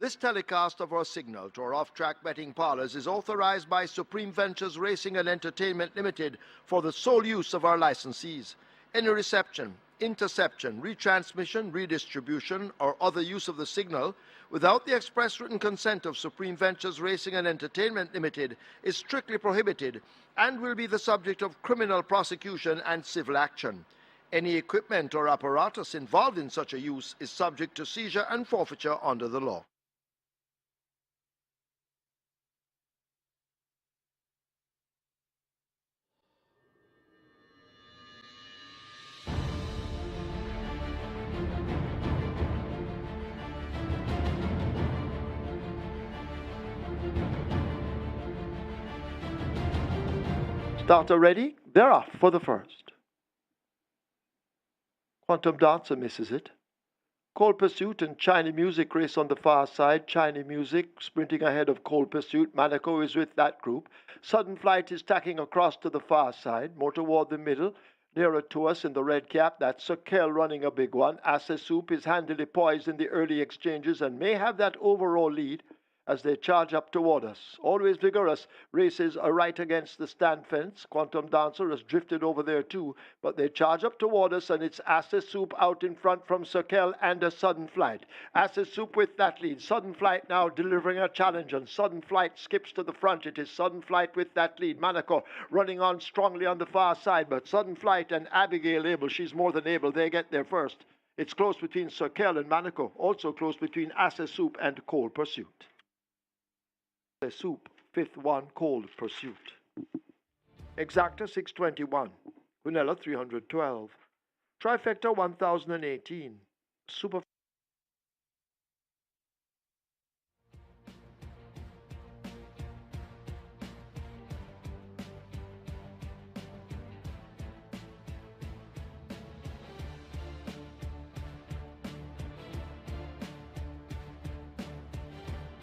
This telecast of our signal to our off-track betting parlors is authorized by Supreme Ventures Racing and Entertainment Limited for the sole use of our licensees. Any reception, interception, retransmission, redistribution, or other use of the signal without the express written consent of Supreme Ventures Racing and Entertainment Limited is strictly prohibited and will be the subject of criminal prosecution and civil action. Any equipment or apparatus involved in such a use is subject to seizure and forfeiture under the law. Starter ready? They're off for the first. Quantum Dancer misses it. Cold Pursuit and China Music race on the far side. China Music sprinting ahead of Cold Pursuit. Monaco is with that group. Sudden Flight is tacking across to the far side, more toward the middle. Nearer to us in the red cap, that's Soquel running a big one. Assess Soup is handily poised in the early exchanges and may have that overall lead as they charge up toward us. Always vigorous. Races are right against the stand fence. Quantum Dancer has drifted over there too, but they charge up toward us, and it's Assess Soup out in front from Soquel and a Sudden Flight. Assess Soup with that lead. Sudden Flight now delivering a challenge, and Sudden Flight skips to the front. It is Sudden Flight with that lead. Monaco running on strongly on the far side, but Sudden Flight and Abigail Abel, she's more than able. They get there first. It's close between Soquel and Monaco. Also close between Assess Soup and Cold Pursuit. Soup, fifth one, Cold Pursuit. Exacta 621. Vanilla 312. Trifecta 1018. Super.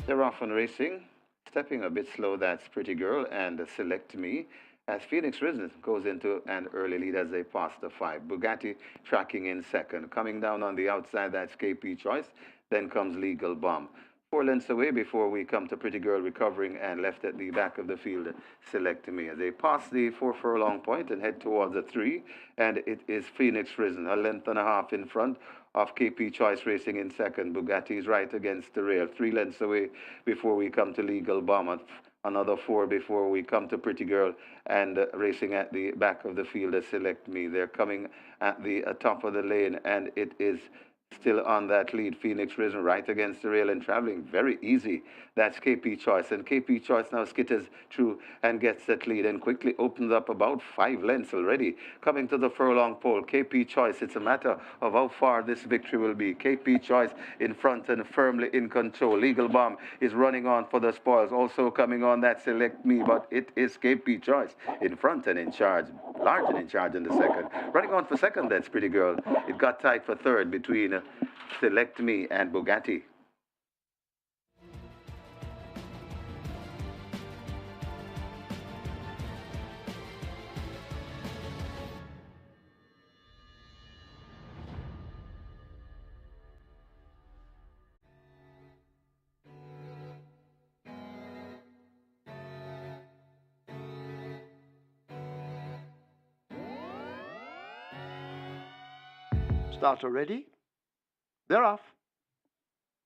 They're off on racing. Stepping a bit slow, that's Pretty Girl and Select Me. As Phoenix Risen goes into an early lead as they pass the 5. Bugatti tracking in second. Coming down on the outside, that's KP Choice. Then comes Legal Bomb. 4 lengths away before we come to Pretty Girl recovering and left at the back of the field, Select Me. As they pass the 4 furlong point and head towards the 3, and it is Phoenix Risen, a length and a half in front of KP Choice racing in second. Bugatti's right against the rail. 3 lengths away before we come to Legal Bomb. Another 4 before we come to Pretty Girl, and racing at the back of the field, Select Me. They're coming at the top of the lane, and it is still on that lead. Phoenix Risen right against the rail and traveling very easy. That's KP Choice. And KP Choice now skitters through and gets that lead and quickly opens up about 5 lengths already. Coming to the furlong pole, KP Choice. It's a matter of how far this victory will be. KP Choice in front and firmly in control. Legal Bomb is running on for the spoils. Also coming on that Select Me, but it is KP Choice in front and in charge. Large and in charge in the second. Running on for second, that's Pretty Girl. It got tight for third between Select Me and Bugatti. Starter ready? They're off.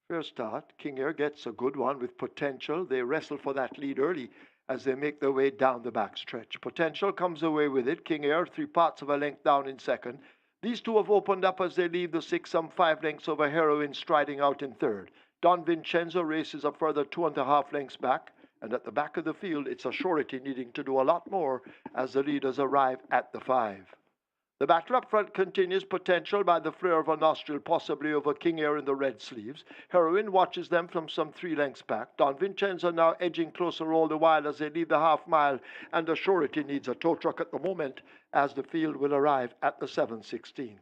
First start, King Air gets a good one with Potential. They wrestle for that lead early as they make their way down the backstretch. Potential comes away with it. King Air 3 parts of a length down in second. These two have opened up as they leave the 6, some 5 lengths over Heroin striding out in third. Don Vincenzo races a further 2.5 lengths back. And at the back of the field, it's a surety needing to do a lot more as the leaders arrive at the 5. The battle up front continues. Potential by the flare of a nostril, possibly over King Air in the red sleeves. Heroin watches them from some 3 lengths back. Don Vincenzo now edging closer all the while as they leave the half mile, and the surety needs a tow truck at the moment as the field will arrive at the 7/16.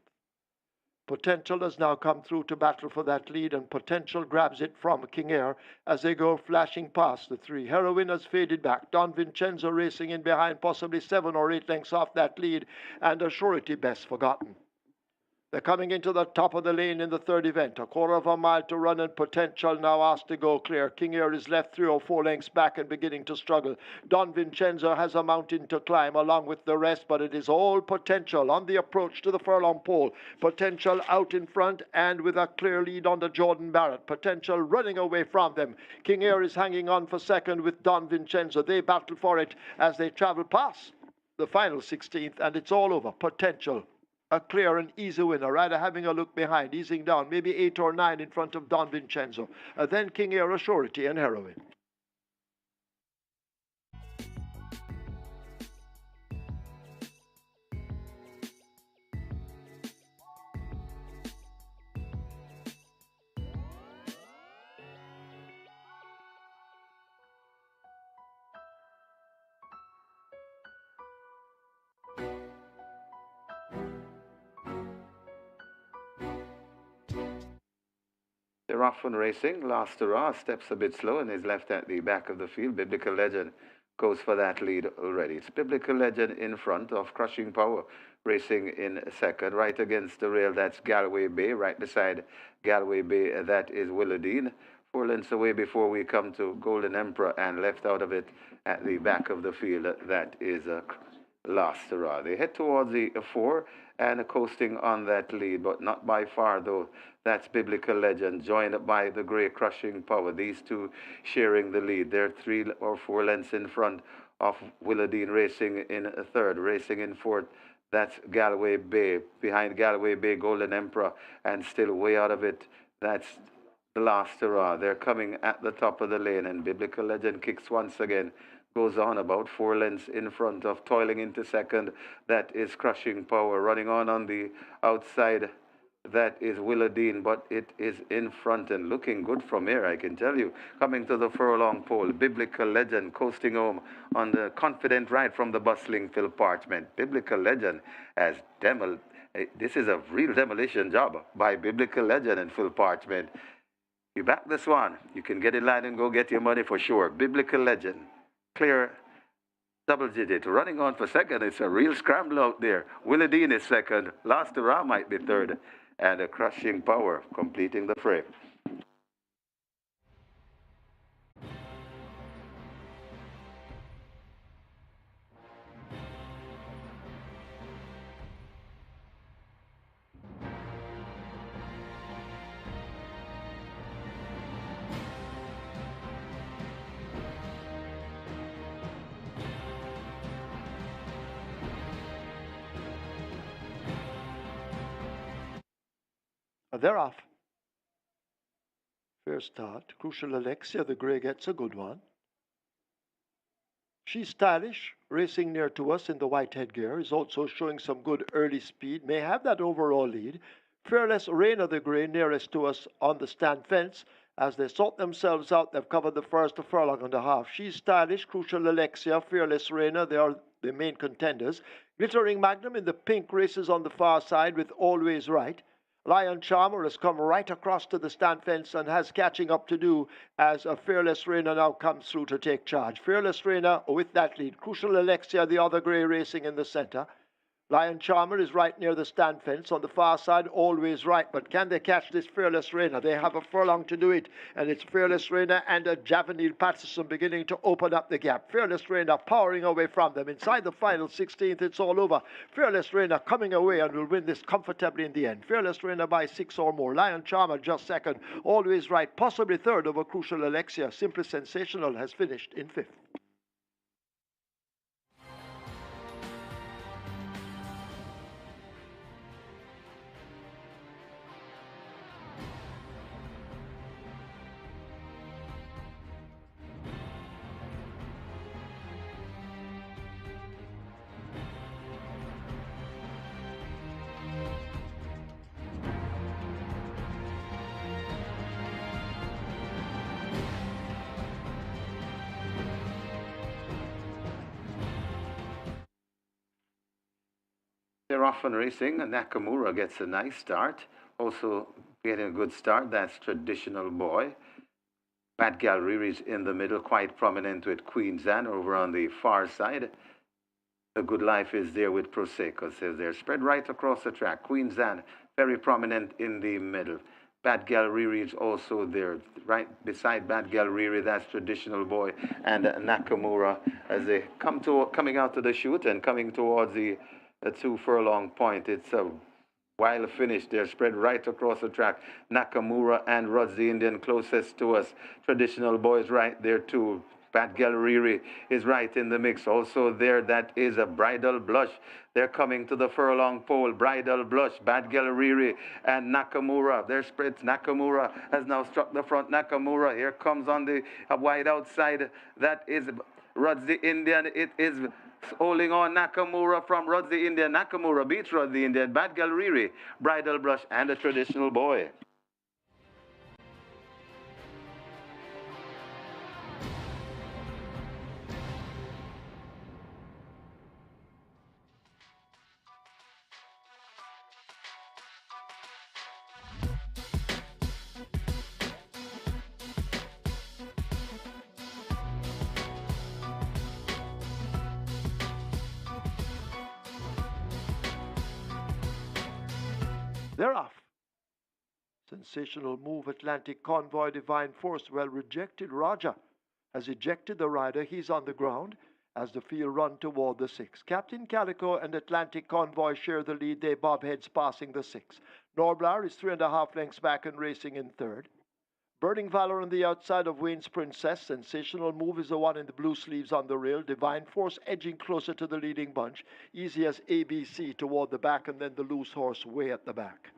Potential has now come through to battle for that lead, and Potential grabs it from King Air as they go flashing past the 3. Heroin has faded back. Don Vincenzo racing in behind, possibly 7 or 8 lengths off that lead, and a surety best forgotten. They're coming into the top of the lane in the third event. A quarter of a mile to run and Potential now asked to go clear. King Air is left 3 or 4 lengths back and beginning to struggle. Don Vincenzo has a mountain to climb along with the rest, but it is all Potential on the approach to the furlong pole. Potential out in front and with a clear lead under Jordan Barrett. Potential running away from them. King Air is hanging on for second with Don Vincenzo. They battle for it as they travel past the final 16th, and it's all over. Potential, a clear and easy winner. Ryder having a look behind, easing down, maybe 8 or 9 in front of Don Vincenzo. Then King Air, a surety, and Heroine. They're off and racing. Last hurrah steps a bit slow and is left at the back of the field. Biblical Legend goes for that lead already. It's Biblical Legend in front of Crushing Power, racing in second. Right against the rail, that's Galway Bay. Right beside Galway Bay, that is Willardine. 4 lengths away before we come to Golden Emperor, and left out of it at the back of the field, that is Last Hurrah. They head towards the 4 and coasting on that lead, but not by far though. That's Biblical Legend, joined by the Grey Crushing Power. These two sharing the lead. They're 3 or 4 lengths in front of Willardine, racing in third. Racing in fourth, that's Galway Bay. Behind Galway Bay, Golden Emperor, and still way out of it, that's the Last Hurrah. They're coming at the top of the lane, and Biblical Legend kicks once again. Goes on about 4 lengths in front of, toiling into second, that is Crushing Power. Running on the outside, that is Willardine, but it is in front and looking good from here, I can tell you. Coming to the furlong pole, Biblical Legend coasting home on the confident ride from the bustling Phil Parchment. Biblical Legend has this is a real demolition job by Biblical Legend and Phil Parchment. You back this one, you can get in line and go get your money for sure. Biblical Legend, clear double digit, running on for second. It's a real scramble out there. Willardine is second. Last hurrah might be third. And a Crushing Power completing the fray. They're off. Fair start. Crucial Alexia, the grey, gets a good one. She's stylish, racing near to us in the white headgear, is also showing some good early speed, may have that overall lead. Fearless Reina, the grey, nearest to us on the stand fence. As they sort themselves out, they've covered the first furlong and a half. She's stylish, Crucial Alexia, Fearless Reina, they are the main contenders. Glittering Magnum in the pink races on the far side with Always Right. Lion Charmer has come right across to the stand fence and has catching up to do as a Fearless Reina now comes through to take charge. Fearless Reina with that lead. Crucial Alexia, the other grey, racing in the centre. Lion Charmer is right near the stand fence on the far side, Always Right. But can they catch this Fearless Reina? They have a furlong to do it. And it's Fearless Reina and a Javanil Patterson beginning to open up the gap. Fearless Reina powering away from them. Inside the final 16th, it's all over. Fearless Reina coming away and will win this comfortably in the end. Fearless Reina by 6 or more. Lion Charmer just second. Always Right, possibly third over Crucial Alexia. Simply Sensational has finished in 5th. They're off and racing, and Nakamura gets a nice start. Also getting a good start, that's Traditional Boy. Bad Gallery is in the middle, quite prominent with Queen's Anne over on the far side. The Good Life is there with Prosecco, says they're spread right across the track. Queen's Anne, very prominent in the middle. Bad Gal Riri is also there, right beside Bad Gal Riri. That's Traditional Boy and Nakamura as they coming out to the chute and coming towards the 2 furlong point. It's a wild finish. They're spread right across the track. Nakamura and Rods the Indian closest to us. Traditional Boy is right there too. Bad Gal Riri is right in the mix. Also there, that is a Bridal Blush. They're coming to the furlong pole. Bridal Blush, Bad Gal Riri, and Nakamura. Their spreads. Nakamura has now struck the front. Nakamura here comes on the wide outside. That is Rods the Indian. It is holding on Nakamura from Rods the Indian. Nakamura beats Rods the Indian. Bad Gal Riri, Bridal Blush, and the Traditional Boy. They're off. Sensational move, Atlantic Convoy, Divine Force, well rejected. Roger has ejected the rider. He's on the ground as the field run toward the 6. Captain Calico and Atlantic Convoy share the lead. They bob heads passing the 6. Norblar is 3.5 lengths back and racing in third. Burning Valor on the outside of Wayne's Princess. Sensational Move is the one in the blue sleeves on the rail. Divine Force edging closer to the leading bunch. Easy as ABC toward the back, and then the loose horse way at the back.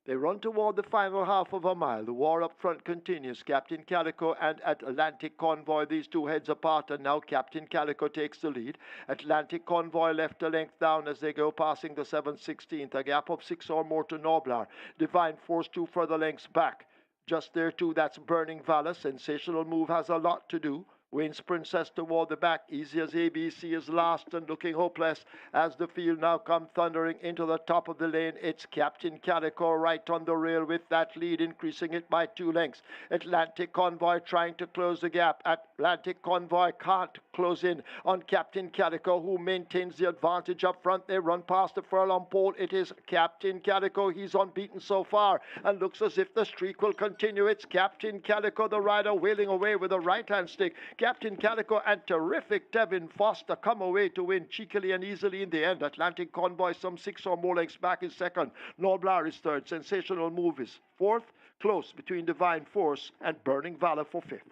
They run toward the final half of a mile. The war up front continues. Captain Calico and Atlantic Convoy, these two heads apart, and now Captain Calico takes the lead. Atlantic Convoy left a length down as they go passing the 7/16th. A gap of 6 or more to Noblar. Divine Force 2 further lengths back. Just there too, that's Burning Valor. Sensational Move has a lot to do. Wayne's Princess toward the back. Easy as ABC is last and looking hopeless as the field now come thundering into the top of the lane. It's Captain Calico right on the rail with that lead, increasing it by 2 lengths. Atlantic Convoy trying to close the gap. Atlantic Convoy can't close in on Captain Calico, who maintains the advantage up front. They run past the furlong pole. It is Captain Calico. He's unbeaten so far and looks as if the streak will continue. It's Captain Calico, the rider, wheeling away with a right-hand stick. Captain Calico and terrific Devin Foster come away to win cheekily and easily in the end. Atlantic Convoy some 6 or more lengths back is second. Noblar is third. Sensational Move is fourth. Close between Divine Force and Burning Valor for fifth.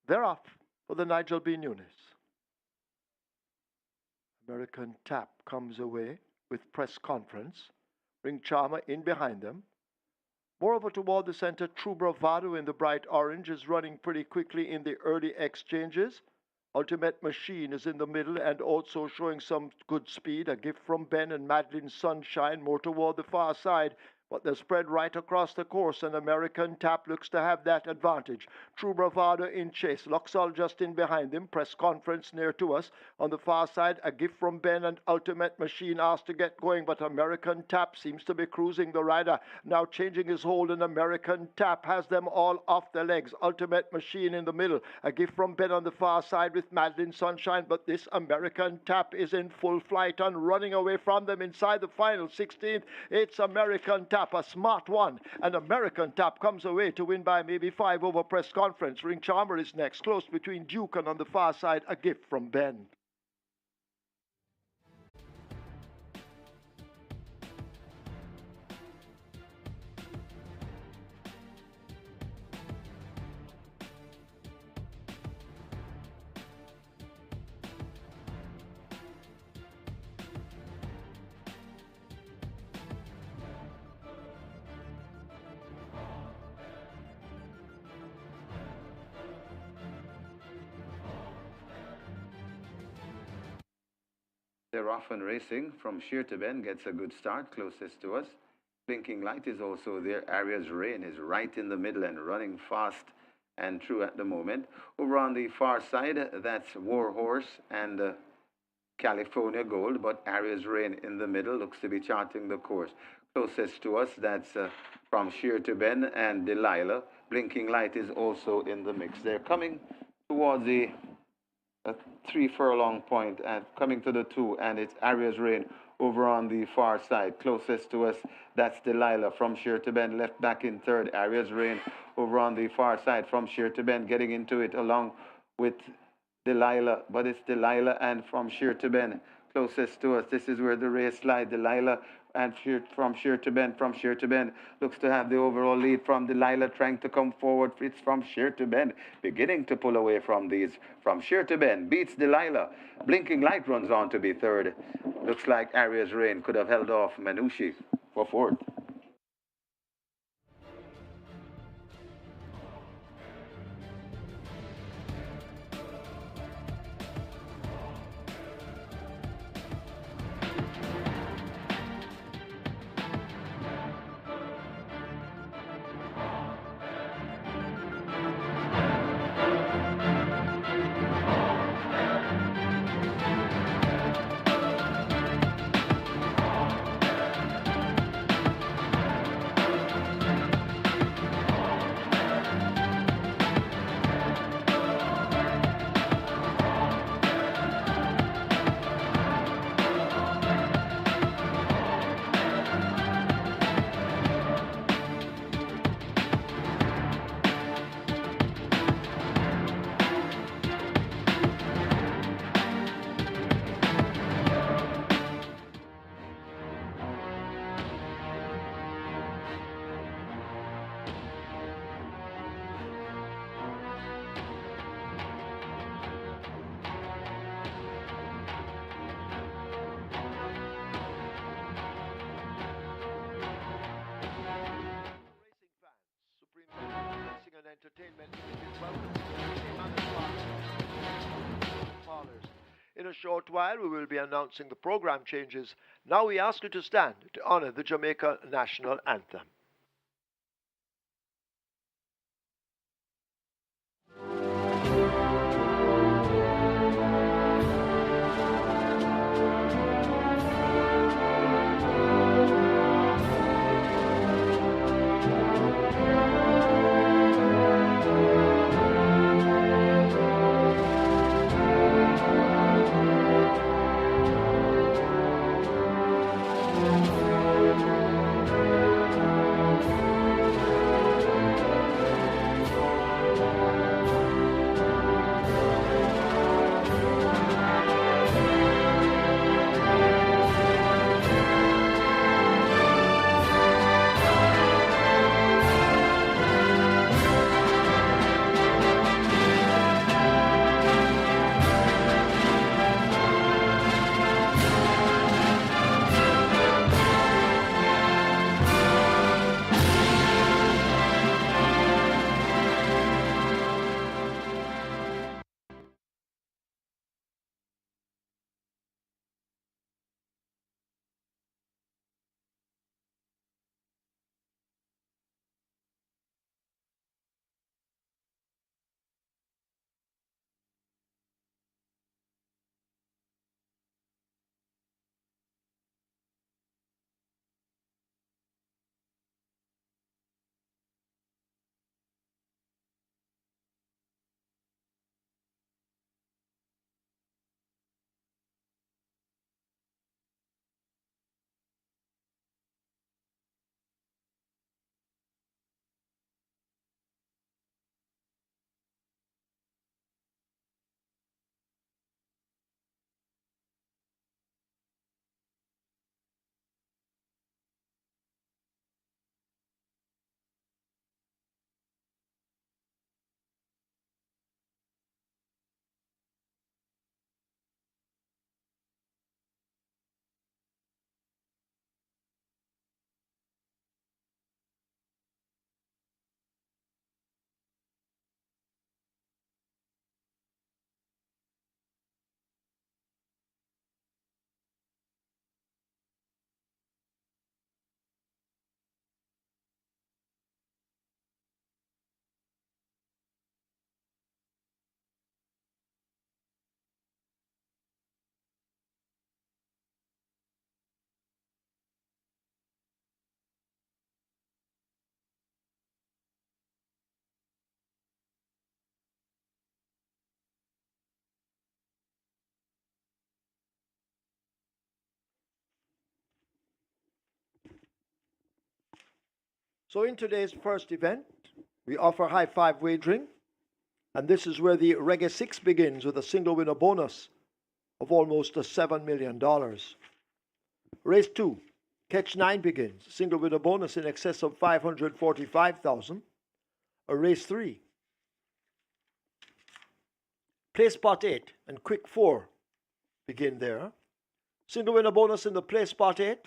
They're off for the Nigel B. Nunes. American Tap comes away with press conference. Ring Charmer in behind them. Moreover, toward the center, True Bravado in the bright orange is running pretty quickly in the early exchanges. Ultimate Machine is in the middle and also showing some good speed. A Gift from Ben and Madeline Sunshine more toward the far side. But they're spread right across the course, and American Tap looks to have that advantage. True Bravado in chase. Luxall just in behind him. Press conference near to us. On the far side, A Gift from Ben and Ultimate Machine asked to get going, but American Tap seems to be cruising the rider. Now changing his hold, and American Tap has them all off their legs. Ultimate Machine in the middle. A Gift from Ben on the far side with Madeline Sunshine, but this American Tap is in full flight and running away from them inside the final 16th. It's American Tap. A smart one. An American Tap comes away to win by maybe 5 over press conference. Ring Charmer is next, close between Duke and on the far side, A Gift from Ben. They're off and racing from Sheer to Bend, gets a good start, closest to us. Blinking Light is also there. Aria's Rain is right in the middle and running fast and true at the moment. Over on the far side, that's Warhorse and California Gold, but Arias Rain in the middle looks to be charting the course. Closest to us, that's From Sheer to Ben and Delilah. Blinking Light is also in the mix. They're coming towards the 3 furlong point and coming to the 2, and it's Arias Rain over on the far side. Closest to us, that's Delilah. From Sheer to Ben, left back in third. Arias Rain over on the far side. From Sheer to Ben, getting into it along with Delilah, but it's Delilah and From Sheer to Ben closest to us. This is where the race slides. Delilah and From Sheer to Ben. From Sheer to Ben looks to have the overall lead from Delilah, trying to come forward. It's From Sheer to Ben beginning to pull away from these. From Sheer to Ben beats Delilah. Blinking Light runs on to be third. Looks like Arias Rain could have held off Manushi for fourth. Entertainment Limited welcomes you to Caymanas parlors. In a short while, we will be announcing the program changes. Now we ask you to stand to honor the Jamaica national anthem. So in today's first event, we offer high five wagering, and this is where the Reggae 6 begins with a single winner bonus of almost $7 million. Race 2, Catch 9 begins, single winner bonus in excess of $545,000. Race 3, Play Spot 8 and Quick 4 begin there. Single winner bonus in the Play Spot 8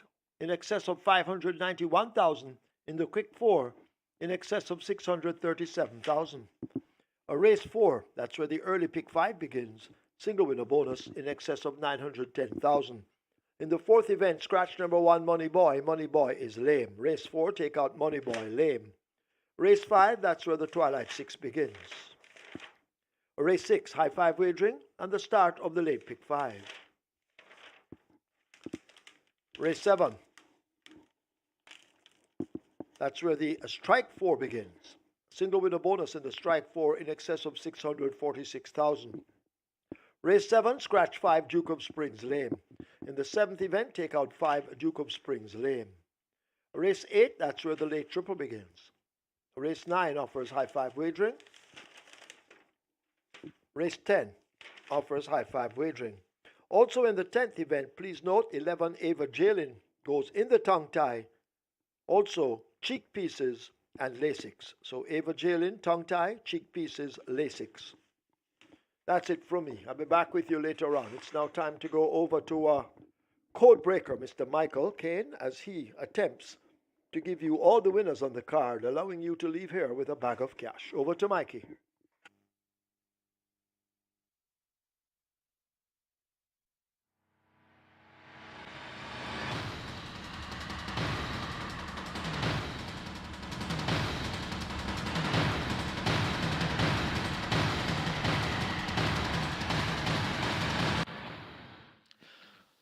in excess of $591,000. In the Quick 4 in excess of $637,000. Race 4, that's where the early pick 5 begins. Single winner bonus in excess of $910,000. In the fourth event, scratch number 1, Money Boy. Money Boy is lame. Race 4, take out Money Boy, lame. Race 5, that's where the Twilight 6 begins. Race 6, high five wagering, and the start of the late pick 5. Race 7, that's where the strike 4 begins. Single winner bonus in the strike 4 in excess of $646,000. Race 7, scratch 5, Duke of Springs, lame. In the 7th event, take out 5, Duke of Springs, lame. Race 8, that's where the late triple begins. Race 9 offers high five wagering. Race 10 offers high five wagering. Also in the 10th event, please note 11 Ava Jalen goes in the tongue tie. Also cheek pieces and Lasix. So Ava Jalen, tongue tie, cheek pieces, Lasix. That's it from me. I'll be back with you later on. It's now time to go over to code breaker, Mr. Michael Kane, as he attempts to give you all the winners on the card, allowing you to leave here with a bag of cash. Over to Mikey.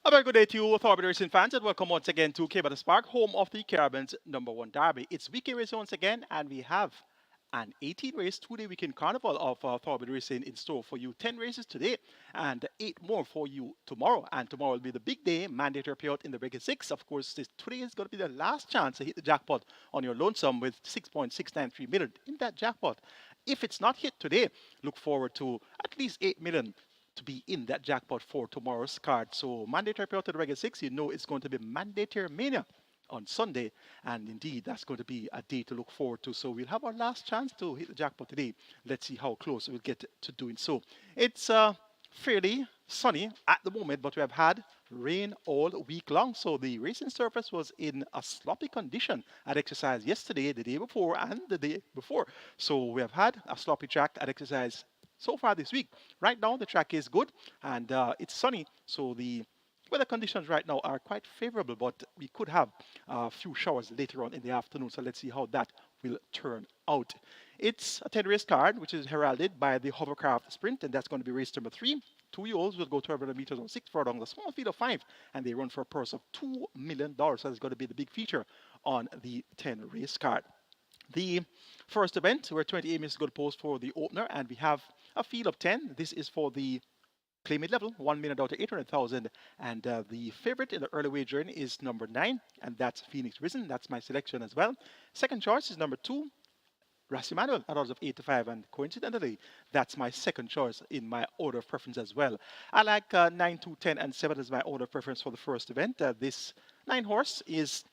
A very good day to you, Thorby Racing fans, and welcome once again to Caymanas Park, home of the Caribbean's #1 derby. It's weekend race once again, and we have an 18-race two-day weekend carnival of Thorby Racing in store for you. 10 races today, and 8 more for you tomorrow. And tomorrow will be the big day, mandatory payout in the Reggae 6. Of course, today is going to be the last chance to hit the jackpot on your lonesome with $6.693 million in that jackpot. If it's not hit today, look forward to at least $8 million to be in that jackpot for tomorrow's card. So mandatory payout to the Reggae 6, you know it's going to be mandatory mania on Sunday, and indeed that's going to be a day to look forward to. So we'll have our last chance to hit the jackpot today. Let's see how close we'll get to doing so. It's fairly sunny at the moment, but we have had rain all week long, so the racing surface was in a sloppy condition at exercise yesterday, the day before, and the day before. So we have had a sloppy track at exercise so far this week. Right now the track is good, and it's sunny, so the weather conditions right now are quite favorable, but we could have a few showers later on in the afternoon, so let's see how that will turn out. It's a 10-race card, which is heralded by the Hovercraft Sprint, and that's going to be race number 3. 2-year-olds will go 1,200 meters on 6 furlongs, a small field of 5, and they run for a purse of $2 million, so that's going to be the big feature on the 10-race card. The first event, where 28 minutes is going to pose for the opener, and we have a field of 10. This is for the claimant level, 1 million out of 800,000, and the favorite in the early wagering is number 9, and that's Phoenix Risen. That's my selection as well. Second choice is number 2, Rassimanuel at odds of 8 to 5, and coincidentally, that's my second choice in my order of preference as well. I like 9, 2, 10, and 7 as my order of preference for the first event. This 9 horse is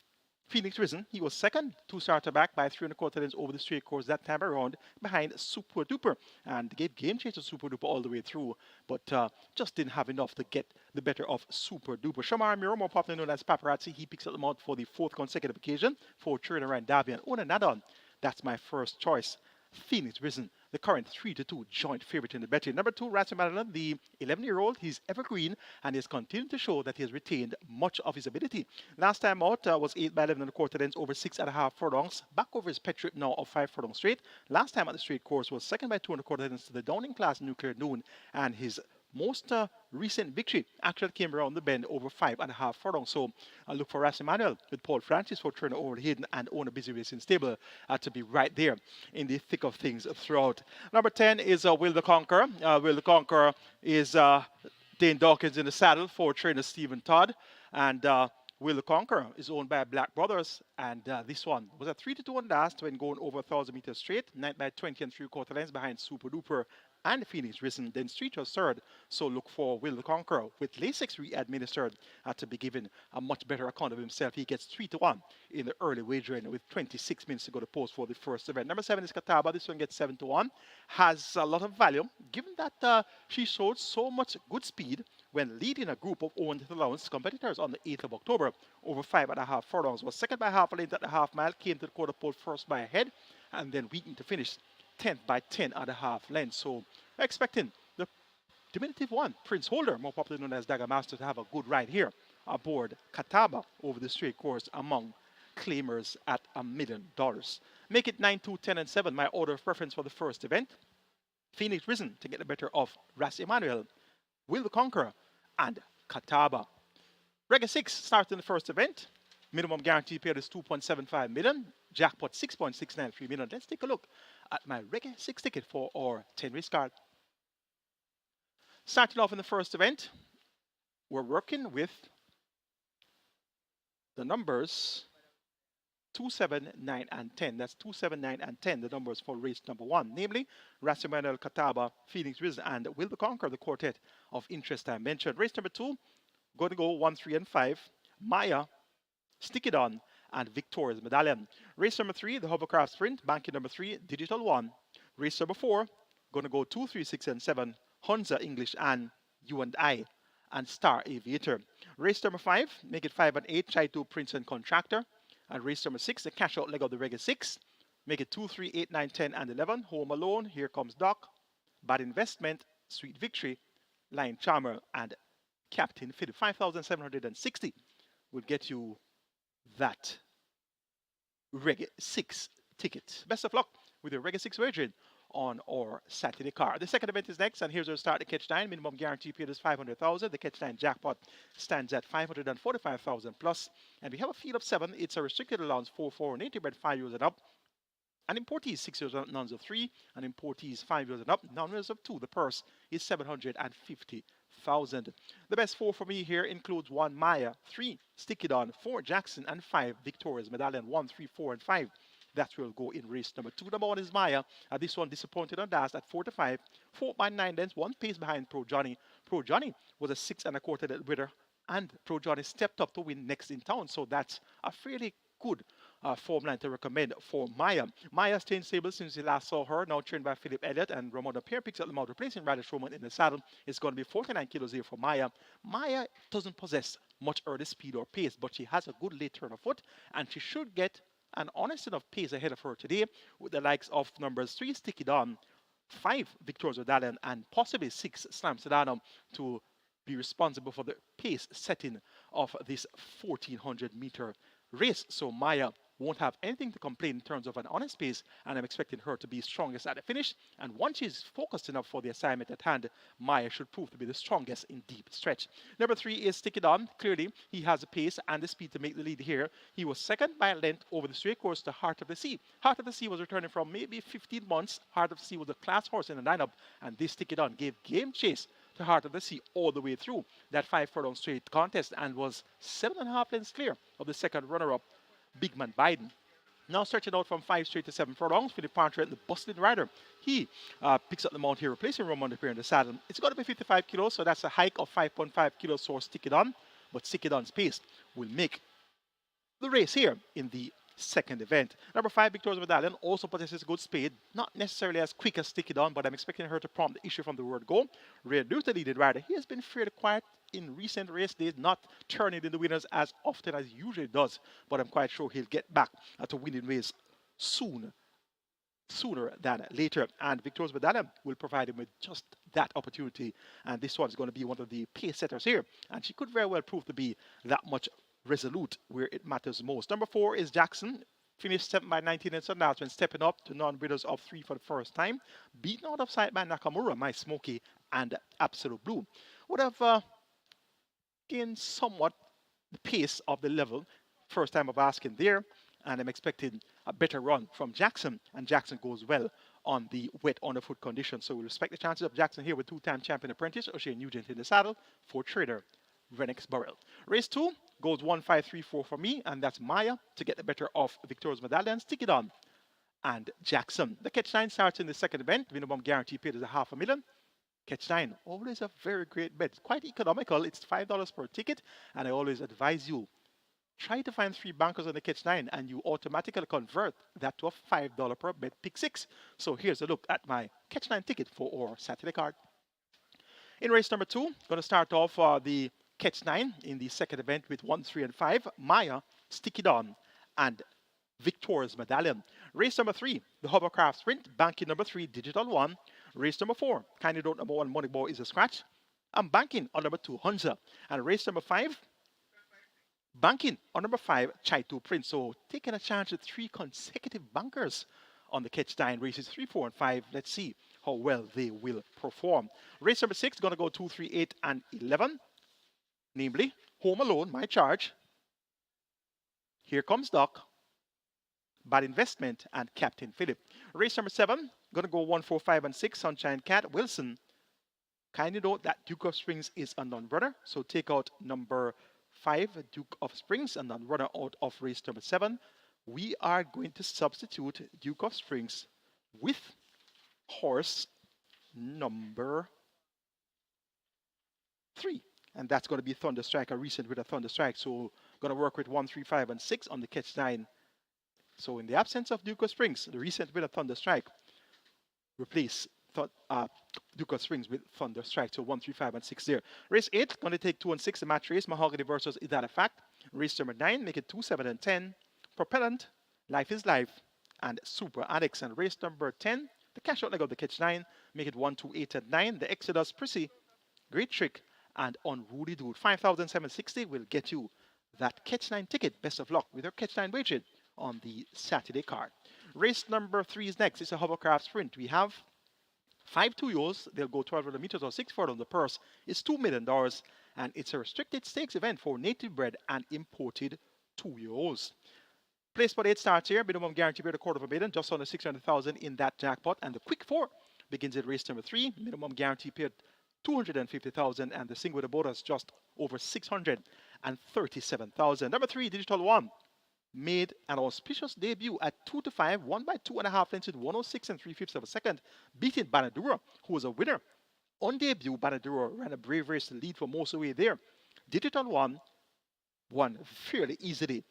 Phoenix Risen. He was second, 2-starter back by 3 1/4 lengths over the straight course that time around behind Super Duper, and gave game chaser Super Duper all the way through, but just didn't have enough to get the better of Super Duper. Shamar Miro, more popularly known as Paparazzi, he picks up the mount for the 4th consecutive occasion for Trinidad Derby, and Ona Nadon, that's my first choice. Phoenix Risen, the current 3-2 joint favorite in the betting. Number 2, Ransom Madeline, the 11-year-old, he's evergreen and has continued to show that he has retained much of his ability. Last time out was 8 by 11 1/4 lengths over 6.5 furlongs, back over his pet trip now of 5 furlongs straight. Last time at the straight course was second by 2 1/4 lengths to the Downing class Nuclear Noon, and his most recent victory actually came around the bend over 5.5 furlongs. So I look for Ras Emmanuel with Paul Francis for Turner Over the Hidden and Owner Busy Racing Stable to be right there in the thick of things throughout. Number 10 is Will the Conqueror. Will the Conqueror is Dane Dawkins in the saddle for trainer Stephen Todd. And Will the Conqueror is owned by Black Brothers, and this one was a 3-2 on last when going over 1,000 meters straight, 9 by 20 and 3/4 lengths behind Super Duper and Phoenix Risen. Then Street was third, so look for Will the Conqueror with Lasix re-administered to be given a much better account of himself. He gets 3-1 in the early wagering with 26 minutes to go to post for the first event. Number 7 is Kataba. This one gets 7-1. Has a lot of value given that she showed so much good speed when leading a group of owned allowance competitors on the 8th of October over 5.5 furlongs. Was second by half a length at the half mile, came to the quarter pole first by a head, and then weakened to finish 10th by 10.5 lengths. So expecting the diminutive one, Prince Holder, more popularly known as Dagger Master, to have a good ride here aboard Kataba over the straight course among claimers at $1 million. Make it 9, 2, 10, and 7, my order of preference for the first event. Phoenix Risen to get the better of Ras Emmanuel, Will the Conqueror, and Kataba. Reggae 6 starts in the first event. Minimum guarantee paid is 2.75 million. Jackpot 6.693 million. Let's take a look at my Reggae 6 ticket for our 10 race card. Starting off in the first event, we're working with the numbers 2, 7, 9, and 10. That's 2, 7, 9, and 10, the numbers for race number 1, namely Ras Emmanuel, Kataba, Phoenix Risen, and Will the Conqueror, the quartet of interest I mentioned. Race number 2, going to go 1, 3, and 5. Maya, Stick It On, and Victoria's Medallion. Race number 3, the Hovercraft Sprint, banking number 3, Digital One. Race number 4, going to go 2, 3, 6, and 7, Hunza, English, and You and I, and Star Aviator. Race number 5, make it 5 and 8, Try to Prince and Contractor. And race number 6, the cash out leg of the Reggae 6. Make it 2, 3, 8, 9, 10, and 11. Home Alone, Here Comes Doc, Bad Investment, Sweet Victory, Lion Charmer, and Captain Philip. 5,760 will get you that Reggae 6 ticket. Best of luck with your Reggae 6 wagering on our Saturday card. The second event is next, and here's our start. The catch line minimum guarantee paid is 500,000. The catch line jackpot stands at 545,000 plus, and we have a field of 7. It's a restricted allowance 4 and 80 bred 5 years and up. And importees 6 years and up, nuns of 3, and importees 5 years and up, nuns of 2. The purse is 750,000. The best 4 for me here includes 1 Maya, 3 Stick It On, 4 Jackson, and 5 Victoria's Medallion. 1, 3, 4, and 5. That will go in race number 2. Number 1 is Maya. This one disappointed on last at 4 to 5. 4 by 9 lengths, 1 pace behind Pro Johnny. Pro Johnny was a 6 1/4 winner, and Pro Johnny stepped up to win next in town. So that's a fairly good form line to recommend for Maya. Maya staying stable since we last saw her, now trained by Philip Elliott, and Ramona Pierre picks up the mount, replacing Radish Roman in the saddle. It's going to be 49 kilos here for Maya. Maya doesn't possess much early speed or pace, but she has a good late turn of foot, and she should get an honest enough pace ahead of her today with the likes of numbers 3 Stick It On, 5 Victoria's Medallion, and possibly 6 Slam Sedano to be responsible for the pace setting of this 1,400 meter race. So Maya won't have anything to complain in terms of an honest pace, and I'm expecting her to be strongest at the finish. And once she's focused enough for the assignment at hand, Maya should prove to be the strongest in deep stretch. Number 3 is Stick It On. Clearly, he has the pace and the speed to make the lead here. He was second by a length over the straight course to Heart of the Sea. Heart of the Sea was returning from maybe 15 months. Heart of the Sea was a class horse in the lineup, and this Stick It On gave game chase to Heart of the Sea all the way through that 5 furlong straight contest and was 7.5 lengths clear of the second runner-up, Big Man Biden. Now stretching out from 5 straight to 7 furlongs, Philip Partridge, the bustling rider. He picks up the mount here, replacing Roman Pierre in the saddle. It's got to be 55 kilos, so that's a hike of 5.5 kilos for Stick It On. But Stick It On's pace will make the race here in the second event. Number 5, Victoria's Medallion, also possesses good speed. Not necessarily as quick as Stick It On, but I'm expecting her to prompt the issue from the word go. Ray Duke, the leading rider, he has been fairly quiet in recent race days, not turning in the winners as often as he usually does, but I'm quite sure he'll get back to winning ways sooner than later. And Victoria's Medallion will provide him with just that opportunity. And this one's going to be one of the pace setters here. And she could very well prove to be that much resolute where it matters most. Number 4 is Jackson. Finished 7 by 19 and last when stepping up to non-winners of 3 for the first time. Beaten out of sight by Nakamura, My Smoky, and Absolute Blue. Would have gained somewhat the pace of the level. First time of asking there. And I'm expecting a better run from Jackson. And Jackson goes well on the wet underfoot condition. So we respect the chances of Jackson here with 2-time champion apprentice O'Shea Nugent in the saddle for trader Renix Burrell. Race 2, goes 1-5-3-4 for me, and that's Maya to get the better of Victoria's Medallion. Stick it on. And Jackson. The catch 9 starts in the second event. Minimum guarantee paid is $500,000. Catch 9, always a very great bet. It's quite economical. It's $5 per ticket, and I always advise you, try to find 3 bankers on the catch 9, and you automatically convert that to a $5 per bet pick 6. So here's a look at my catch 9 ticket for our Saturday card. In race number 2, going to start off the catch 9 in the second event with 1, 3, and 5. Maya, Stick It On, and Victoria's Medallion. Race number 3, the Hovercraft Sprint, banking number 3, Digital 1. Race number 4, Kindly Don't number 1, Moneyball is a scratch. I'm banking on number 2, Hunza. And race number 5, banking on number 5, Chai 2 Prince. So taking a chance with 3 consecutive bankers on the catch 9 races 3, 4, and 5. Let's see how well they will perform. Race number 6, going to go 2, 3, 8, and 11. Namely, Home Alone, My Charge. Here Comes Doc. Bad Investment, and Captain Philip. Race number 7, going to go 1, 4, 5, and 6. Sunshine Cat, Wilson. Kindly note that Duke of Springs is a non-runner, so take out number 5, Duke of Springs, and non-runner out of race number 7. We are going to substitute Duke of Springs with horse number 3. And that's going to be Thunderstrike, a recent with a Thunderstrike. So going to work with 1, 3, 5, and 6 on the catch 9. So in the absence of Duke of Springs, the recent with a Thunderstrike, replace Duke of Springs with Thunderstrike. So 1, 3, 5, and 6 there. Race 8, going to take 2 and 6, the match race. Mahogany versus Is That a Fact? Race number 9, make it 2, 7, and 10. Propellant, Life is Life, and Super Addicts. And race number 10, the cash out leg of the catch 9, make it 1, 2, 8, and 9. The Exodus, Prissy, Great Trick, and Unruly Dude. 5,760 will get you that catch 9 ticket. Best of luck with your catch 9 wager on the Saturday card. Race number 3 is next. It's a hovercraft sprint. We have 5 2-year-olds. They'll go 1,200 meters or 6 furlongs. The purse is $2 million, and it's a restricted stakes event for native bred and imported 2-year-olds. Place for 8 starts here. Minimum guarantee paid $250,000, just under 600,000 in that jackpot. And the quick 4 begins at race number 3. Minimum guarantee paid $250,000, and the single with the bonus just over 637,000. Number 3, Digital 1, made an auspicious debut at 2 to 5, won by 2.5 lengths with 106 and 3/5 of a second, beating Banadura, who was a winner. On debut, Banadura ran a brave race to lead for most of the way there. Digital 1 won fairly easily.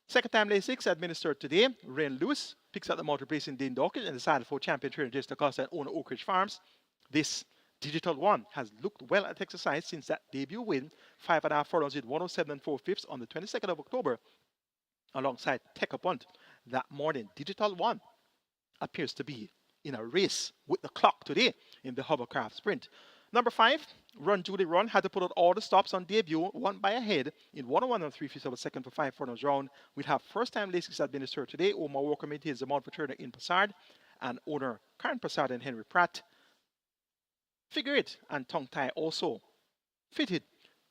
Second time lane 6 administered today. Rain Lewis picks up the motor place in Dane Dawkins and decided for champion trainer Jason Acosta and owner Oak Ridge Farms. This Digital 1 has looked well at exercise since that debut win. 5.5 furlongs with 107 and 4/5 on the 22nd of October alongside Tech Punt that morning. Digital 1 appears to be in a race with the clock today in the hovercraft sprint. Number 5, Run Judy Run, had to put out all the stops on debut, won by a head in 101 and 3/5 of a second for 5 furlongs round. We'll have first time races administered today. Omar Walker maintains the mount for trainer in Passard, and owner Karen Passard and Henry Pratt. Figure It and Tongue Tie also fitted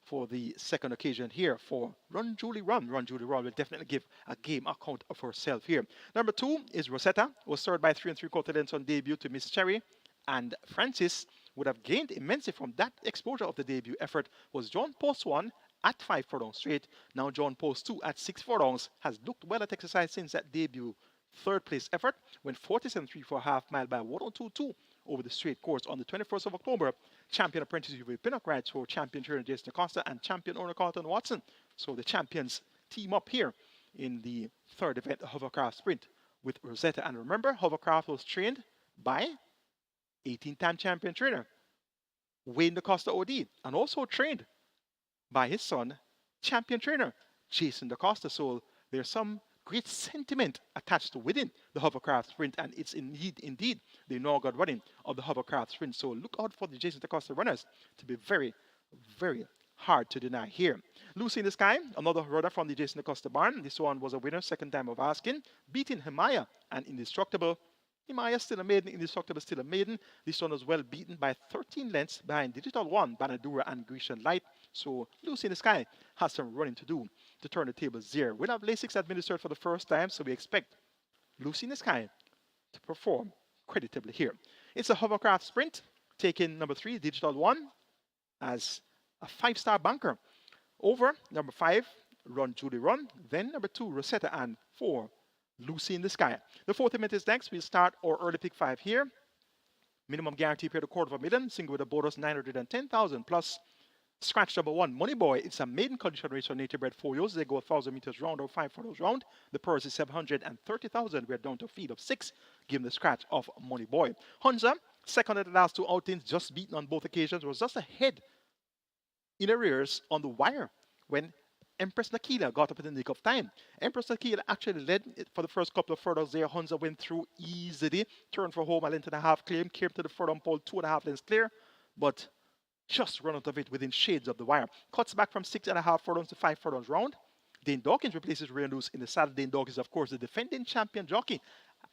for the second occasion here for Run Julie Run. Run Julie Run will definitely give a game account of herself here. Number 2 is Rosetta, was served by 3 3/4 lengths on debut to Miss Cherry, and Francis would have gained immensely from that exposure of the debut effort. Was John Post 1 at 5 furlongs straight. Now John Post 2 at 6 furlongs has looked well at exercise since that debut third place effort, went 47 3/4 mile by 102.2 over the straight course on the 21st of October. Champion apprentice with pinnock rides for champion trainer Jason Acosta and champion owner Carlton Watson. So the champions team up here in the third event, the hovercraft sprint with Rosetta. And remember, hovercraft was trained by 18-time champion trainer Wayne DaCosta OD, and also trained by his son, champion trainer Jason DaCosta. So there's some great sentiment attached to within the hovercraft sprint, and it's indeed the inaugural running of the hovercraft sprint. So look out for the Jason DaCosta runners to be very, very hard to deny here. Lucy in the Sky, another runner from the Jason DaCosta barn. This one was a winner, second time of asking, beating Himaya and Indestructible. Himaya still a maiden, Indestructible still a maiden. This one was well beaten by 13 lengths behind Digital 1, Banadura, and Grecian Light. So Lucy in the Sky has some running to do to turn the tables there. We'll have Lasix administered for the first time, so we expect Lucy in the Sky to perform creditably here. It's a hovercraft sprint, taking number 3, Digital 1, as a 5-star banker over number 5, Run Judy Run. Then number 2, Rosetta, and 4, Lucy in the Sky. The 4th event is next. We'll start our early pick 5 here. Minimum guarantee paid $250,000, single with a bonus 910,000 plus. Scratch number 1, Money Boy. It's a maiden condition race for native bred 4-years. They go 1,000 meters round or 5 photos round. The purse is 730,000. We're down to a field of 6. Give him the scratch of Money Boy. Hunza, second at the last 2 outings, just beaten on both occasions, was just ahead in arrears on the wire when Empress Nakila got up in the nick of time. Empress Nakila actually led it for the first couple of furlongs there. Hunza went through easily, turned for home, a length and a half clear, came to the furlong pole 2.5 lengths clear, but just run out of it within shades of the wire. Cuts back from 6.5 furlongs to 5 furlongs round. Dane Dawkins replaces Ray Lewis in the saddle. Dane Dawkins, of course, the defending champion jockey,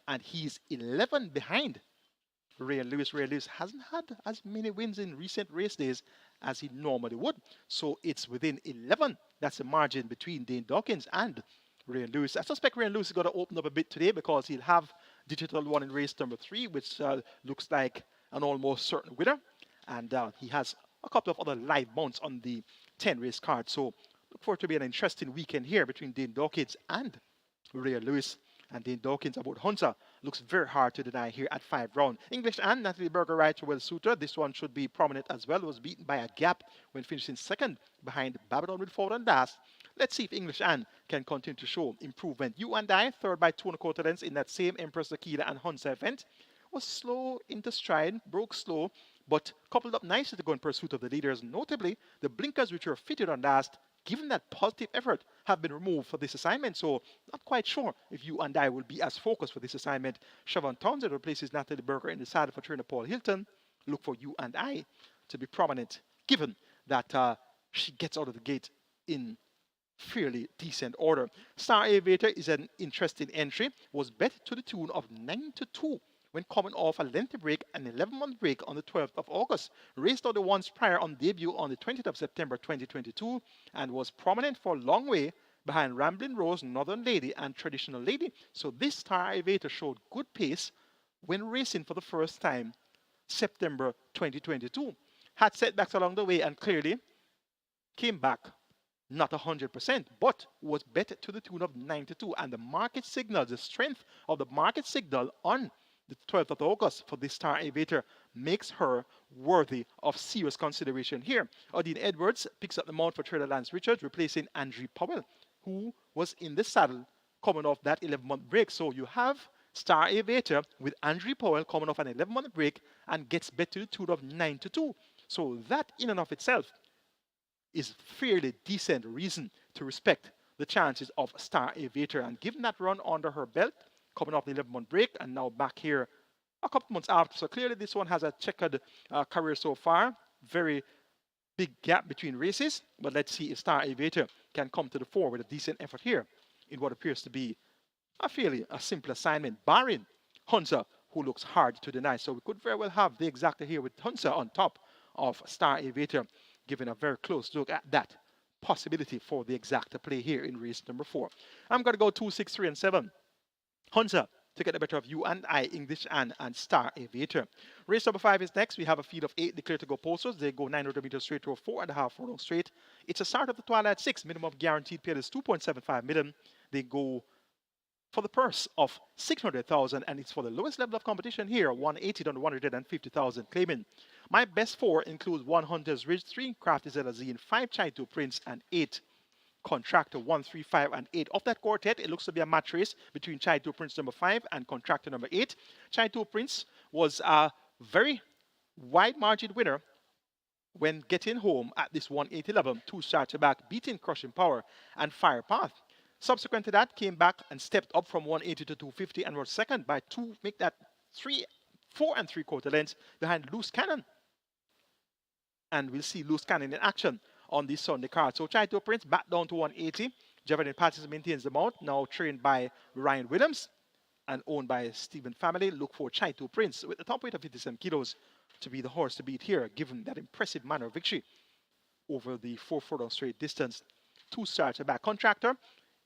and he's 11 behind Ray Lewis. Ray Lewis hasn't had as many wins in recent race days as he normally would. So it's within 11. That's the margin between Dane Dawkins and Ray Lewis. I suspect Ray Lewis is going to open up a bit today because he'll have Digital One in race number 3, which looks like an almost certain winner. And he has a couple of other live mounts on the 10 race card. So look forward to be an interesting weekend here between Dane Dawkins and Ray Lewis. And Dane Dawkins about Hunter looks very hard to deny here at 5 round. English and Natalie Berger right to well suitor. This one should be prominent as well. Was beaten by a gap when finishing second behind Babylon with Ford and Das. Let's see if English Anne can continue to show improvement. You and I, third by 2.25 lengths in that same Empress Akila and Hunter event, was slow into stride, broke slow, but coupled up nicely to go in pursuit of the leaders. Notably, the blinkers which were fitted on last, given that positive effort, have been removed for this assignment. So not quite sure if You and I will be as focused for this assignment. Siobhan Townsend replaces Natalie Berger in the saddle for trainer Paul Hilton. Look for You and I to be prominent, given that she gets out of the gate in fairly decent order. Star Aviator is an interesting entry. Was bet to the tune of 9-2 when coming off a lengthy break, an 11-month break on the 12th of August. Raced out the once prior on debut on the 20th of September 2022 and was prominent for a long way behind Ramblin' Rose, Northern Lady, and Traditional Lady. So this Star Aviator showed good pace when racing for the first time September 2022. Had setbacks along the way and clearly came back not 100%, but was bet to the tune of 9-2. And the market signal, the strength of the market signal on the 12th of August for this Star Aviator makes her worthy of serious consideration here. Odin Edwards picks up the mount for trainer Lance Richards, replacing Andrew Powell, who was in the saddle coming off that 11-month break. So you have Star Aviator with Andrew Powell coming off an 11-month break and gets bet to the tune of 9-2. So that in and of itself is fairly decent reason to respect the chances of Star Aviator. And given that run under her belt, coming off the 11-month break and now back here a couple months after. So clearly this one has a checkered career so far. Very big gap between races. But let's see if Star Aviator can come to the fore with a decent effort here in what appears to be a simple assignment, barring Hunter, who looks hard to deny. So we could very well have the exacta here with Hunter on top of Star Aviator, giving a very close look at that possibility for the exacta play here in race number 4. I'm going to go 2, 6, 3, and 7. Hunter to get the better of You and I, English and Star Aviator. Race number 5 is next. We have a field of 8 declared to go posters. They go 900 meters straight to a 4.5 furlong straight. It's a start of the Twilight 6. Minimum guaranteed paid is 2.75 million. They go for the purse of 600,000, and it's for the lowest level of competition here, 180 down to 150,000 claiming. My best 4 includes 1 Hunter's Ridge, 3 Crafty Zelazine, 5 Chai2 Prince, and 8 Contractor 1, 3, 5, and 8. Of that quartet, it looks to be a match race between Chai2 Prince number 5 and Contractor number 8. Chai2 Prince was a very wide margin winner when getting home at this 180 level, 2 starts back, beating Crushing Power and Fire Path. Subsequent to that, came back and stepped up from 180 to 250 and was second by 2, make that 4 3/4 lengths behind Loose Cannon. And we'll see Loose Cannon in action on this Sunday card. So Chai2 Prince back down to 180. Javelin Patterson maintains the mount, now trained by Ryan Williams and owned by Stephen Family. Look for Chai2 Prince with the top weight of 57 kilos to be the horse to beat here, given that impressive manner of victory over the 4 furlong straight distance. 2 starts back. Contractor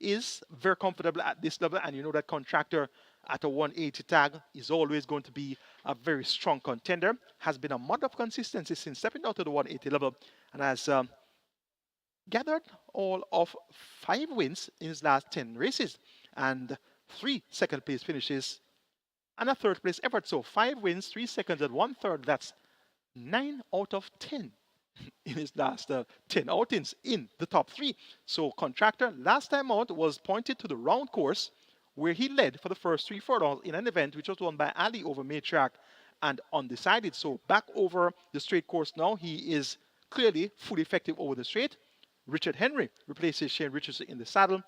is very comfortable at this level, and you know that Contractor at a 180 tag is always going to be a very strong contender. Has been a model of consistency since stepping out to the 180 level, and has gathered all of 5 wins in his last 10 races and 3 second place finishes and a third place effort. So 5 wins, 3 seconds, and 1/3. That's 9 out of 10 in his last 10 outings in the top three. So Contractor last time out was pointed to the round course where he led for the first 3 furlongs in an event which was won by Ali over Matriarch and Undecided. So back over the straight course now. He is clearly fully effective over the straight. Richard Henry replaces Shane Richardson in the saddle.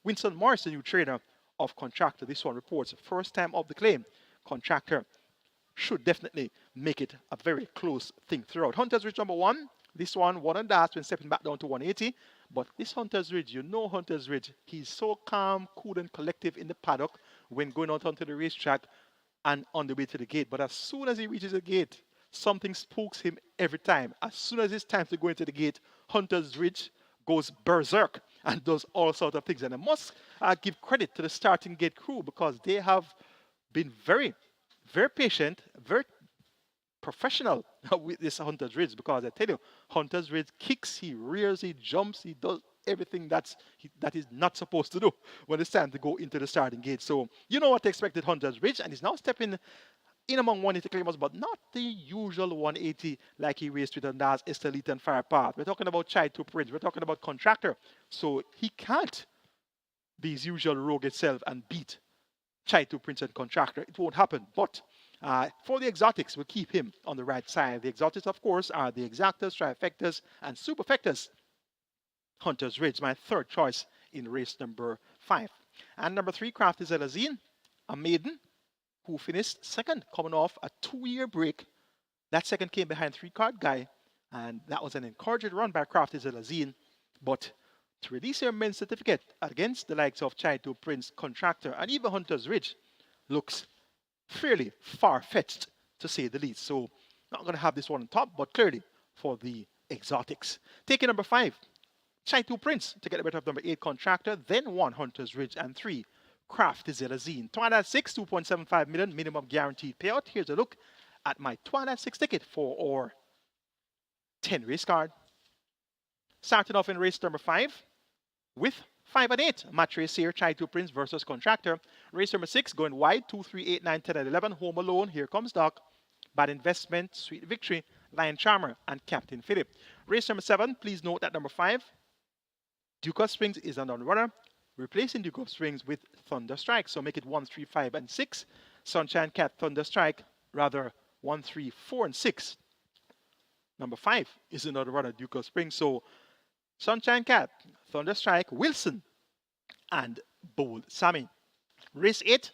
Winston Morris, the new trainer of Contractor. This one reports first time of the claim. Contractor should definitely make it a very close thing throughout. Hunter's Ridge number 1. This one won and dashed when stepping back down to 180. But this Hunter's Ridge, you know Hunter's Ridge, he's so calm, cool, and collective in the paddock when going out onto the racetrack and on the way to the gate. But as soon as he reaches the gate, something spooks him every time. As soon as it's time to go into the gate, Hunter's Ridge goes berserk and does all sorts of things. And I must give credit to the starting gate crew because they have been very, very patient, very professional with this Hunter's Ridge, because I tell you, Hunter's Ridge kicks, he rears, he jumps, he does everything that is not supposed to do when it's time to go into the starting gate. So you know what to expect at Hunter's Ridge, and he's now stepping in among 180 claimers, but not the usual 180 like he raced with Andaz, Estelita, and Firepath. We're talking about Chai to Prince, we're talking about Contractor, so he can't be his usual rogue itself and beat Chai to Prince and Contractor. It won't happen, but for the exotics, we'll keep him on the right side. The exotics, of course, are the exactas, trifectas, and superfectas. Hunter's Ridge, my third choice in race number 5. And number 3, Crafty Zelazine, a maiden who finished second, coming off a 2-year break. That second came behind 3-card guy, and that was an encouraging run by Crafty Zelazine. But to release her men's certificate against the likes of Chai to Prince, Contractor, and even Hunter's Ridge looks fairly far-fetched, to say the least. So not going to have this one on top, but clearly for the exotics. Taking number 5, Chai to Prince to get the better of number 8, Contractor, then 1, Hunter's Ridge, and 3, Crafty Zelazine. Twilight 6, 2.75 million minimum guaranteed payout. Here's a look at my Twilight 6 ticket for our 10 race card. Starting off in race number 5 with 5 and 8. Match race here, Chai to Prince versus Contractor. Race number 6 going wide, 2, 3, 8, 9, 10, and 11. Home Alone, Here Comes Doc, Bad Investment, Sweet Victory, Lion Charmer, and Captain Philip. Race number 7, please note that number 5, Duke of Springs is an on-runner, replacing Duke of Springs with Thunder Strike. So make it 1, 3, 5, and 6. Sunshine Cat, Thunder Strike, rather 1, 3, 4, and 6. Number 5 is another runner, Duke of Springs. So Sunshine Cat, Thunder Strike, Wilson, and Bold Sammy. Race 8,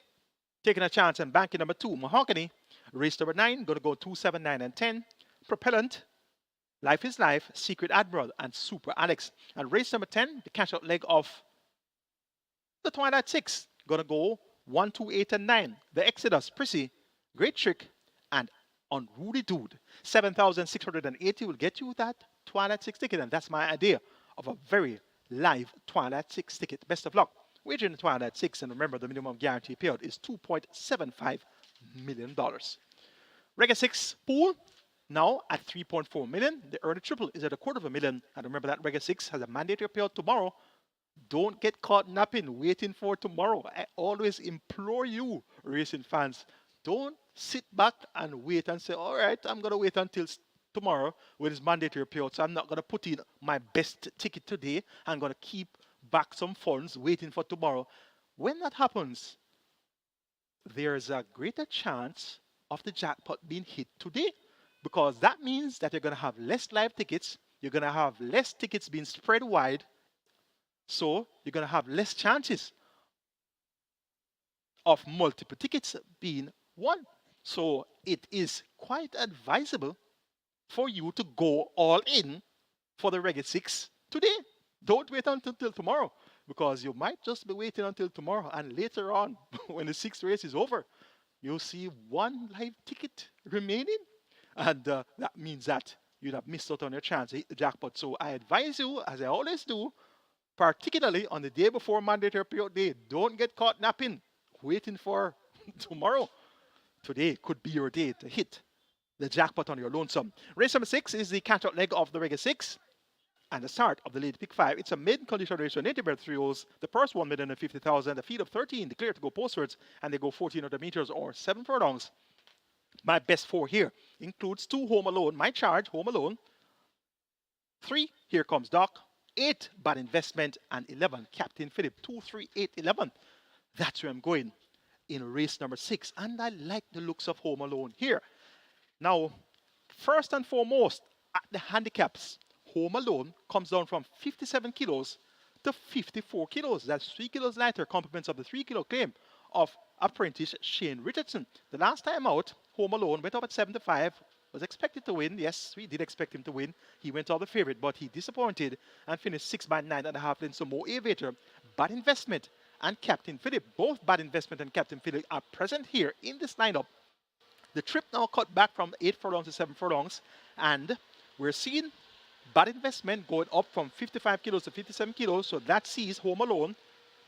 taking a chance and banking number 2, Mahogany. Race number 9, going to go 2, 7, 9, and 10. Propellant, Life is Life, Secret Admiral, and Super Alex. And race number 10, the catch-out leg of the Twilight 6. Going to go 1, 2, 8, and 9. The Exodus, Prissy, Great Trick, and Unruly Dude. 7,680 will get you that Twilight 6 ticket, and that's my idea of a very live Twilight 6 ticket. Best of luck. Wager in the Twilight 6, and remember the minimum guarantee payout is $2.75 million. Reggae 6 pool now at $3.4 million. The early triple is at $250,000, and remember that Reggae 6 has a mandatory payout tomorrow. Don't get caught napping, waiting for tomorrow. I always implore you, racing fans, don't sit back and wait and say, all right, I'm going to wait until tomorrow with it's mandatory payout, so I'm not going to put in my best ticket today. I'm going to keep back some funds waiting for tomorrow. When that happens, there's a greater chance of the jackpot being hit today, because that means that you're going to have less live tickets, you're going to have less tickets being spread wide, so you're going to have less chances of multiple tickets being won. So it is quite advisable for you to go all in for the Reggae 6 today. Don't wait until tomorrow, because you might just be waiting until tomorrow, and later on, when the 6th race is over, you'll see 1 live ticket remaining, and that means that you'd have missed out on your chance to hit the jackpot. So I advise you, as I always do, particularly on the day before mandatory payout day, don't get caught napping, waiting for tomorrow. Today could be your day to hit the jackpot on your lonesome. Race number 6 is the catch-out leg of the Reggae 6. and the start of the late pick 5. It's a mid-condition race, 90 3 holes. The first 1,050,000, a field of 13 declared to go postwards, and they go 1,400 meters or 7 furlongs. My best 4 here includes 2 Home Alone, My Charge, Home Alone, 3 Here Comes Doc, 8 Bad Investment, and 11 Captain Philip. 2, 3, 8, 11. That's where I'm going in race number 6, and I like the looks of Home Alone here. Now, first and foremost, at the handicaps, Home Alone comes down from 57 kilos to 54 kilos. That's 3 kilos lighter, compliments of the 3 kilo claim of apprentice Shane Richardson. The last time out, Home Alone went up at 75, was expected to win. Yes, we did expect him to win. He went all the favorite, but he disappointed and finished 6 by 9.5 lengths. So Mo Aviator, Bad Investment, and Captain Philip. Both Bad Investment and Captain Philip are present here in this lineup. The trip now cut back from 8 furlongs to 7 furlongs, and we're seeing Bad Investment going up from 55 kilos to 57 kilos, so that sees Home Alone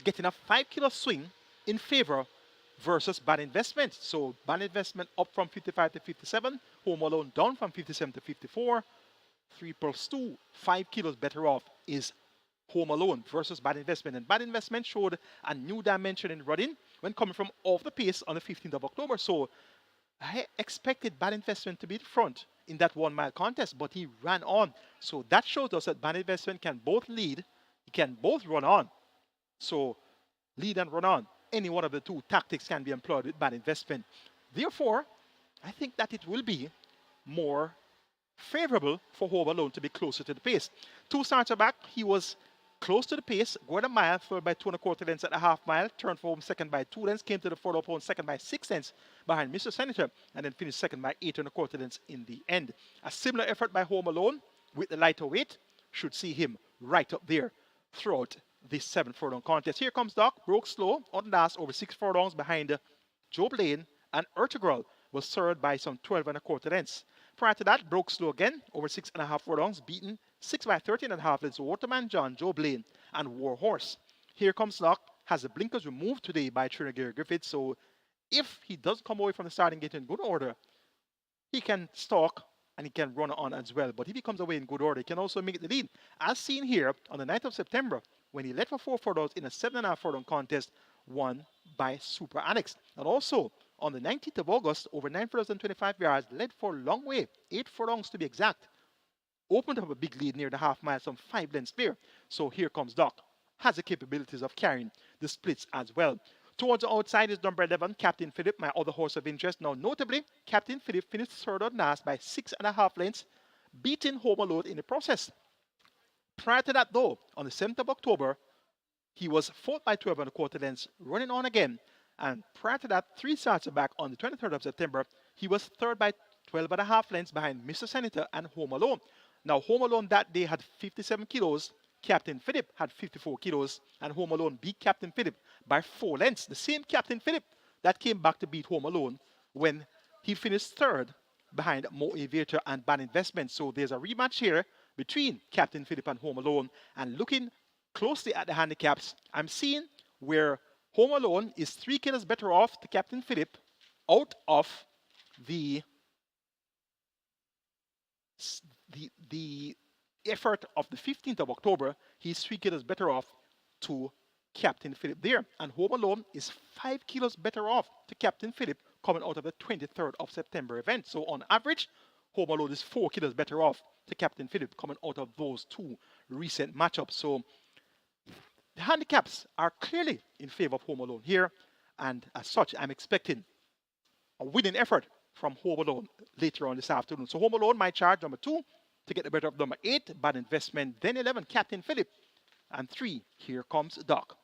getting a 5 kilo swing in favor versus Bad Investment. So Bad Investment up from 55 to 57, Home Alone down from 57 to 54. 3 plus 2, 5 kilos better off is Home Alone versus Bad Investment. And Bad Investment showed a new dimension in running when coming from off the pace on the 15th of October. So I expected Bad Investment to be the front in that 1 mile contest, but he ran on. So that shows us that Bad Investment can both lead, he can both run on. So lead and run on. Any one of the 2 tactics can be employed with Bad Investment. Therefore, I think that it will be more favorable for Home Alone to be closer to the pace. 2 starts back, he was close to the pace, going a mile, followed by 2 1/4 lengths at a half mile, turned for home second by 2 lengths, came to the fourth home second by 6 lengths behind Mr. Senator, and then finished second by 8 1/4 lengths in the end. A similar effort by Home Alone with the lighter weight should see him right up there throughout this 7 furlong contest. Here comes Doc, broke slow on last over 6 furlongs behind Joe Blaine, and Ertugrul was third by some 12 1/4 lengths. Prior to that, broke slow again over 6.5 furlongs, beaten 6 by 13.5 lengths. Waterman John, Joe Blaine, and War Horse. Here comes Doc, has the blinkers removed today by Trinidad Griffith, so if he does come away from the starting gate in good order, he can stalk and he can run on as well. But if he comes away in good order, he can also make the lead. As seen here on the 9th of September, when he led for 4 furlongs in a 7.5 furlong contest won by Super Annex. And also, on the 19th of August, over 9 furlongs and 25 yards, led for a long way, 8 furlongs to be exact. Opened up a big lead near the half mile, some 5 lengths clear. So here comes Doc. Has the capabilities of carrying the splits as well. Towards the outside is number 11, Captain Philip, my other horse of interest. Now, notably, Captain Philip finished third on last by 6.5 lengths, beating Home Alone in the process. Prior to that, though, on the 7th of October, he was fourth by 12 1/4 lengths, running on again. And prior to that, 3 starts back on the 23rd of September, he was third by 12.5 lengths behind Mr. Senator and Home Alone. Now, Home Alone that day had 57 kilos. Captain Philip had 54 kilos, and Home Alone beat Captain Philip by 4 lengths. The same Captain Philip that came back to beat Home Alone when he finished third behind Mo Aviator and Bad Investment. So there's a rematch here between Captain Philip and Home Alone. And looking closely at the handicaps, I'm seeing where Home Alone is 3 kilos better off to Captain Philip out of the effort of the 15th of October. He's 3 kilos better off to Captain Philip there. And Home Alone is 5 kilos better off to Captain Philip coming out of the 23rd of September event. So on average, Home Alone is 4 kilos better off to Captain Philip coming out of those 2 recent matchups. So the handicaps are clearly in favor of Home Alone here. And as such, I'm expecting a winning effort from Home Alone later on this afternoon. So Home Alone, My Charge, number 2, to get the better of number 8, Bad Investment, then 11, Captain Philip, and 3, Here Comes Doc.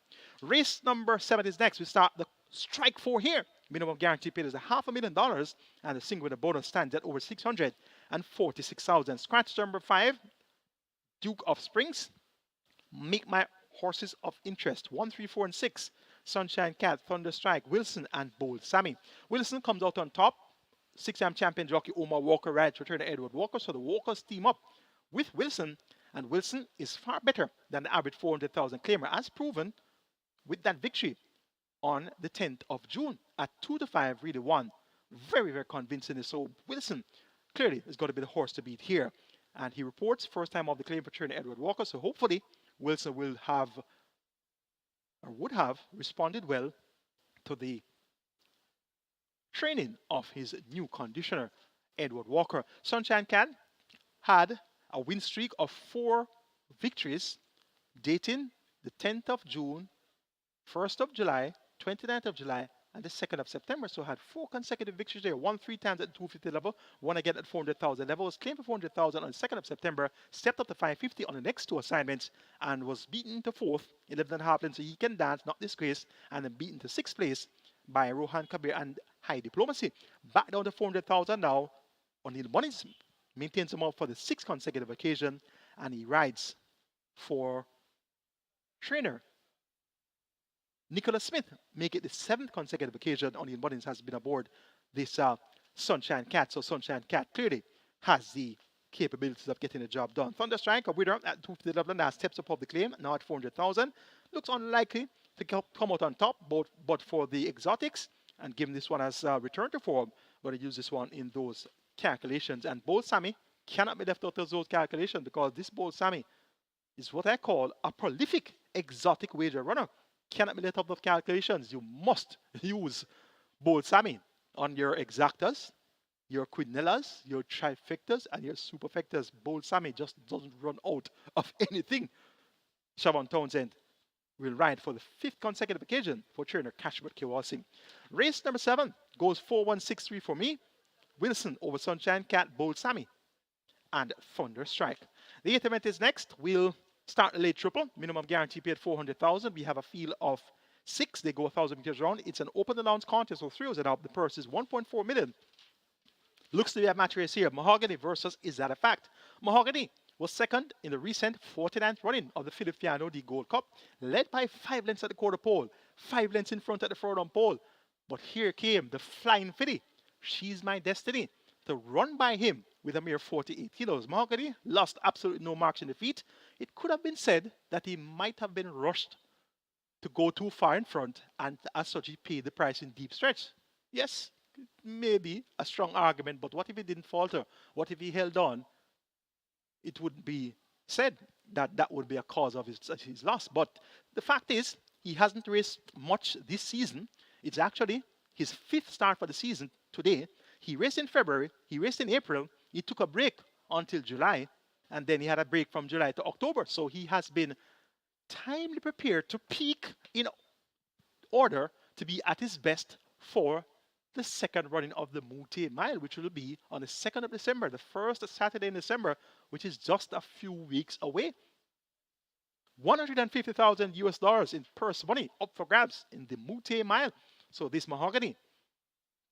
Race number 7 is next. We start the strike 4 here. Minimum guarantee paid is $500,000, and the single with a bonus stands at over 646,000. Scratch number 5, Duke of Springs, Make My Horses of Interest, 1, 3, 4, and 6. Sunshine Cat, Thunder Strike, Wilson, and Bold Sammy. Wilson comes out on top. 6-time champion jockey Omar Walker rides returner Edward Walker. So the Walkers team up with Wilson, and Wilson is far better than the average 400,000 claimer, as proven with that victory on the 10th of June at 2-5, really won very, very convincingly. So Wilson clearly is going to be the horse to beat here. And he reports first time of the claim for trainer Edward Walker. So hopefully Wilson will have or would have responded well to the training of his new conditioner, Edward Walker. Sunshine Cat had a win streak of 4 victories dating the 10th of June, 1st of July, 29th of July, and the 2nd of September. So had 4 consecutive victories there. Won 3 times at the 250 level, one again at 400,000 level. Was claimed for 400,000 on the 2nd of September, stepped up to 550 on the next 2 assignments, and was beaten to 4th, 11.5 lengths. So he can dance, not disgrace, and then beaten to 6th place by Rohan Kabir and High Diplomacy. Back down to 400,000 now. O'Neal Mullins maintains him up for the 6th consecutive occasion, and he rides for trainer Nicholas Smith, make it the 7th consecutive occasion O'Neal Mullins has been aboard this Sunshine Cat. So Sunshine Cat clearly has the capabilities of getting the job done. Thunderstrike, a winner at 250 level, now steps above the claim, now at 400,000. Looks unlikely to come out on top, but for the exotics, and given this one has returned to form, we're going to use this one in those calculations. And Bold Sammy cannot be left out of those calculations because this Bold Sammy is what I call a prolific exotic wager runner. Cannot be let out of calculations. You must use Bold Sammy on your exactas, your quinellas, your trifectas, and your superfectas. Bold Sammy just doesn't run out of anything. Siobhan Townsend will ride for the 5th consecutive occasion for trainer Cashbert Kewasing. Race number 7 goes 4-1-6-3 for me. Wilson over Sunshine Cat, Bold Sammy, and Thunder Strike. The 8th event is next. We'll start a late triple, minimum guarantee paid 400,000. We have a field of 6. They go 1,000 meters round. It's an open allowance contest, so 3 of it up. The purse is 1.4 million. Looks to be a match race here. Mahogany versus Is That a Fact? Mahogany was second in the recent 49th running of the Philip Fiano D Gold Cup, led by 5 lengths at the quarter pole, 5 lengths in front at the furlong pole. But here came the flying filly. She's My Destiny to run by him with a mere 48 kilos. Mahogany lost absolutely no marks in defeat. It could have been said that he might have been rushed to go too far in front, and as such he paid the price in deep stretch. Yes, maybe a strong argument, but what if he didn't falter? What if he held on? It would be said that that would be a cause of his loss. But the fact is, he hasn't raced much this season. It's actually his 5th start for the season today. He raced in February, he raced in April, he took a break until July, and then he had a break from July to October. So he has been timely prepared to peak in order to be at his best for the 2nd running of the Mute Mile, which will be on the 2nd of December, the 1st Saturday in December, which is just a few weeks away. $150,000 in purse money up for grabs in the Mute Mile. So this Mahogany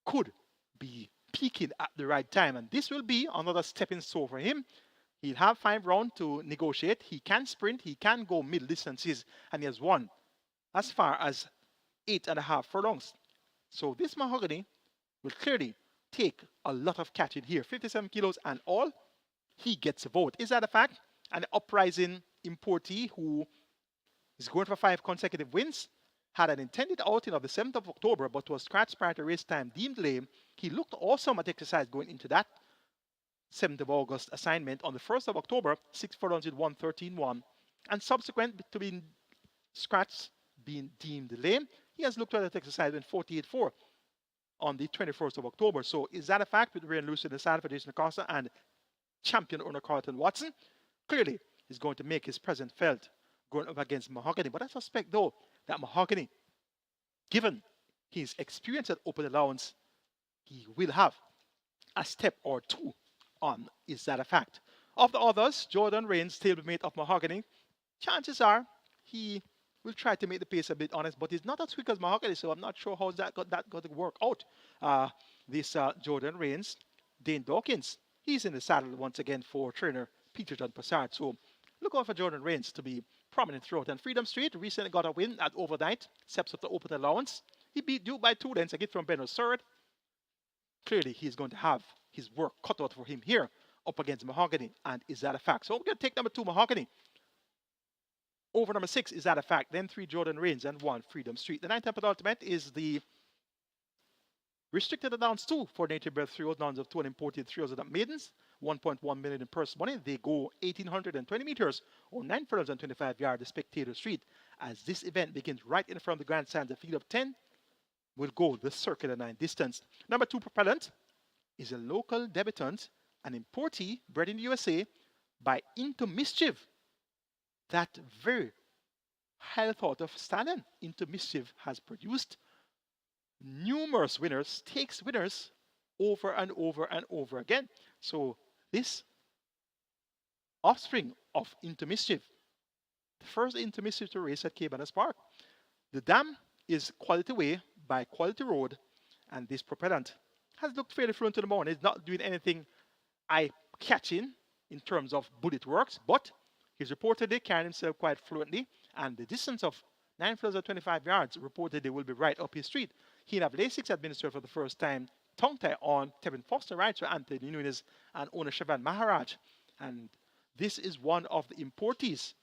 could be peaking at the right time, and this will be another stepping stone for him. He'll have 5 rounds to negotiate. He can sprint, he can go middle distances, and he has won as far as 8.5 furlongs. So this Mahogany will clearly take a lot of catching here. 57 kilos and all, he gets a vote. Is that a fact? An uprising importee who is going for 5 consecutive wins, had an intended outing of the 7th of October, but was scratched prior to race time, deemed lame. He looked awesome at exercise going into that 7th of August assignment. On the 1st of October, 6 furlongs with 1:13.1, and subsequent to being scratched, being deemed lame, he has looked at exercise in 48.4 on the 21st of October. So is that a fact with Ray and Lucy in the side for Jason Acosta and champion owner Carlton Watson? Clearly, he's going to make his presence felt going up against Mahogany. But I suspect, though, that Mahogany, given his experience at open allowance, he will have a step or 2 on Is That a Fact? Of the others, Jordan Rains, stablemate of Mahogany, chances are he will try to make the pace a bit honest, but he's not as quick as Mahogany, so I'm not sure how that got to work out. This Jordan Rains, Dane Dawkins, he's in the saddle once again for trainer Peter John Passard. So look out for Jordan Rains to be prominent throughout. And Freedom Street recently got a win at overnight, steps up the open allowance. He beat Duke by 2 lengths, a gift from Ben O'Surd. Clearly, he's going to have his work cut out for him here up against Mahogany. And Is That a Fact? So we're going to take number 2, Mahogany. Over number 6, Is That a Fact? Then 3, Jordan Rains, and 1, Freedom Street. The 9th and penultimate is the restricted allowance 2 for native bred 3-year-olds, nuns of 2 and imported 3-year-olds and maidens. 1.1 million in purse money. They go 1,820 meters or 9 furlongs and 25 yards, the Spectator Street, as this event begins right in front of the grandstand. The field of 10 will go the circular 9 distance. Number 2 propellant is a local debutant, an importee bred in the USA by Into Mischief. That very highly thought of stallion, Into Mischief, has produced numerous winners, stakes winners, over and over and over again. So this offspring of Into Mischief, the first Into Mischief to race at Caymanas Park. The dam is Quality Way by Quality Road, and this propellant has looked fairly fluent to the morning. It's not doing anything eye-catching in terms of bullet works, but he's reportedly carrying himself quite fluently, and the distance of 9 furlongs and 25 yards reportedly will be right up his street. He'll have Lasix administered for the first time, tongue tie on. Tevin Foster rides for Anthony Nunes and owner Shavan Maharaj. And this is one of the importees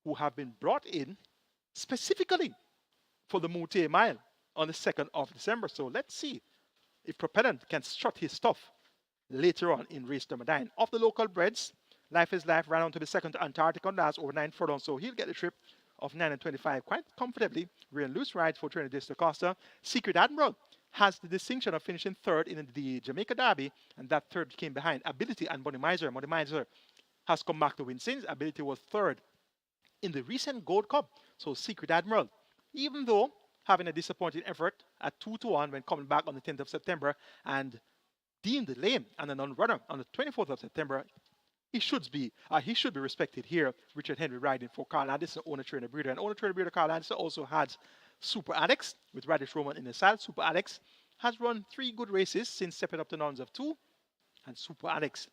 who have been brought in specifically for the Mute Mile on the 2nd of December. So let's see if Propellant can strut his stuff later on in race number 9. Of the local breds, Life is Life ran on to the second to Antarctica on last over 9 furlongs, so he'll get the trip of 9 and 25 quite comfortably. Real loose rides for Trinidad da Costa. Secret Admiral has the distinction of finishing third in the Jamaica Derby, and that third came behind Ability and Money Miser. Money Miser has come back to win since. Ability was third in the recent Gold Cup. So Secret Admiral, even though having a disappointing effort at 2-1 when coming back on the 10th of September and deemed lame and a non-runner on the 24th of September, he should be respected here. Richard Henry riding for Carl Anderson, owner trainer breeder. And owner trainer breeder Carl Anderson also has Super Alex with Radish Roman in the saddle. Super Alex has run 3 good races since stepping up to nons of 2. And Super Alex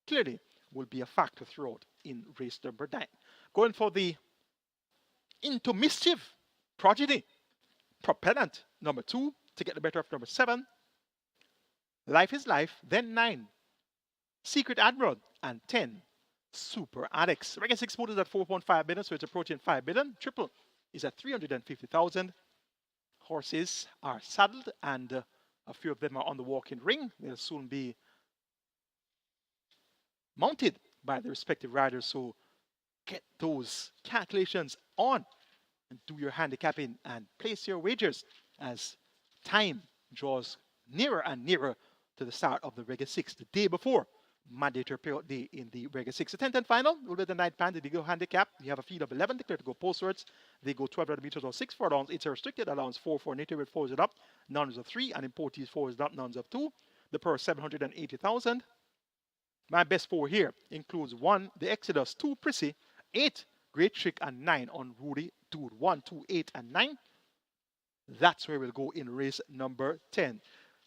clearly will be a factor throughout in race number 9. Going for the Into Mischief progeny, Propellant number 2 to get the better of number 7. Life is Life, then 9. Secret Admiral, and 10. Super Alex. Regular 6 motors at 4.5 billion, so it's approaching 5 billion. Triple is at 350,000. Horses are saddled, and a few of them are on the walking ring. They'll soon be mounted by the respective riders. So get those calculations on and do your handicapping and place your wagers as time draws nearer and nearer to the start of the Regular 6, the day before mandatory period day in the Regular 6. The 10th and final will be the 9th band, the go handicap. We have a field of 11 declared to go postwards. They go 1,200 meters or 6 furlongs. It's a restricted allowance 4 for native with 4 is it up, nuns of 3, and importees 4 is up, nuns of 2. The purse 780,000. My best 4 here includes 1, the Exodus, 2, Prissy, 8, Great Trick, and 9 on Rudy Dude. 1, 2, 8, and 9. That's where we'll go in race number 10.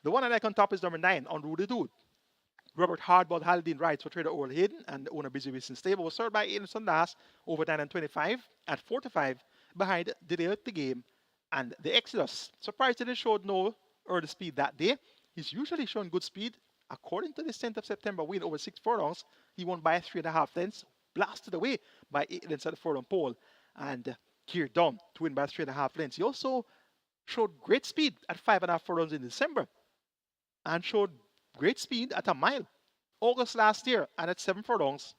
The one I like on top is number 9 on Rudy Dude. Robert Hardball Haldane rides for trader Oral Hayden and the owner Busy Wilson Stable was served by Anderson last over 9 and 25 at 4-5 behind Delay at the Game and the Exodus. Surprisingly showed no early speed that day. He's usually shown good speed. According to the 10th of September win over 6 furlongs, he won by 3.5 lengths, blasted away by 8 lengths at the furlong pole and geared down to win by 3.5 lengths. He also showed great speed at 5.5 furlongs in December and showed great speed at a mile. August last year and at 7 furlongs.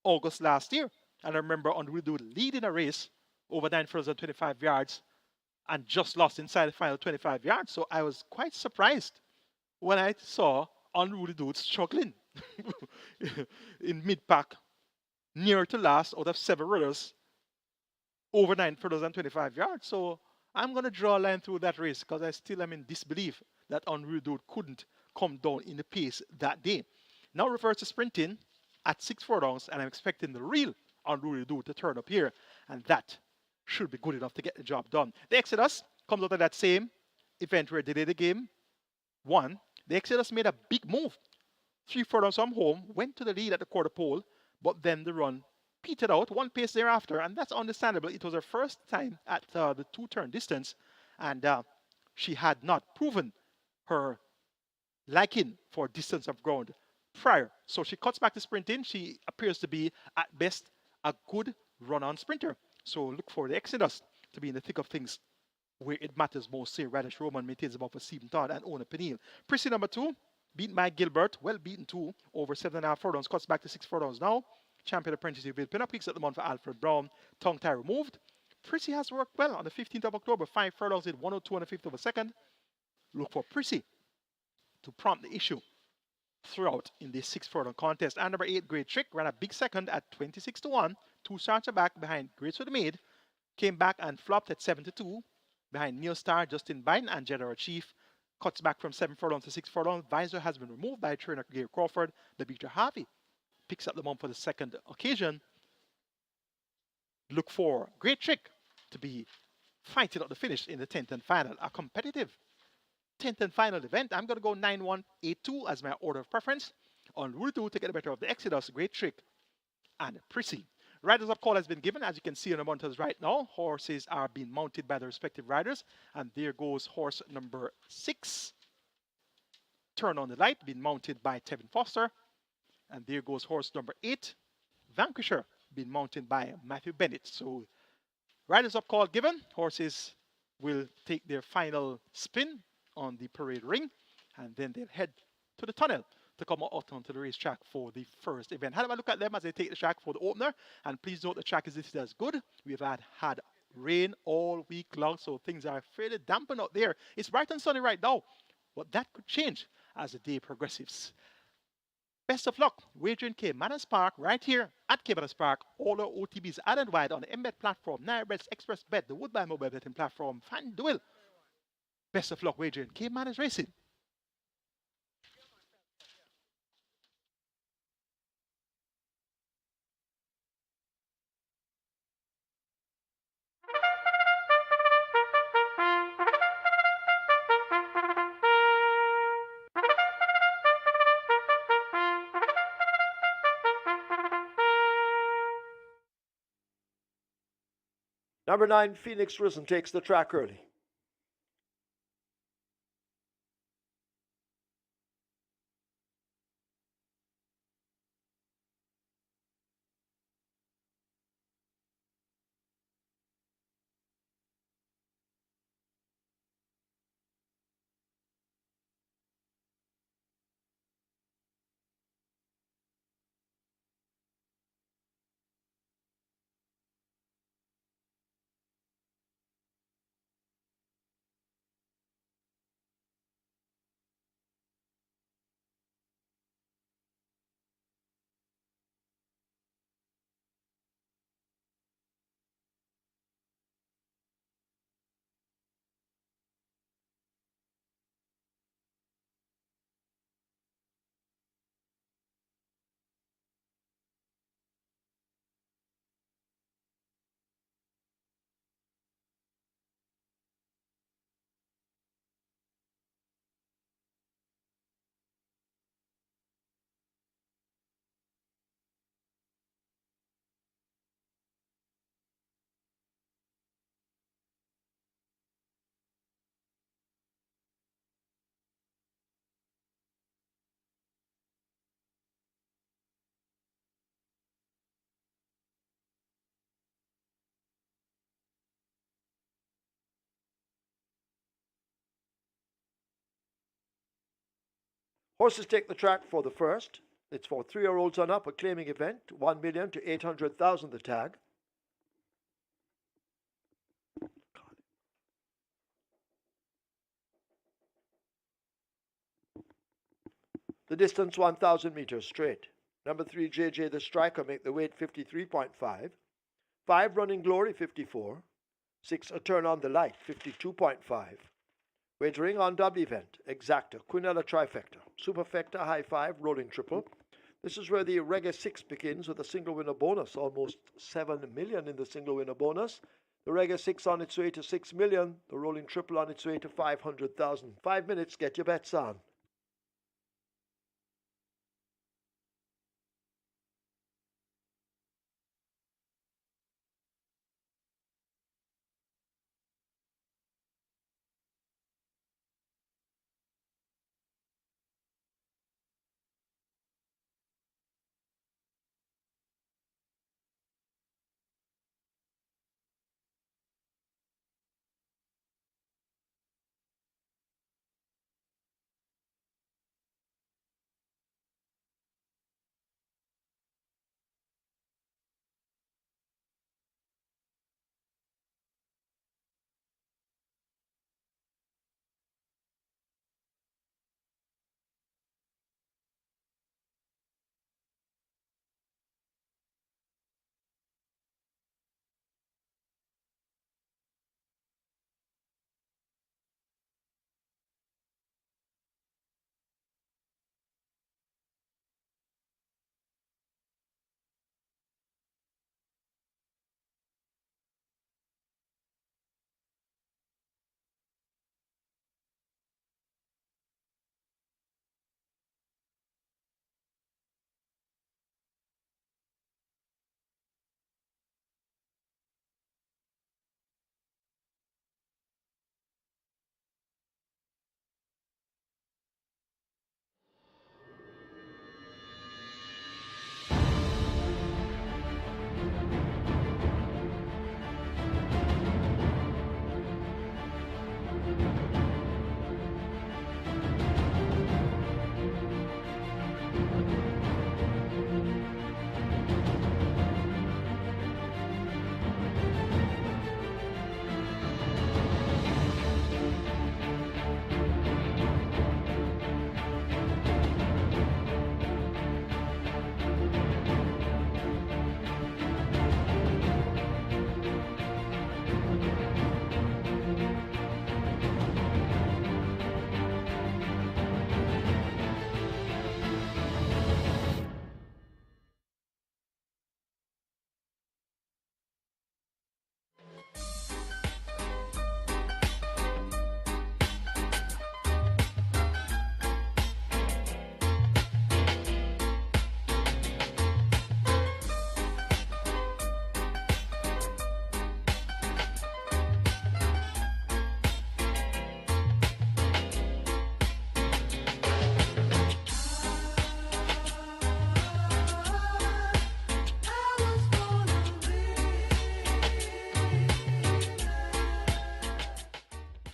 August last year. And I remember on Rudy leading a race over 9 furlongs and 25 yards and just lost inside the final 25 yards. So I was quite surprised when I saw on Rudy Dude struggling in mid-pack, near to last out of 7 runners over 9 furlongs and 25 yards. So I'm going to draw a line through that race because I still am in disbelief that on Rudy Dude couldn't come down in the pace that day. Now refers to sprinting at 6 furlongs, and I'm expecting the real on Rudy Dude to turn up here, and that should be good enough to get the job done. The Exodus comes out of that same event where Delay the Game won. The Exodus made a big move. 3 furlongs from home, went to the lead at the quarter pole, but then the run petered out 1 pace thereafter, and that's understandable. It was her first time at the 2-turn distance, and she had not proven her liking for distance of ground prior. So she cuts back to sprinting. She appears to be, at best, a good run-on sprinter. So look for the Exodus to be in the thick of things where it matters most. Say Radish Roman maintains above for Stephen Todd and owner Peniel. Prissy number 2, beaten by Gilbert, well beaten too, over 7.5 furlongs, cuts back to 6 furlongs now. Champion Apprentice revealed. Pin up kicks at the month for Alfred Brown. Tongue tie removed. Prissy has worked well on the 15th of October, 5 furlongs in 102 and a fifth of a second. Look for Prissy to prompt the issue throughout in this 6 furlong contest. And number 8, Great Trick, ran a big second at 26 to 1. 2 starts are back behind Grace for the Maid. Came back and flopped at 7 to 2 behind Neil Star, Justin Biden, and General Chief. Cuts back from 7 furlongs to 6 furlongs. Visor has been removed by trainer Gary Crawford. The beater Harvey picks up the month for the second occasion. Look for Great Trick to be fighting out the finish in the 10th and final. A competitive 10th and final event. I'm going to go 9-1-8-2 as my order of preference. On Rule 2 to get the better of the Exodus, Great Trick, and Prissy. Riders up call has been given, as you can see on the monitors right now. Horses are being mounted by the respective riders. And there goes horse number 6. Turn on the Light, being mounted by Tevin Foster. And there goes horse number 8, Vanquisher, being mounted by Matthew Bennett. So riders up call given. Horses will take their final spin on the parade ring. And then they'll head to the tunnel to come out onto the racetrack for the first event. How do I look at them as they take the track for the opener? And please note the track is listed as good. We've had rain all week long, so things are fairly dampened out there. It's bright and sunny right now, but that could change as the day progresses. Best of luck. Wagering Caymanas Park right here at Caymanas Park. All our OTBs island wide on the Embed platform, NaiBets, Express Bet, the Woodbine mobile betting platform, FanDuel. Best of luck wagering Caymanas Racing. Number 9, Phoenix Risen takes the track early. Horses take the track for the first. It's for 3-year-olds and up, a claiming event, 1 million to 800,000 the tag. The distance 1,000 meters straight. Number 3, JJ the Striker, make the weight 53.5. 5, Running Glory, 54. 6, A Turn on the Light, 52.5. Wagering on double event, Exacta, Quinella Trifecta, Superfecta, High 5, Rolling Triple. This is where the Reggae 6 begins with a single winner bonus, almost 7 million in the single winner bonus. The Reggae 6 on its way to 6 million, the Rolling Triple on its way to 500,000. 5 minutes, get your bets on.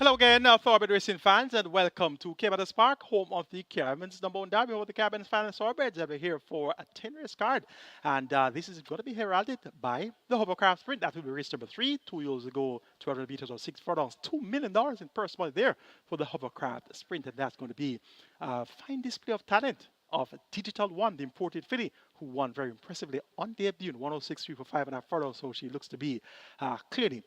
Hello again, Thorbid Racing fans, and welcome to Caymanas Park, home of the Carabins #1 Derby. Home of the Carabins fans and Thorbirds. We're here for a 10-race card, and this is going to be heralded by the Hovercraft Sprint. That will be race number 3. 2 years ago, 200 meters or 6 furlongs, $2 million in purse money there for the Hovercraft Sprint, and that's going to be a fine display of talent of Digital One, the imported filly, who won very impressively on debut in 106.3 for 5.5 furlongs. So she looks to be clearly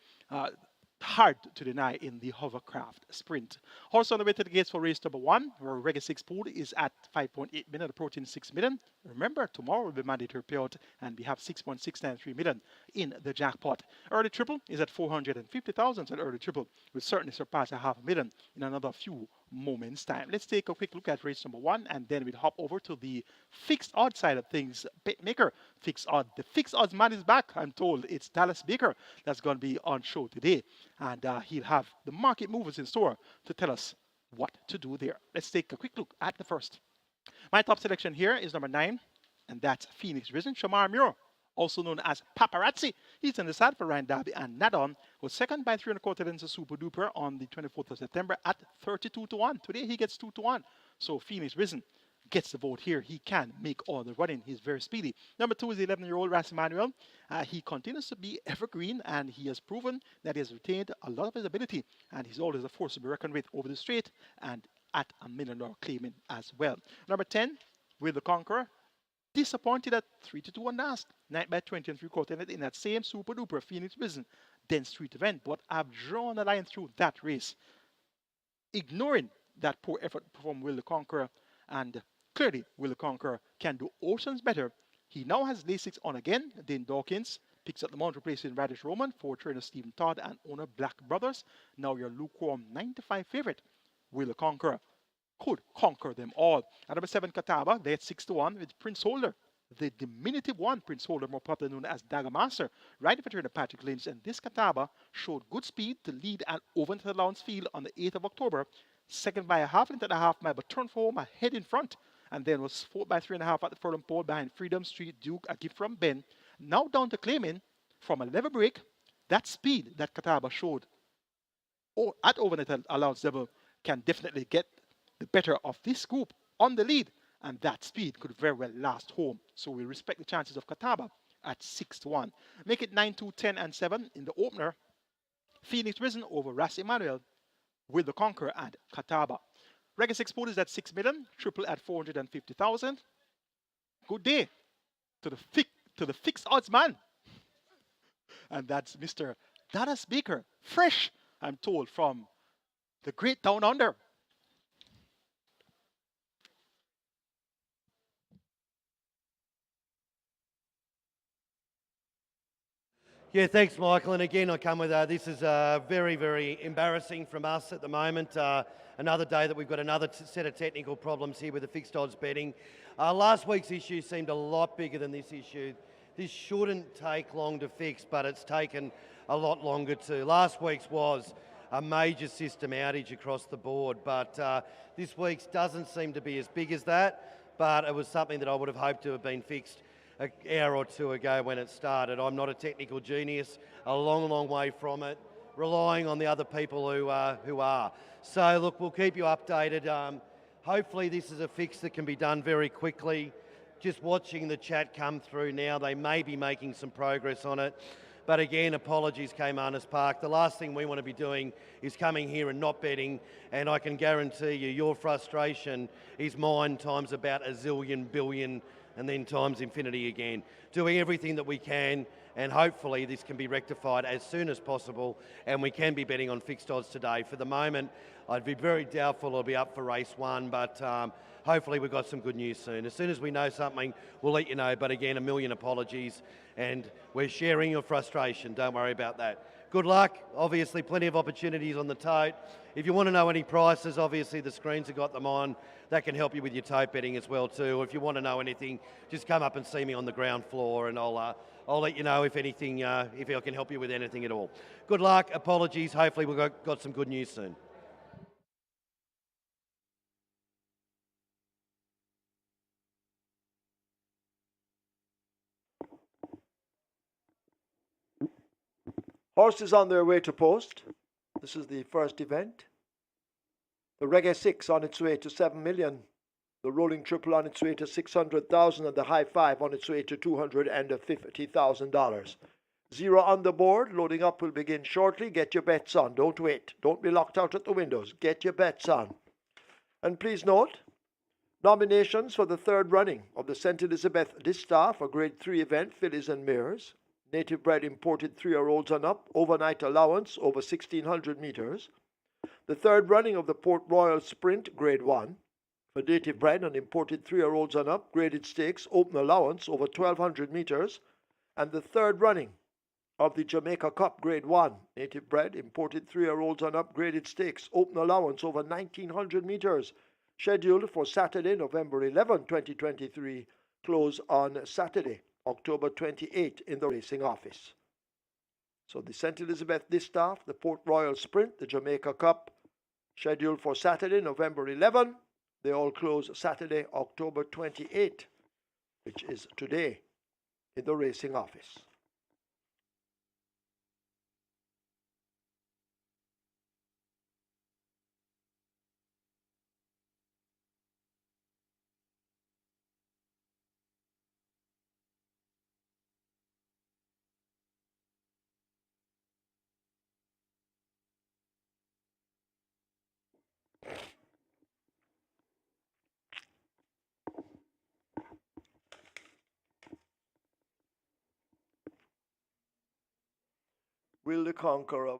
hard to deny in the Hovercraft Sprint. Horse on the way to the gates for race number 1, where Reggae 6 pool is at 5.8 million, approaching 6 million. Remember, tomorrow will be mandatory payout, and we have 6.693 million in the jackpot. Early triple is at 450,000, and early triple will certainly surpass a $500,000 in another few moments time. Let's take a quick look at race number 1, and then we'll hop over to the fixed odds side of things. Betmaker fixed odds. The fixed odds man is back. I'm told it's Dallas Baker that's going to be on show today, and he'll have the market movers in store to tell us what to do there. Let's take a quick look at the first. My top selection here is number 9, and that's Phoenix Risen. Shamar Muir, also known as Paparazzi. He's in the saddle for Ryan Darby, and Nadon was second by 3.25 lengths to Super Duper on the 24th of September at 32-1. Today he gets 2-1. So Phoenix Risen gets the vote here. He can make all the running. He's very speedy. Number 2 is the 11-year-old Ras Emanuel. He continues to be evergreen, and he has proven that he has retained a lot of his ability, and he's always a force to be reckoned with over the straight and at $1 million claiming as well. Number 10, Will the Conqueror. Disappointed at 3-2 last night by 20 3/4 in that same Super Duper Phoenix Risen dense street event, but I've drawn a line through that race, ignoring that poor effort from Will the Conqueror, and clearly Will the Conqueror can do oceans better. He now has Lasix on again. Dane Dawkins picks up the mount, replacing Radish Roman for trainer Stephen Todd and owner Black Brothers. Now your lukewarm 9-5 favorite, Will the Conqueror, could conquer them all. At number 7, Catawba, they're at 6-1 with Prince Holder, the diminutive one, Prince Holder, more popularly known as Dagger Master, riding for trainer Patrick Lynch. And this Catawba showed good speed to lead and over into the Lawrence Field on the 8th of October, second by a half length and a half mile, but turned for home ahead in front, and then was fourth by 3.5 at the furlong pole behind Freedom Street Duke, a gift from Ben. Now down to claiming from a level break. That speed that Catawba showed at overnight allowance level can definitely get the better of this group on the lead, and that speed could very well last home. So we respect the chances of Catawba at 6-1. Make it 9, 2, 10, and 7 in the opener. Phoenix Risen over Ras Emanuel, Will the Conqueror, and Catawba. Reggae 6 pool is at 6 million, triple at 450,000. Good day to the fixed odds man, and that's Mr. Dallas Baker, fresh, I'm told, from the great down under. Yeah, thanks, Michael. And again, I come with this is very, very embarrassing from us at the moment. Another day that we've got another set of technical problems here with the fixed odds betting. Last week's issue seemed a lot bigger than this issue. This shouldn't take long to fix, but it's taken a lot longer to. Last week's was a major system outage across the board, but this week's doesn't seem to be as big as that, but it was something that I would have hoped to have been fixed an hour or two ago when it started. I'm not a technical genius, a long, long way from it, relying on the other people who are. So look, we'll keep you updated. Hopefully this is a fix that can be done very quickly. Just watching the chat come through now, they may be making some progress on it. But again, apologies, Caymanas Park. The last thing we want to be doing is coming here and not betting, and I can guarantee you your frustration is mine times about a zillion billion and then times infinity again. Doing everything that we can, and hopefully this can be rectified as soon as possible, and we can be betting on fixed odds today. For the moment, I'd be very doubtful it'll be up for race 1, but hopefully we've got some good news soon. As soon as we know something, we'll let you know, but again, a million apologies, and we're sharing your frustration. Don't worry about that. Good luck. Obviously, plenty of opportunities on the tote. If you want to know any prices, obviously the screens have got them on. That can help you with your tote betting as well too. If you want to know anything, just come up and see me on the ground floor, and I'll let you know if anything, if I can help you with anything at all. Good luck. Apologies. Hopefully we've got some good news soon. Horses on their way to post. This is the first event. The Reggae 6 on its way to 7 million. The Rolling Triple on its way to 600,000 and the High 5 on its way to $250,000. Zero on the board. Loading up will begin shortly. Get your bets on. Don't wait. Don't be locked out at the windows. Get your bets on. And please note, nominations for the third running of the St. Elizabeth Distaff, a Grade 3 event, fillies and mares. Native bred imported 3-year-olds and up. Overnight allowance over 1,600 meters. The third running of the Port Royal Sprint, Grade 1. For native bred and imported 3-year-olds and up, graded stakes, open allowance over 1,200 meters. And the third running of the Jamaica Cup, Grade 1, native bred, imported 3-year-olds and up, graded stakes, open allowance over 1,900 meters, scheduled for Saturday, November 11, 2023, close on Saturday, October 28 in the racing office. So the St. Elizabeth Distaff, the Port Royal Sprint, the Jamaica Cup, scheduled for Saturday, November 11, they all close Saturday, October 28, which is today, in the racing office. Will the Conqueror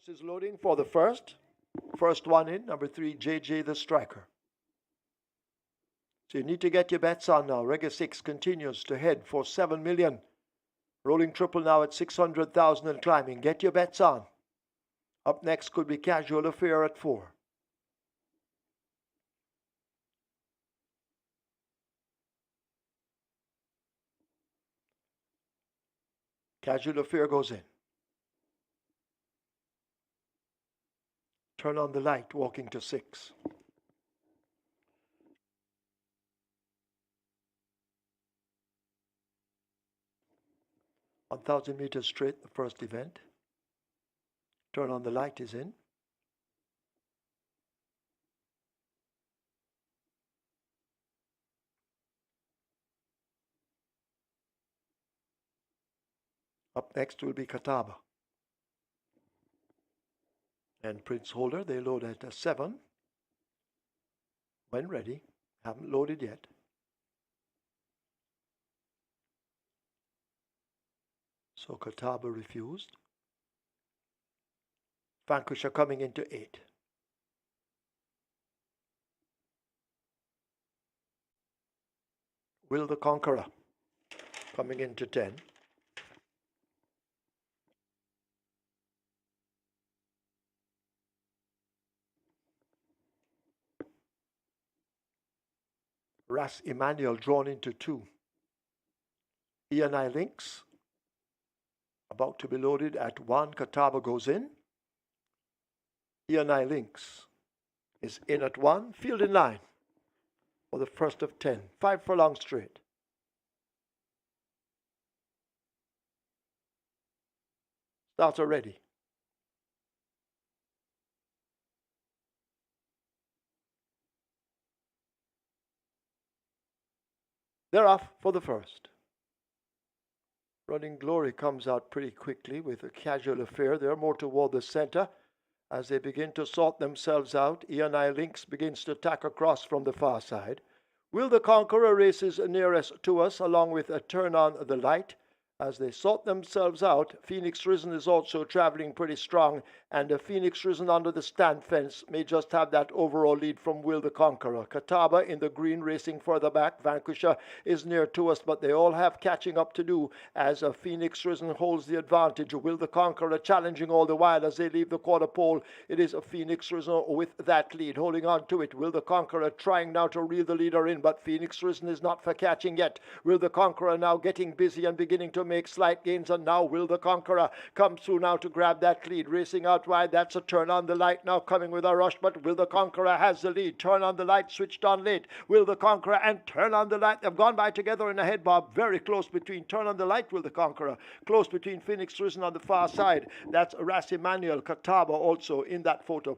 is loading for the first one in, number 3, JJ the Striker. So you need to get your bets on now. Reggae 6 continues to head for 7 million. Rolling Triple now at 600,000 and climbing. Get your bets on. Up next could be Casual Affair at 4. Casual Affair goes in. Turn on the light, walking to 6. $1,000 meters straight, the first event. Turn on the light is in. Up next will be Catawba. And Prince Holder, they load at a 7. When ready. Haven't loaded yet. So Catawba refused. Vanquisher coming into 8. Will the Conqueror coming into 10. Ras Emmanuel drawn into 2. E&I Lynx about to be loaded at 1. Catawba goes in. E&I Lynx is in at 1, field in line for the first of 10. 5 furlongs straight. Starter ready. They're off for the first. Running Glory comes out pretty quickly with a casual affair. They're more toward the center. As they begin to sort themselves out, E&I Lynx begins to tack across from the far side. Will the Conqueror races nearest to us, along with a Turn on the Light. As they sort themselves out, Phoenix Risen is also traveling pretty strong, and the Phoenix Risen under the stand fence may just have that overall lead from Will the Conqueror. Catawba in the green racing further back. Vanquisher is near to us, but they all have catching up to do as Phoenix Risen holds the advantage. Will the Conqueror challenging all the while as they leave the quarter pole. It is a Phoenix Risen with that lead, holding on to it. Will the Conqueror trying now to reel the leader in, but Phoenix Risen is not for catching yet. Will the Conqueror now getting busy and beginning to make slight gains, and now Will the Conqueror comes through now to grab that lead, racing out wide. That's a Turn on the Light now coming with a rush, but Will the Conqueror has the lead. Turn on the Light switched on late. Will the Conqueror and Turn on the Light, they've gone by together in a head bob, very close between Turn on the Light, Will the Conqueror, close between Phoenix Risen on the far side. That's Ras Emmanuel, Catawba also in that photo.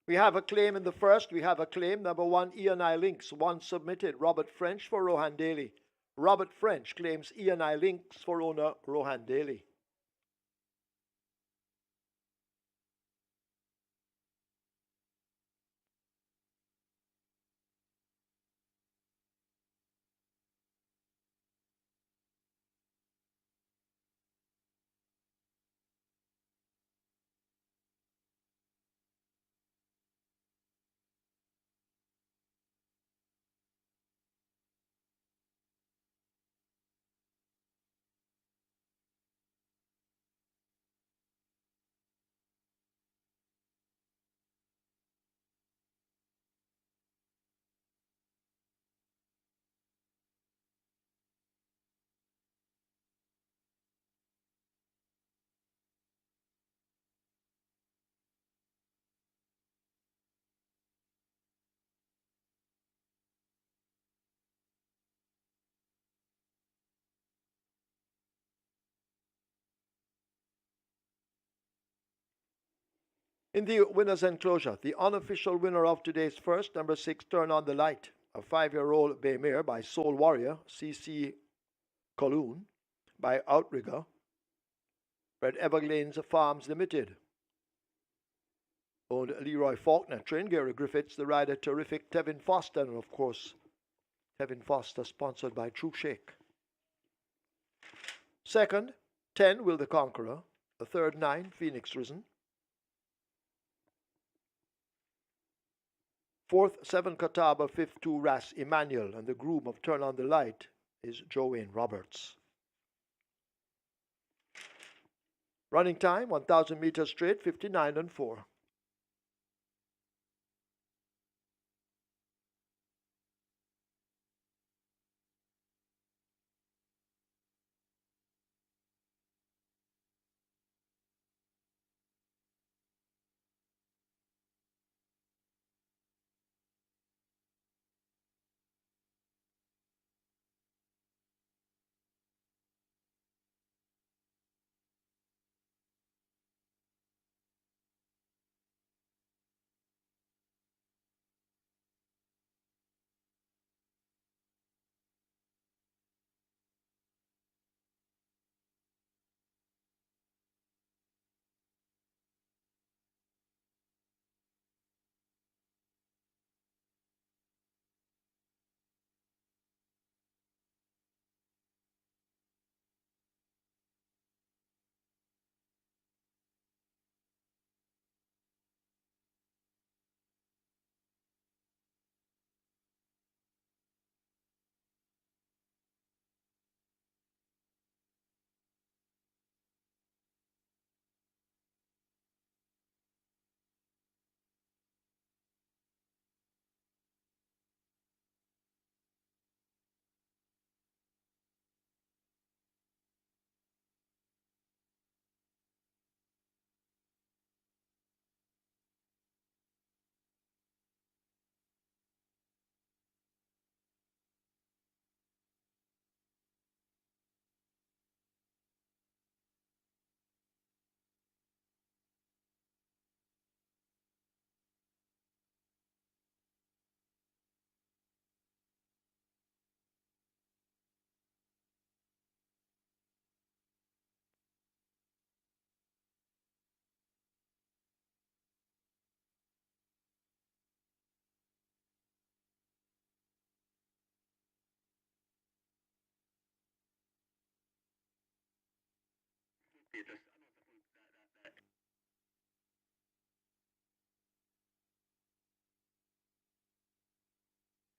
We have a claim in the first. We have a claim. Number 1, E&I Lynx. 1 submitted. Robert French for Rohan Daly. Robert French claims E&I Lynx for owner Rohan Daly. In the winner's enclosure, the unofficial winner of today's first, number 6, Turn on the Light, a 5-year-old bay mare by Soul Warrior, C.C. Colloon, by Outrigger, Red Everglades Farms Limited. Owned Leroy Faulkner, trained Gary Griffiths, the rider Terrific, Tevin Foster, and of course, Tevin Foster sponsored by True Shake. Second, 10, Will the Conqueror. The third, 9, Phoenix Risen. Fourth, 7, Catawba. Fifth, 2, Ras Emmanuel. And the groom of Turn on the Light is Joanne Roberts. Running time, 1,000 meters straight, 59 and 4.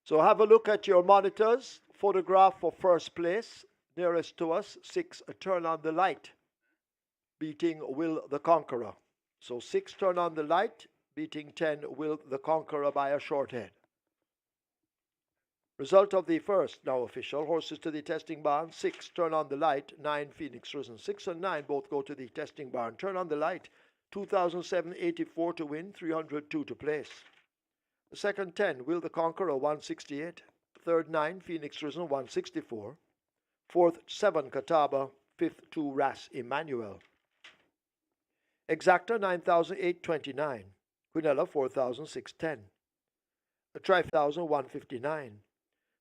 So have a look at your monitors. Photograph for first place, nearest to us, 6, Turn on the Light, beating Will the Conqueror. So 6, Turn on the Light, beating 10, Will the Conqueror by a short head. Result of the first, now official. Horses to the testing barn. 6, Turn on the Light. 9, Phoenix Risen. 6 and 9 both go to the testing barn. Turn on the Light. 2007-84 to win. 302 to place. The second 10, Will the Conqueror, 168. Third 9, Phoenix Risen, 164. Fourth 7, Catawba. Fifth 2, Ras Emmanuel. Exacta, 9,829. Quinella, 4,610. A Tri 1,159.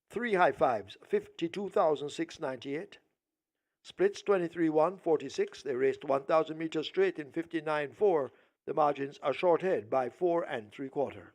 3 high fives, 52,698. Splits, 23-1, They raced 1,000 meters straight in 59.4. The margins are short head by 4 3/4.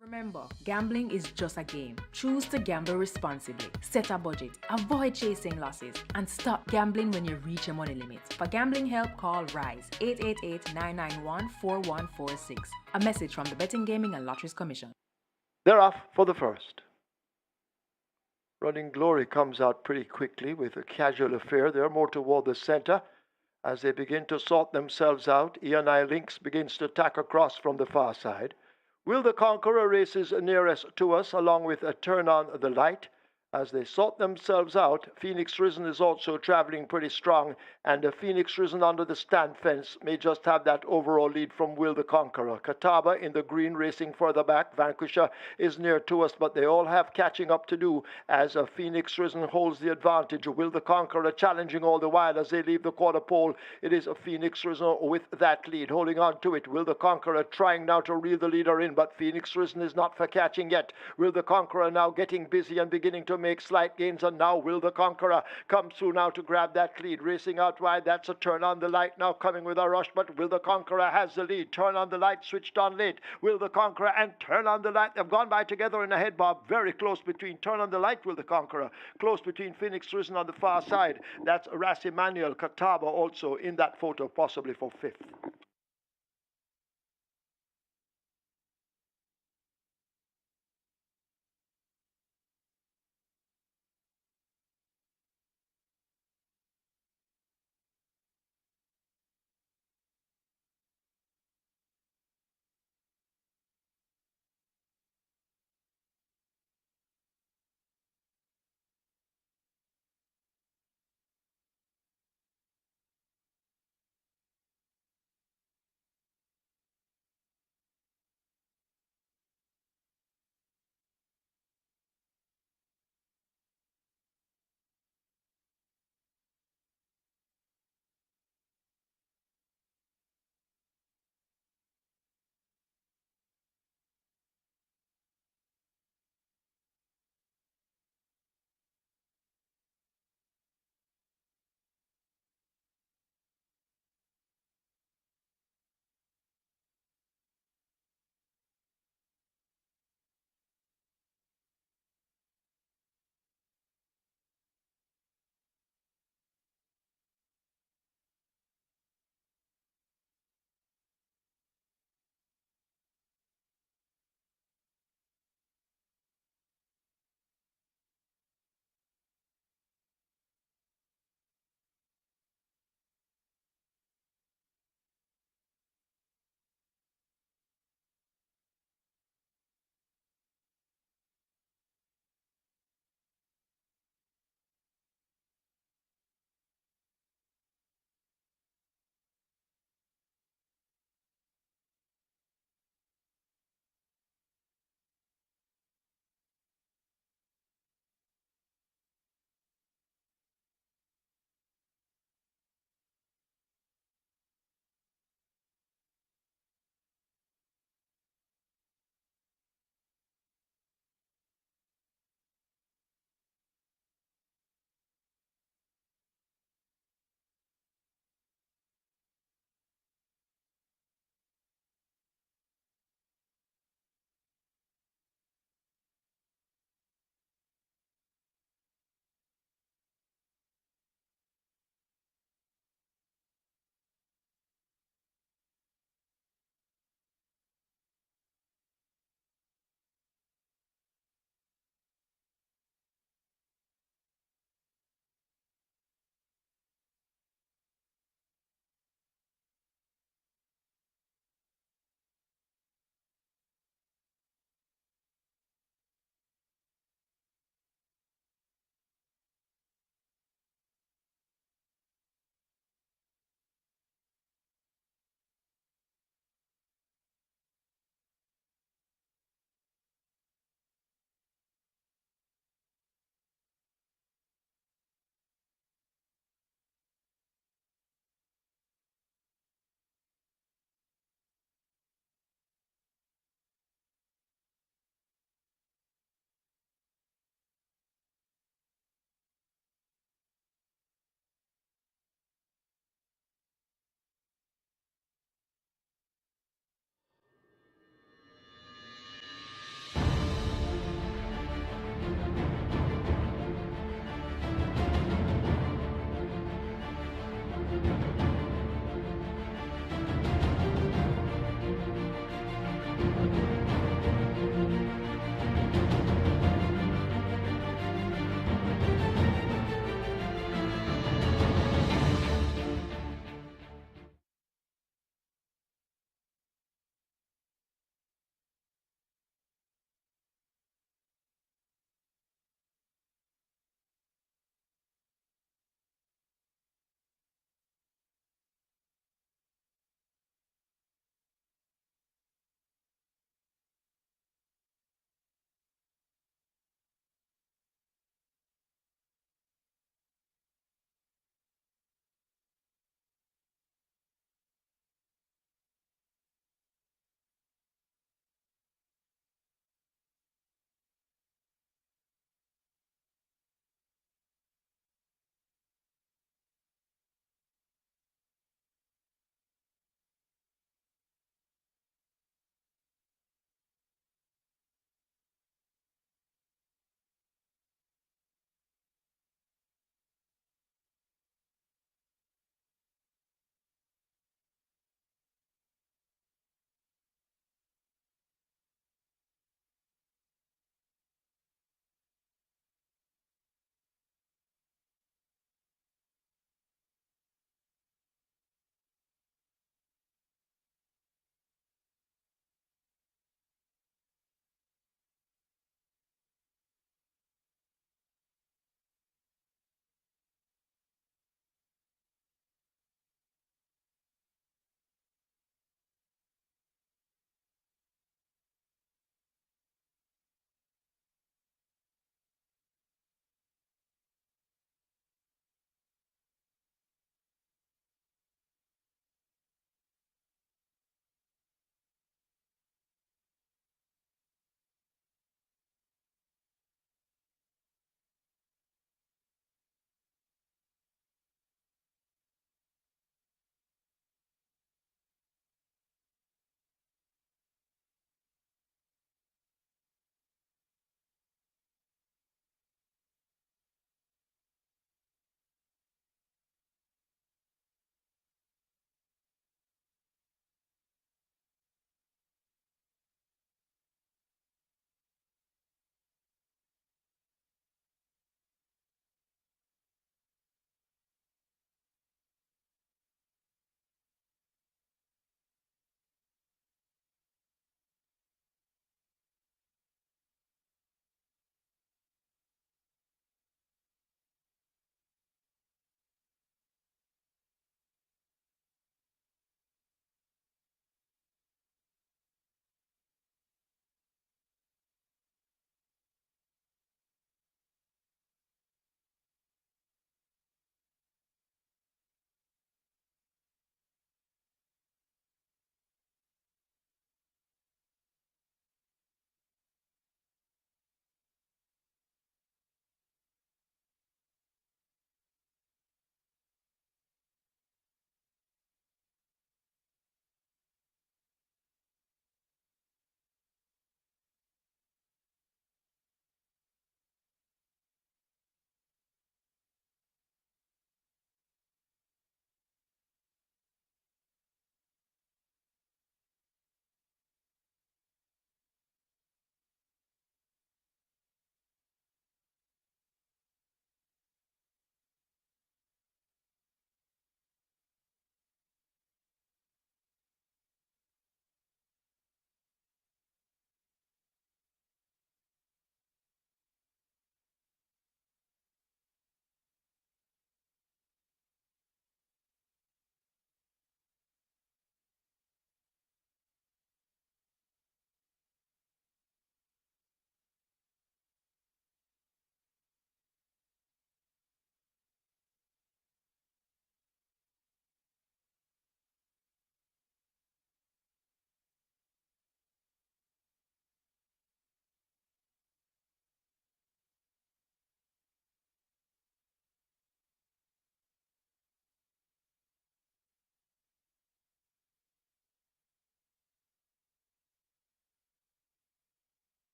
Remember, gambling is just a game. Choose to gamble responsibly. Set a budget, avoid chasing losses, and stop gambling when you reach your money limit. For gambling help, call RISE 888-991-4146. A message from the Betting, Gaming and Lotteries Commission. They're off for the first. Running Glory comes out pretty quickly with a casual affair. They're more toward the center. As they begin to sort themselves out, ENI Lynx begins to tack across from the far side. Will the Conqueror races nearest to us, along with a Turn on the Light. As they sort themselves out, Phoenix Risen is also traveling pretty strong, and the Phoenix Risen under the stand fence may just have that overall lead from Will the Conqueror. Catawba in the green racing further back. Vanquisher is near to us, but they all have catching up to do as Phoenix Risen holds the advantage. Will the Conqueror challenging all the while as they leave the quarter pole. It is a Phoenix Risen with that lead, holding on to it. Will the Conqueror trying now to reel the leader in, but Phoenix Risen is not for catching yet. Will the Conqueror now getting busy and beginning to make slight gains, and now Will the Conqueror come through now to grab that lead. Racing out wide, that's a Turn on the Light now coming with a rush, but Will the Conqueror has the lead. Turn on the Light switched on late. Will the Conqueror and Turn on the Light, they've gone by together in a head bob. Very close between Turn on the Light, Will the Conqueror. Close between Phoenix Risen on the far side. That's Ras Emmanuel. Catawba also in that photo, possibly for fifth.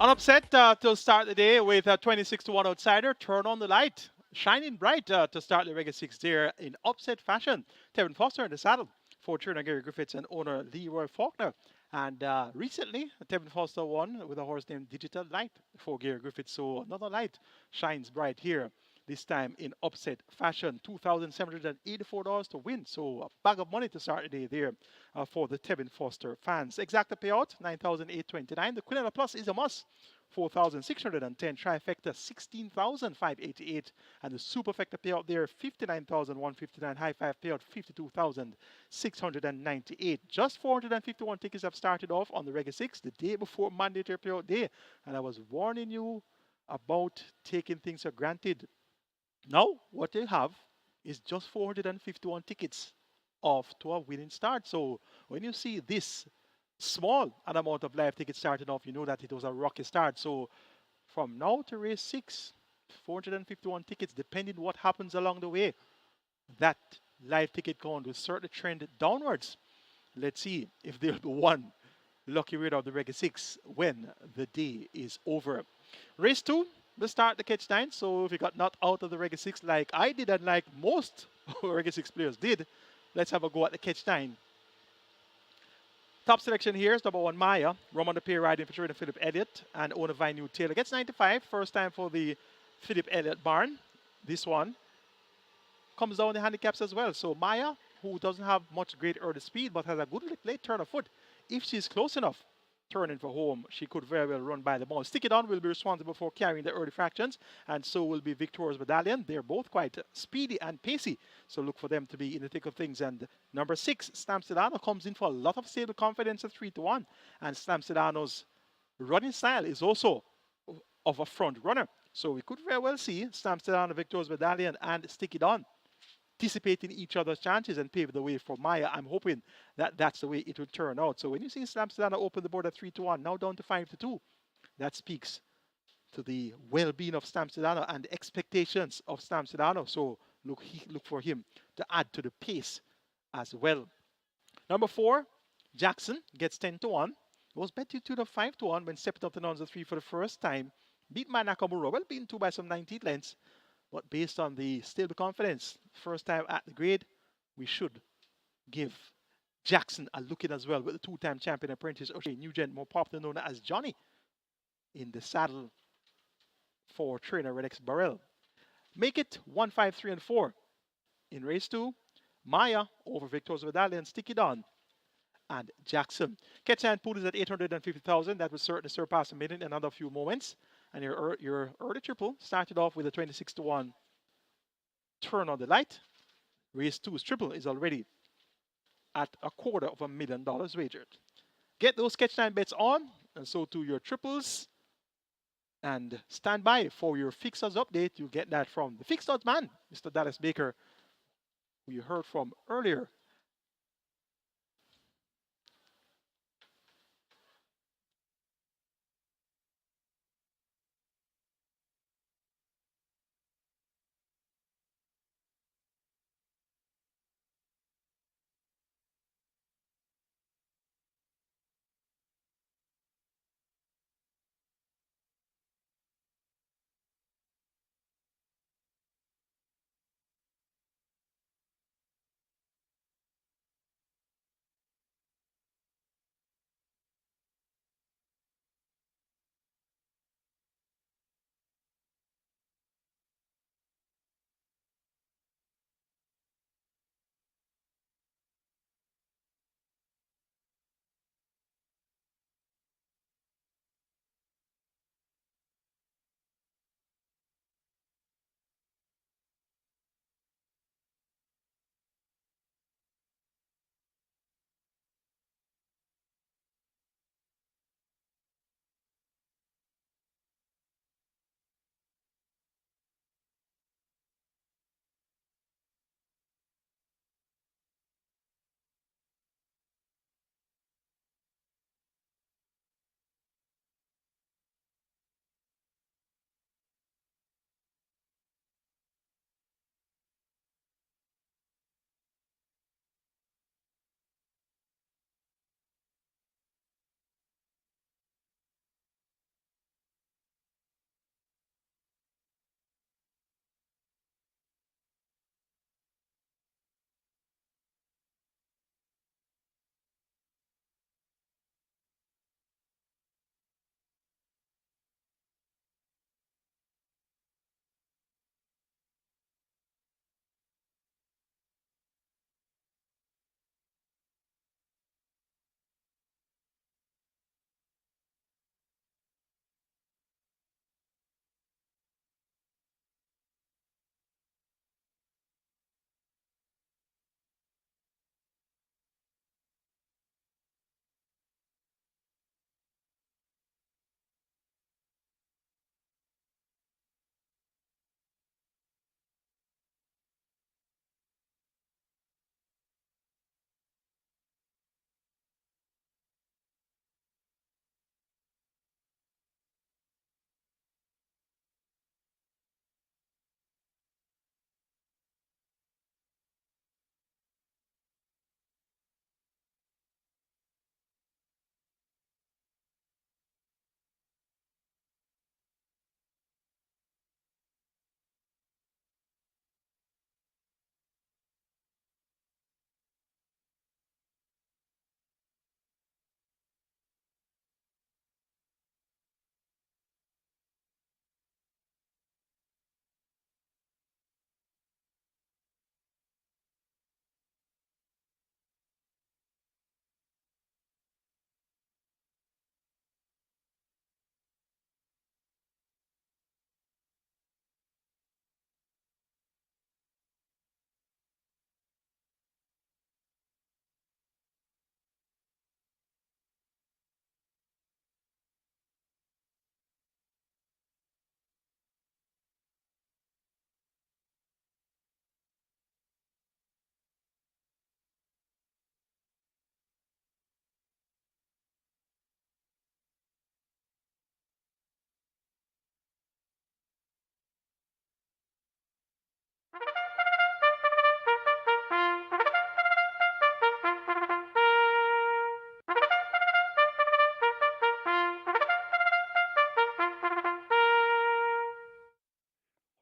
An upset to start the day with a 26 to 1 outsider. Turn on the light. Shining bright to start the Reggae 6 there in upset fashion. Tevin Foster in the saddle for trainer Gary Griffiths and owner Leroy Faulkner. And recently, Tevin Foster won with a horse named Digital Light for Gary Griffiths. So another light shines bright here, this time in upset fashion. $2,784 to win. So a bag of money to start the day there for the Tevin Foster fans. Exacta payout, $9,829. The Quinella Plus is a must. 4,610, trifecta 16,588, and the superfecta payout there 59,159, high five payout 52,698. Just 451 tickets have started off on the Reggae 6 the day before mandatory payout day, and I was warning you about taking things for granted. Now what they have is just 451 tickets off to a winning start. So when you see this small an amount of live tickets starting off, you know that it was a rocky start. So from now to race 6, 451 tickets, depending what happens along the way, that live ticket count will certainly trend downwards. Let's see if there'll be one lucky winner of the Reggae 6 when the day is over. Race 2 will start the catch 9. So if you got not out of the Reggae 6 like I did and like most Reggae 6 players did, let's have a go at the catch 9. Top selection here is number 1 Maya, Roman the pair riding for trainer Philip Elliott and owner Vine Taylor. Gets 95, first time for the Philip Elliott barn. This one comes down the handicaps as well. So Maya, who doesn't have much great early speed but has a good late turn of foot, if she's close enough turning for home, she could very well run by the ball. Stick It On will be responsible for carrying the early fractions, and so will be Victoria's Medallion. They're both quite speedy and pacey, so look for them to be in the thick of things. And number 6, Stamstedano, comes in for a lot of stable confidence at 3 to 1, and Stamstedano's running style is also of a front runner. So we could very well see Stamstedano, Victoria's Medallion, and Stick It On anticipating each other's chances and pave the way for Maya. I'm hoping that that's the way it will turn out. So when you see Stamstedano open the board at 3 to 1, now down to 5 to 2, that speaks to the well-being of Stamstedano and the expectations of Stamstedano. So look for him to add to the pace as well. Number 4, Jackson gets 10 to 1. It was bet to 5 to 1 when stepped up to Nonza 3 for the first time. Beat by Nakamura, well, beaten 2 by some 19 lengths. But based on the stable confidence, first time at the grade, we should give Jackson a look in as well with the 2-time champion apprentice, O'Shea Nugent, more popularly known as Johnny, in the saddle for trainer Redex Burrell. Make it 1, 5, 3, and 4. In race 2, Maya over Victor's Medallion, Stick It On, and Jackson. Catch and Pool is at 850,000. That will certainly surpass a million in another few moments. And your early triple started off with a 26 to 1 turn on the light. Race 2's triple is already at $250,000 wagered. Get those catch 9 bets on, and so to your triples. And stand by for your fixers update. You'll get that from the Fixed Odds man, Mr. Dallas Baker, who you heard from earlier.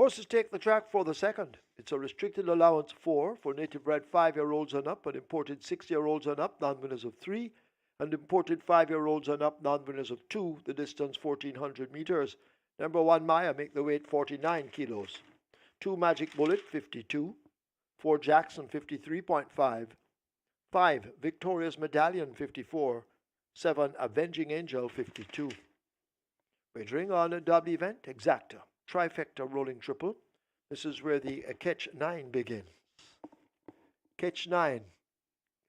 Horses take the track for the second. It's a restricted allowance 4 for native bred 5-year-olds and up and imported 6-year-olds and up, non-winners of 3, and imported 5-year-olds and up, non-winners of 2, the distance 1400 meters. Number 1 Maya make the weight 49 kilos. 2 Magic Bullet 52, 4 Jackson 53.5, 5 Victorious Medallion 54, 7 Avenging Angel 52. Wagering on a double event, exacta, trifecta rolling triple. This is where the catch 9 begins. Catch 9,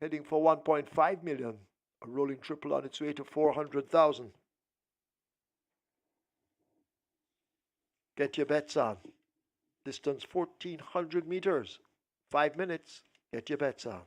heading for 1.5 million, a rolling triple on its way to 400,000. Get your bets on. Distance 1400 meters, 5 minutes. Get your bets on.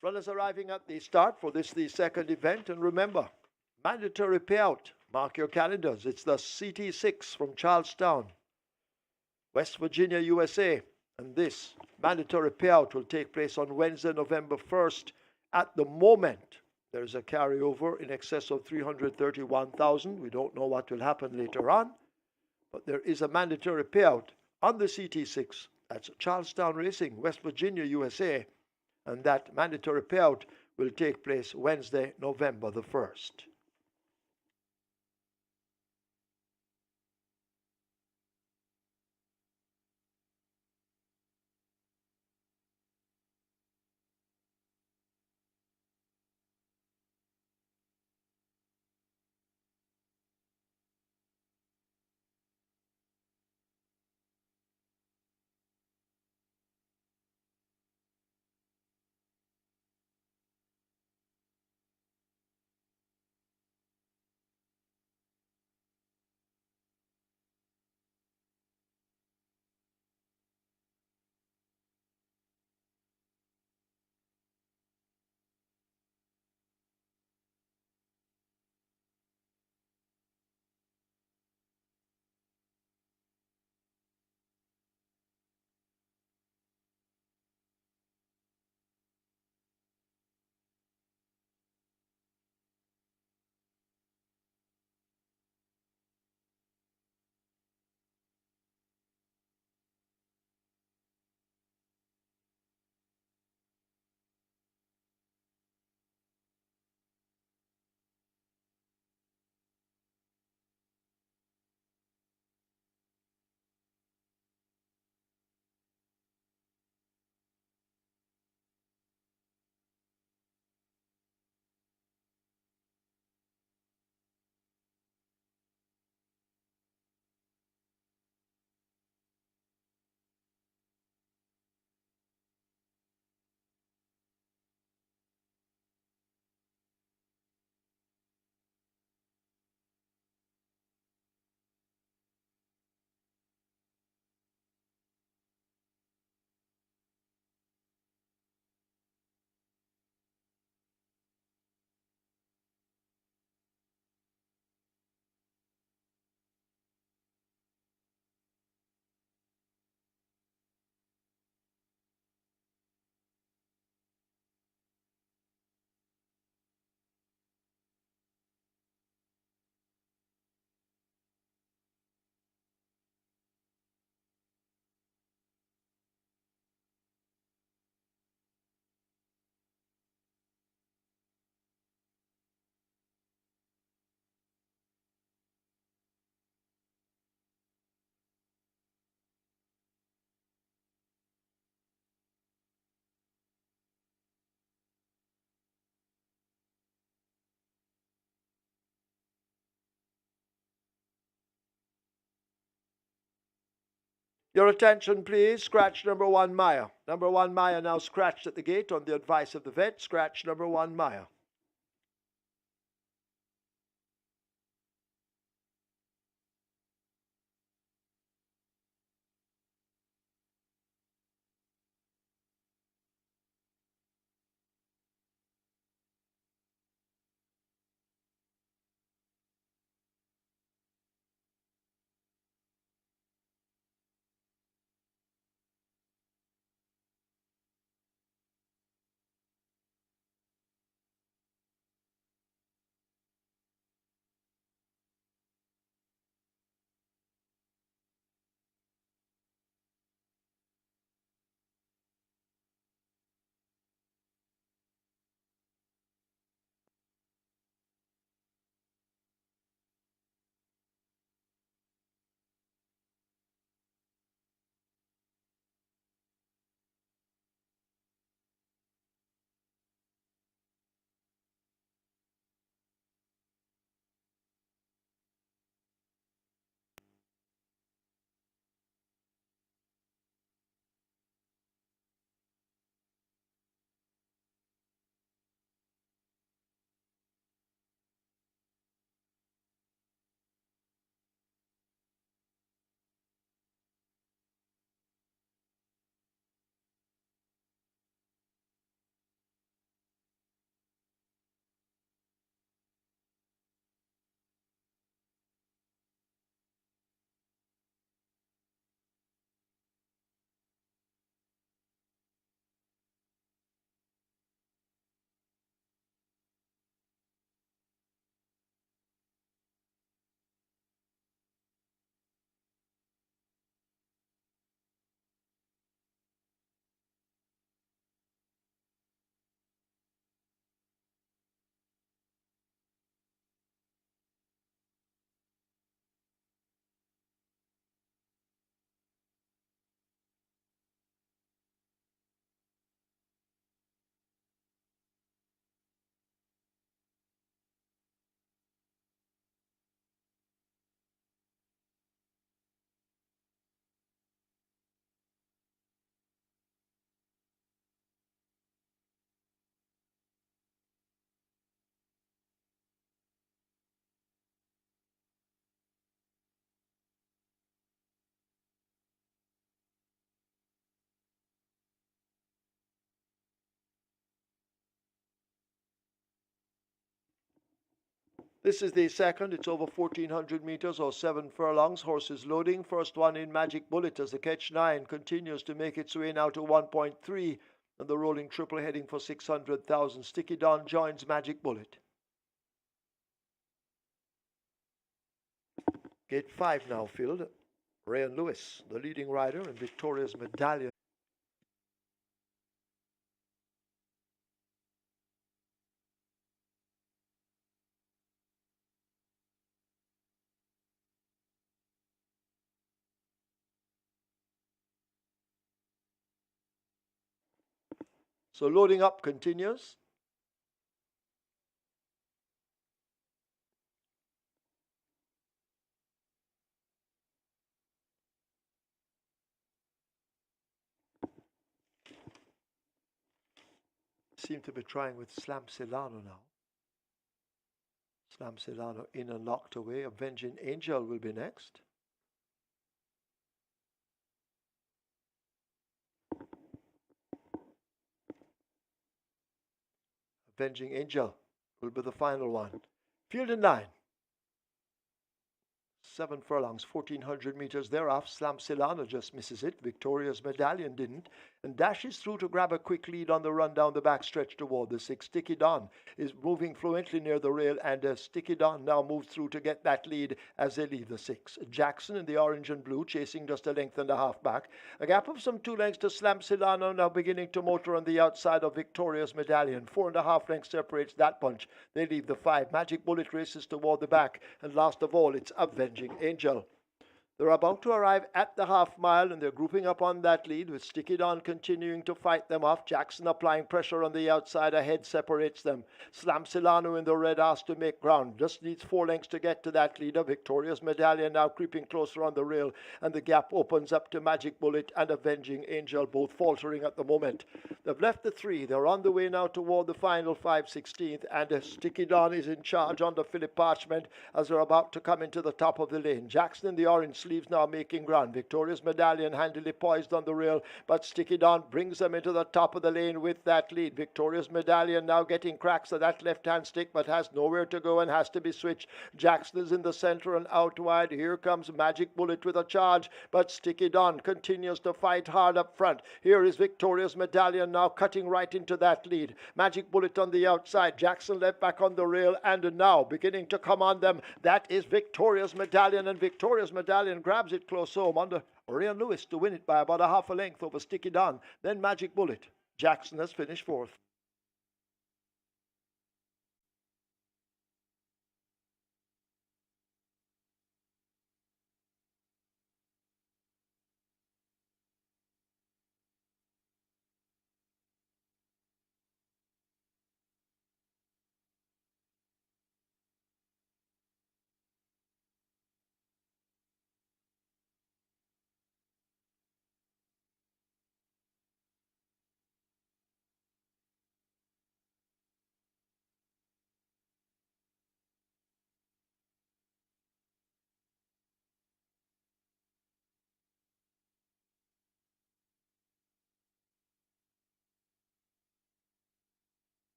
Runners arriving at the start for this, the second event. And remember, mandatory payout. Mark your calendars. It's the CT6 from Charlestown, West Virginia, USA. And this mandatory payout will take place on Wednesday, November 1st. At the moment, there is a carryover in excess of 331,000. We don't know what will happen later on, but there is a mandatory payout on the CT6. That's Charlestown Racing, West Virginia, USA. And that mandatory payout will take place Wednesday, November the 1st. Your attention, please. Scratch number 1, Maya. Number 1, Maya, now scratched at the gate on the advice of the vet. Scratch number 1, Maya. This is the second. It's over 1,400 meters or 7 furlongs. Horses loading. First one in Magic Bullet as the catch 9 continues to make its way now to 1.3. And the rolling triple heading for 600,000. Sticky Don joins Magic Bullet. Gate 5 now filled. Rayan Lewis, the leading rider, and Victoria's Medallion. So loading up continues. Seem to be trying with Slam Silano now. Slam Silano in and locked away. Avenging Angel will be next. Avenging Angel will be the final one. Field in 9. 7 furlongs, 1,400 meters thereof. Slam Silano just misses it. Victoria's Medallion didn't. And dashes through to grab a quick lead on the run down the back stretch toward the 6. Sticky Don is moving fluently near the rail, and Sticky Don now moves through to get that lead as they leave the 6. Jackson in the orange and blue chasing just a length and a half back. A gap of some 2 lengths to Slam Silano, now beginning to motor on the outside of Victoria's Medallion. 4.5 lengths separates that bunch. They leave the 5. Magic Bullet races toward the back, and last of all, it's Avenging Angel. They're about to arrive at the half mile, and they're grouping up on that lead with Sticky Don continuing to fight them off. Jackson applying pressure on the outside. Ahead separates them. Slam Silano in the red asked to make ground. Just needs 4 lengths to get to that leader. Victoria's Medallion now creeping closer on the rail, and the gap opens up to Magic Bullet and Avenging Angel, both faltering at the moment. They've left the 3. They're on the way now toward the final 5/16th, and Sticky Don is in charge under Philip Parchment as they're about to come into the top of the lane. Jackson in the orange sleeves now making ground. Victoria's Medallion handily poised on the rail, but Sticky Don brings them into the top of the lane with that lead. Victoria's Medallion now getting cracks of that left-hand stick, but has nowhere to go and has to be switched. Jackson is in the center and out wide. Here comes Magic Bullet with a charge, but Sticky Don continues to fight hard up front. Here is Victoria's Medallion now cutting right into that lead. Magic Bullet on the outside. Jackson left back on the rail, and now beginning to come on them. That is Victoria's Medallion, and Victoria's Medallion grabs it close home under Rayan Lewis to win it by about a half a length over Sticky Don. Then Magic Bullet. Jackson has finished 4th.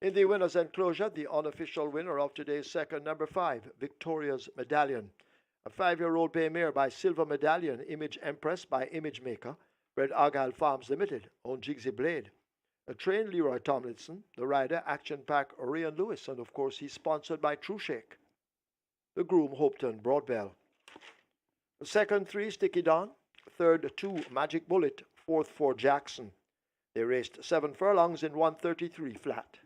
In the winner's enclosure, the unofficial winner of today's second, number 5, Victoria's Medallion. A 5-year-old bay mare by Silver Medallion, Image Empress by Image Maker, bred Argyle Farms Limited, owned Jigsy Blade. A trained Leroy Tomlinson, the rider Action Pack Orion Lewis, and of course he's sponsored by True Shake. The groom Hopeton Broadbell. The second 3, Sticky Don. Third 2, Magic Bullet. Fourth 4, Jackson. They raced 7 furlongs in 1:33 flat.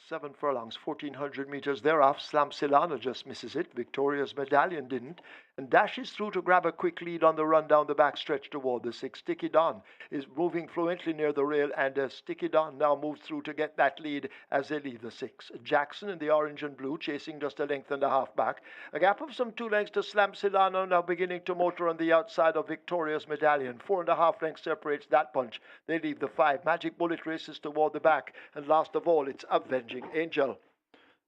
Seven furlongs, 1,400 meters thereof. Slamsilana just misses it. Victoria's Medallion didn't. And dashes through to grab a quick lead on the run down the backstretch toward the 6. Sticky Don is moving fluently near the rail, and Sticky Don now moves through to get that lead as they leave the 6. Jackson in the orange and blue chasing just a length and a half back. A gap of some 2 lengths to Slamsilana, now beginning to motor on the outside of Victoria's Medallion. 4.5 lengths separates that bunch. They leave the 5. Magic Bullet races toward the back, and last of all, it's Avenging Angel.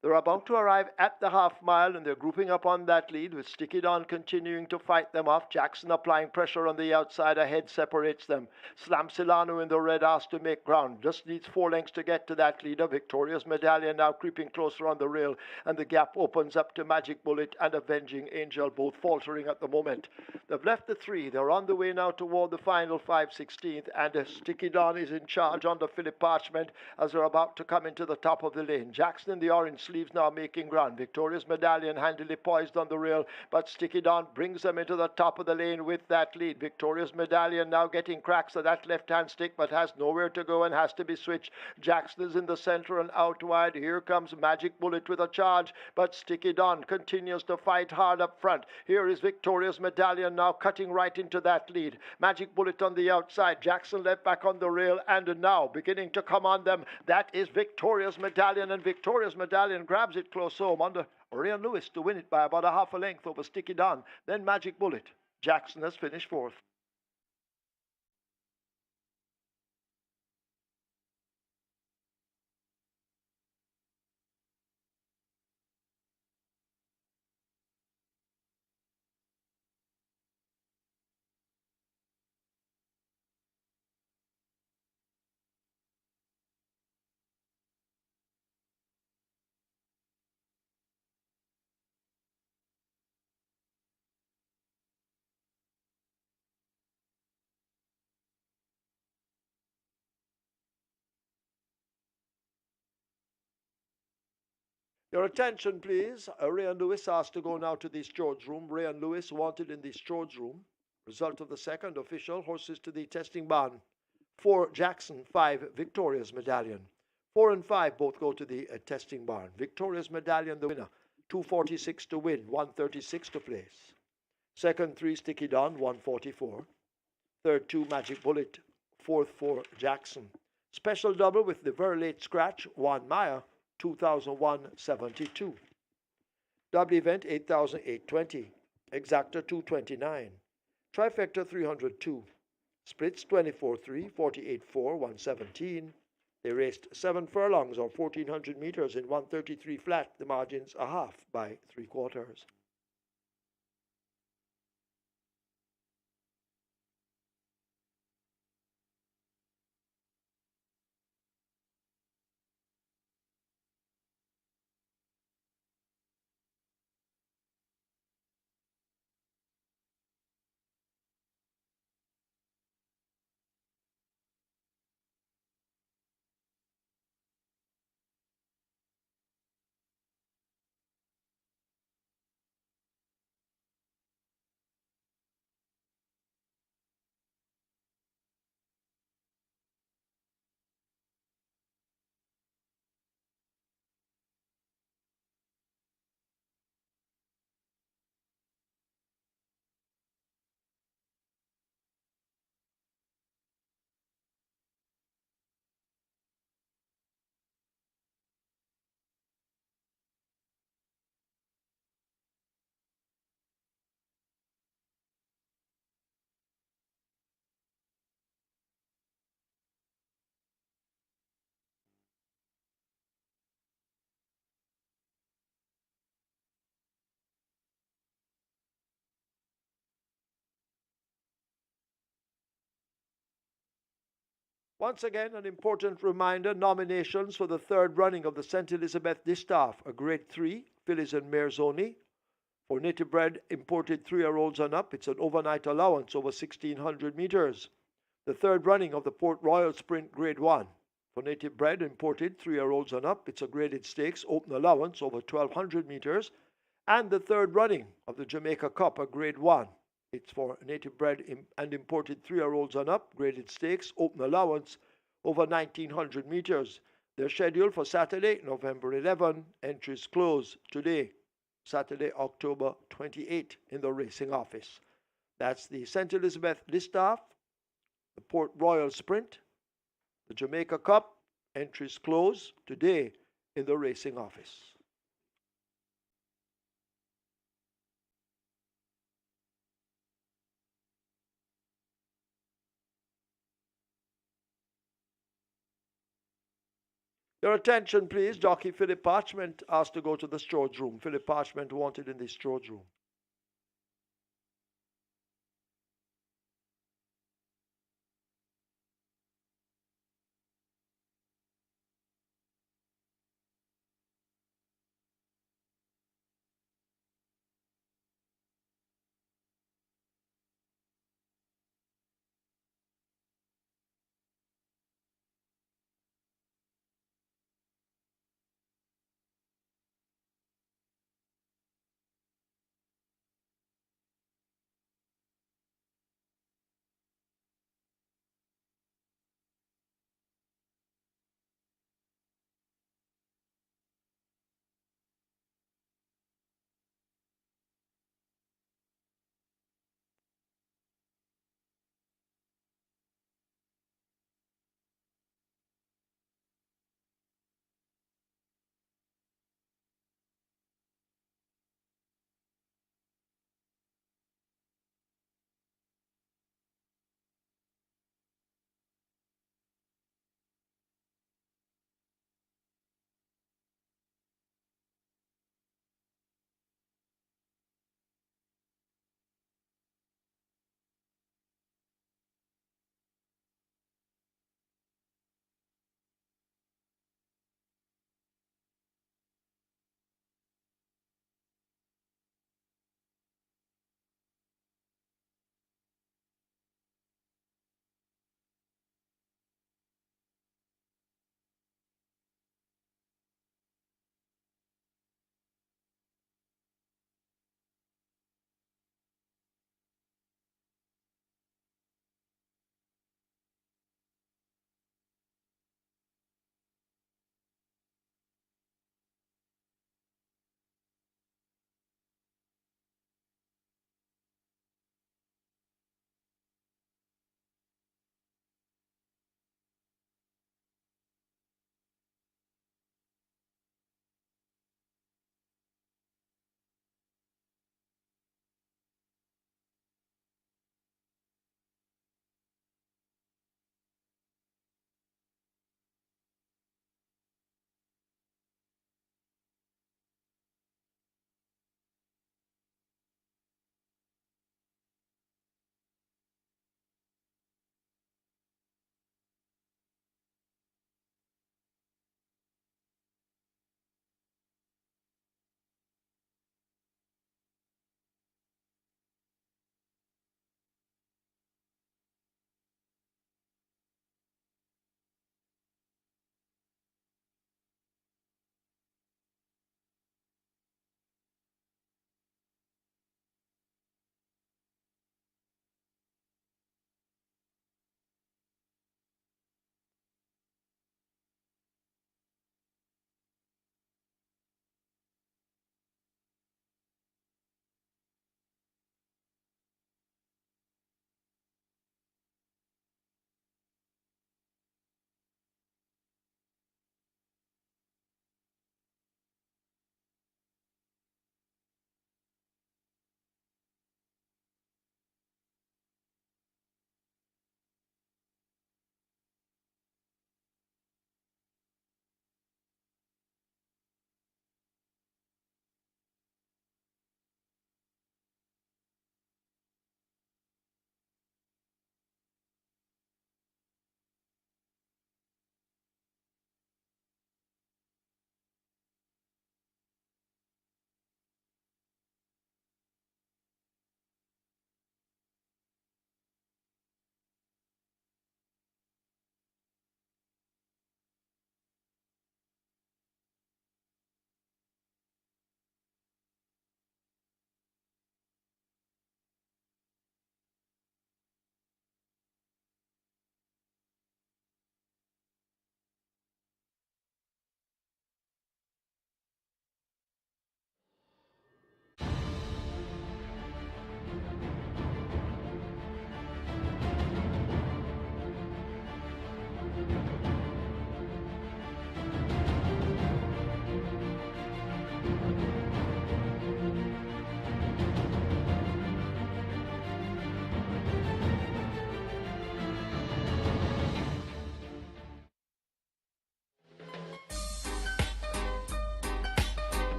They're about to arrive at the half mile, and they're grouping up on that lead, with Sticky Don continuing to fight them off. Jackson applying pressure on the outside. Ahead separates them. Slamsilano in the red asked to make ground. Just needs 4 lengths to get to that leader. Victoria's Medallion now creeping closer on the rail, and the gap opens up to Magic Bullet and Avenging Angel, both faltering at the moment. They've left the 3. They're on the way now toward the final 5/16th, and Sticky Don is in charge under Philip Parchment as they're about to come into the top of the lane. Jackson in the orange sleeves now making ground. Victoria's Medallion handily poised on the rail, but Sticky Don brings them into the top of the lane with that lead. Victoria's Medallion now getting cracks of that left-hand stick, but has nowhere to go and has to be switched. Jackson is in the center and out wide. Here comes Magic Bullet with a charge, but Sticky Don continues to fight hard up front. Here is Victoria's Medallion now cutting right into that lead. Magic Bullet on the outside. Jackson left back on the rail, and now beginning to come on them. That is Victoria's Medallion, and Victoria's Medallion grabs it close home under Orion Lewis to win it by about a half a length over Sticky Don. Then Magic Bullet. Jackson has finished 4th. Your attention, please. Ray and Lewis asked to go now to the storage room. Ray and Lewis wanted in the storage room. Result of the second official. Horses to the testing barn. 4 Jackson, 5 Victoria's Medallion. 4 and 5 both go to the testing barn. Victoria's Medallion the winner. 246 to win, 136 to place. Second 3 Sticky Don, 144. Third 2 Magic Bullet. Fourth 4 Jackson. Special double with the very late scratch, 1 Meyer. 2,172. Double event 8,820. Exacta 229. Trifecta 302. Splits 24-3, 48-4, 117. They raced 7 furlongs or 1,400 meters in 133 flat. The margins a half by 3/4. Once again, an important reminder, nominations for the third running of the St. Elizabeth Distaff, a Grade 3, fillies and mares only. For native bred imported 3-year-olds and up, it's an overnight allowance over 1,600 meters. The third running of the Port Royal Sprint Grade 1. For native bred imported 3-year-olds and up, it's a graded stakes, open allowance over 1,200 meters. And the third running of the Jamaica Cup, a Grade 1. It's for native bred and imported 3-year-olds and up, graded stakes, open allowance over 1,900 meters. They're scheduled for Saturday, November 11. Entries close today, Saturday, October 28, in the racing office. That's the St. Elizabeth Distaff, the Port Royal Sprint, the Jamaica Cup. Entries close today in the racing office. Your attention, please. Jockey Philip Parchment asked to go to the storage room. Philip Parchment wanted in the storage room.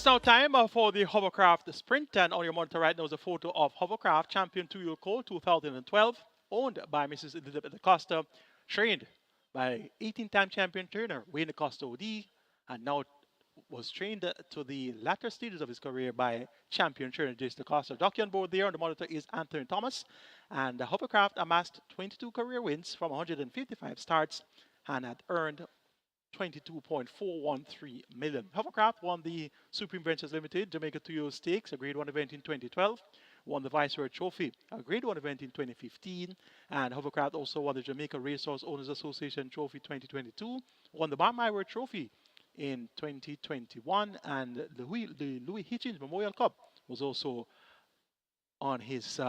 It's now time for the hovercraft sprint, and on your monitor right now is a photo of hovercraft champion 2-year colt 2012, owned by Mrs. Elizabeth Acosta, trained by 18-time champion trainer Wayne Acosta OD, and now was trained to the latter stages of his career by champion trainer Jason Acosta. Jockey on board there on the monitor is Anthony Thomas, and the hovercraft amassed 22 career wins from 155 starts and had earned 22.413 million. Hovercraft won the Supreme Ventures Limited Jamaica 2-year Stakes, a Grade 1 event in 2012, won the Viceroy Trophy, a Grade 1 event in 2015, and Hovercraft also won the Jamaica Racehorse Owners Association Trophy 2022, won the Bar Mywer Trophy in 2021, and the Louis Hitchens Memorial Cup was also on his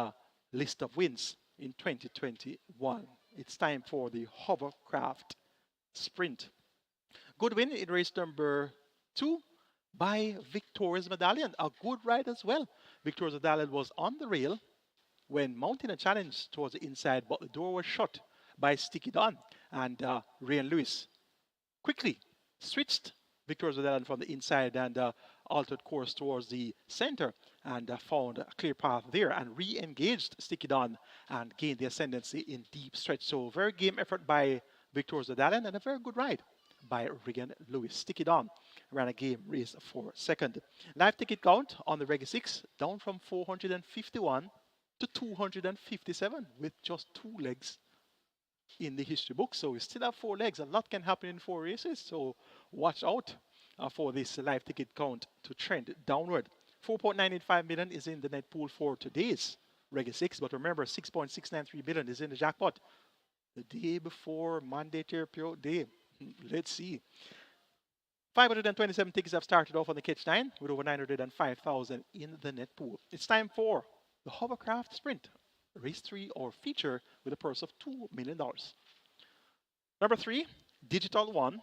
list of wins in 2021. It's time for the Hovercraft Sprint. Good win in race number 2 by Victoria's Medallion. A good ride as well. Victoria's Medallion was on the rail when mounting a challenge towards the inside, but the door was shut by Sticky Don. And Ryan Lewis quickly switched Victoria's Medallion from the inside and altered course towards the center and found a clear path there and re-engaged Sticky Don and gained the ascendancy in deep stretch. So very game effort by Victoria's Medallion and a very good ride by Regan Lewis. Sticky Don ran a game race for second. Live ticket count on the Reggae 6 down from 451 to 257 with just 2 legs in the history book. So we still have 4 legs. A lot can happen in 4 races. So watch out for this live ticket count to trend downward. 4.985 million is in the net pool for today's Reggae 6. But remember, 6.693 million is in the jackpot the day before Monday Terpio Day. Let's see. 527 tickets have started off on the Catch 9 with over 905,000 in the net pool. It's time for the Hovercraft Sprint, Race 3 or feature with a purse of $2 million. Number 3, Digital One,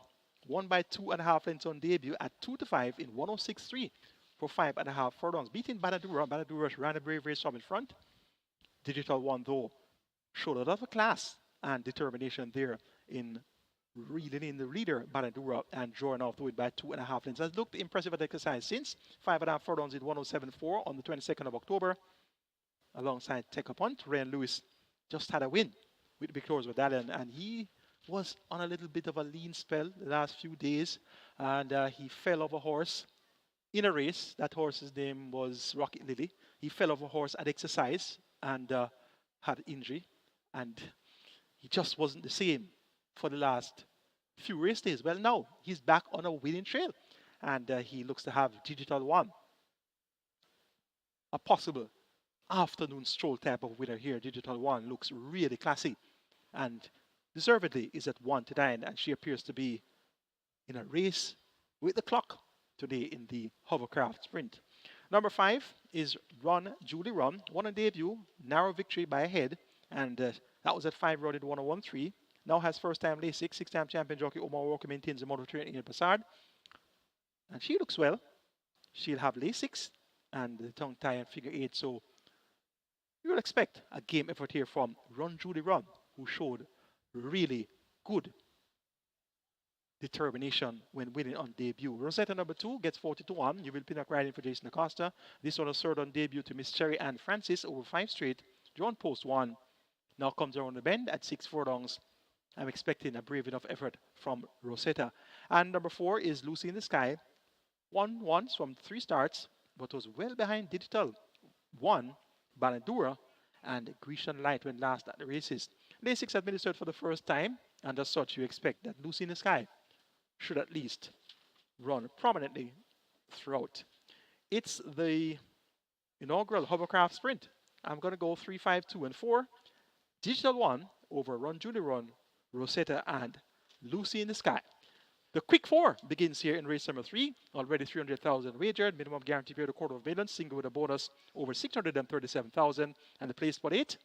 won by 2.5 lengths on debut at 2-5 in 106.3 for 5.5 furlongs, beating Banadura. Banadura ran a brave race from in front. Digital One, though, showed a lot of class and determination there in reeling in the leader, Banadura, and drawing off to it by 2.5 lengths. Has looked impressive at exercise since. 5.5 furlongs in 107.4 on the 22nd of October. Alongside Take a Punt, Ryan Lewis just had a win with Victoria's Medallion, and he was on a little bit of a lean spell the last few days, and he fell off a horse in a race. That horse's name was Rocket Lily. He fell off a horse at exercise and had injury, and he just wasn't the same for the last few race days. Well, now he's back on a winning trail, and he looks to have Digital One, a possible afternoon stroll type of winner here. Digital One looks really classy and deservedly is at 1-9, and she appears to be in a race with the clock today in the Hovercraft Sprint. Number 5 is Run Julie Run, won on debut, narrow victory by a head, and that was at 5 rounded 101.3. Now has first-time Lasix, 6-time champion jockey Omar Walker maintains the motor training in Passard. And she looks well. She'll have Lasix and the tongue tie and figure 8. So you will expect a game effort here from Run Julie Run, who showed really good determination when winning on debut. Rosetta number 2 gets 40-1. You will pin a riding for Jason Acosta. This one was third on debut to Miss Cherry and Francis over 5 straight. Drawn post 1. Now comes around the bend at 6 furlongs. I'm expecting a brave enough effort from Rosetta. And number 4 is Lucy in the Sky. Won once from 3 starts, but was well behind Digital One, Banadura, and Grecian Light when last at the races. Lasix administered for the first time, and as such you expect that Lucy in the Sky should at least run prominently throughout. It's the inaugural Hovercraft Sprint. I'm going to go 3, 5, 2, and 4. Digital One over Run Julie Run, Rosetta, and Lucy in the Sky. The quick 4 begins here in race number 3. Already 300,000 wagered, minimum guarantee period $250,000, single with a bonus over 637,000, and the place spot 8.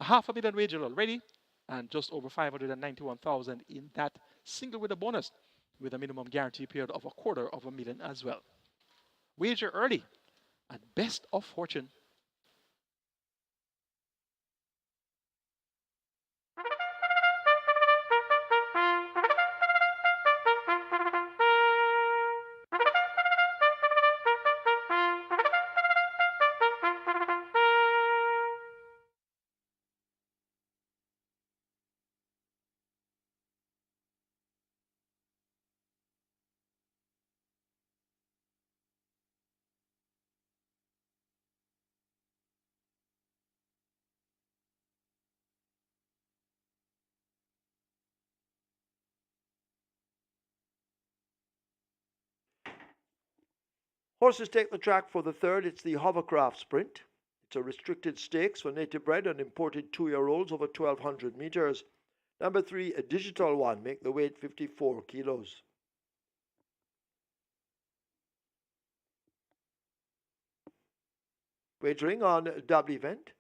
$500,000 wagered already, and just over 591,000 in that single with a bonus, with a minimum guarantee period of $250,000 as well. Wager early, and best of fortune. Horses take the track for the third. It's the hovercraft sprint. It's a restricted stakes for native bred and imported 2-year-olds over 1,200 meters. Number 3, a digital one, make the weight 54 kilos. Wagering on double event.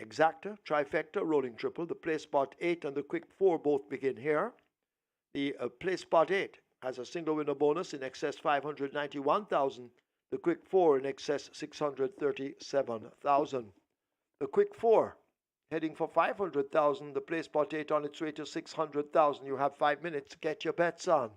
Exacta, trifecta, rolling triple. The play spot 8 and the quick 4 both begin here. The play spot 8 has a single winner bonus in excess 591,000. The quick 4 in excess 637,000. The quick 4 heading for 500,000. The play spot 8 on its way to 600,000. You have 5 minutes to get your bets on.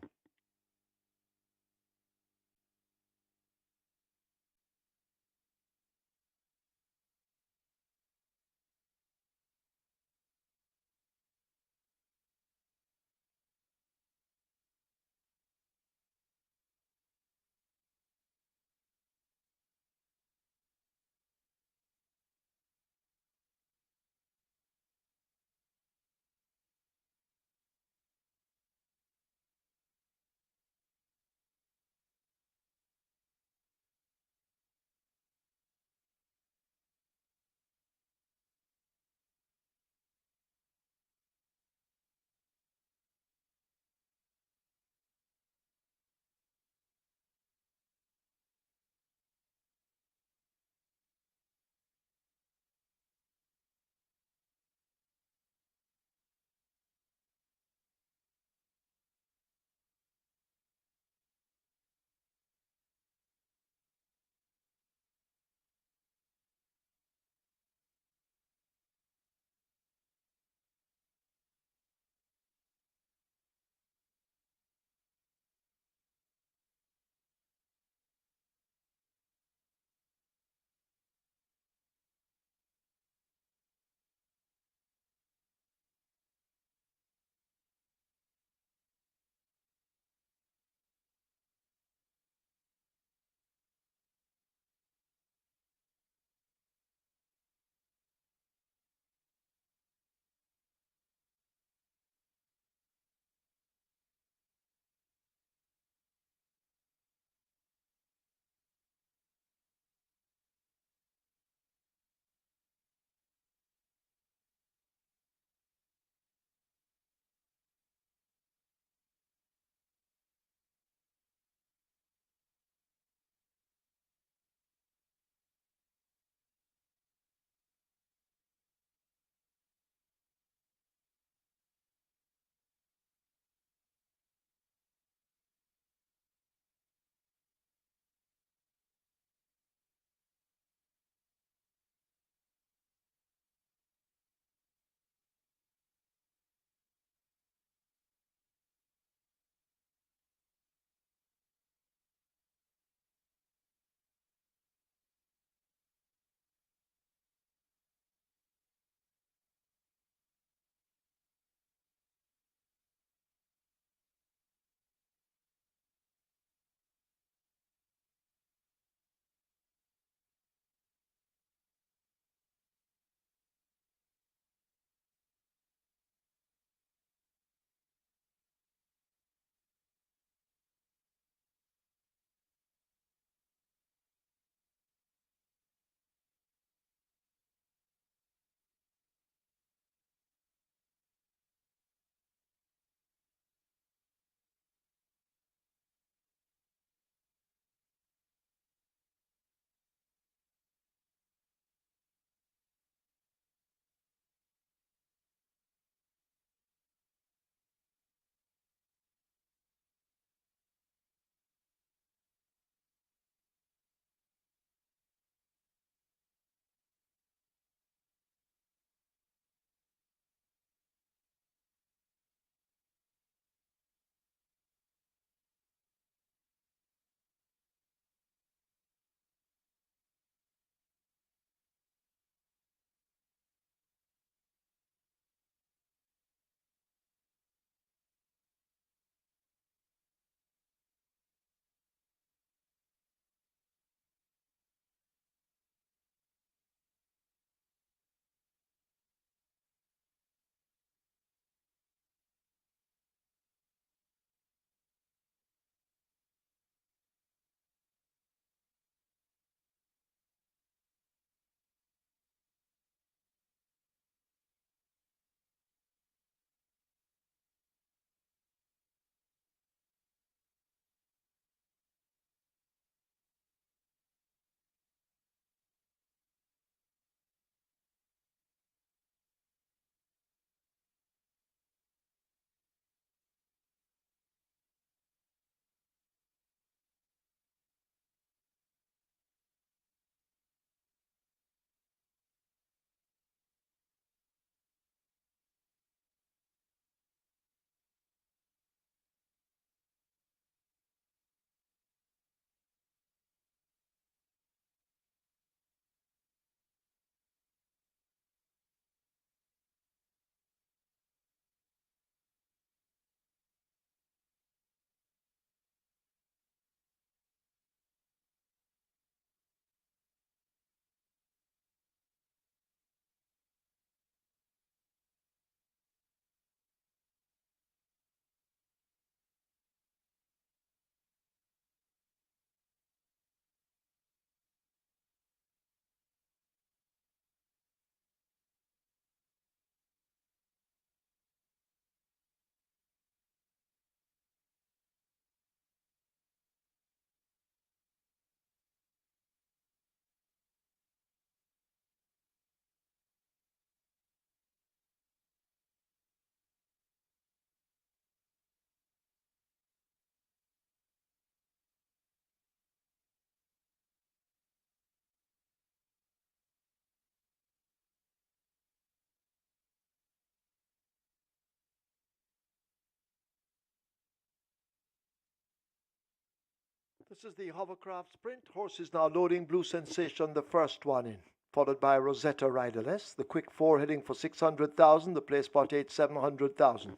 This is the hovercraft sprint. Horse is now loading. Blue Sensation, the first one in. Followed by Rosetta Riderless. The quick four heading for 600,000. The play spot 8, 700,000.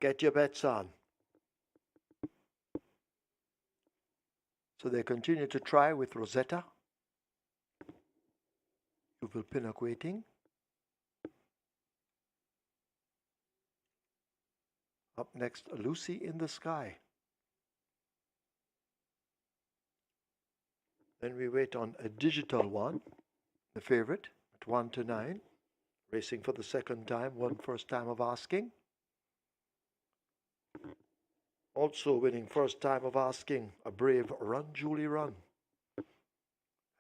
Get your bets on. So they continue to try with Rosetta. Yuval Pinnock waiting. Up next, Lucy in the Sky. Then we wait on a digital one, the favorite, at 1 to 9. Racing for the second time, won first time of asking. Also winning first time of asking, a brave Run Julie Run.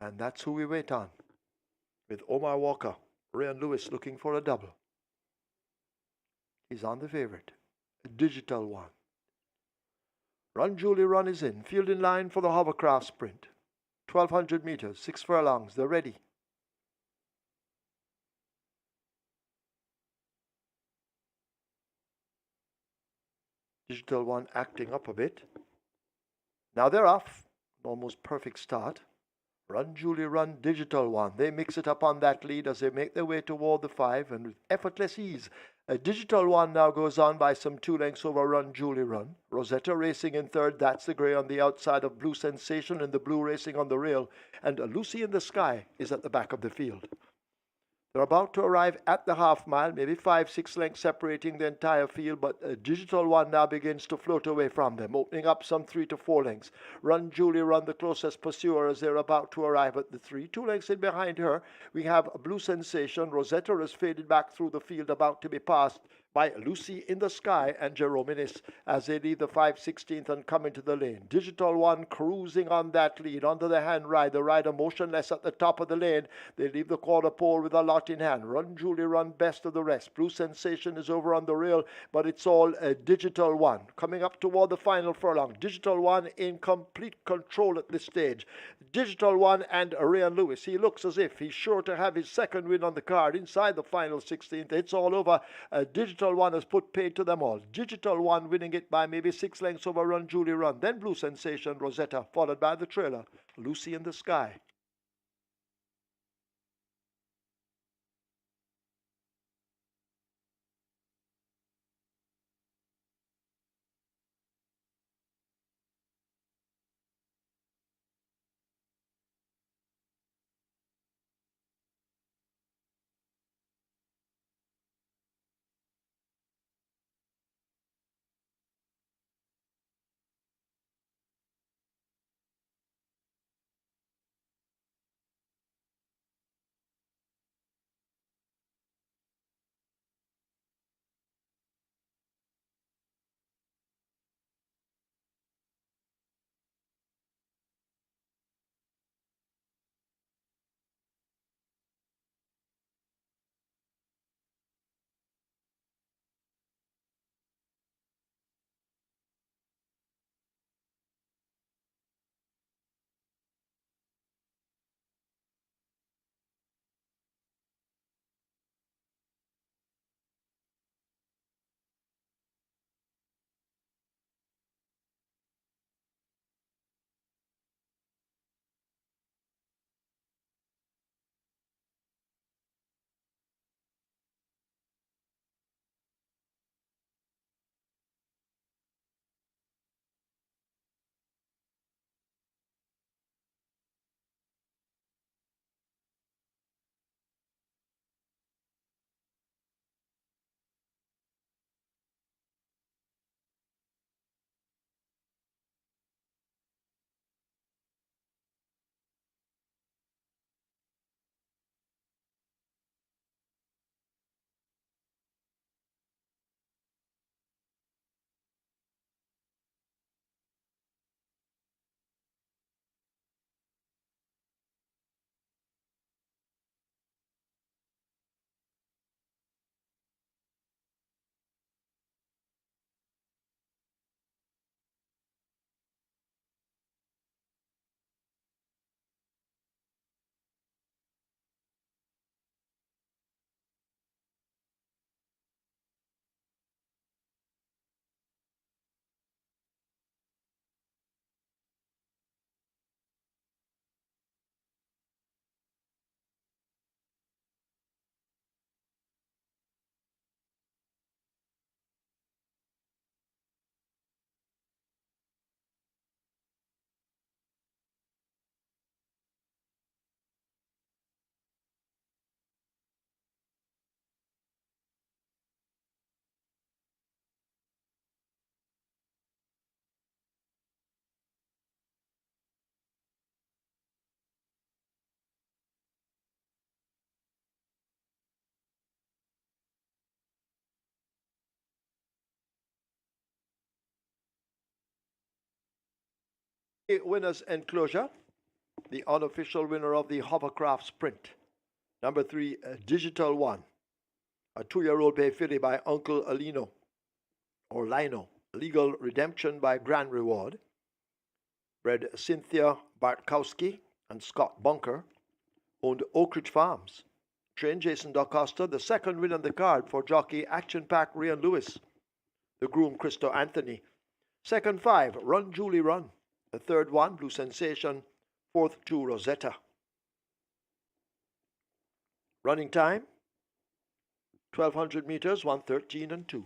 And that's who we wait on, with Omar Walker, Ryan Lewis looking for a double. He's on the favorite, a digital one. Run Julie Run is in, field in line for the hovercraft sprint. 1,200 meters, 6 furlongs, they're ready. Digital one acting up a bit. Now they're off. Almost perfect start. Run Julie Run, digital one. They mix it up on that lead as they make their way toward the 5, and with effortless ease. A digital one now goes on by some 2 lengths over Run Julie Run. Rosetta racing in third. That's the grey on the outside of Blue Sensation, and the blue racing on the rail. And Lucy in the Sky is at the back of the field. They're about to arrive at the half mile, maybe 5, 6 lengths separating the entire field, but a digital one now begins to float away from them, opening up some 3 to 4 lengths. Run Julie Run, the closest pursuer, as they're about to arrive at the 3. 2 lengths in behind her, we have a Blue Sensation. Rosetta has faded back through the field, about to be passed by Lucy in the Sky and Jerome Innes as they leave the 5/16th and come into the lane. Digital one cruising on that lead, under the hand ride, the rider motionless at the top of the lane. They leave the quarter pole with a lot in hand. Run Julie Run, best of the rest. Blue Sensation is over on the rail, but it's all a digital one. Coming up toward the final furlong. Digital one in complete control at this stage. Digital one and Ryan Lewis. He looks as if he's sure to have his second win on the card inside the final 16th. It's all over. Digital one has put paid to them all. Digital one winning it by maybe 6 lengths over Run Julie Run. Then Blue Sensation, Rosetta, followed by the trailer, Lucy in the Sky. Winners enclosure, the unofficial winner of the hovercraft sprint. Number 3, Digital One, a 2-year-old bay filly by Uncle Alino, or Lino. Legal redemption by Grand Reward. Bred Cynthia Bartkowski and Scott Bunker. Owned Oak Ridge Farms. Trained Jason DaCosta, the second win on the card for jockey Action Pack Ryan Lewis. The groom Cristo Anthony. Second 5, Run Julie Run. The third 1, Blue Sensation. Fourth 2, Rosetta. Running time, 1200 meters, 1:13 and 2.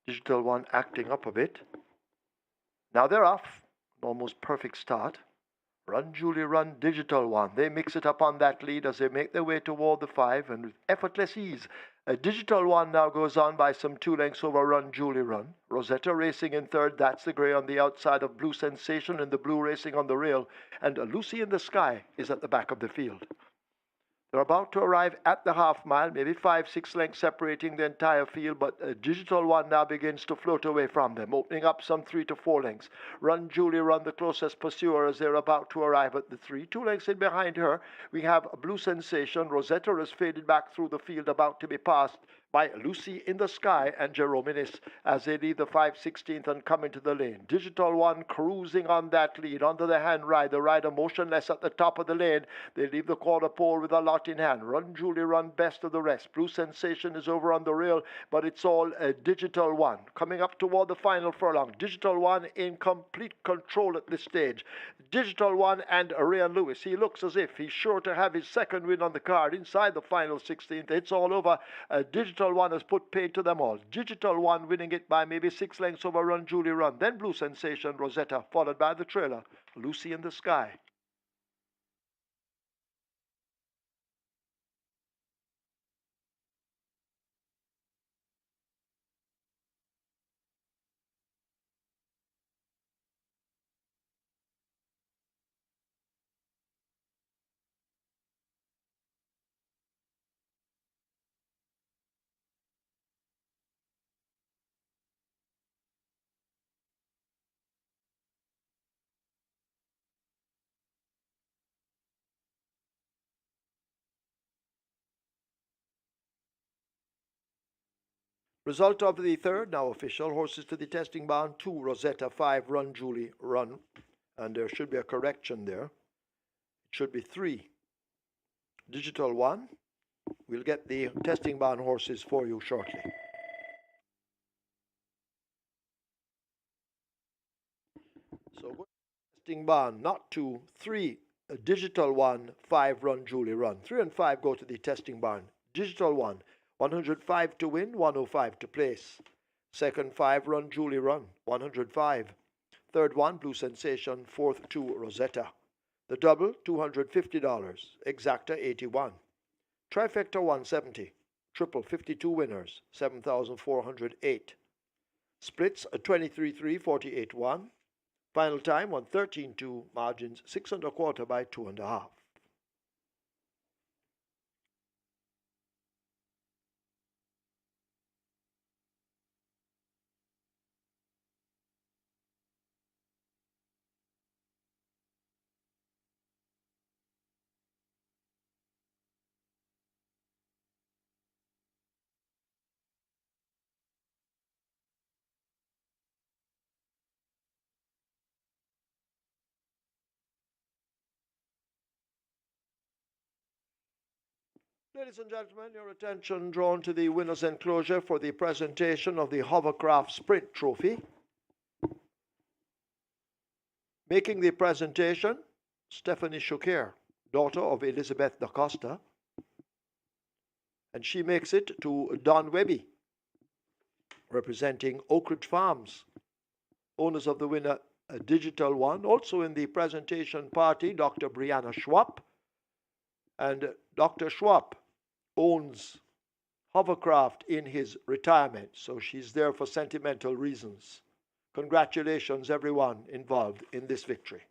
Digital One acting up a bit. Now they're off. An almost perfect start. Run, Julie, Run, Digital One. They mix it up on that lead as they make their way toward the 5, and with effortless ease, a Digital One now goes on by some 2 lengths over Run, Julie, Run. Rosetta racing in third. That's the grey on the outside of Blue Sensation, and the blue racing on the rail. And Lucy in the Sky is at the back of the field. They're about to arrive at the half mile, maybe 5-6 lengths separating the entire field, but a Digital One now begins to float away from them, opening up some 3 to 4 lengths. Run, Julie, Run, the closest pursuer as they're about to arrive at the 3. 2 lengths in behind her, we have a Blue Sensation. Rosetta has faded back through the field, about to be passed by Lucy in the Sky and Jerome Innes as they leave the 5/16th and come into the lane. Digital One cruising on that lead, under the hand ride, the rider motionless at the top of the lane. They leave the quarter pole with a lot in hand. Run, Julie, Run, best of the rest. Blue Sensation is over on the rail, but it's all a Digital One. Coming up toward the final furlong. Digital One in complete control at this stage. Digital One and Ryan Lewis. He looks as if he's sure to have his second win on the card inside the final 16th. It's all over. Digital One has put paid to them all. Digital One winning it by maybe 6 lengths over Run, Julie, Run. Then Blue Sensation, Rosetta, followed by the trailer, Lucy in the Sky. Result of the third, now official. Horses to the testing barn. 2, Rosetta. 5, Run, Julie, Run. And there should be a correction there. It should be 3, Digital One. We'll get the testing barn horses for you shortly. So testing barn, not 2, 3, Digital One, 5, Run, Julie, Run. 3 and 5 go to the testing barn. Digital One, 105 to win, 105 to place. Second 5, Run, Julie, Run, 105. Third 1, Blue Sensation. Fourth 2, Rosetta. The double, $250. Exacta, 81. Trifecta, 170. Triple, 52 winners, 7,408. Splits, 23-3, 48-1. Final time, 113-2. Margins, 6 1/4 by 2 1/2. Ladies and gentlemen, your attention drawn to the winner's enclosure for the presentation of the Hovercraft Sprint Trophy. Making the presentation, Stephanie Choucair, daughter of Elizabeth da Costa, and she makes it to Don Webby, representing Oak Ridge Farms, owners of the winner, a Digital One. Also in the presentation party, Dr. Brianna Schwab, and Dr. Schwab owns Hovercraft in his retirement, so she's there for sentimental reasons. Congratulations, everyone involved in this victory.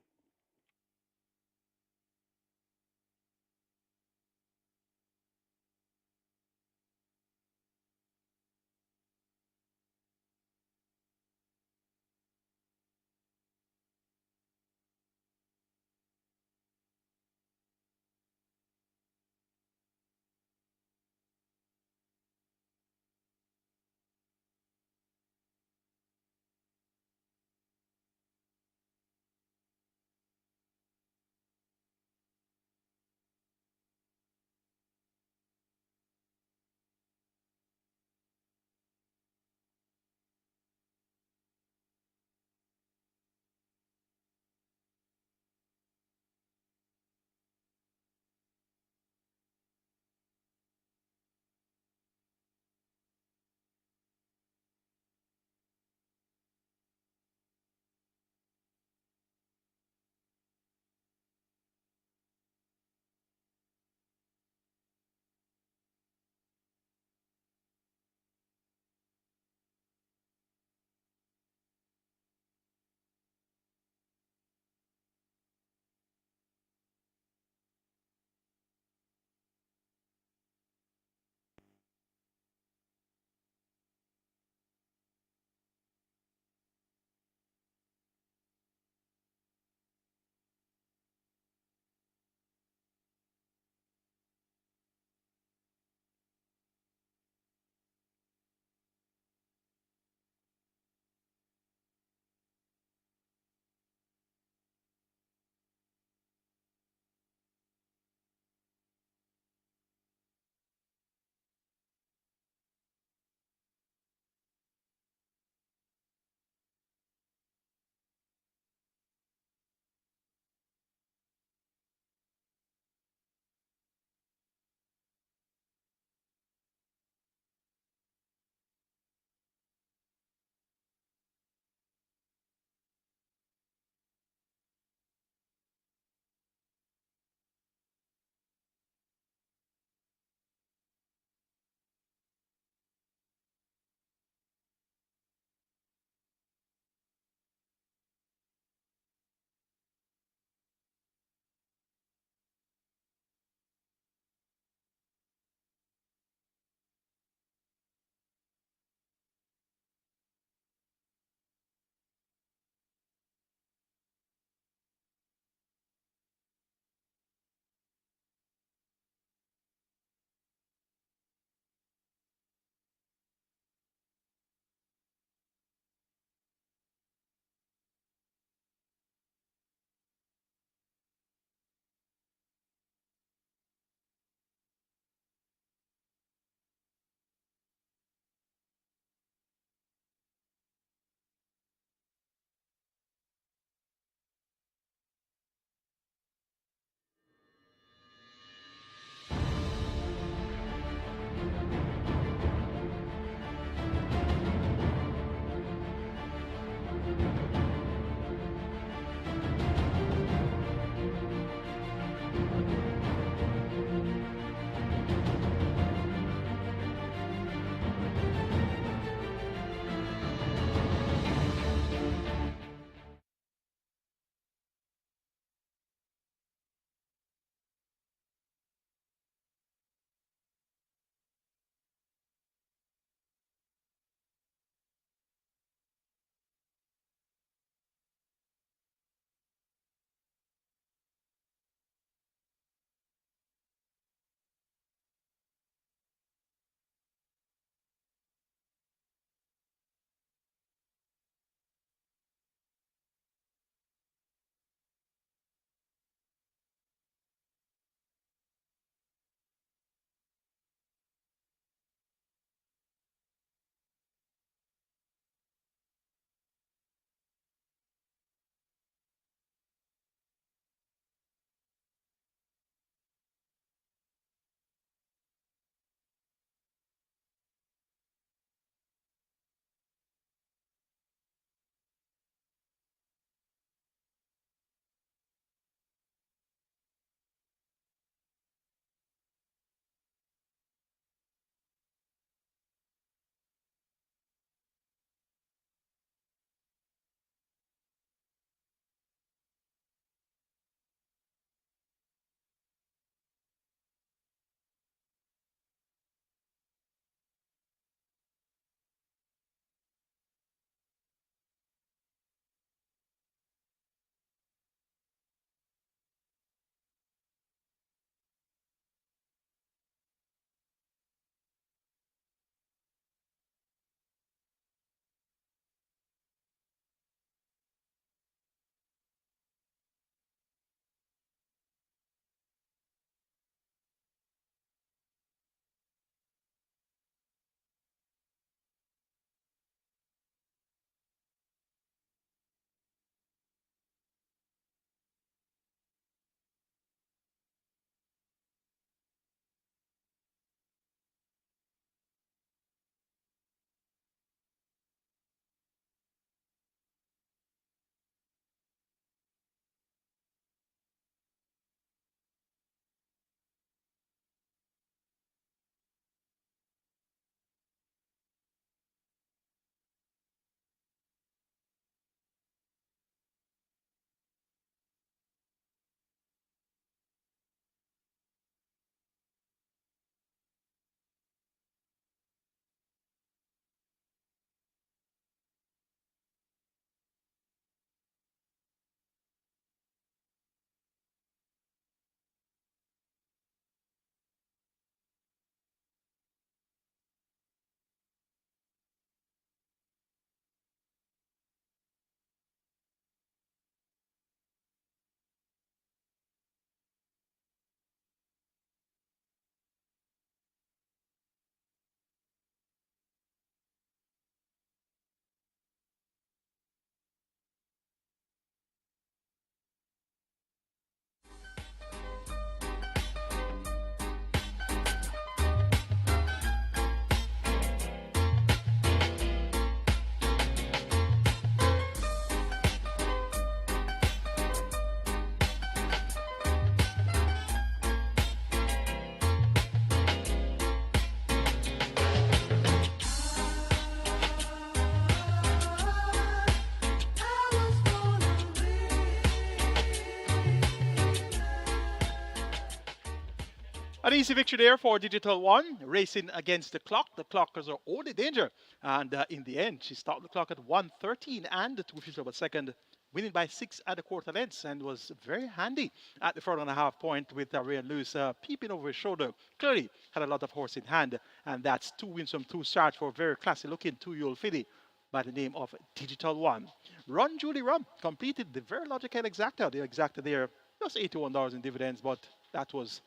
An easy victory there for Digital One, racing against the clock. The clock was her only danger. And in the end, she stopped the clock at 1:13 and 2 of a second, winning by 6 1/4 lengths, and was very handy at the 4.5 point with Ryan Lewis peeping over his shoulder. Clearly had a lot of horse in hand, and that's 2 wins from 2 starts for a very classy looking 2-year-old filly by the name of Digital One. Run Julie Rum completed the very logical exacta. The exacta there, just $81 in dividends, but that was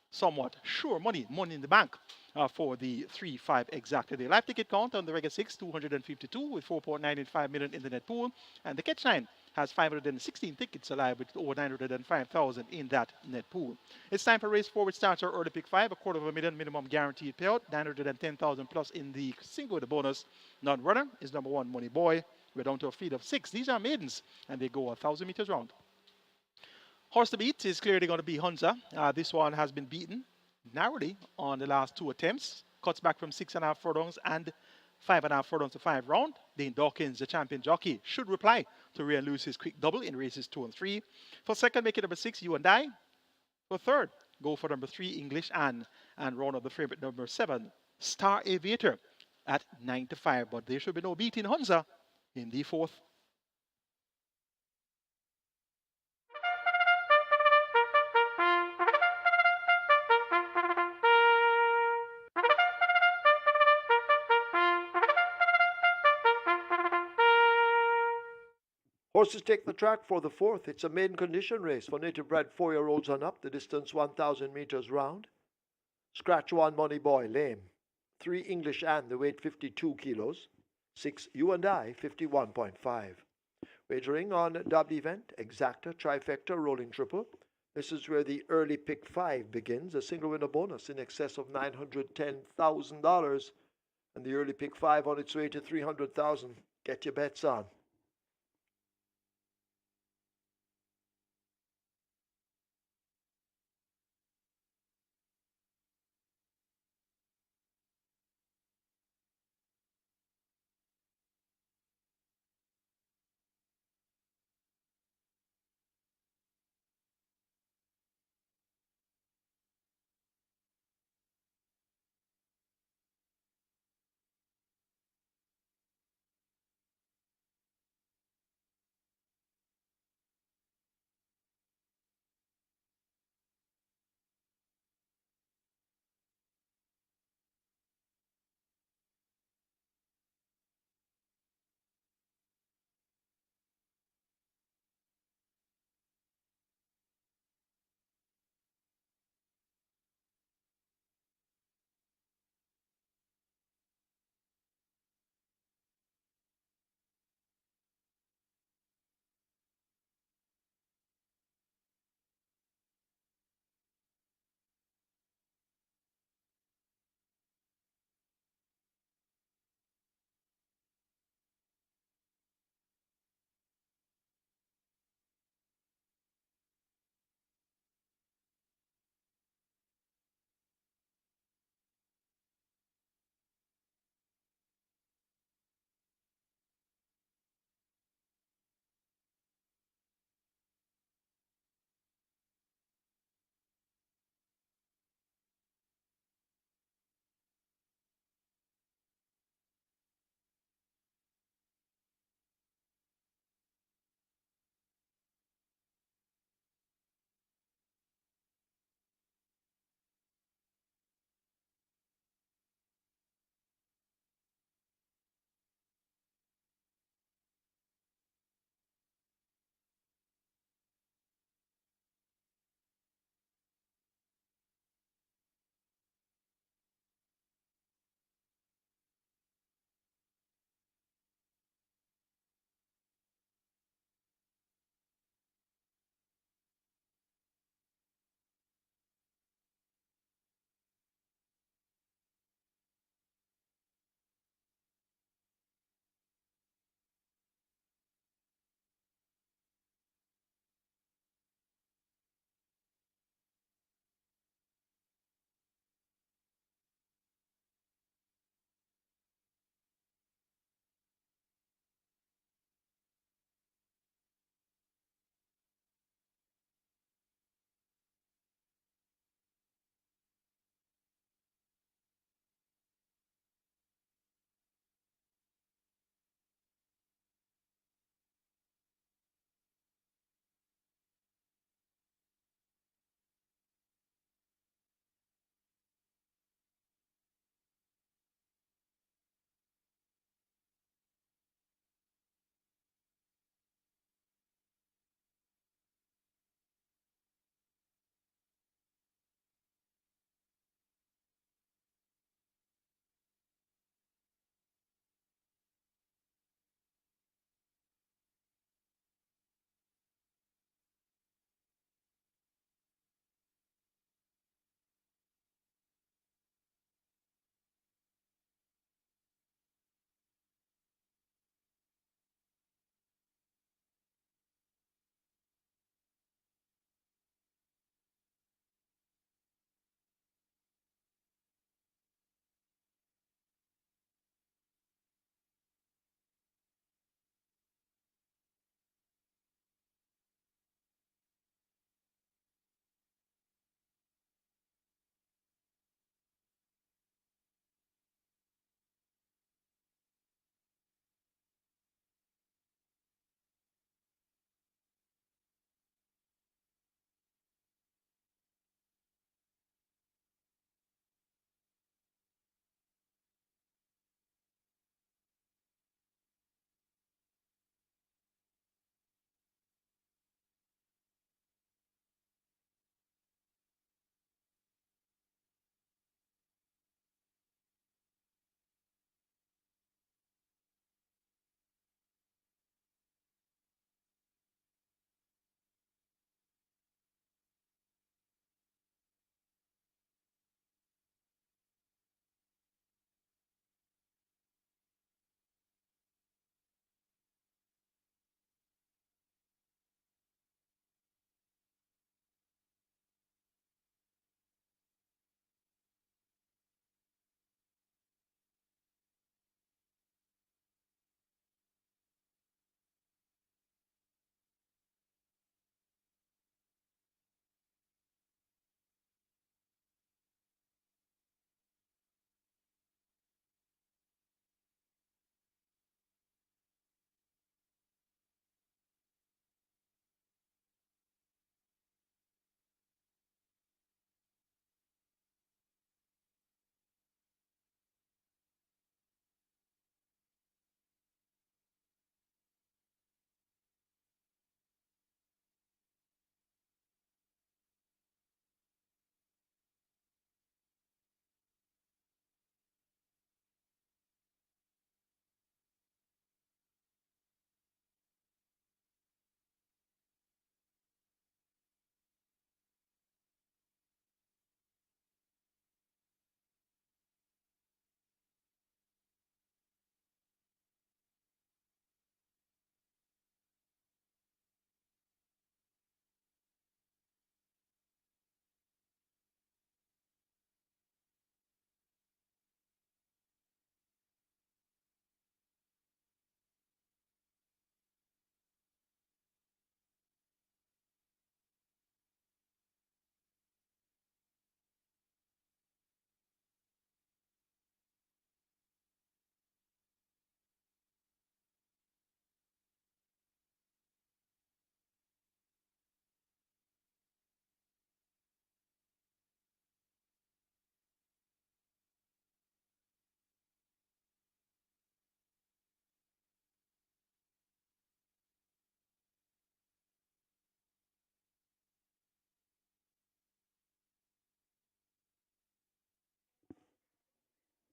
somewhat sure money, money in the bank for the 3-5 exacta. The live ticket count on the regular 6, 252 with 4.985 million in the net pool. And the catch 9 has 516 tickets alive with over 905,000 in that net pool. It's time for race 4, which starts our early pick 5, $250,000 minimum guaranteed payout, 910,000 plus in the single with the bonus. Non-runner is number 1, Money Boy. We're down to a field of 6. These are maidens, and they go 1,000 meters round. Horse to beat is clearly going to be Hunza. This one has been beaten narrowly on the last 2 attempts. Cuts back from 6.5 furlongs and 5.5 furlongs to 5 round. Dane Dawkins, the champion jockey, should reply to Ryan Lewis's quick double in races 2 and 3. For second, make it number 6, You and I. For third, go for number 3, English Anne. And round up the favorite number 7, Star Aviator at 9 to 5. But there should be no beating Hunza in the 4th. Horses take the track for the 4th. It's a maiden condition race for native bred 4-year-olds and up. The distance 1,000 meters round. Scratch 1, Money Boy, lame. 3, English Anne, the weight 52 kilos. 6, You and I, 51.5. Wagering on double event, exacta, trifecta, rolling triple. This is where the early pick 5 begins. A single winner bonus in excess of $910,000. And the early pick 5 on its way to 300,000. Get your bets on.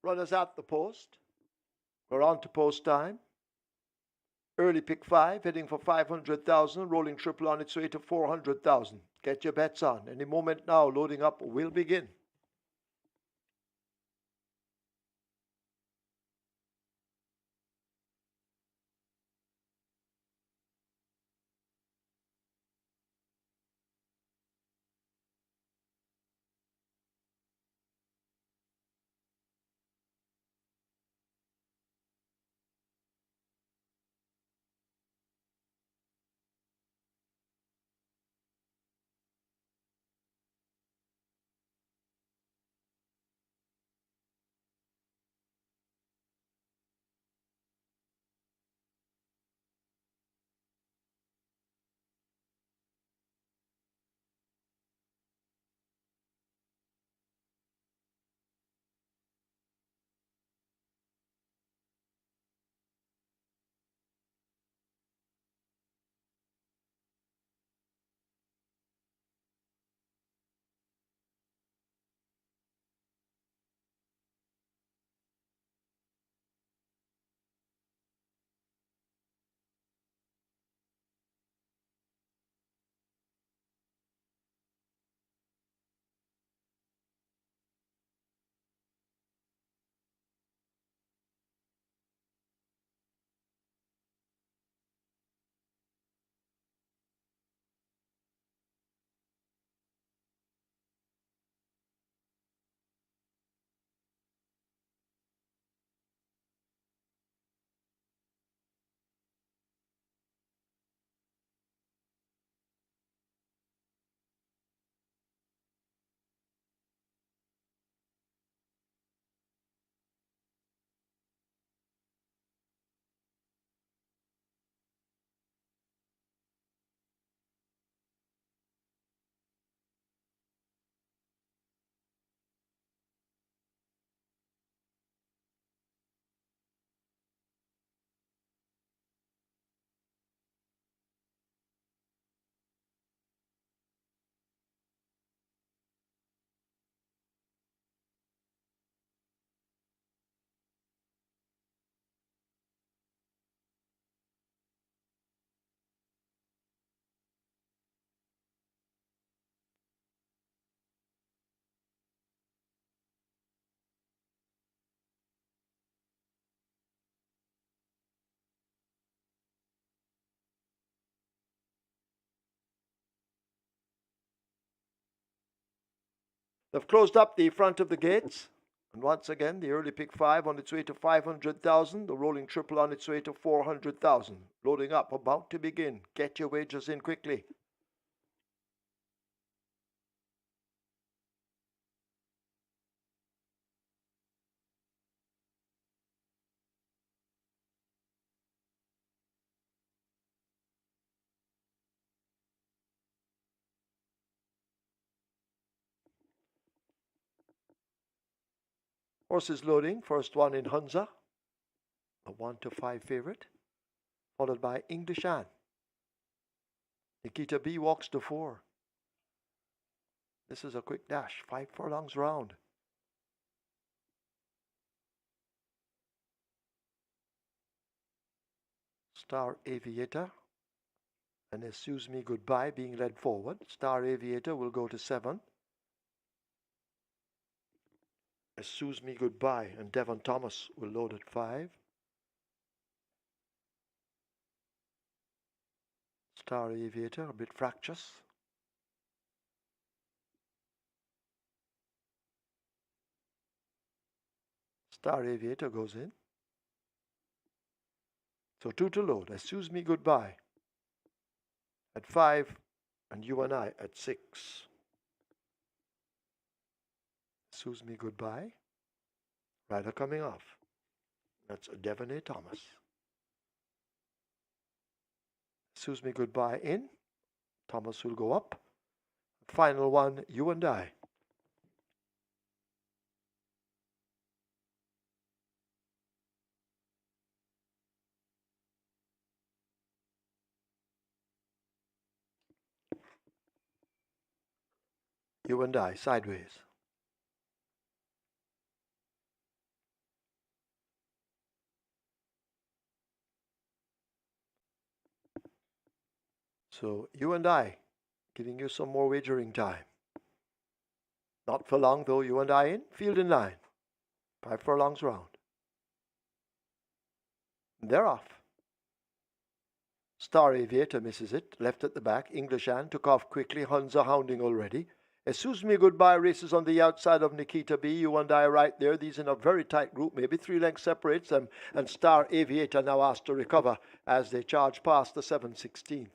Runners at the post. We're on to post time. Early pick 5, heading for 500,000, rolling triple on its way to 400,000. Get your bets on. Any moment now, loading up will begin. They've closed up the front of the gates. And once again, the early pick 5 on its way to 500,000. The rolling triple on its way to 400,000. Loading up, about to begin. Get your wagers in quickly. Horses loading. First one in Hunza, a 1 to 5 favorite, followed by English Anne. Nikita B walks to 4. This is a quick dash, 5 furlongs round. Star Aviator and Excuse Me Goodbye being led forward. Star Aviator will go to 7. Excuse Me Goodbye and Devon Thomas will load at 5. Star Aviator a bit fractious. Star Aviator goes in. So 2 to load. Excuse Me Goodbye at 5 and You and I at 6. Excuse Me Goodbye. Rider coming off. That's Devon A. Thomas. Excuse Me Goodbye in. Thomas will go up. Final one, You and I. You and I, sideways. So you and I, giving you some more wagering time. Not for long though, you and I in, field in line. 5 furlongs round. They're off. Star Aviator misses it, left at the back. English Anne took off quickly. Hunza hounding already. Excuse Me Goodbye races on the outside of Nikita B. You and I right there. These in a very tight group. Maybe 3 lengths separates them. And Star Aviator now asked to recover as they charge past the 7/16.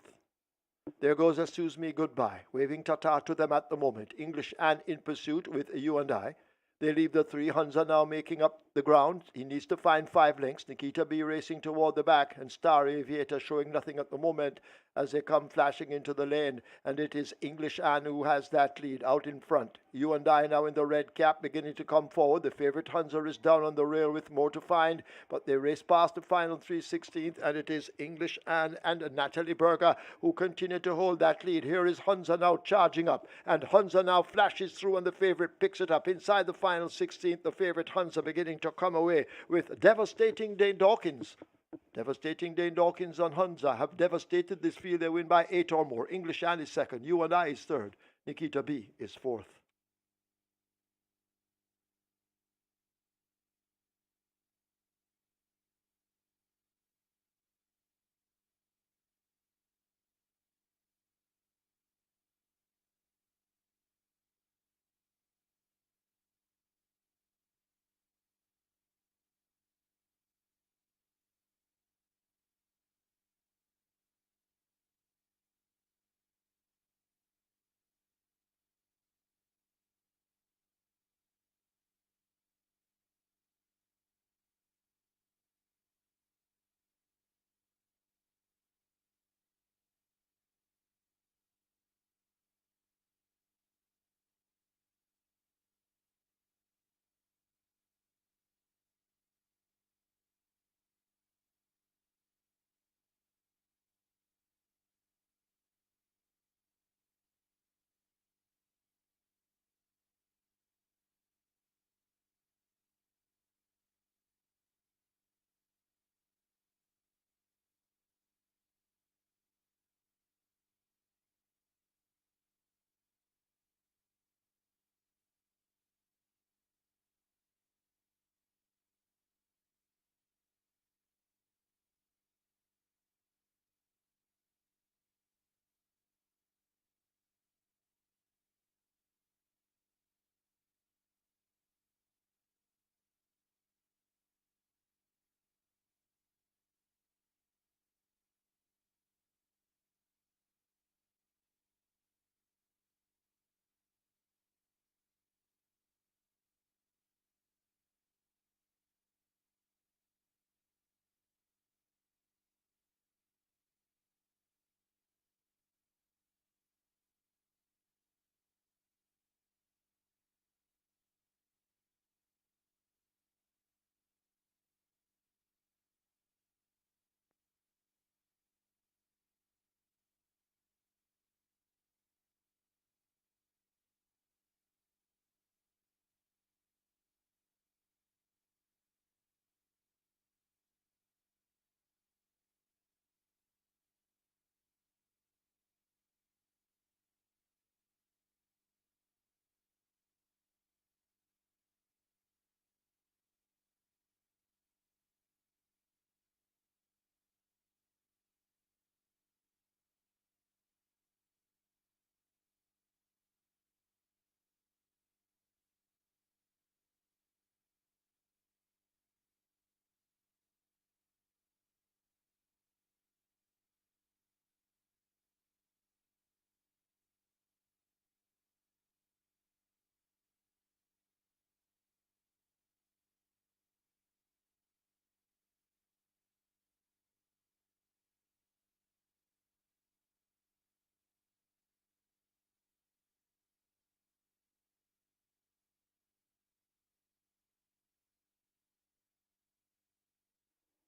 There goes Excuse Me Goodbye, waving ta-ta to them at the moment. English Anne in pursuit with You and I. They leave the 3. Hunza now making up the ground. He needs to find 5 lengths. Nikita B racing toward the back, and Star Aviator showing nothing at the moment as they come flashing into the lane. And it is English Anne who has that lead out in front. You and I now in the red cap beginning to come forward. The favourite Hunza is down on the rail with more to find, but they race past the final 3/16, and it is English Anne and Natalie Berger who continue to hold that lead. Here is Hunza now charging up, and Hunza now flashes through, and the favourite picks it up inside the final 16th. The favourite Hunza beginning to come away with Devastating Dane Dawkins. Devastating Dane Dawkins and Hunza have devastated this field. They win by 8 or more. English Anne is second. You and I is third. Nikita B is fourth.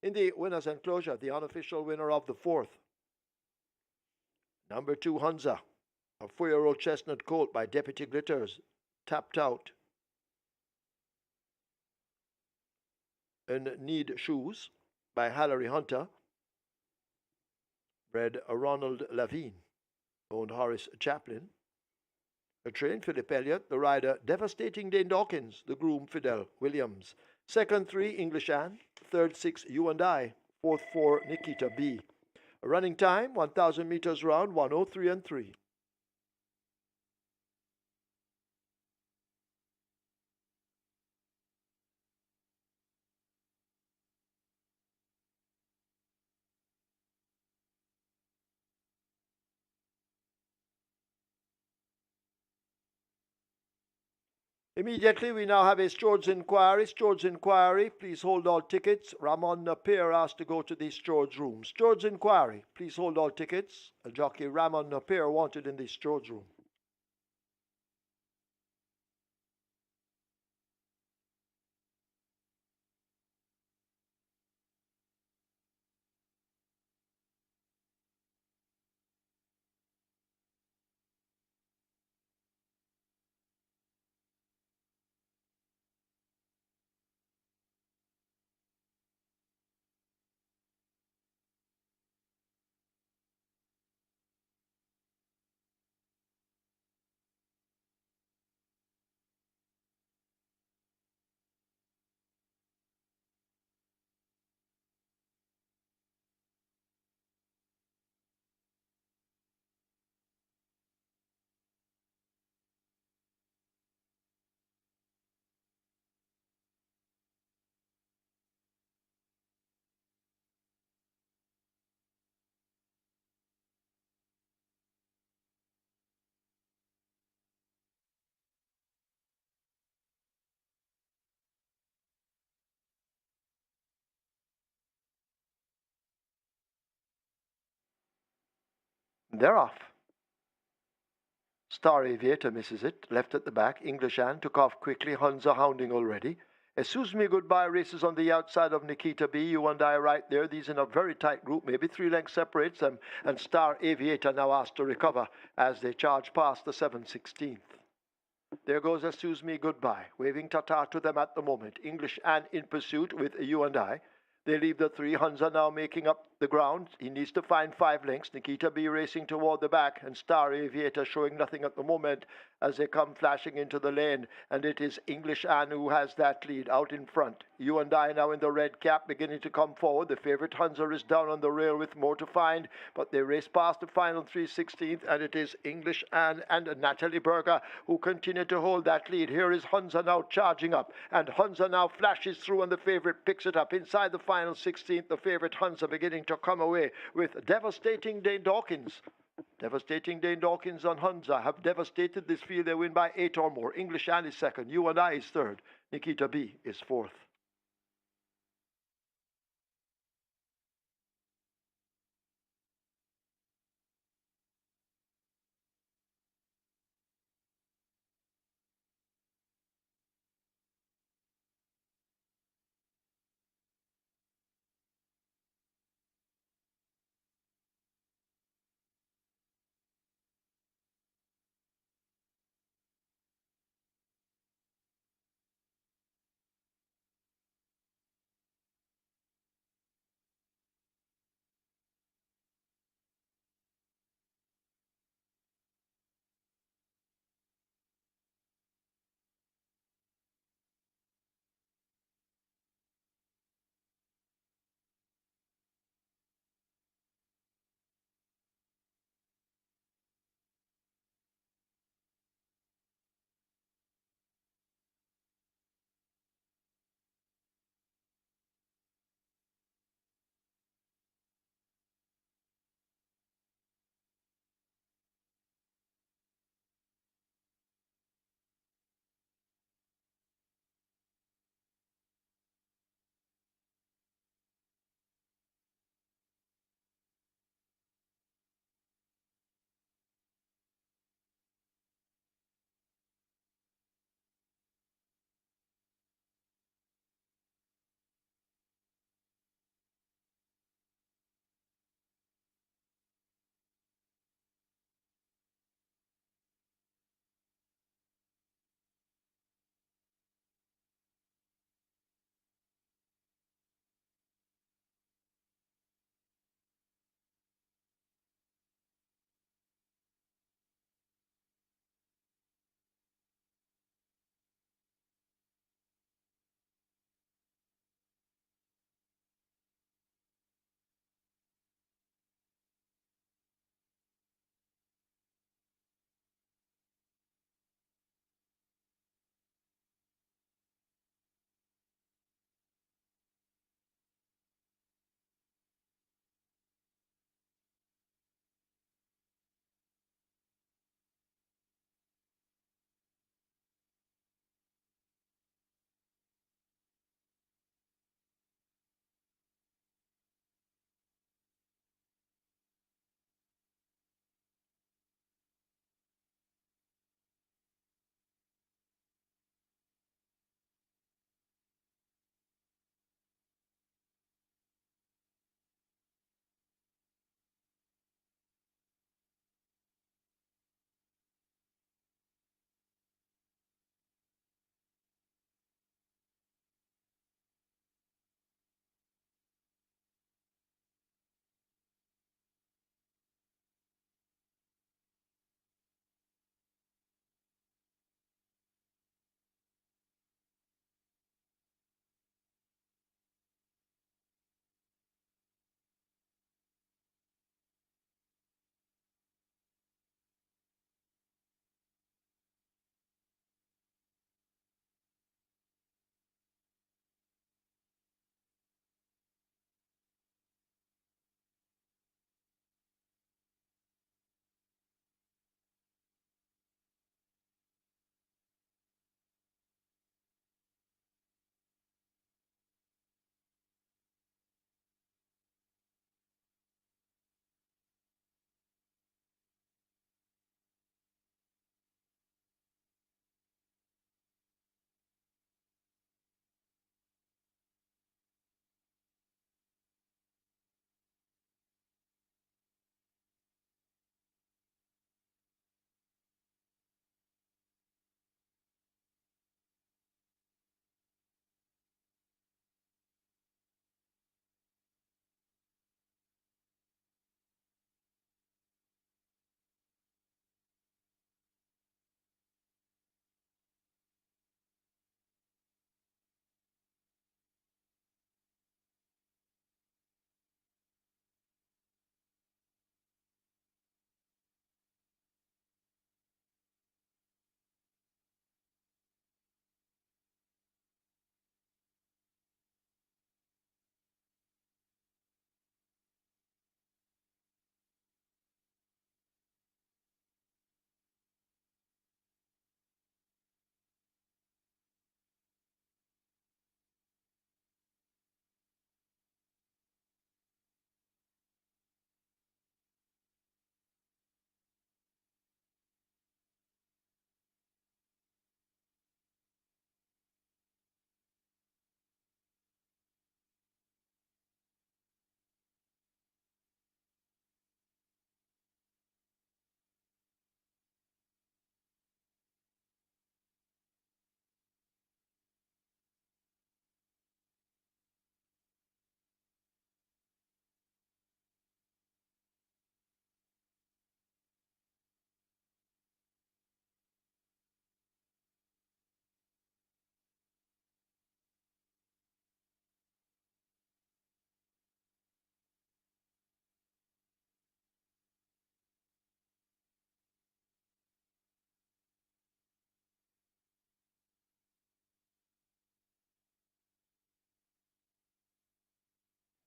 In the winner's enclosure, the unofficial winner of the 4th, number 2 Hunza, a 4-year-old chestnut colt by Deputy Glitters, tapped out in Need Shoes by Hallery Hunter, bred Ronald Lavine. owned Horace Chaplin. A train, Philip Elliott. The rider, Devastating Dane Dawkins. The groom, Fidel Williams. Second, 3, English Anne. Third, 6, You and I. Fourth, 4, Nikita B. A running time, 1,000 meters round, 1:03 and 3. Immediately, we now have a steward's inquiry. Steward's inquiry, please hold all tickets. Ramon Napier asked to go to the steward's room. Steward's inquiry, please hold all tickets. A jockey Ramon Napier wanted in the steward's room. They're off. Star Aviator misses it, left at the back. English Anne took off quickly. Huns are hounding already. Excuse Me Goodbye races on the outside of Nikita B. You and I right there. These in a very tight group. Maybe 3 lengths separates them. And Star Aviator now asked to recover as they charge past the 7/16. There goes Excuse Me Goodbye, waving ta-ta to them at the moment. English Anne in pursuit with You and I. They leave the 3. Huns are now making up the ground. He needs to find 5 lengths. Nikita B racing toward the back, and Star Aviator showing nothing at the moment as they come flashing into the lane. And it is English Anne who has that lead out in front. You and I now in the red cap beginning to come forward. The favourite Hunzer is down on the rail with more to find, but they race past the final 3/16, and it is English Anne and Natalie Berger who continue to hold that lead. Here is Hunzer now charging up, and Hunzer now flashes through, and the favourite picks it up. Inside the final 16th, the favourite Hunzer beginning to come away with Devastating Dane Dawkins. Devastating Dane Dawkins and Hunza have devastated this field. They win by 8 or more. English Anne is second. You and I is third. Nikita B is fourth.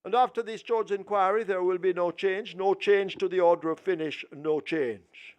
And after this George inquiry, there will be no change. No change to the order of finish. No change.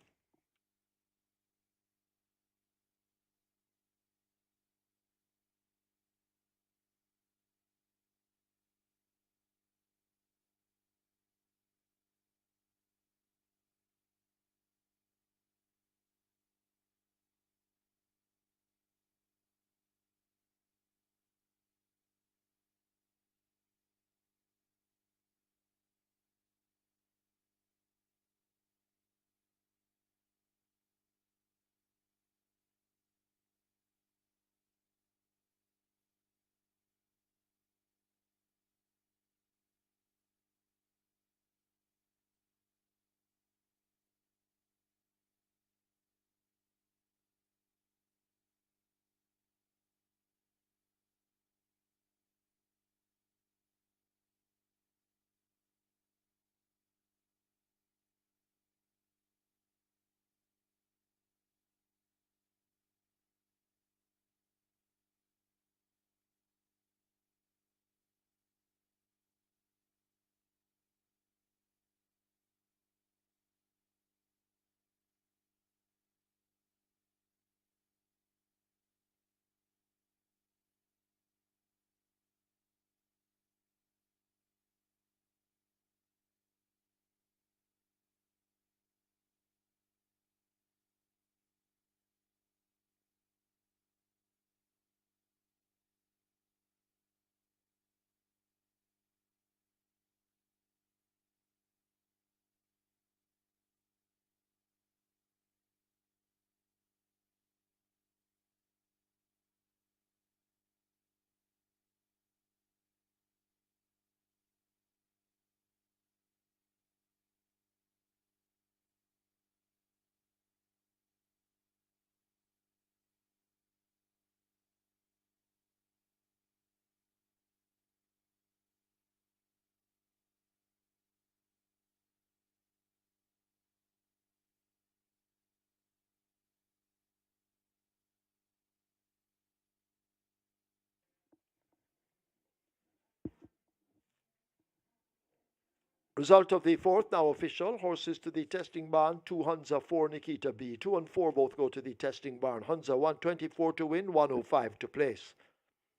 Result of the fourth now official. Horses to the testing barn. 2 Hunza, 4 Nikita B. 2 and 4 both go to the testing barn. Hunza 124 to win, 105 to place.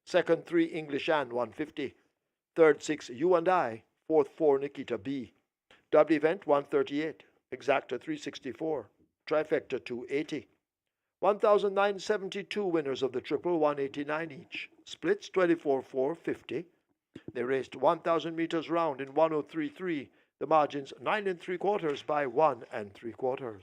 Second 3 English and 150. Third 6 You and I. Fourth 4 Nikita B. Double event 138. Exacta 364. Trifecta 280. 1,972 winners of the triple, 189 each. Splits 24-4, 50. They raced 1,000 meters round in 103.3. The margins 9 3/4 by 1 3/4.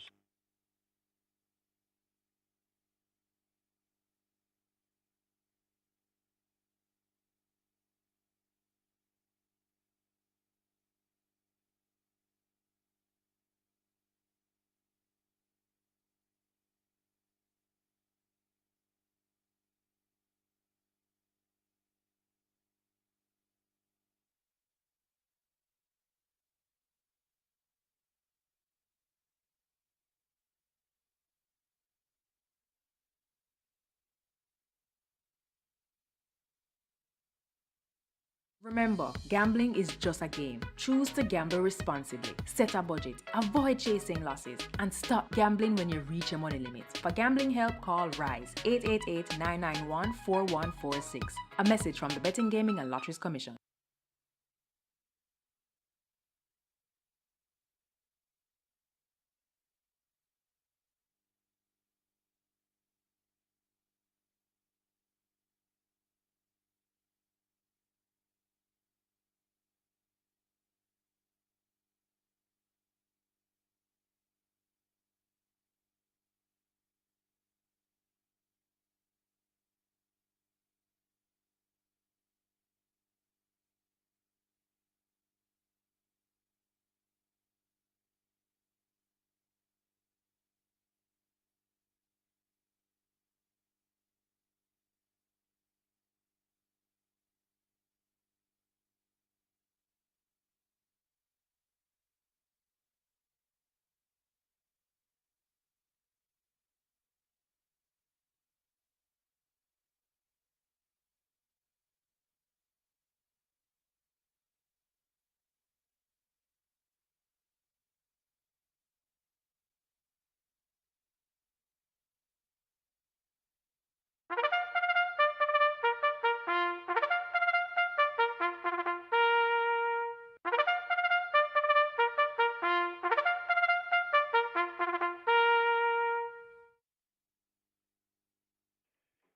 Remember, gambling is just a game. Choose to gamble responsibly. Set a budget, avoid chasing losses, and stop gambling when you reach your money limit. For gambling help, call RISE 888-991-4146. A message from the Betting, Gaming and Lotteries Commission.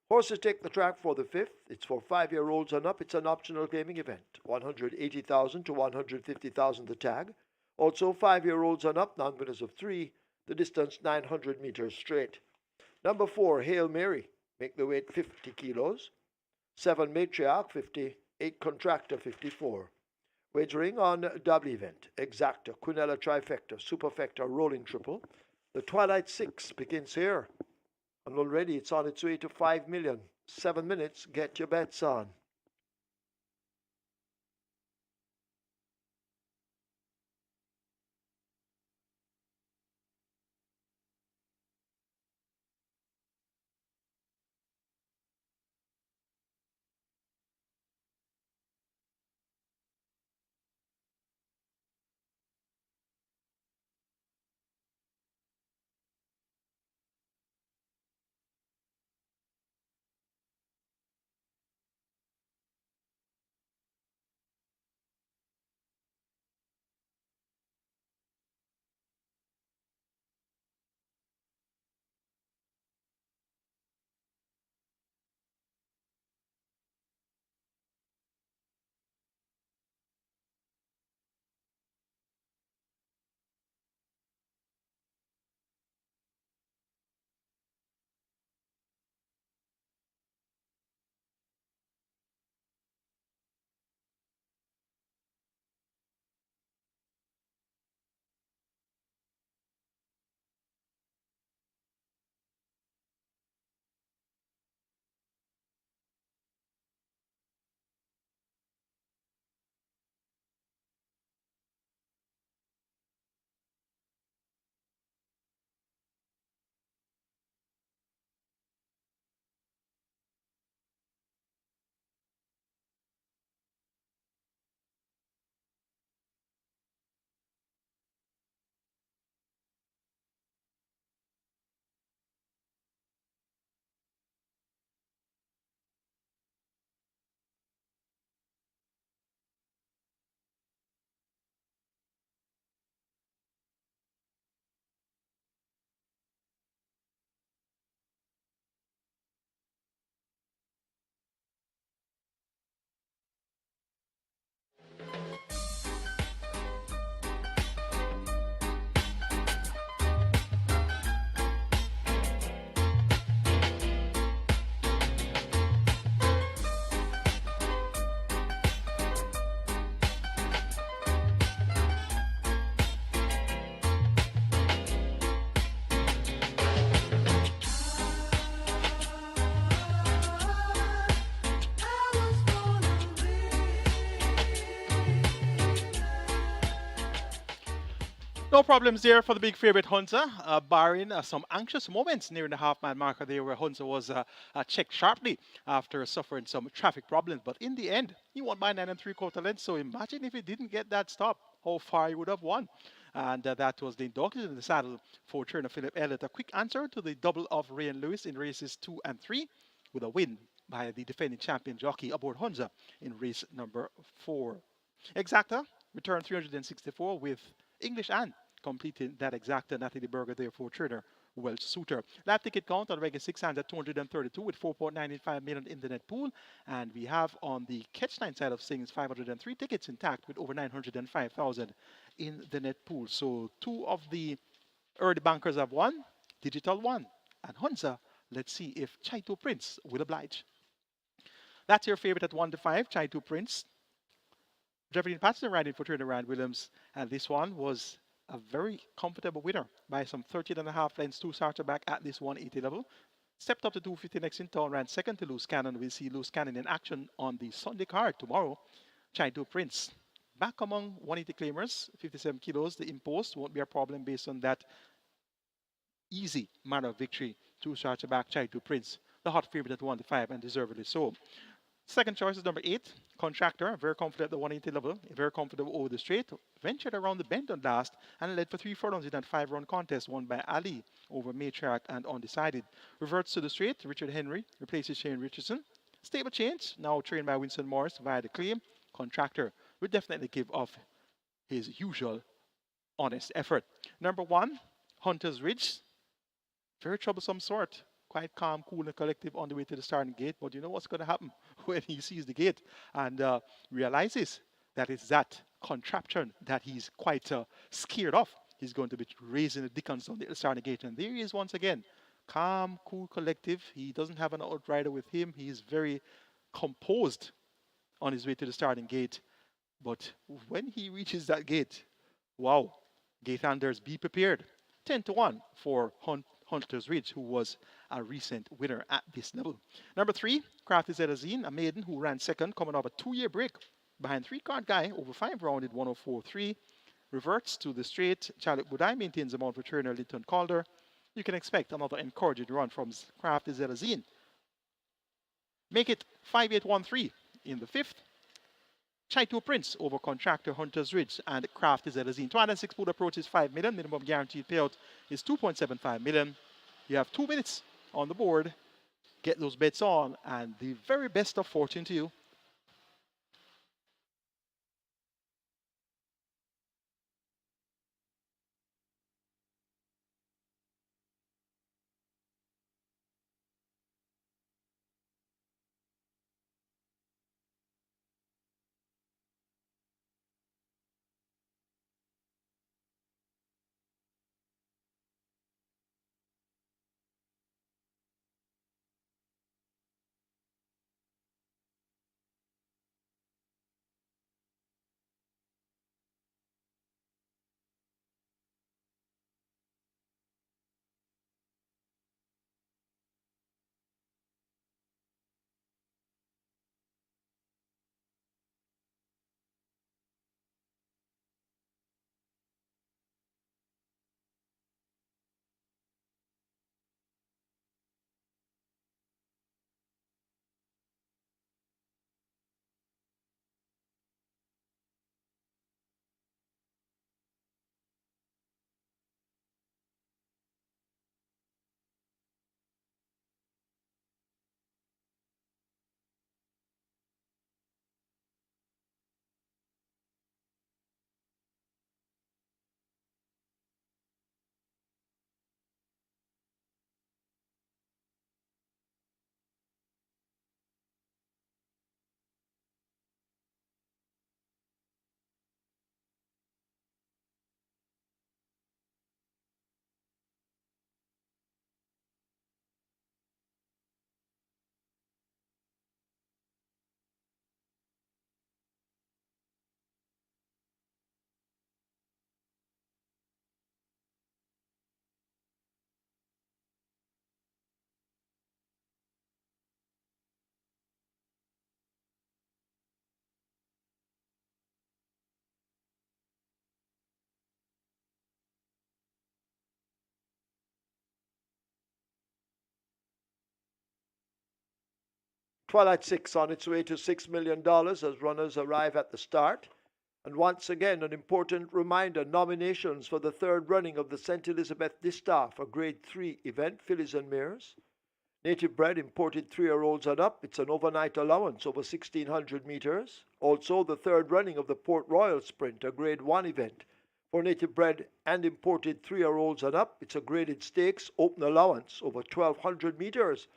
Horses take the track for the fifth. It's for 5-year-olds and up. It's an optional gaming event. 180,000 to 150,000 the tag. Also 5-year-olds and up, non-winners of 3. The distance 900 meters straight. Number 4, Hail Mary. Make the weight 50 kilos. 7, Matriarch 50. 8, Contractor 54. Wagering on double event. Exacta, Quinella Trifecta, Superfecta, Rolling Triple. The Twilight 6 begins here. And already it's on its way to 5 million. 7 minutes, get your bets on. No problems there for the big favorite Hunter, barring some anxious moments near the half-mile marker there where Hunter was checked sharply after suffering some traffic problems. But in the end, he won by 9 3/4 lengths. So imagine if he didn't get that stop, how far he would have won. And that was the Dawkins in the saddle for trainer Philip Elliott. A quick answer to the double of Ray and Lewis in races 2 and 3 with a win by the defending champion jockey aboard Hunter in race number 4. Exacta returned 364 with English and completing that exacta Natalie Berger there for trainer Welsh Suter. Lap ticket count on regular 6 hands at 232 with 4.95 million in the net pool. And we have on the catch line side of things 503 tickets intact with over 905,000 in the net pool. So 2 of the early bankers have won, Digital won, and Hunza. Let's see if Chaito Prince will oblige. That's your favorite at 1 to 5, Chaito Prince. Jeffrey Patterson riding for trainer Ryan Williams, and this one was a very comfortable winner by some 13.5 lengths, 2 starter back at this 180 level. Stepped up to 250 next in town, ran second to Loose Cannon. We'll see Loose Cannon in action on the Sunday card tomorrow. Chaito Prince back among 180 claimers, 57 kilos. The impost won't be a problem based on that easy manner of victory. 2 starter back, Chaito Prince, the hot favorite at 1 to 5 and deservedly so. Second choice is number 8, Contractor. Very confident at the 180 level. Very comfortable over the straight. Ventured around the bend on last and led for 3 furlongs in that 5-round contest won by Ali over Matriarch and Undecided. Reverts to the straight. Richard Henry replaces Shane Richardson. Stable change. Now trained by Winston Morris via the claim. Contractor will definitely give off his usual honest effort. Number 1, Hunter's Ridge. Very troublesome sort. quite calm, cool, and collective on the way to the starting gate. But you know what's going to happen when he sees the gate and realizes that it's that contraption that he's quite scared of. He's going to be raising the Dickens on the starting gate. And there he is once again. Calm, cool, collective. He doesn't have an outrider with him. He's very composed on his way to the starting gate. But when he reaches that gate, wow, gate handlers, be prepared. 10-1 for Hunter's Ridge, who was a recent winner at this level. Number 3, Crafty Zedazine, a maiden who ran second, coming off a 2-year break behind 3-card guy, over 5 rounded 104.3. Reverts to the straight. Charlotte Budai maintains the mount for trainer Linton Calder. You can expect another encouraging run from Crafty Zedazine. Make it 5-8-1-3 in the 5th. Chaito Prince over contractor Hunter's Ridge and Crafty Zedazine. 206 pool approaches 5 million. Minimum guaranteed payout is 2.75 million. You have 2 minutes on the board. Get those bets on, and the very best of fortune to you. Twilight 6 on its way to $6 million as runners arrive at the start. And once again, an important reminder, nominations for the third running of the St. Elizabeth Distaff, a Grade 3 event, fillies and mares. Native bred, imported 3-year-olds and up. It's an overnight allowance over 1,600 meters. Also, the third running of the Port Royal Sprint, a Grade 1 event. For native bred and imported 3-year-olds and up, it's a graded stakes, open allowance over 1,200 meters.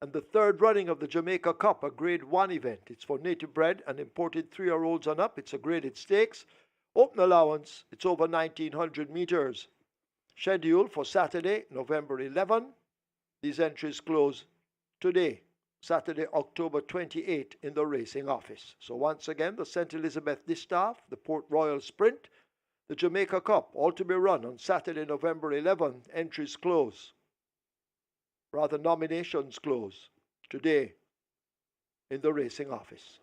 And the third running of the Jamaica Cup, a Grade 1 event. It's for native bred and imported 3-year-olds and up. It's a graded stakes. Open allowance, it's over 1,900 meters. Schedule for Saturday, November 11. These entries close today, Saturday, October 28, in the racing office. So once again, the St. Elizabeth Distaff, the Port Royal Sprint, the Jamaica Cup, all to be run on Saturday, November 11. Entries close. Rather, nominations close today in the racing office.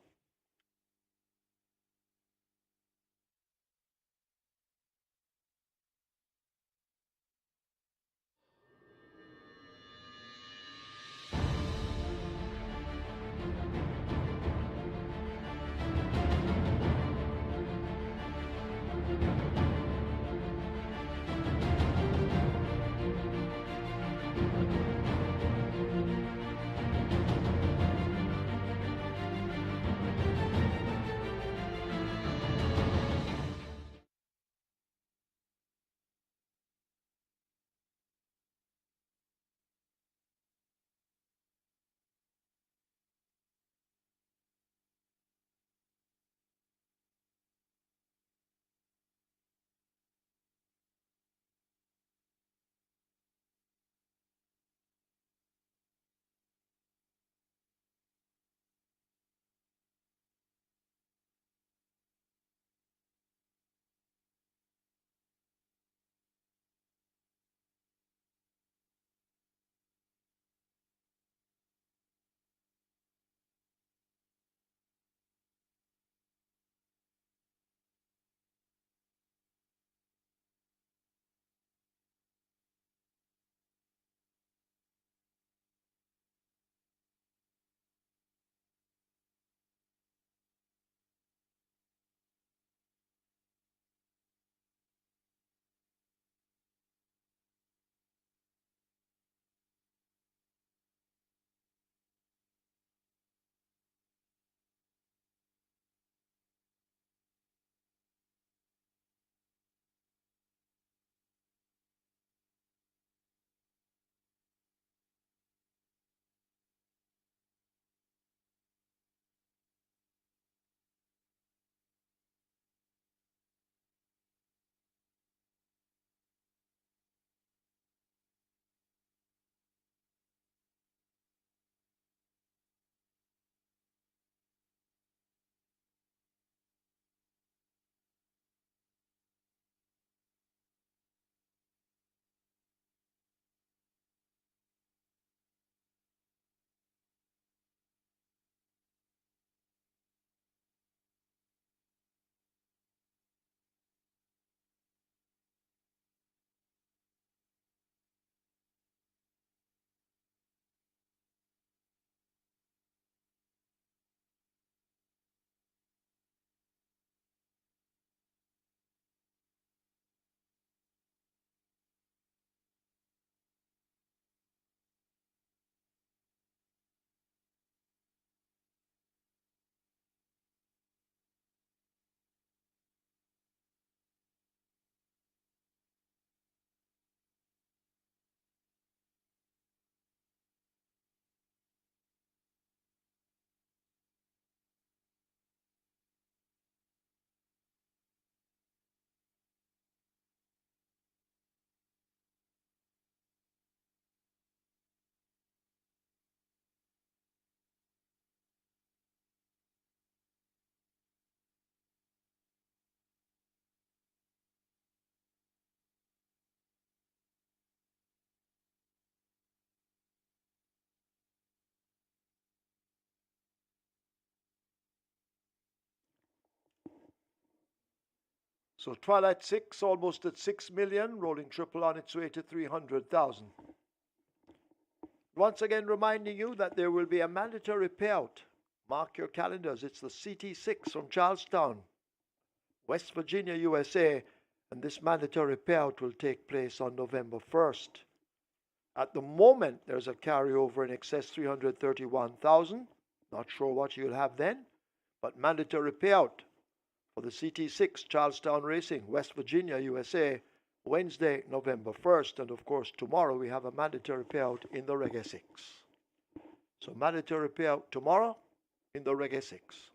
So Twilight 6 almost at 6 million, rolling triple on its way to 300,000. Once again reminding you that there will be a mandatory payout. Mark your calendars. It's the CT6 from Charlestown, West Virginia, USA, and this mandatory payout will take place on November 1st. At the moment, there's a carryover in excess 331,000. Not sure what you'll have then, but mandatory payout for the CT6 Charlestown Racing, West Virginia, USA, Wednesday, November 1st. And of course, tomorrow we have a mandatory payout in the Reggae 6. So mandatory payout tomorrow in the Reggae 6.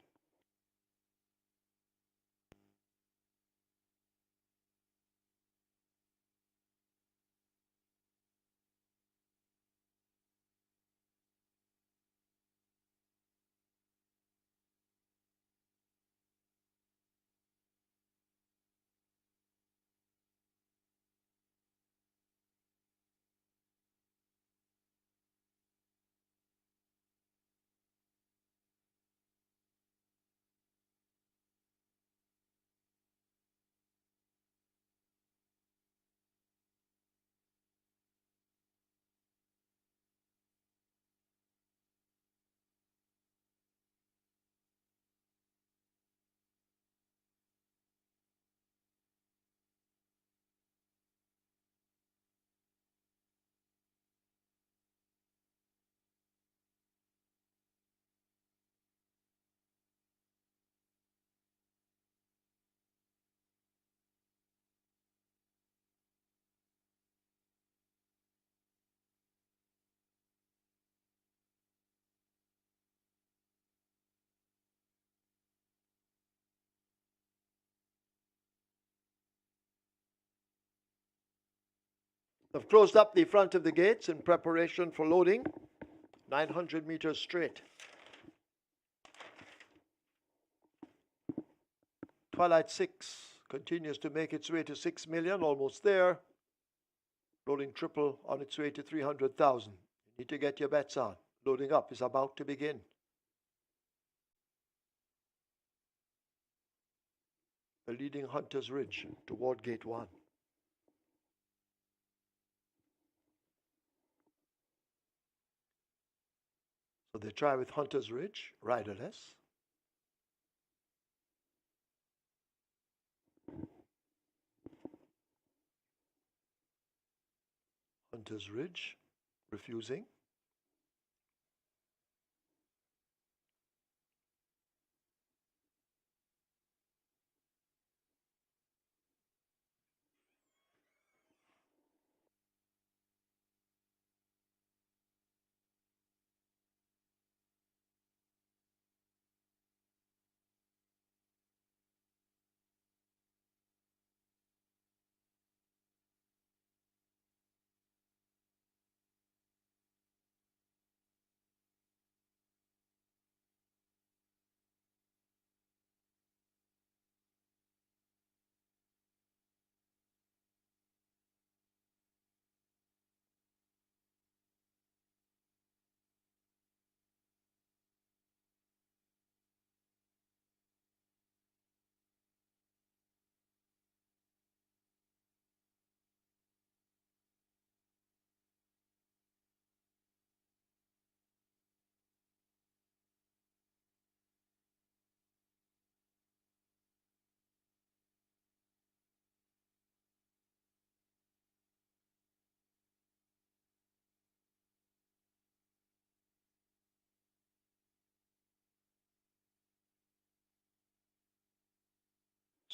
They've closed up the front of the gates in preparation for loading. 900 meters straight. Twilight 6 continues to make its way to 6 million, almost there. Rolling triple on its way to 300,000. You need to get your bets on. Loading up is about to begin. The leading Hunter's Ridge toward gate 1. So they try with Hunter's Ridge, riderless. Hunter's Ridge, refusing.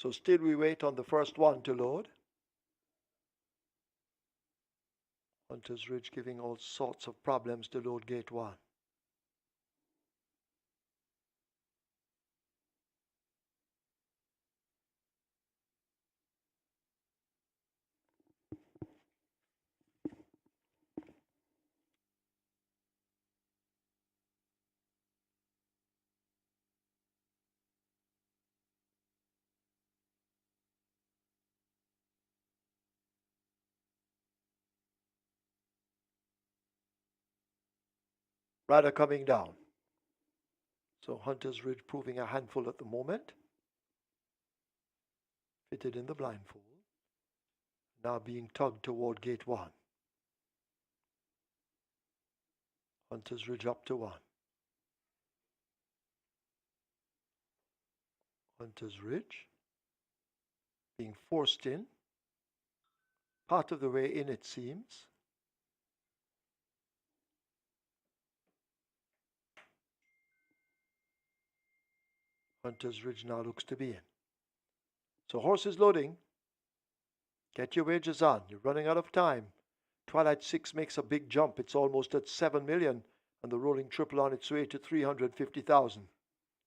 So still we wait on the first one to load. Hunter's Ridge giving all sorts of problems to load gate 1. Rider coming down. So Hunter's Ridge proving a handful at the moment. fitted in the blindfold, now being tugged toward gate 1. Hunter's Ridge up to 1. Hunter's Ridge being forced in, part of the way in it seems. Hunter's Ridge now looks to be in. So horse is loading. Get your wagers on. You're running out of time. Twilight 6 makes a big jump. It's almost at 7 million, and the rolling triple on its way to 350,000.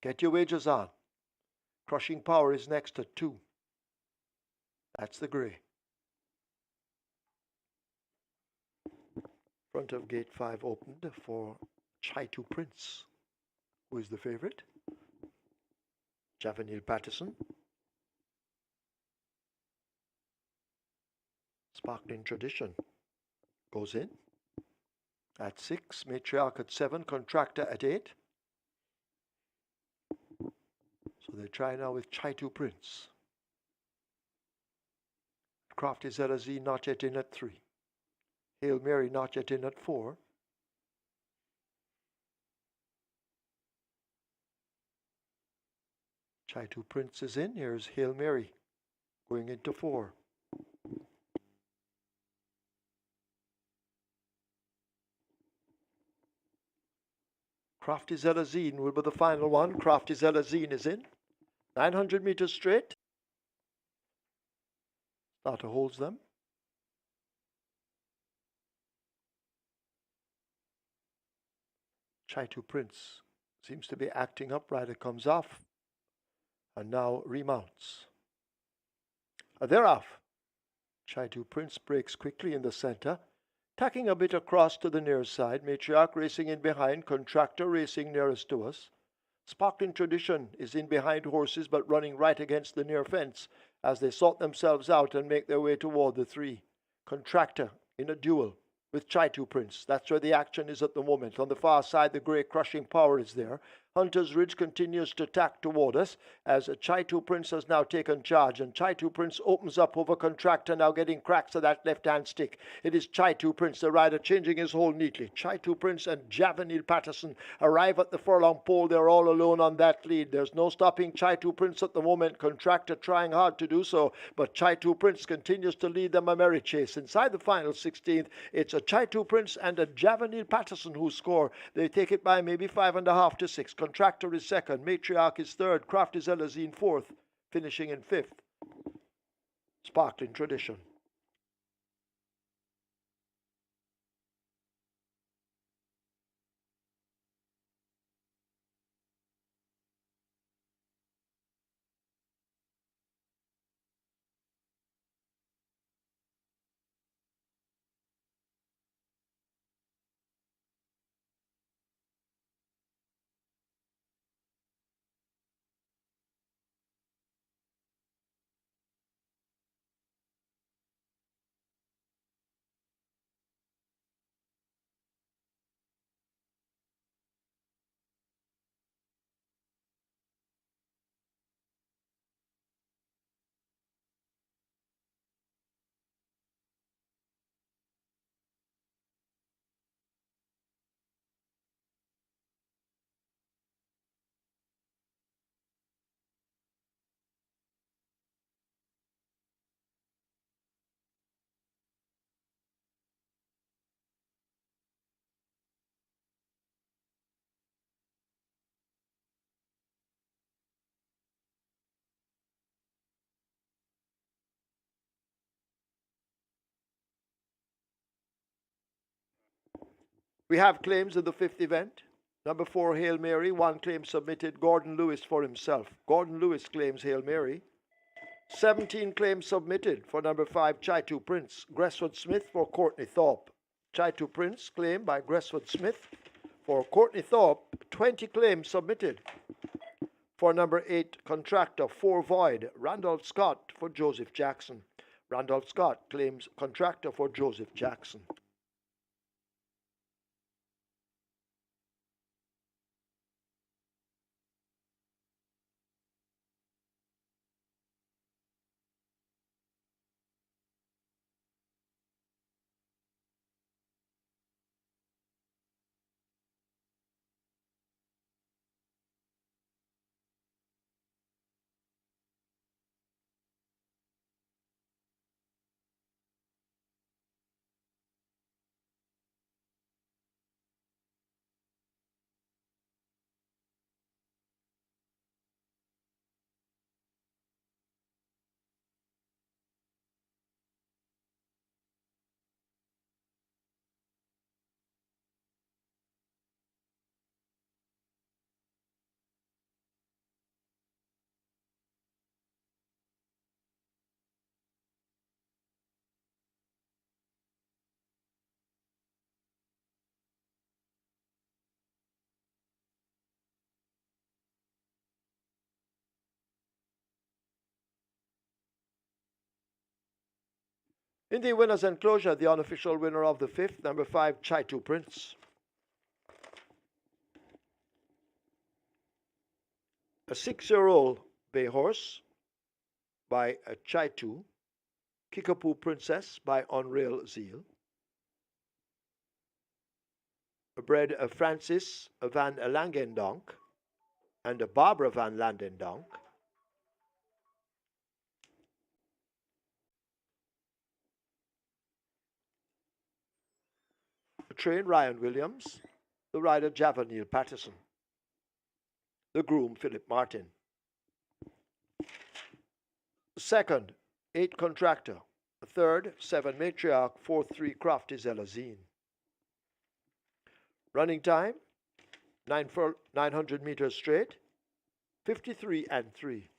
Get your wagers on. Crushing Power is next at 2. That's the grey. Front of gate 5 opened for Chaitu Prince, who is the favorite. Javanil Patterson. Sparkling Tradition goes in at 6, Matriarch at 7, Contractor at 8. So they try now with Chaitu Prince. Crafty Zelazee not yet in at 3. Hail Mary not yet in at 4. Chaitu Prince is in. Here's Hail Mary going into 4. Crafty Zelazine will be the final one. Crafty Zelazine is in. 900 meters straight. Starter holds them. Chaitu Prince seems to be acting up. Rider comes off and now remounts. They're off. Chaitu Prince breaks quickly in the center, tacking a bit across to the near side. Matriarch racing in behind. Contractor racing nearest to us. Sparkling Tradition is in behind horses but running right against the near fence as they sort themselves out and make their way toward the 3. Contractor in a duel with Chaitu Prince. That's where the action is at the moment. On the far side, the grey Crushing Power is there. Hunter's Ridge continues to tack toward us as Chaitu Prince has now taken charge, and Chaitu Prince opens up over Contractor, now getting cracks of that left-hand stick. It is Chaitu Prince, the rider, changing his hold neatly. Chaitu Prince and Javanil Patterson arrive at the furlong pole. They're all alone on that lead. There's no stopping Chaitu Prince at the moment. Contractor trying hard to do so, but Chaitu Prince continues to lead them a merry chase. Inside the final 16th, it's a Chaitu Prince and a Javanil Patterson who score. They take it by maybe 5.5 to 6. Contractor is second, Matriarch is third, Crafty Zelazine fourth, finishing in 5th. Sparkling Tradition. We have claims in the 5th event. Number 4, Hail Mary. 1 claim submitted. Gordon Lewis for himself. Gordon Lewis claims Hail Mary. 17 claims submitted for number 5, Chaitu Prince. Gresswood Smith for Courtney Thorpe. Chaitu Prince claimed by Gresswood Smith for Courtney Thorpe. 20 claims submitted for number 8, Contractor. 4 void. Randolph Scott for Joseph Jackson. Randolph Scott claims Contractor for Joseph Jackson. In the winner's enclosure, the unofficial winner of the fifth, number 5, Chaitu Prince. A 6-year-old bay horse by Chaitu. Kickapoo Princess by Unreal Zeal. Bred Francis van Langendonk and Barbara van Landendonk. Train Ryan Williams. The rider Javanil Patterson. The groom Philip Martin. Second, 8 Contractor. Third, 7 Matriarch, 4th, 3 Crafty Zelazine. Running time, 900 meters straight, 53 and 3.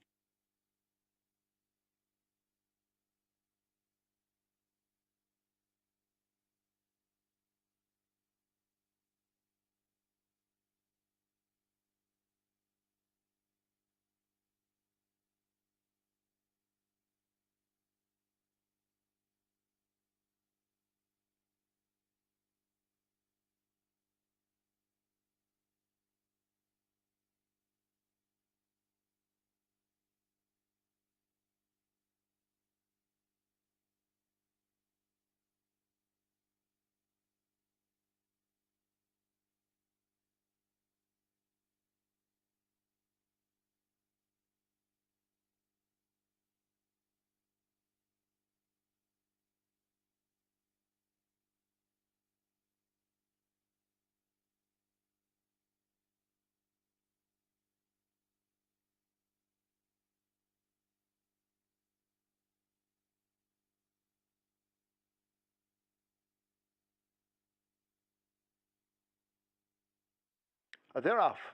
They're off.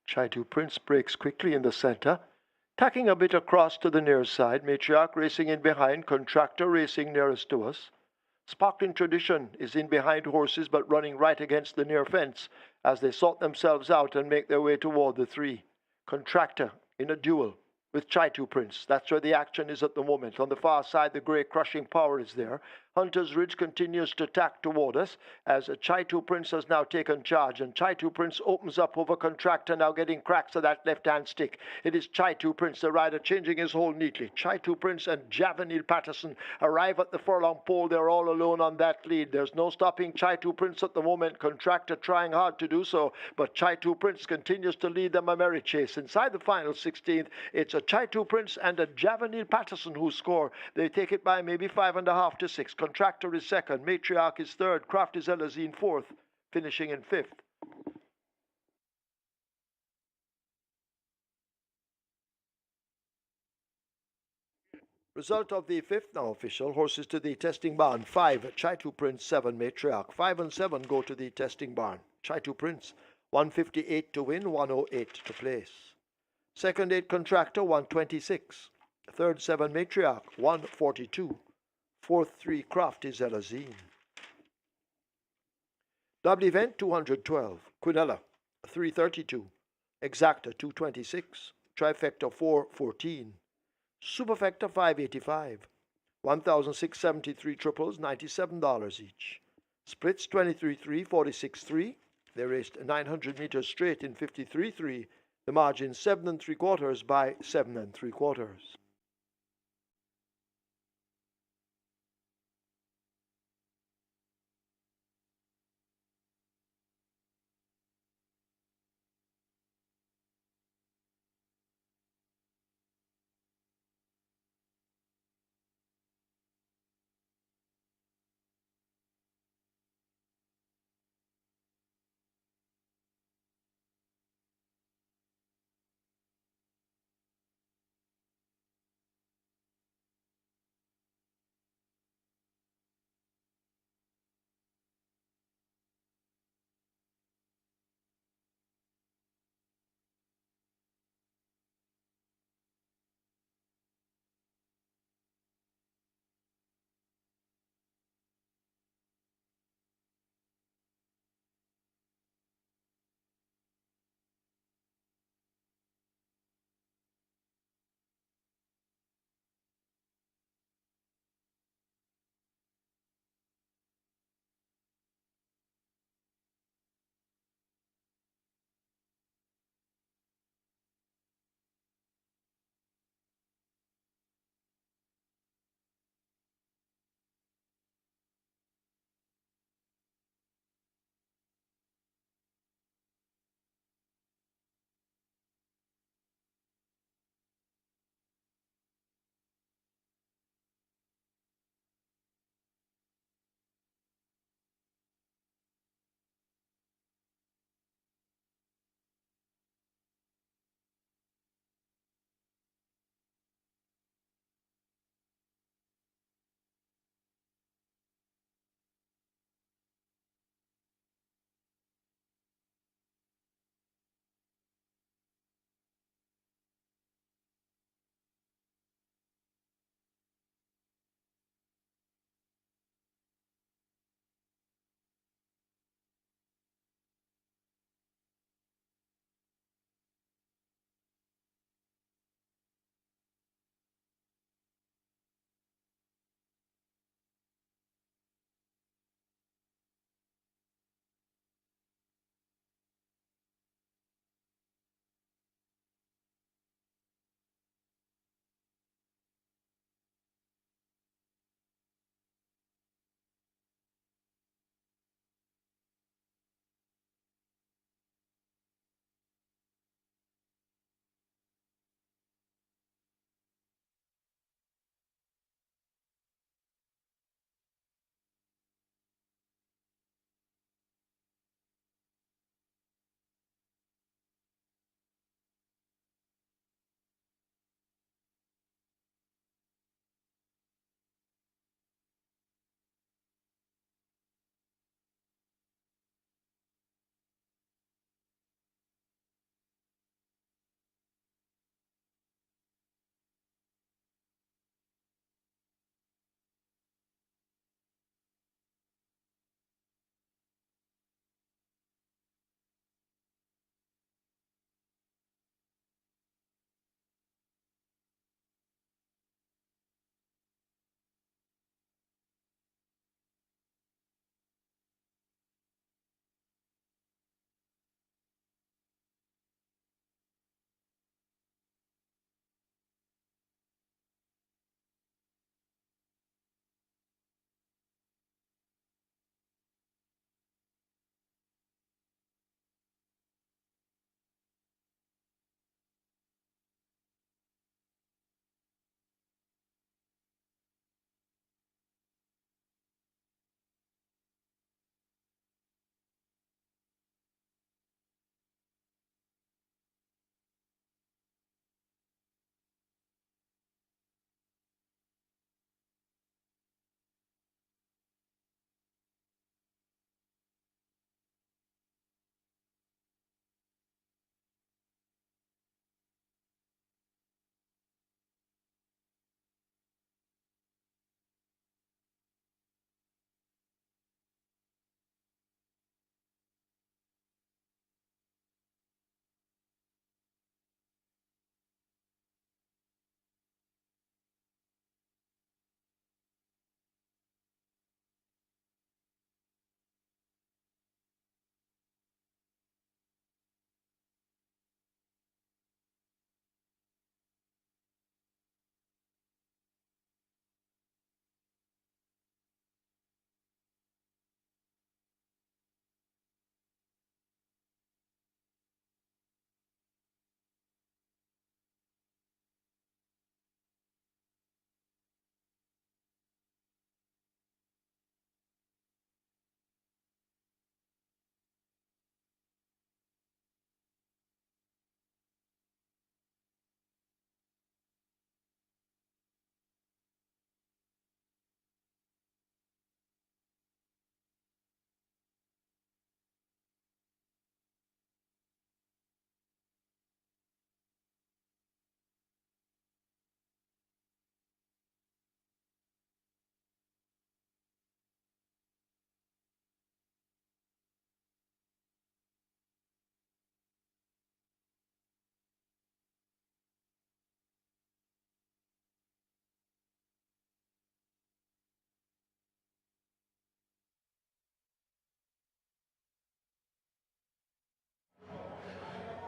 Chaitu Prince breaks quickly in the center, tacking a bit across to the near side. Matriarch racing in behind, Contractor racing nearest to us. Sparkling Tradition is in behind horses but running right against the near fence as they sort themselves out and make their way toward the 3. Contractor in a duel with Chaitu Prince. That's where the action is at the moment. On the far side, the grey crushing power is there. Hunter's Ridge continues to tack toward us as Chaitu Prince has now taken charge, and Chaitu Prince opens up over Contractor, now getting cracks of that left-hand stick. It is Chaitu Prince, the rider, changing his hold neatly. Chaitu Prince and Javanil Patterson arrive at the furlong pole. They're all alone on that lead. There's no stopping Chaitu Prince at the moment. Contractor trying hard to do so, but Chaitu Prince continues to lead them a merry chase. Inside the final 16th, it's a Chaitu Prince and a Javanil Patterson who score. They take it by maybe 5.5 to 6. Contractor is second, Matriarch is third, Crafty Zelazine fourth, finishing in 5th. Result of the 5th now official. Horses to the testing barn. 5, Chaitu Prince, 7, Matriarch. 5 and 7 go to the testing barn. Chaitu Prince, 158 to win, 108 to place. Second, 8, Contractor, 126. Third, 7, Matriarch, 142. 4th, 3, Crafty Zelazine. Double event, 212. Quinella, 332. Exacta, 226. Trifecta, 414. Superfecta, 585. 1,673 triples, $97 each. Splits, 23-3, 46-3. They raced 900 meters straight in 53-3. The margin 7 3/4 by 7 3/4.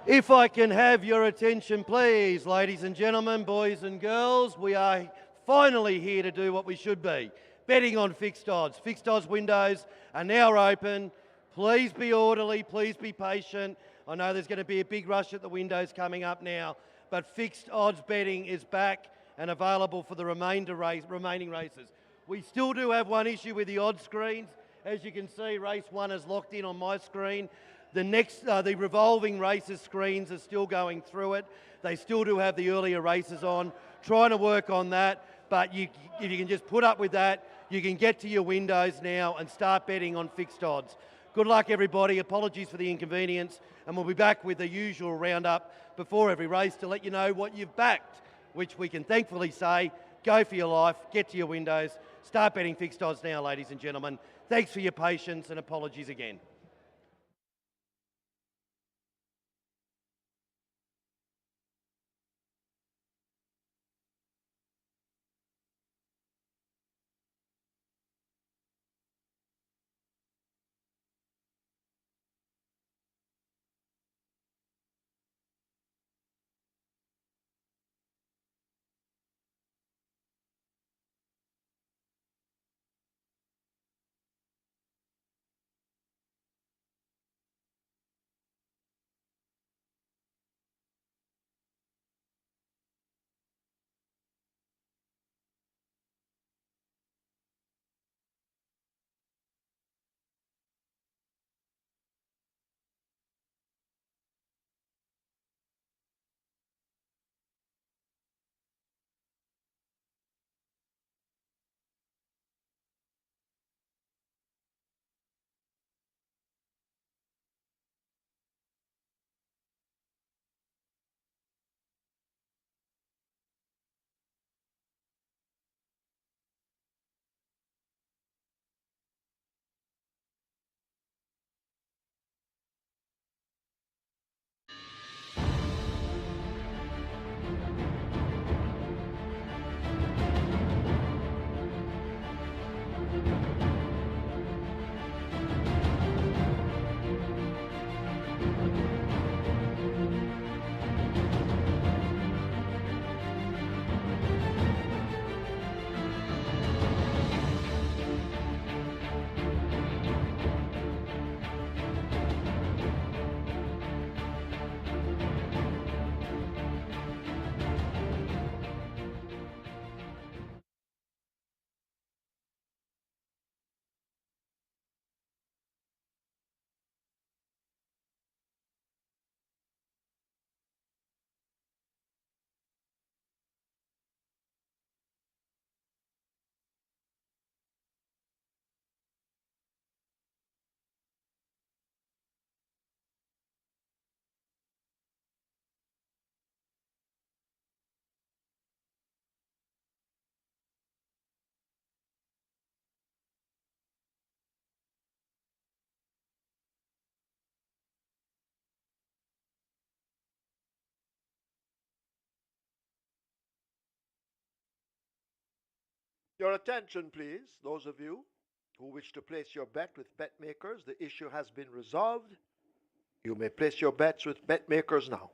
If I can have your attention, please, ladies and gentlemen, boys and girls, we are finally here to do what we should be, betting on fixed odds. Fixed odds windows are now open. Please be orderly, please be patient. I know there's going to be a big rush at the windows coming up now, but fixed odds betting is back and available for the remaining races. We still do have one issue with the odds screens. As you can see, race 1 is locked in on my screen. The revolving races screens are still going through it. They still do have the earlier races on. Trying to work on that, but if you can just put up with that, you can get to your windows now and start betting on fixed odds. Good luck, everybody. Apologies for the inconvenience, and we'll be back with the usual roundup before every race to let you know what you've backed, which we can thankfully say, go for your life, get to your windows, start betting fixed odds now, ladies and gentlemen. Thanks for your patience and apologies again. Your attention, please, those of you who wish to place your bet with bet makers. The issue has been resolved. You may place your bets with bet makers now.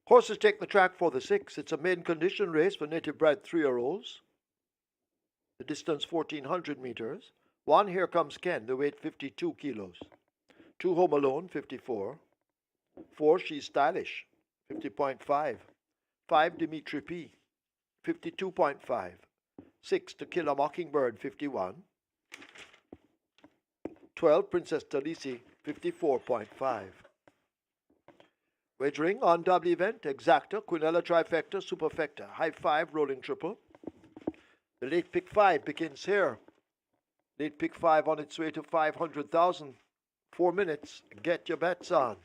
Horses take the track for the 6. It's a main condition race for native bred 3-year-olds. The distance 1400 meters. 1, Here Comes Ken, the weight 52 kilos. 2, Home Alone, 54. 4, She's Stylish, 50.5. 5, Dimitri P, 52.5. 6, To Kill a Mockingbird, 51. 12, Princess Talisi, 54.5. Wagering on double event, exacta, quinella trifecta, superfecta, high 5, rolling triple. The late pick 5 begins here. Late pick 5 on its way to 500,000. 4 minutes, get your bets on.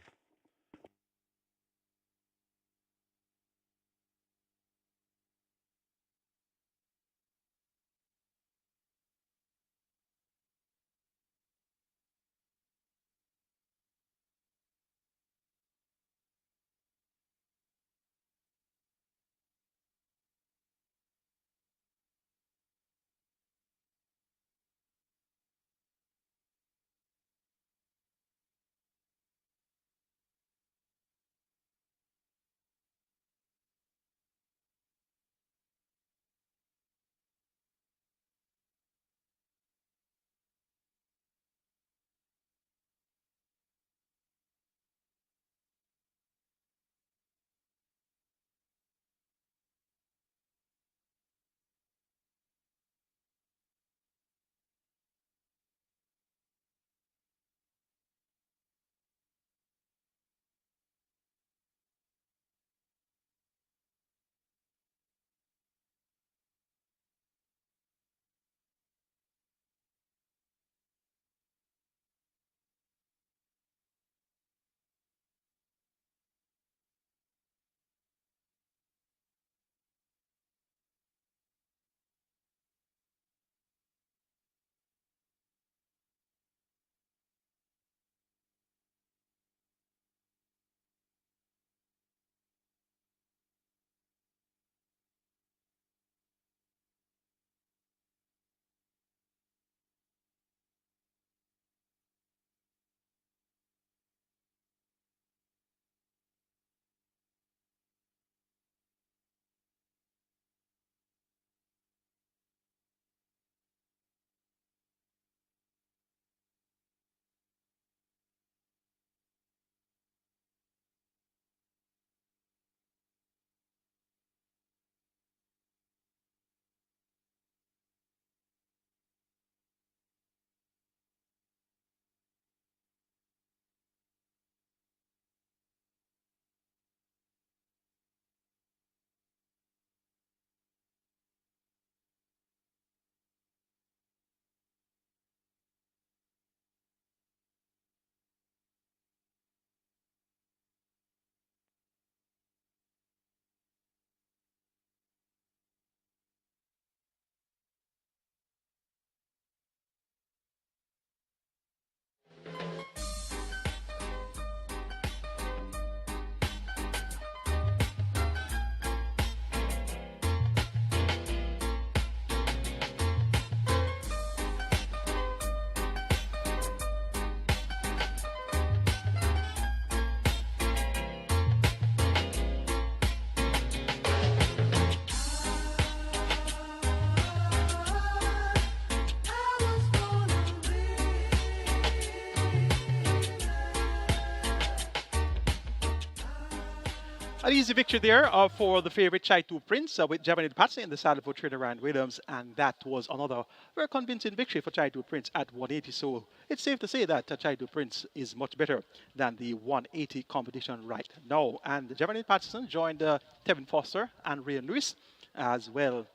An easy victory there for the favorite Chai 2 Prince with Javanese Patsy in the saddle for Trainer Ryan Williams, and that was another very convincing victory for Chai 2 Prince at 180. So it's safe to say that Chai 2 Prince is much better than the 180 competition right now. And Javanese Patterson joined Tevin Foster and Ryan Lewis, as well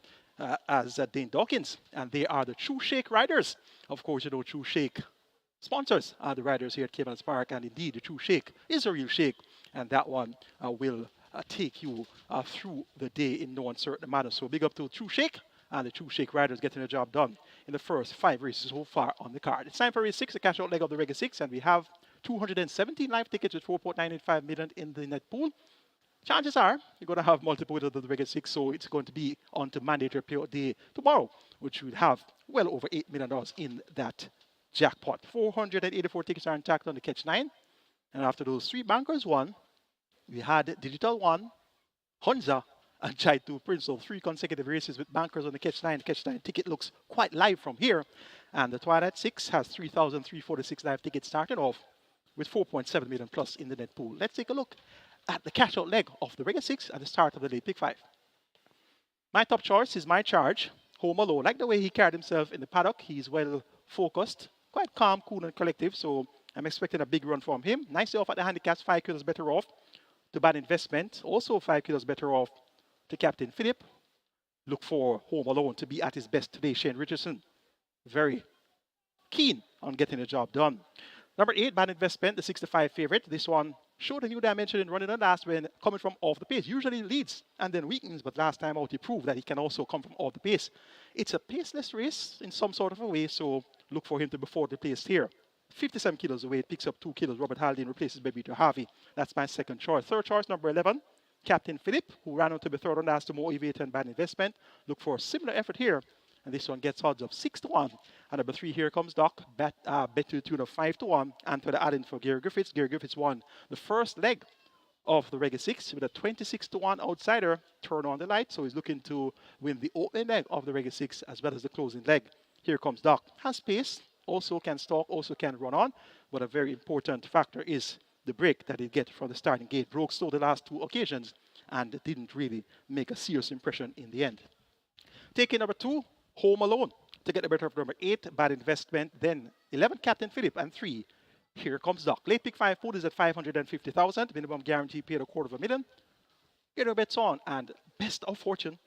as Dane Dawkins, and they are the True Shake riders. Of course, you know, True Shake sponsors are the riders here at Caymanas Park, and indeed the True Shake is a real shake, and that one will take you through the day in no uncertain manner. So big up to True Shake and the True Shake riders getting the job done in the first 5 races so far on the card. It's time for race 6, the cash out leg of the regular 6, and we have 217 live tickets with 4.985 million in the net pool. Chances are you're going to have multiple of the regular 6, so it's going to be on to mandatory payout day tomorrow, which would have well over $8 million in that jackpot. 484 tickets are intact on the catch 9, and after those 3 bankers won, We had Digital One, Hunza, and Chai 2 Prince. So three consecutive races with bankers on the catch line. The catch line ticket looks quite live from here. And the Twilight 6 has 3,346 live tickets starting off with 4.7 million plus in the net pool. Let's take a look at the cash out leg of the regular 6 at the start of the late pick 5. My top choice is My Charge, Home Alone. Like the way he carried himself in the paddock, he's well focused, quite calm, cool, and collective. So I'm expecting a big run from him. Nicely off at the handicaps, 5 kilos better off to Bad Investment. Also 5 kilos better off to Captain Philip. Look for Home Alone to be at his best today. Shane Richardson, very keen on getting the job done. Number 8, Bad Investment, the 65 favorite. This one showed a new dimension in running the last when coming from off the pace. Usually leads and then weakens, but last time out he proved that he can also come from off the pace. It's a paceless race in some sort of a way, so look for him to be fourth placed here. 57 kilos away, picks up 2 kilos. Robert Haldane replaces Baby to Harvey. That's my second choice. Third choice, number 11, Captain Philip, who ran on to be third on last to Motivate and Bad Investment. Look for a similar effort here. And this one gets odds of 6 to 1. And number 3, Here Comes Doc, bet to the tune of 5 to 1. And to the add-in for Gary Griffiths. Gary Griffiths won the first leg of the Reggae 6 with a 26 to 1 outsider. Turn on the light. So he's looking to win the opening leg of the Reggae 6 as well as the closing leg. Here Comes Doc. Has pace, also can stalk, also can run on. But a very important factor is the break that he gets from the starting gate. Broke slow the last 2 occasions and didn't really make a serious impression in the end. Taking number 2, Home Alone, to get the better of number 8, Bad Investment, then 11, Captain Philip, and 3, Here Comes Doc. Late pick 5 food is at 550,000, minimum guarantee paid $250,000. Get your bets on, and best of fortune.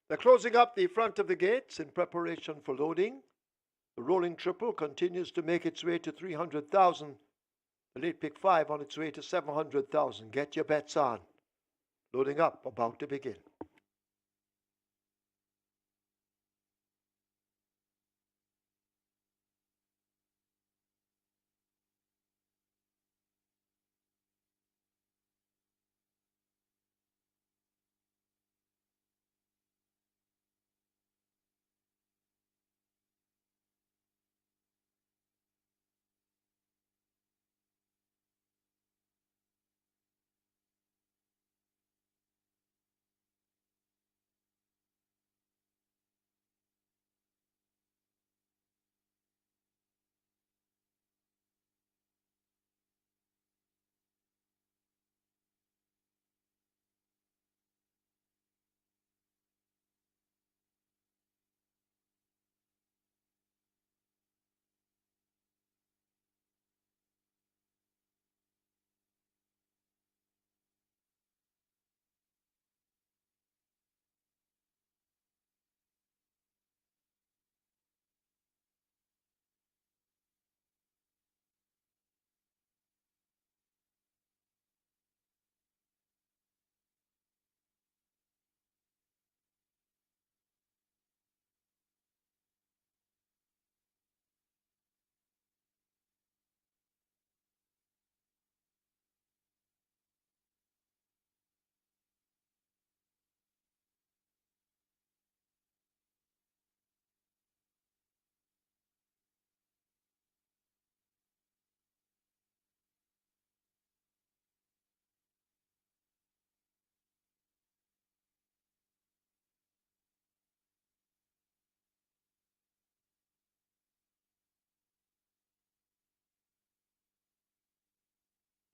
They're closing up the front of the gates in preparation for loading. The rolling triple continues to make its way to 300,000. The late pick 5 on its way to 700,000. Get your bets on. Loading up, about to begin.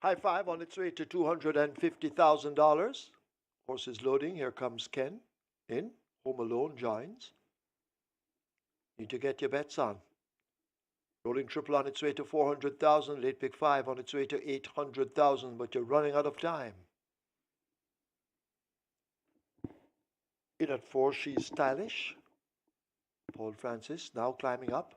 High 5 on its way to $250,000. Horse is loading. Here comes Ken. In. Home Alone joins. Need to get your bets on. Rolling triple on its way to 400,000. Late pick 5 on its way to 800,000. But you're running out of time. In at 4, She's Stylish. Paul Francis now climbing up.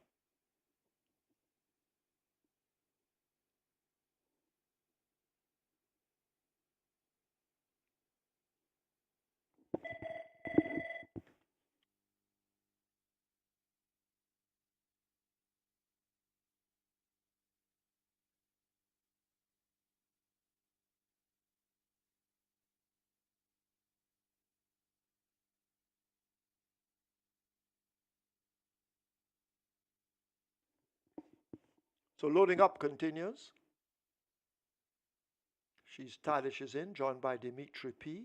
So loading up continues. She's Stylish is in, joined by Dimitri P.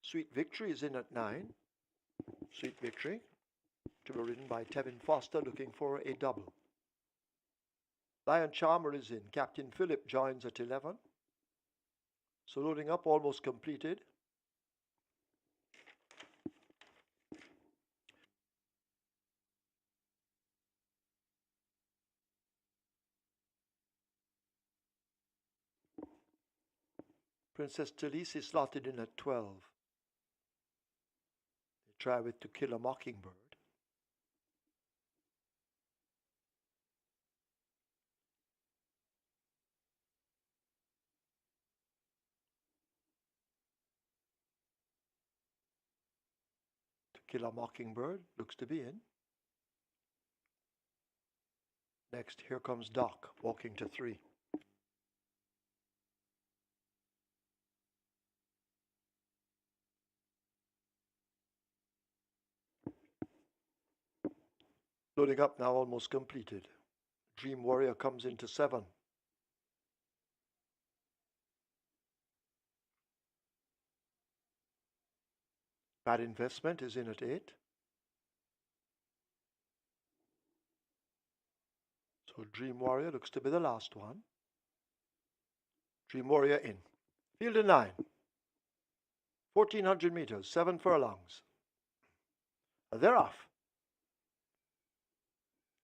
Sweet Victory is in at 9. Sweet Victory to be ridden by Tevin Foster, looking for a double. Lion Charmer is in. Captain Phillip joins at 11. So loading up almost completed. Princess Talise is slotted in at 12. They try with To Kill a Mockingbird. To Kill a Mockingbird looks to be in. Next, Here Comes Doc, walking to 3. Loading up now almost completed. Dream Warrior comes into 7. Bad Investment is in at 8. So Dream Warrior looks to be the last one. Dream Warrior in. Field of 9. 1,400 meters, 7 furlongs. They're off.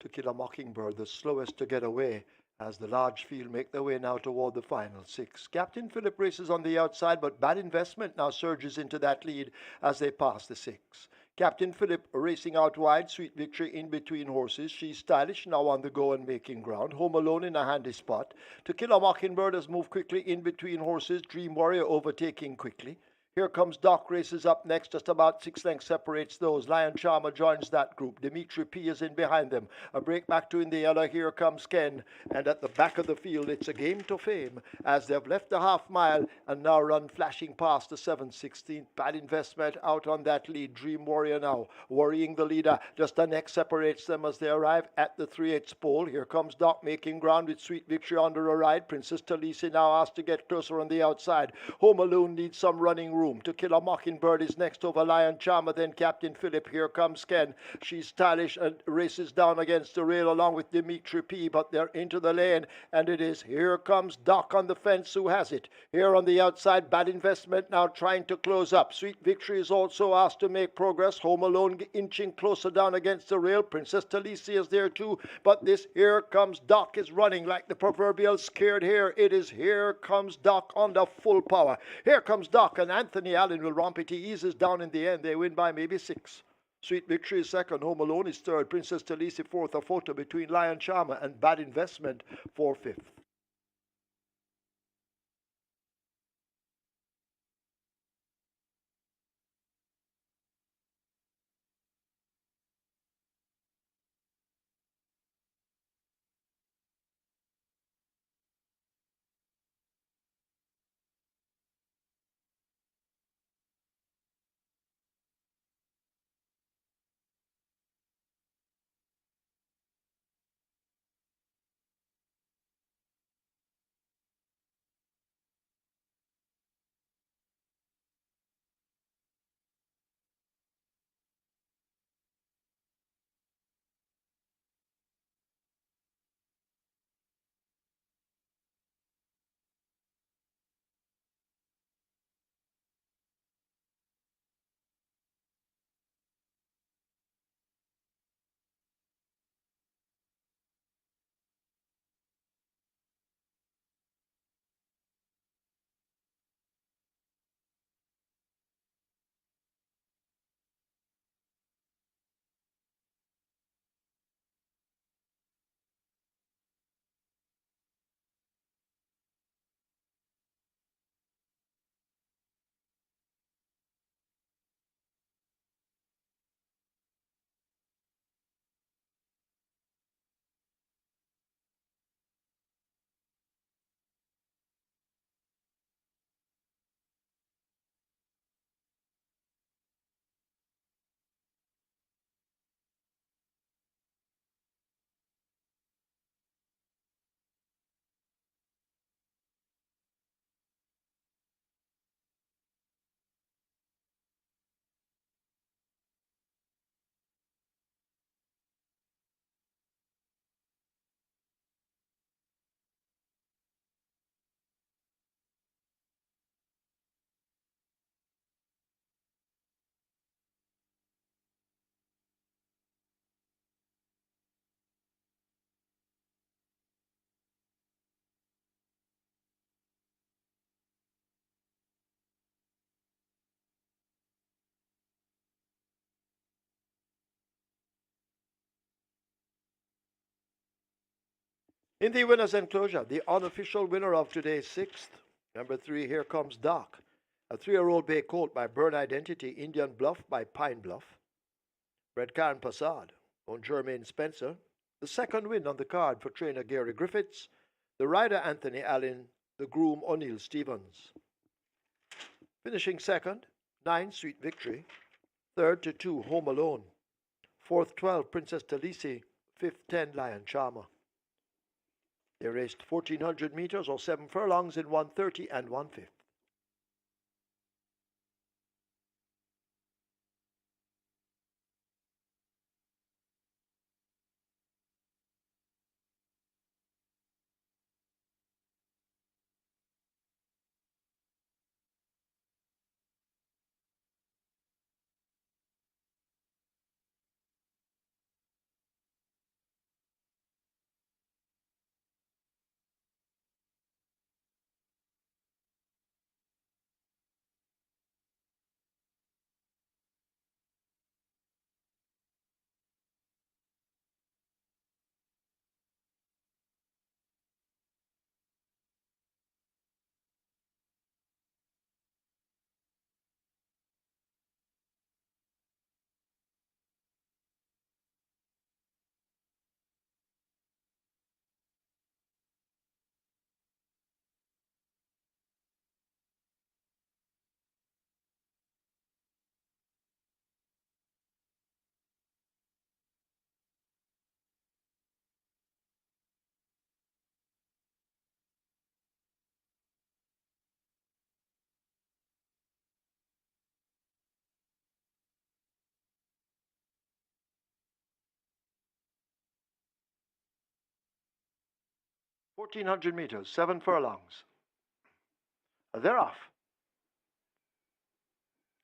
To Kill a Mockingbird, the slowest to get away, as the large field make their way now toward the final 6. Captain Phillip races on the outside, but Bad Investment now surges into that lead as they pass the 6. Captain Phillip racing out wide, Sweet Victory in between horses. She's stylish, now on the go and making ground. Home Alone in a handy spot. To Kill a Mockingbird has moved quickly in between horses. Dream Warrior overtaking quickly. Here comes Doc, races up next, just about 6 lengths separates those. Lion Charmer joins that group. Dimitri P is in behind them. A break back to in the yellow, here comes Ken. And at the back of the field, it's a game to fame as they've left the half mile and now run flashing past the 7:16. Bad Investment out on that lead. Dream Warrior now worrying the leader. Just the neck separates them as they arrive at the 3/8 pole. Here comes Doc making ground with Sweet Victory under a ride. Princess Talisi now asked to get closer on the outside. Home Alone needs some running room. To Kill a Mockingbird is next over Lion Charmer, then Captain Phillip. Here comes Ken. She's stylish and races down against the rail along with Dimitri P, but they're into the lane, and it is here comes Doc on the fence who has it. Here on the outside, Bad Investment now trying to close up. Sweet Victory is also asked to make progress. Home Alone inching closer down against the rail. Princess Talisi is there too, but this here comes Doc is running like the proverbial scared hare. It is here comes Doc under full power. Here comes Doc, and Anthony Allen will romp it. He eases down in the end. They win by maybe 6. Sweet Victory is second. Home Alone is third. Princess Talisi fourth. A photo between Lion Charmer and Bad Investment for fifth. In the winner's enclosure, the unofficial winner of today's sixth, number 3, Here Comes Doc, a 3-year-old bay colt by Burn Identity, Indian Bluff by Pine Bluff, Red Karen Passad on Jermaine Spencer, the second win on the card for trainer Gary Griffiths, the rider Anthony Allen, the groom O'Neill Stevens. Finishing second, 9 Sweet Victory, third to 2 Home Alone, fourth 12 Princess Talisi, fifth 10 Lion Charmer. They raced 1,400 meters or 7 furlongs in 1:30 and 1/5. 1,400 meters, 7 furlongs. They're off.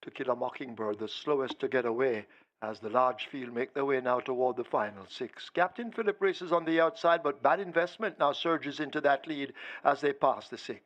To Kill a Mockingbird, the slowest to get away, as the large field make their way now toward the final 6. Captain Phillip races on the outside, but Bad Investment now surges into that lead as they pass the 6.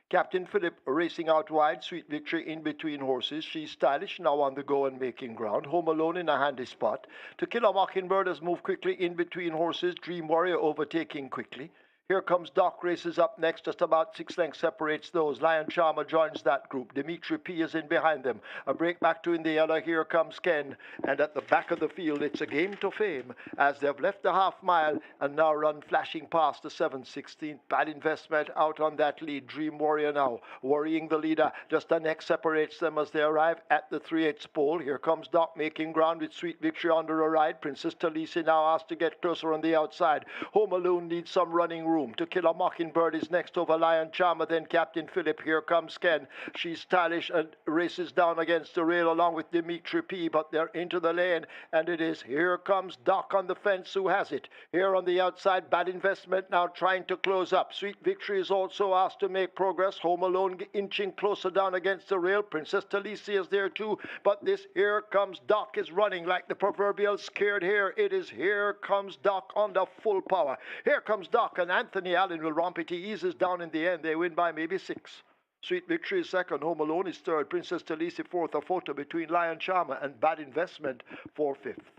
Captain Phillip racing out wide, Sweet Victory in between horses. She's stylish, now on the go and making ground. Home Alone in a handy spot. To Kill a Mockingbird has moved quickly in between horses. Dream Warrior overtaking quickly. Here comes Doc, races up next, just about 6 lengths separates those. Lion Charmer joins that group. Dimitri P is in behind them. A break back to in the yellow, here comes Ken. And at the back of the field, it's a game to fame, as they've left the half mile and now run flashing past the 7/16. Bad Investment out on that lead. Dream Warrior now, worrying the leader. Just a neck separates them as they arrive at the 3/8 pole. Here comes Doc making ground with Sweet Victory under a ride. Princess Talisi now asked to get closer on the outside. Home Alone needs some running room. To Kill a Mockingbird is next over Lion Charmer, then Captain Phillip. Here comes Ken. She's stylish and races down against the rail along with Dimitri P, but they're into the lane, and it is here comes Doc on the fence who has it. Here on the outside, Bad Investment now trying to close up. Sweet Victory is also asked to make progress. Home Alone inching closer down against the rail. Princess Talisi is there too, but this here comes Doc is running like the proverbial scared hare. It is here comes Doc under full power. Here comes Doc, and Anthony Allen will romp it. He eases down in the end. They win by maybe 6. Sweet Victory is second. Home Alone is third. Princess Talisi fourth. A photo between Lion Charmer and Bad Investment for fifth.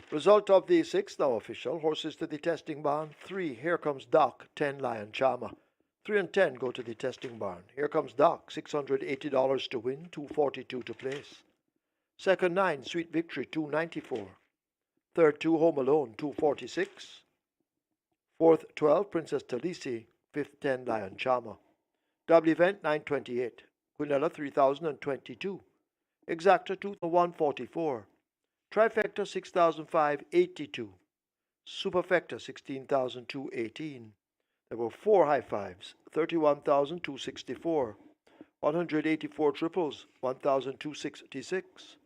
Result of the sixth now official. Horses to the testing barn. 3, Here Comes Doc, 10, Lion Charmer. 3 and 10 go to the testing barn. Here Comes Doc, $680 to win, $242 to place. Second 9, Sweet Victory, $294. Third 2, Home Alone, $246. Fourth 12, Princess Talisi. Fifth 10, Lion Charmer. Double event 928. Quinella 3022. Exacta 2144. Trifecta 600582. Superfecta 16218. There were 4 high fives, 31,264. 184 triples, 1,266.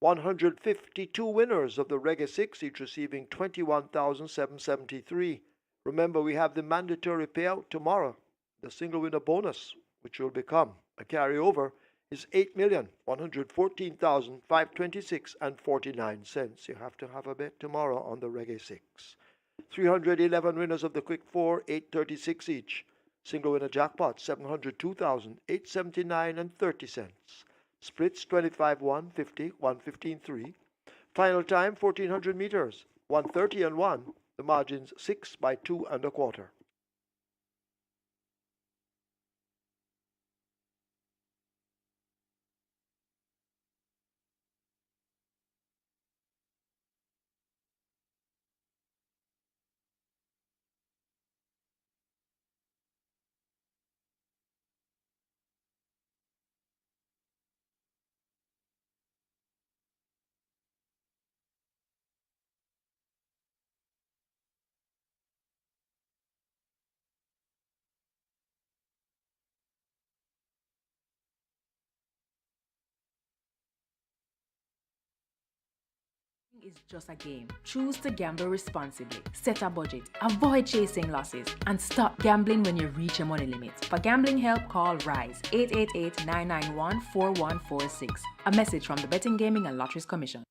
152 winners of the Reggae 6, each receiving 21,773. Remember, we have the mandatory payout tomorrow. The single winner bonus, which will become a carryover, is 8,114,526 and 49 cents. You have to have a bet tomorrow on the Reggae 6. 311 winners of the Quick 4, 836 each. Single winner jackpot, 702,879 and 30 cents. Splits 25-1, 50, 115-3. Final time 1400 meters, 130 and 1. The margins 6 by 2 and a quarter. Is just a game. Choose to gamble responsibly. Set a budget. Avoid chasing losses. And stop gambling when you reach your money limit. For gambling help, call RISE 888-991-4146. A message from the Betting, Gaming and Lotteries Commission.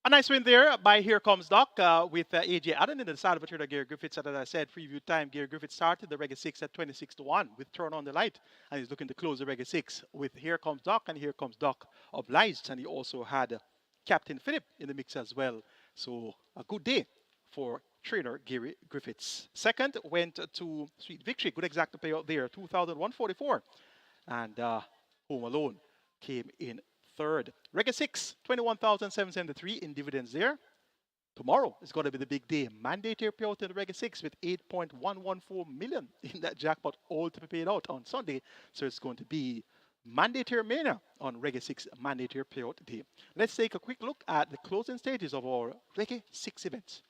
A nice win there by Here Comes Doc with AJ Allen in the side of a trader, Gary Griffiths. And as I said, preview time, Gary Griffiths started the Reggae 6 at 26-1 with Turn on the Light. And he's looking to close the Reggae 6 with Here Comes Doc and Here Comes Doc Obliged. And he also had Captain Philip in the mix as well. So a good day for trainer Gary Griffiths. Second went to Sweet Victory. Good exact payout there, 2,144. And Home Alone came in third. Reggae 6, 21,773 in dividends there. Tomorrow is going to be the big day. Mandatory payout in the Reggae 6 with 8.114 million in that jackpot, all to be paid out on Sunday. So it's going to be mandatory manner on Reggae 6 mandatory payout day. Let's take a quick look at the closing stages of our Reggae 6 events.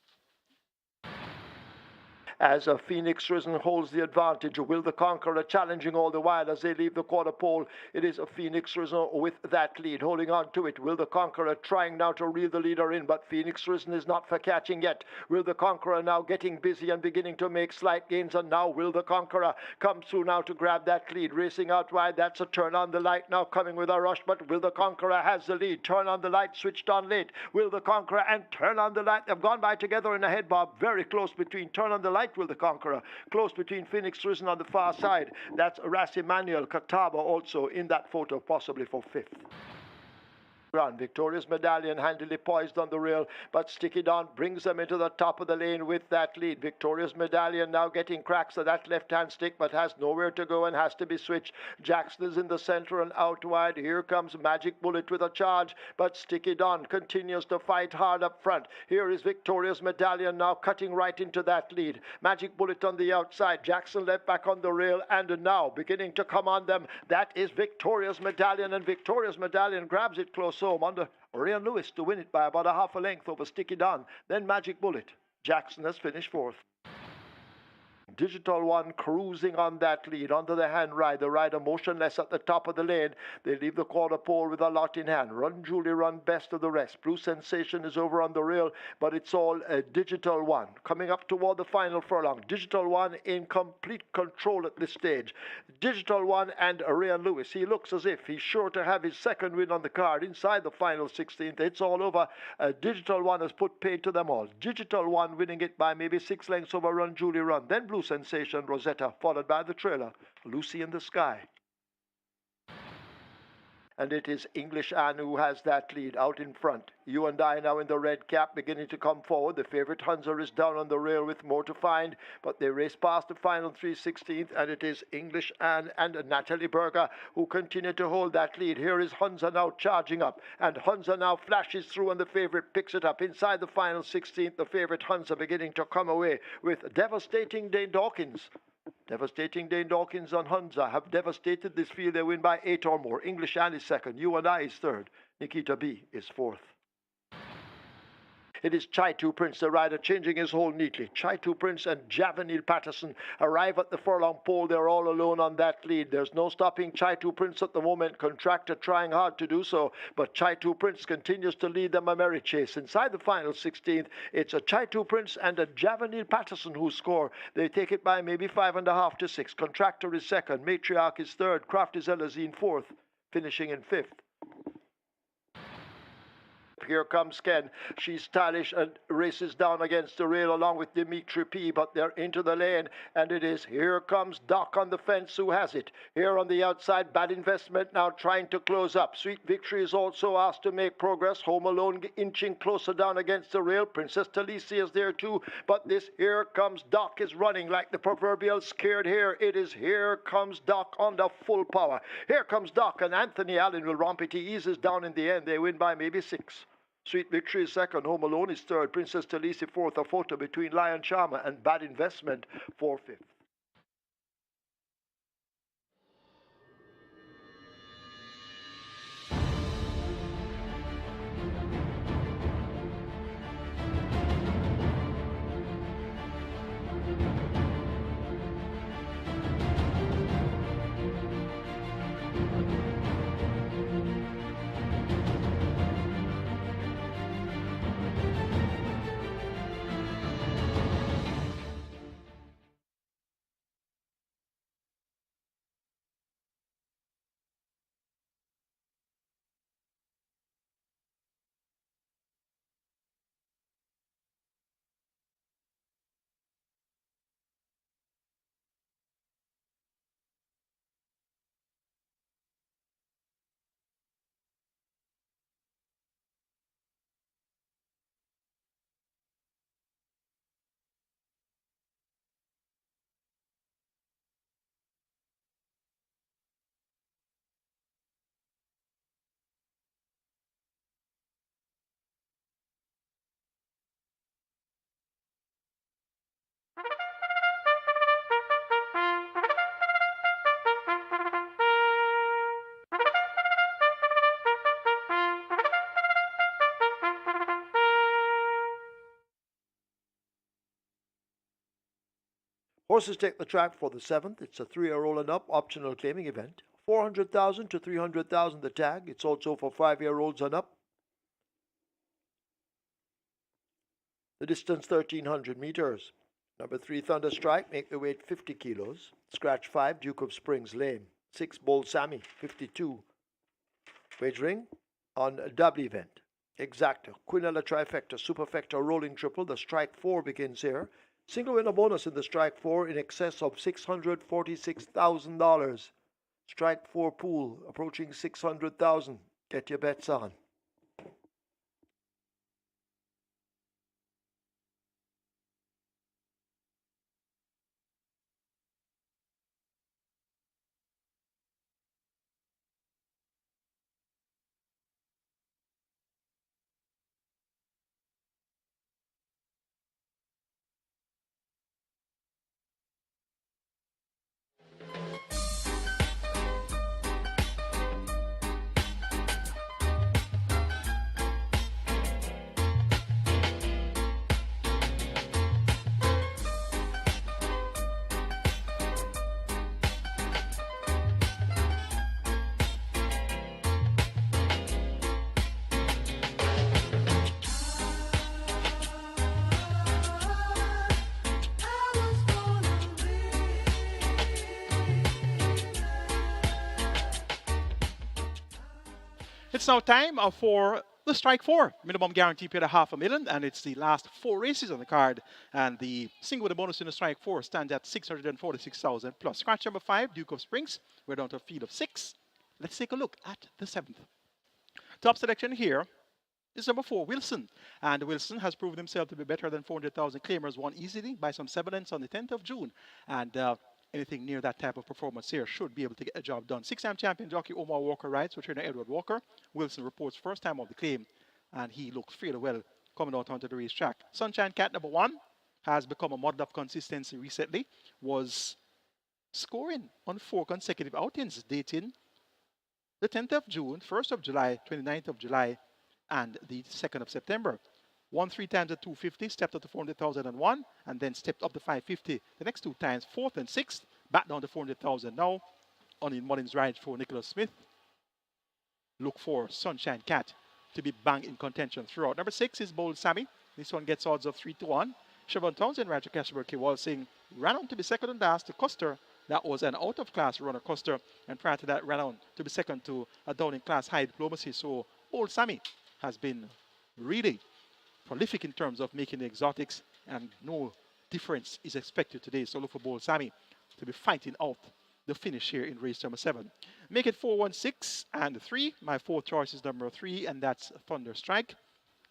As a Phoenix Risen holds the advantage. Will the Conqueror challenging all the while as they leave the quarter pole? It is a Phoenix Risen with that lead, holding on to it. Will the Conqueror trying now to reel the leader in, but Phoenix Risen is not for catching yet. Will the Conqueror now getting busy and beginning to make slight gains, and now will the Conqueror come through now to grab that lead, racing out wide. That's a turn on the light now coming with a rush, but will the Conqueror has the lead. Turn on the light switched on late. Will the Conqueror and turn on the light, they've gone by together in a head bob, very close between turn on the light. Will the Conqueror close between Phoenix Risen on the far side. That's Ras Emmanuel Kataba also in that photo, possibly for fifth. Victorious Medallion handily poised on the rail, but Sticky Don brings them into the top of the lane with that lead. Victorious Medallion now getting cracks of that left-hand stick, but has nowhere to go and has to be switched. Jackson is in the center and out wide. Here comes Magic Bullet with a charge, but Sticky Don continues to fight hard up front. Here is Victorious Medallion now cutting right into that lead. Magic Bullet on the outside. Jackson left back on the rail, and now beginning to come on them. That is Victorious Medallion, and Victorious Medallion grabs it close home under Ryan Lewis to win it by about a half a length over Sticky Don. Then Magic Bullet. Jackson has finished fourth. Digital One cruising on that lead, under the hand ride. The rider motionless at the top of the lane. They leave the quarter pole with a lot in hand. Run Julie, run best of the rest. Blue Sensation is over on the rail, but it's all Digital One. Coming up toward the final furlong. Digital One in complete control at this stage. Digital One and Ryan Lewis. He looks as if he's sure to have his second win on the card inside the final 16th. It's all over. Digital One has put paid to them all. Digital One winning it by maybe 6 lengths over Run Julie, run. Then Blue Sensation, Rosetta, followed by the trailer, Lucy in the Sky. And it is English Anne who has that lead out in front. You and I now in the red cap beginning to come forward. The favourite Hunza is down on the rail with more to find, but they race past the final 3/16th, and it is English Anne and Natalie Berger who continue to hold that lead. Here is Hunza now charging up, and Hunza now flashes through, and the favourite picks it up. Inside the final 16th, the favourite Hunza beginning to come away with Devastating Dane Dawkins. Devastating Dane Dawkins and Hunza have devastated this field. They win by 8 or more. English Anne is second. You and I is third. Nikita B is fourth. It is Chai Tu Prince, the rider, changing his hold neatly. Chai Tu Prince and Javanil Patterson arrive at the furlong pole. They're all alone on that lead. There's no stopping Chai Tu Prince at the moment. Contractor trying hard to do so, but Chai Tu Prince continues to lead them a merry chase. Inside the final 16th, it's a Chai Tu Prince and a Javanil Patterson who score. They take it by maybe 5.5 to 6. Contractor is second. Matriarch is third. Craft is Elazine fourth, finishing in fifth. Here comes Ken. She's stylish and races down against the rail along with Dimitri P, but they're into the lane, and it is here comes Doc on the fence who has it. Here on the outside, Bad Investment now trying to close up. Sweet Victory is also asked to make progress. Home Alone inching closer down against the rail. Princess Talisi is there too, but this here comes Doc is running like the proverbial scared hare. It is here comes Doc under full power. Here comes Doc, and Anthony Allen will romp it. He eases down in the end. They win by maybe 6. Sweet Victory is second, Home Alone is third, Princess Talisi fourth, a photo between Lion Sharma and Bad Investment for fifth. Horses take the track for the 7th. It's a 3-year-old and up optional claiming event. 400,000 to 300,000 the tag. It's also for 5-year-olds and up. The distance 1,300 meters. Number 3, Thunderstrike, make the weight 50 kilos. Scratch 5, Duke of Springs Lane. 6, Bold Sammy, 52. Wagering on a double event. Exacta, Quinella Trifecta, Superfecta, Rolling Triple. The Strike 4 begins here. Single winner bonus in the Strike 4 in excess of $646,000. Strike 4 pool approaching 600,000. Get your bets on. It's now time for the Strike 4. Minimum guarantee paid $500,000, and it's the last 4 races on the card. And the single with the bonus in the Strike 4 stands at $646,000 plus. Scratch number 5, Duke of Springs. We're down to a field of 6. Let's take a look at the 7th. Top selection here is number 4, Wilson. And Wilson has proven himself to be better than 400,000 claimers, won easily by some 7 lengths on the 10th of June. And anything near that type of performance here should be able to get a job done. 6-time champion jockey Omar Walker rides with trainer Edward Walker. Wilson reports first time of the claim, and he looks fairly well coming out onto the racetrack. Sunshine Cat number 1 has become a model of consistency recently, was scoring on 4 consecutive outings dating the 10th of June, 1st of July, 29th of July, and the 2nd of September. Won 3 times at 250, stepped up to 400,001, and then stepped up to 550 the next 2 times, 4th and 6th, back down to 400,000 now. On in morning's ride for Nicholas Smith. Look for Sunshine Cat to be bang in contention throughout. Number 6 is Bold Sammy. This one gets odds of 3-1. Siobhan Townsend rides to Cashberg Walsing. Ran on to be second and last to Custer. That was an out-of-class runner, Custer. And prior to that, ran on to be second to a down-in-class high diplomacy. So Bold Sammy has been really prolific in terms of making the exotics, and no difference is expected today. So look for Bold Sammy to be fighting out the finish here in race number 7. Make it 4, 1, 6, and 3. My 4th choice is number 3, and that's Thunderstrike.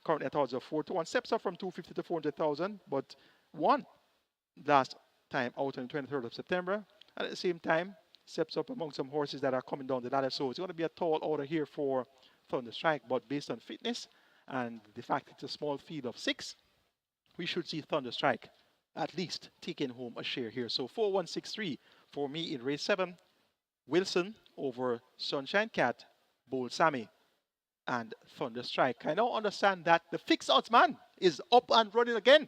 Currently at odds of 4-1. Steps up from 250 to 400,000, but won last time out on the 23rd of September. And at the same time, steps up among some horses that are coming down the ladder. So it's going to be a tall order here for Thunderstrike, but based on fitness and the fact it's a small field of 6, we should see Thunderstrike at least taking home a share here. So 4-1-6-3 for me in race 7. Wilson over Sunshine Cat, Bold Sammy, and Thunderstrike. I now understand that the fixed odds man is up and running again.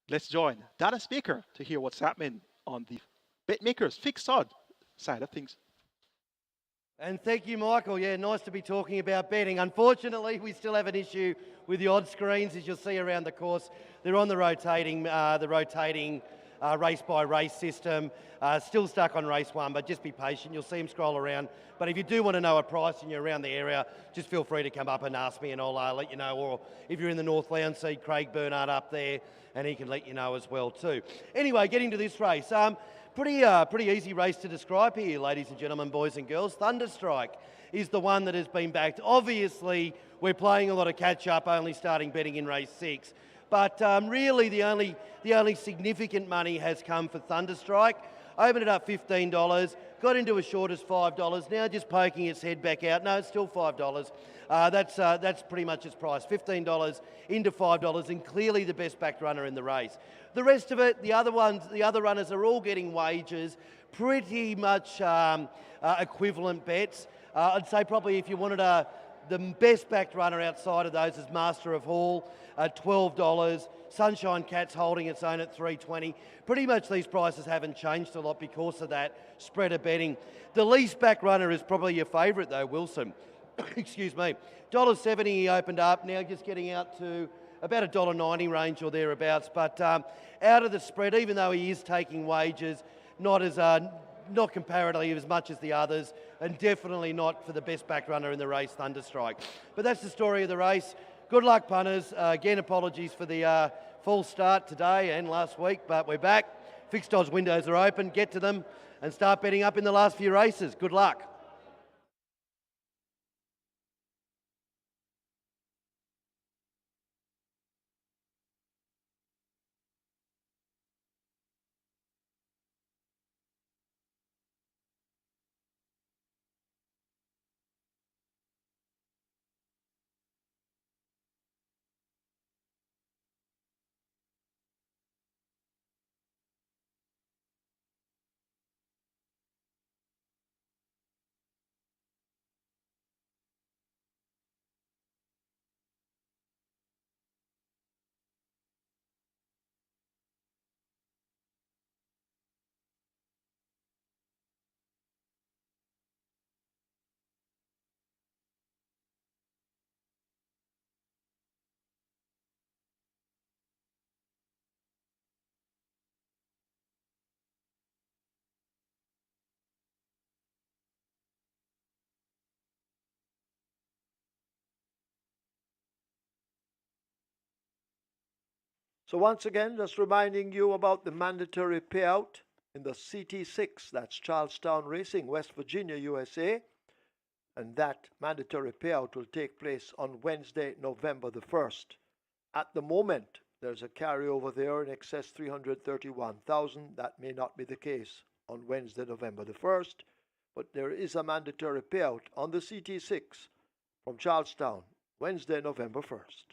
Let's join Dallas Baker to hear what's happening on the BetMakers fixed odd side of things. And thank you, Michael. Yeah, nice to be talking about betting. Unfortunately, we still have an issue with the odd screens, as you'll see around the course. They're on the rotating race-by-race system. Still stuck on race 1, but just be patient. You'll see them scroll around. But if you do want to know a price and you're around the area, just feel free to come up and ask me, and I'll let you know. Or if you're in the North Lounge, see Craig Bernard up there, and he can let you know as well too. Anyway, getting to this race. Pretty easy race to describe here, ladies and gentlemen, boys and girls. Thunderstrike is the one that has been backed. Obviously, we're playing a lot of catch-up, only starting betting in race 6. But really, the only significant money has come for Thunderstrike. Opened it up $15, got into as short as $5, now just poking its head back out. No, it's still $5. That's pretty much its price, $15 into $5, and clearly the best backed runner in the race. The rest of it, the other runners are all getting wagers, pretty much equivalent bets. I'd say probably if you wanted to The best backed runner outside of those is Master of Hall at $12. Sunshine Cat's holding its own at $3.20. Pretty much these prices haven't changed a lot because of that spread of betting. The least back runner is probably your favourite though, Wilson. Excuse me. $1.70 he opened up, now just getting out to about $1.90 range or thereabouts. But out of the spread, even though he is taking wages, not comparatively as much as the others, and definitely not for the best back runner in the race, Thunderstrike. But that's the story of the race. Good luck, punters. Again, apologies for the false start today and last week, but we're back. Fixed odds windows are open. Get to them and start betting up in the last few races. Good luck. So once again, just reminding you about the mandatory payout in the CT6, that's Charlestown Racing, West Virginia, USA. And that mandatory payout will take place on Wednesday, November the 1st. At the moment, there's a carryover there in excess 331,000. That may not be the case on Wednesday, November the 1st, but there is a mandatory payout on the CT6 from Charlestown, Wednesday, November 1st.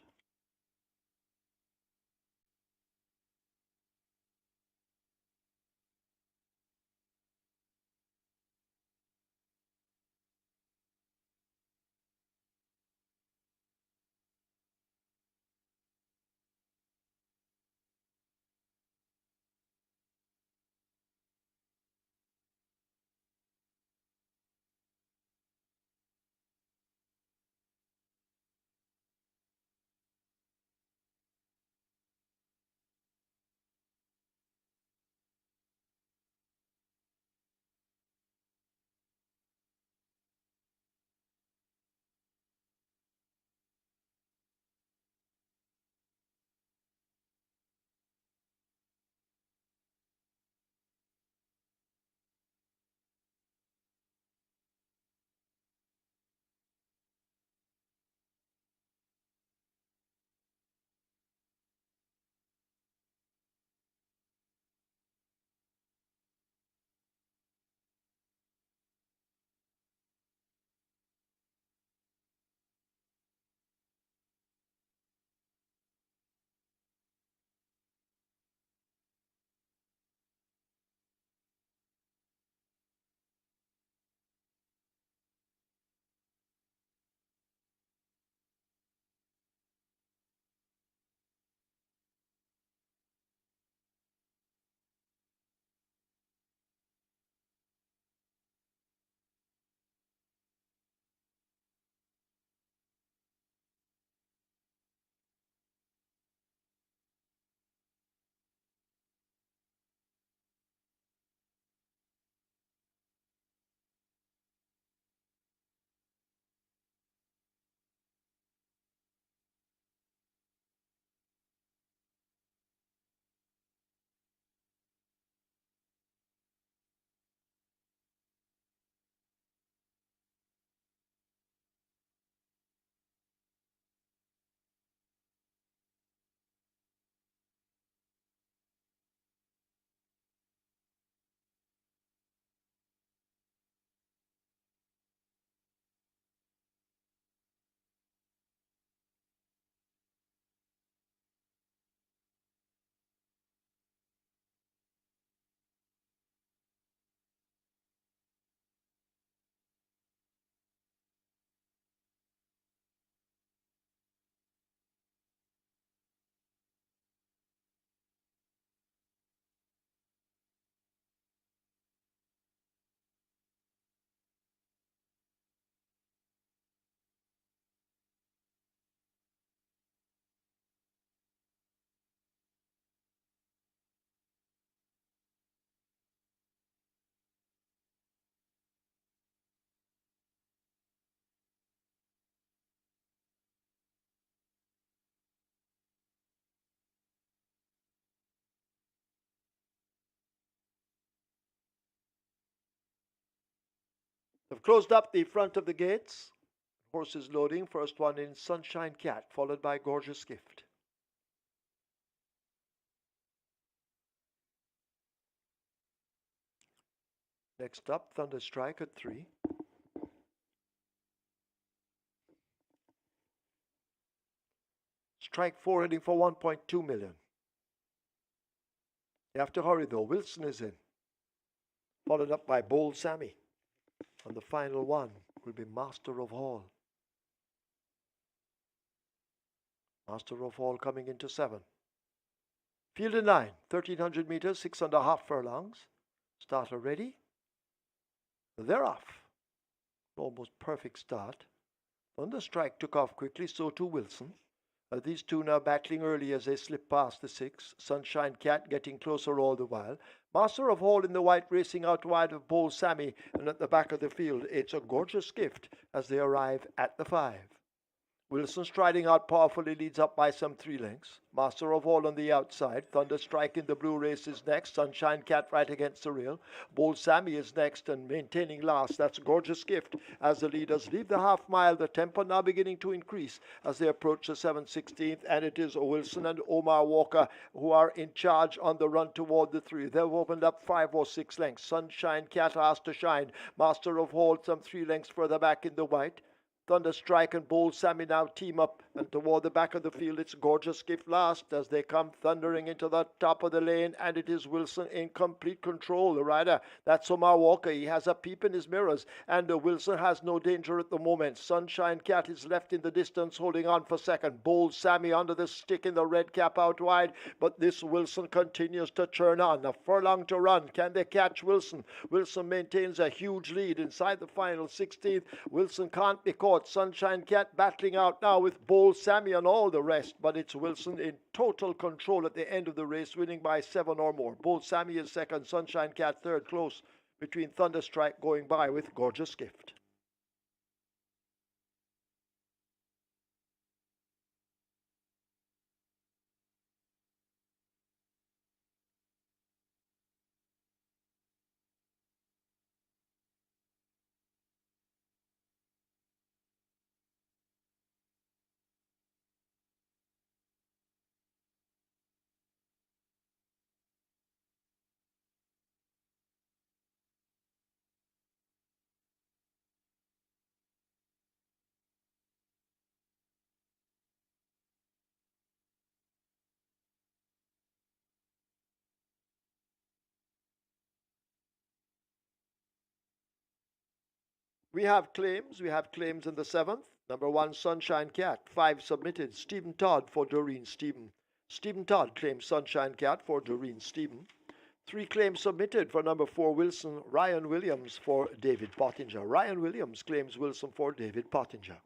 They've closed up the front of the gates. Horses loading. First one in, Sunshine Cat, followed by Gorgeous Gift. Next up, Thunder Strike at 3. Strike 4 heading for 1.2 million. You have to hurry though. Wilson is in. Followed up by Bold Sammy. And the final one will be Master of All. Master of All coming into 7. Field in line, 1300 meters, 6.5 furlongs. Starter ready. They're off. Almost perfect start. Thunderstrike took off quickly, so too Wilson. These two now battling early as they slip past the 6. Sunshine Cat getting closer all the while. Master of All in the white racing out wide of Bold Sammy, and at the back of the field it's a Gorgeous Gift as they arrive at the 5. Wilson striding out powerfully leads up by some 3 lengths. Master of All on the outside. Thunderstrike in the blue race is next. Sunshine Cat right against the rail. Bold Sammy is next and maintaining last. That's Gorgeous Gift as the leaders leave the half mile. The tempo now beginning to increase as they approach the 7/16th, and it is Wilson and Omar Walker who are in charge on the run toward the 3. They've opened up 5 or 6 lengths. Sunshine Cat has to shine. Master of All some 3 lengths further back in the white. Thunderstrike and Bold Sammy now team up, and toward the back of the field it's Gorgeous Gift last as they come thundering into the top of the lane, and it is Wilson in complete control. The rider, that's Omar Walker, he has a peep in his mirrors, and Wilson has no danger at the moment. Sunshine Cat is left in the distance holding on for second. Bold Sammy under the stick in the red cap out wide, but this Wilson continues to churn on. A furlong to run. Can they catch Wilson? Wilson maintains a huge lead inside the final 16th. Wilson can't be caught. Sunshine Cat battling out now with Bold Sammy and all the rest, but it's Wilson in total control at the end of the race, winning by 7 or more. Bold Sammy is second, Sunshine Cat third, close between Thunderstrike going by with Gorgeous Gift. We have claims. We have claims in the 7th. Number 1, Sunshine Cat. 5 submitted. Stephen Todd for Doreen Stephen. Stephen Todd claims Sunshine Cat for Doreen Stephen. 3 claims submitted for number 4, Wilson. Ryan Williams for David Pottinger. Ryan Williams claims Wilson for David Pottinger.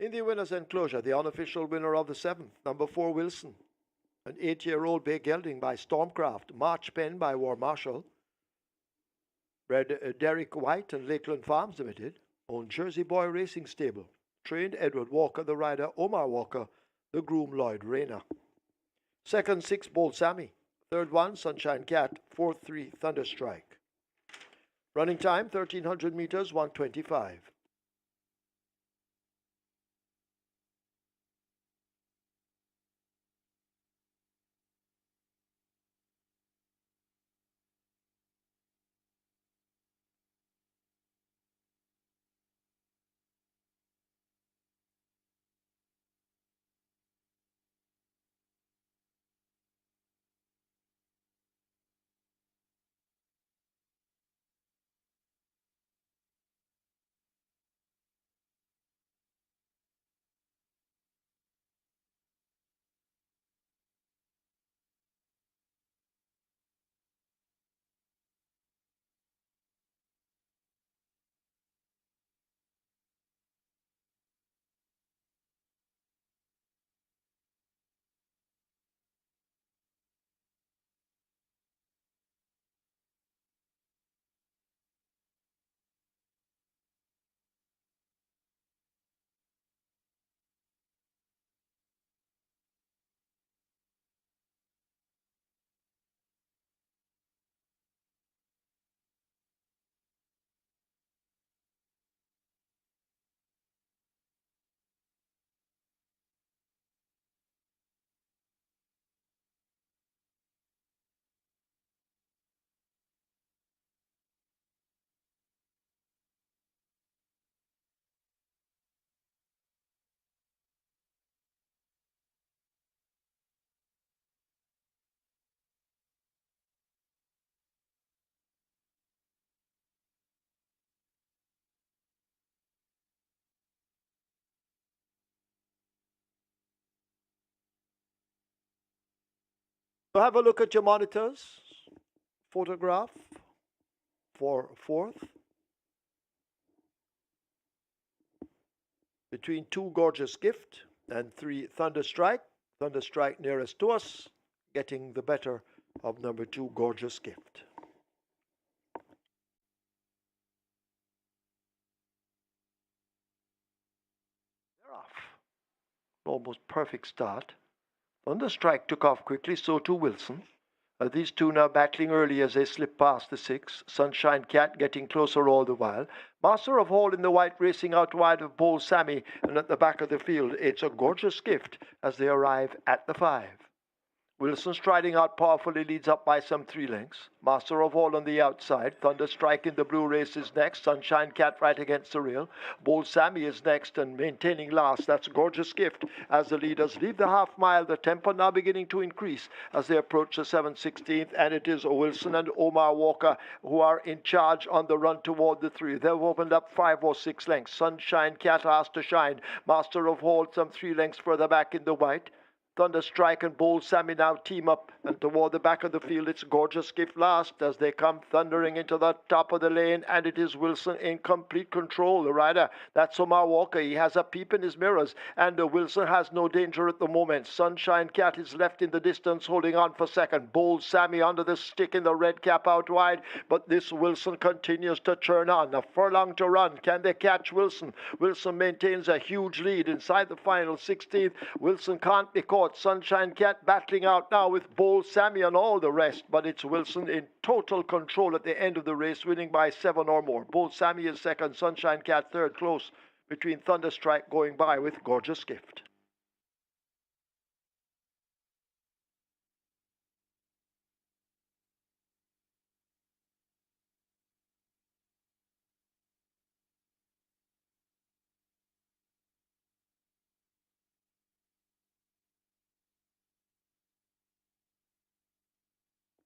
In the winner's enclosure, the unofficial winner of the 7th, number 4 Wilson. An 8-year-old bay gelding by Stormcraft, March Pen by War Marshal. Bred Derek White and Lakeland Farms Limited. Owned Jersey Boy Racing Stable. Trained Edward Walker, the rider Omar Walker, the groom Lloyd Rayner. Second 6 Bold Sammy. Third 1 Sunshine Cat. Fourth 3 Thunderstrike. Running time 1300 meters, 1:25. So have a look at your monitors. Photograph for 4th. Between 2 Gorgeous Gift and 3 Thunderstrike. Thunderstrike nearest to us, getting the better of number 2 Gorgeous Gift. They're off. Almost perfect start. Thunderstrike took off quickly, so too Wilson. These two now battling early as they slip past the 6. Sunshine Cat getting closer all the while. Master of Hall in the white racing out wide of Bold Sammy, and at the back of the field it's a Gorgeous Gift as they arrive at the 5. Wilson striding out powerfully leads up by some 3 lengths. Master of All on the outside. Thunderstrike in the blue race is next. Sunshine Cat right against the rail. Bold Sammy is next and maintaining last. That's Gorgeous Gift as the leaders leave the half mile. The tempo now beginning to increase as they approach the 7/16th, and it is Wilson and Omar Walker who are in charge on the run toward the 3. They've opened up 5 or 6 lengths. Sunshine Cat has to shine. Master of All some 3 lengths further back in the white. Thunderstrike and Bold Sammy now team up, and toward the back of the field it's Gorgeous Gift last as they come thundering into the top of the lane, and it is Wilson in complete control. The rider, that's Omar Walker, he has a peep in his mirrors, and Wilson has no danger at the moment. Sunshine Cat is left in the distance holding on for second. Bold Sammy under the stick in the red cap out wide, but this Wilson continues to churn on. A furlong to run. Can they catch Wilson? Wilson maintains a huge lead inside the final 16th. Wilson can't be caught. Sunshine Cat battling out now with Bold Sammy and all the rest, but it's Wilson in total control at the end of the race, winning by 7 or more. Bold Sammy is second, Sunshine Cat third, close between Thunderstrike going by with Gorgeous Gift.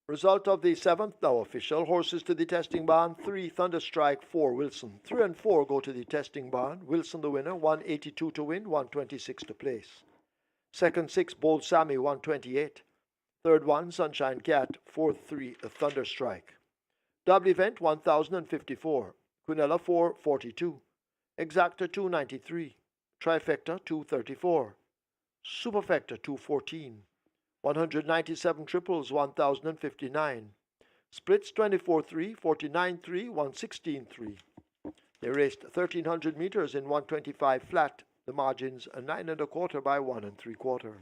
Result of the 7th, now official. Horses to the testing barn. 3 Thunderstrike, 4 Wilson. 3 and 4 go to the testing barn. Wilson the winner, 182 to win, 126 to place. Second 6 Bold Sammy, 128. Third 1 Sunshine Cat, fourth 3 Thunderstrike. Double event 1054. Quinella 442. Exacta 293. Trifecta 234. Superfecta 214. 197 triples 1059. Splits 24-3, 49-3, 116-3. They raced 1300 meters in 125 flat. The margins are 9 1/4 by 1 3/4.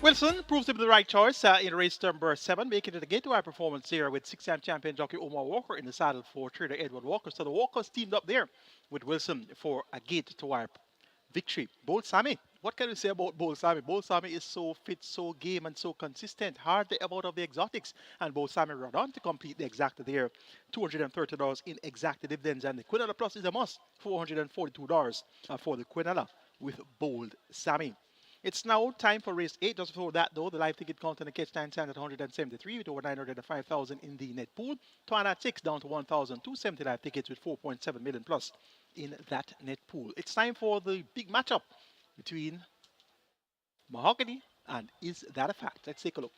Wilson proves to be the right choice in race number 7, making it a gate-to-eye performance here with 6-time champion jockey Omar Walker in the saddle for trader Edward Walker. So the Walkers teamed up there with Wilson for a gate-to-eye victory. Bold Sammy. What can we say about Bold Sammy? Bold Sammy is so fit, so game, and so consistent. Hardly ever out of the exotics. And Bold Sammy run on to complete the exacta there. $230 in exacta dividends. And the Quinella Plus is a must. $442 for the Quinella with Bold Sammy. It's now time for race 8. Just before that, though, the live ticket count on the catch time stands at 173 with over 905,000 in the net pool. Twan at 6 down to 1,270 live tickets with 4.7 million plus in that net pool. It's time for the big matchup between Mahogany and Is That a Fact? Let's take a look.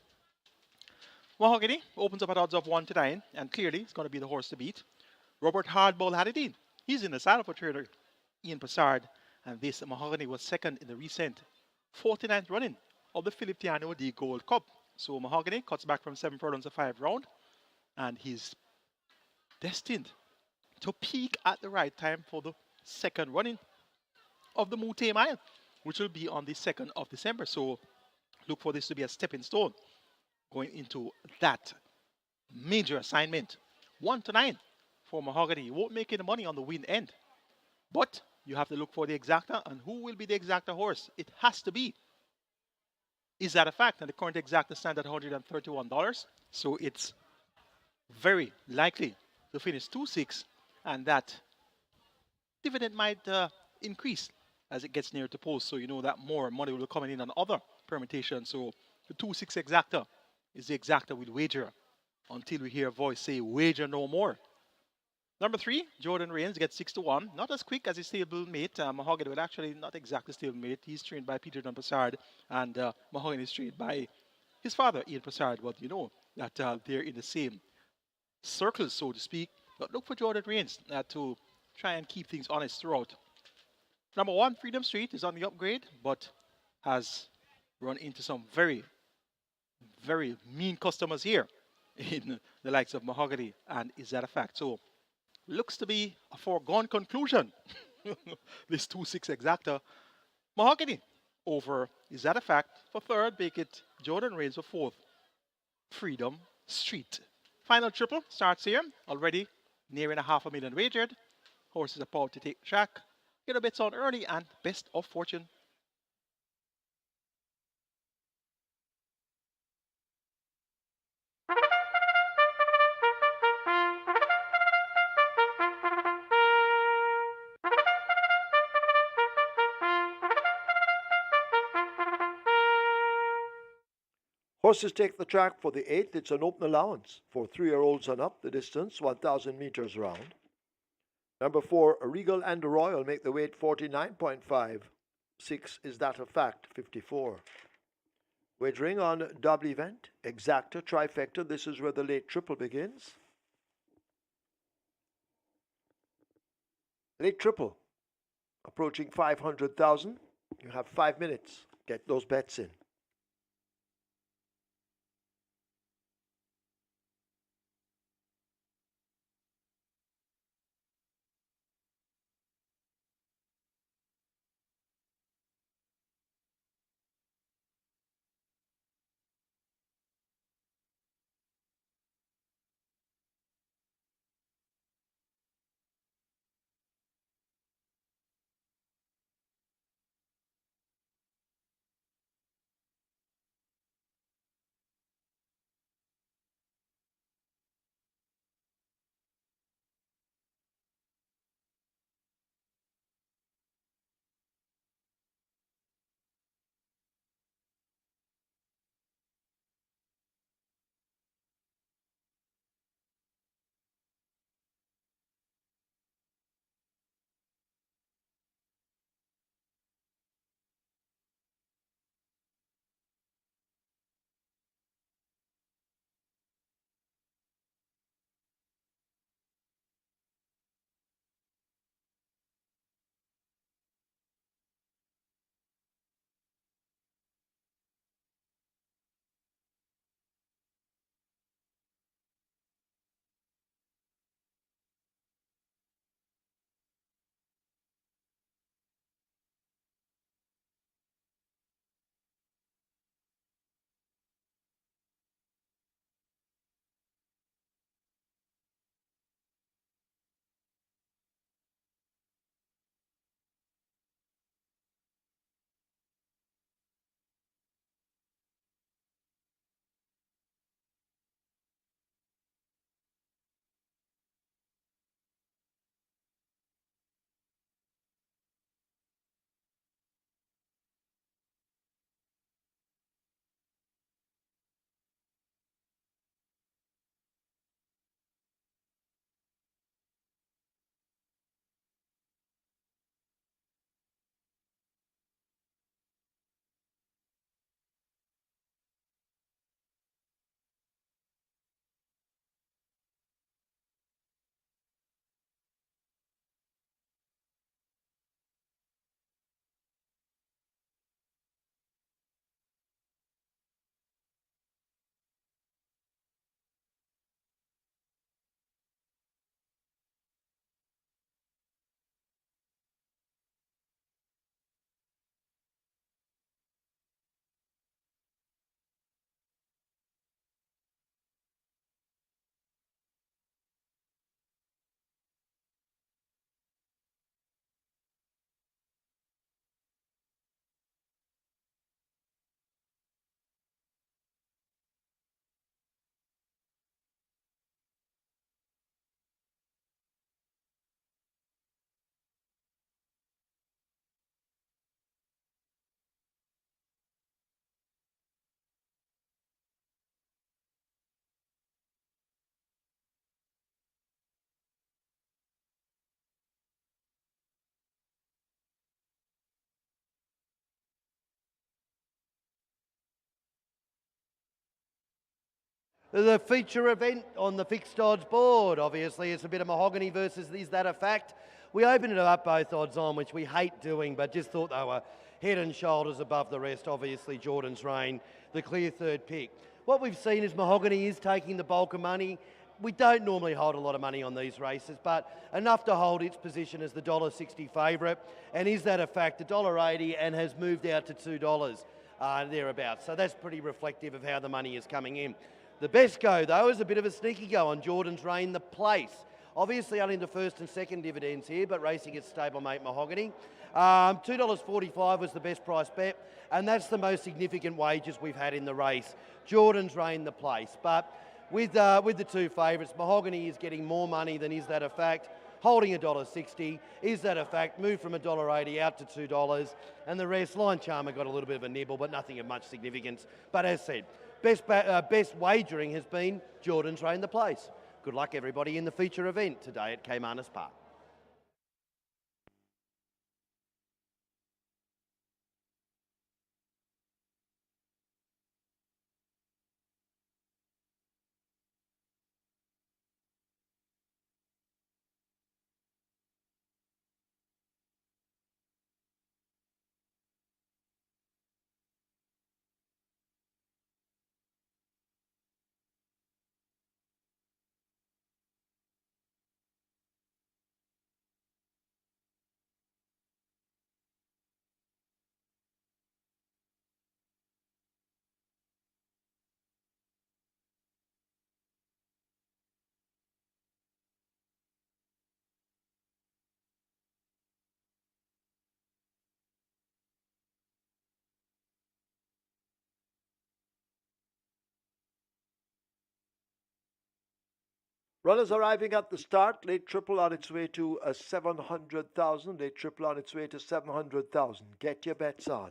Mahogany opens up at odds of 1 to 9, and clearly it's going to be the horse to beat. Robert Hardball had it in. He's in the saddle for trader Ian Passard, and this Mahogany was second in the recent 49th running of the Philip Tiano D Gold Cup. So Mahogany cuts back from 7 furlongs to 5 round, and he's destined to peak at the right time for the second running of the Mute Mile, which will be on the 2nd of December. So look for this to be a stepping stone going into that major assignment. 1 to 9 for Mahogany. You won't make any money on the win end, but you have to look for the exacta, and who will be the exacta horse? It has to be Is That a Fact? And the current exacta stand at $131. So it's very likely to finish 2-6, and that dividend might increase as it gets near to post. So you know that more money will be coming in on other permutations. So the 2-6 exacta is the exacta we'll wager until we hear a voice say wager no more. Number 3, Jordan Reigns gets 6 to 1. Not as quick as his stablemate. Mahogany, but actually not exactly stablemate. He's trained by Peter Don Passard, and Mahogany is trained by his father, Ian Passard. But you know that they're in the same circles, so to speak. But look for Jordan Reigns to try and keep things honest throughout. Number 1, Freedom Street is on the upgrade, but has run into some very, very mean customers here in the likes of Mahogany, and Is That a Fact? So looks to be a foregone conclusion. This 2-6 exacta. Mahogany over Is That a Fact? For third, make it Jordan Reigns for fourth. Freedom Street. Final triple starts here. Already nearing $500,000 wagered. Horses are powered to take track. Get a bets on early and best of fortune. Horses take the track for the 8th. It's an open allowance for 3-year-olds and up. The distance, 1,000 meters round. Number 4, Regal and Royal make the weight 49.5. 6, Is That a Fact? 54. Wagering on double event, exacta, trifecta. This is where the late triple begins. Late triple, approaching 500,000. You have 5 minutes. Get those bets in. The feature event on the fixed odds board, obviously, it's a bit of mahogany versus Is That a Fact? We opened it up both odds on, which we hate doing, but just thought they were head and shoulders above the rest. Obviously, Jordan's Reign, the clear third pick. What we've seen is mahogany is taking the bulk of money. We don't normally hold a lot of money on these races, but enough to hold its position as the $1.60 favourite. And Is That a Fact? $1.80 and has moved out to $2 thereabouts. So that's pretty reflective of how the money is coming in. The best go, though, is a bit of a sneaky go on Jordan's Reign, the place. Obviously only the first and second dividends here, but racing its stablemate Mahogany. $2.45 was the best price bet, and that's the most significant wages we've had in the race. Jordan's Reign, the place. But with the two favourites, Mahogany is getting more money than Is That a Fact, holding $1.60. Is That a Fact? Moved from $1.80 out to $2, and the rest, Line Charmer got a little bit of a nibble, but nothing of much significance. But as said, best wagering has been Jordan's Reign, the place. Good luck, everybody, in the feature event today at Caymanas Park. Runners arriving at the start. Late triple on its way to 700,000. Late triple on its way to 700,000. Get your bets on.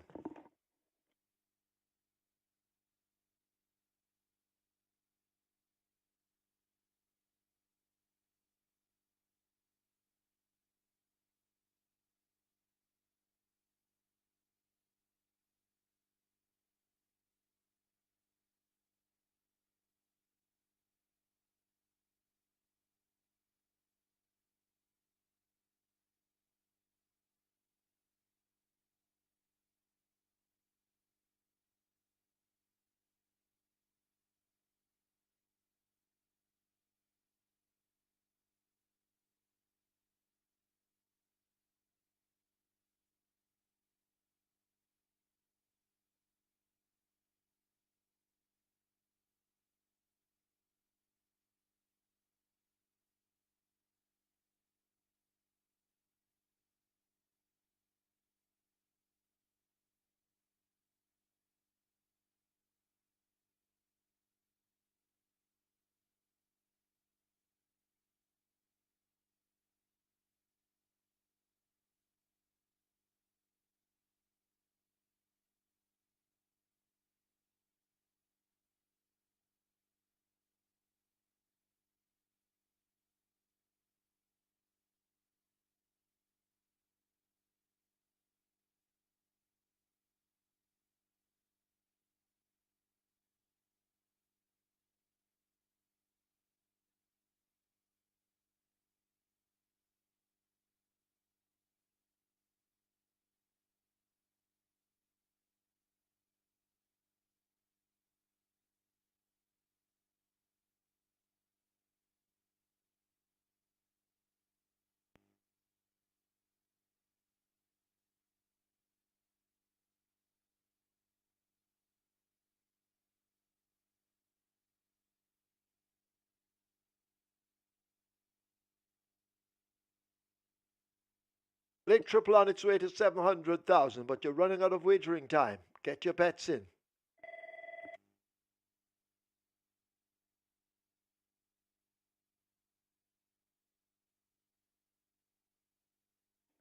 Late triple on its way to 700,000, but you're running out of wagering time. Get your bets in.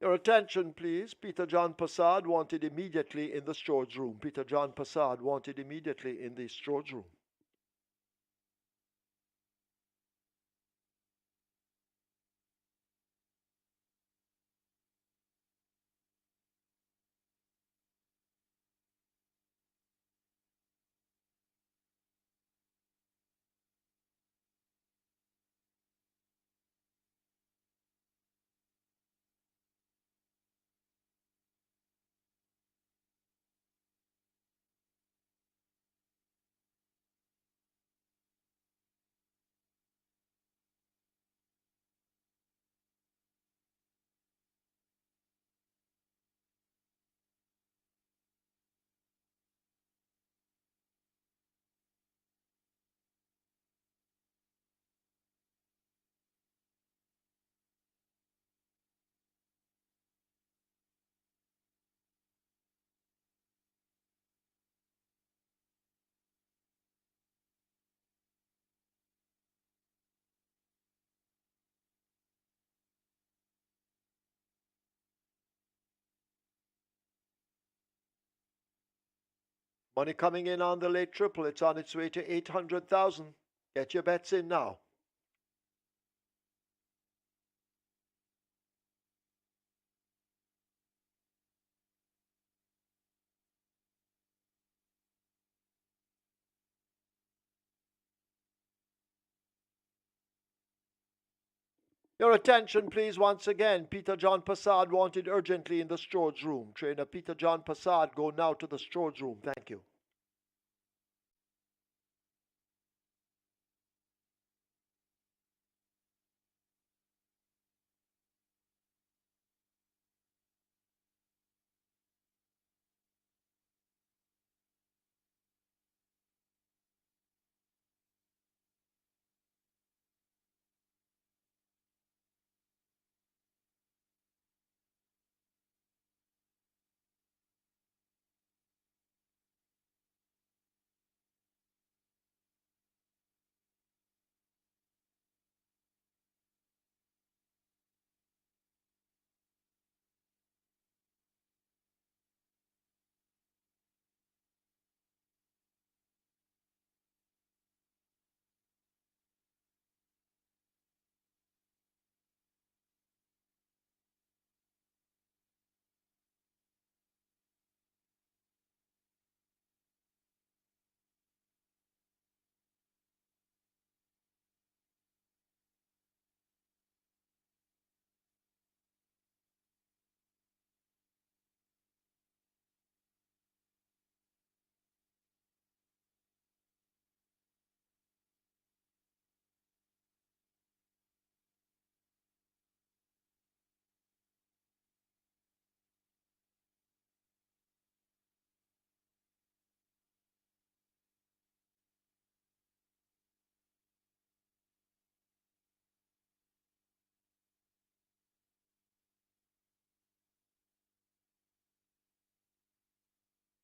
Your attention, please. Peter John Passard wanted immediately in the storage room. Peter John Passard wanted immediately in the storage room. Money coming in on the late triple. It's on its way to 800,000. Get your bets in now. Your attention, please, once again. Peter John Passard wanted urgently in the storage room. Trainer Peter John Passard, go now to the storage room. Thank you.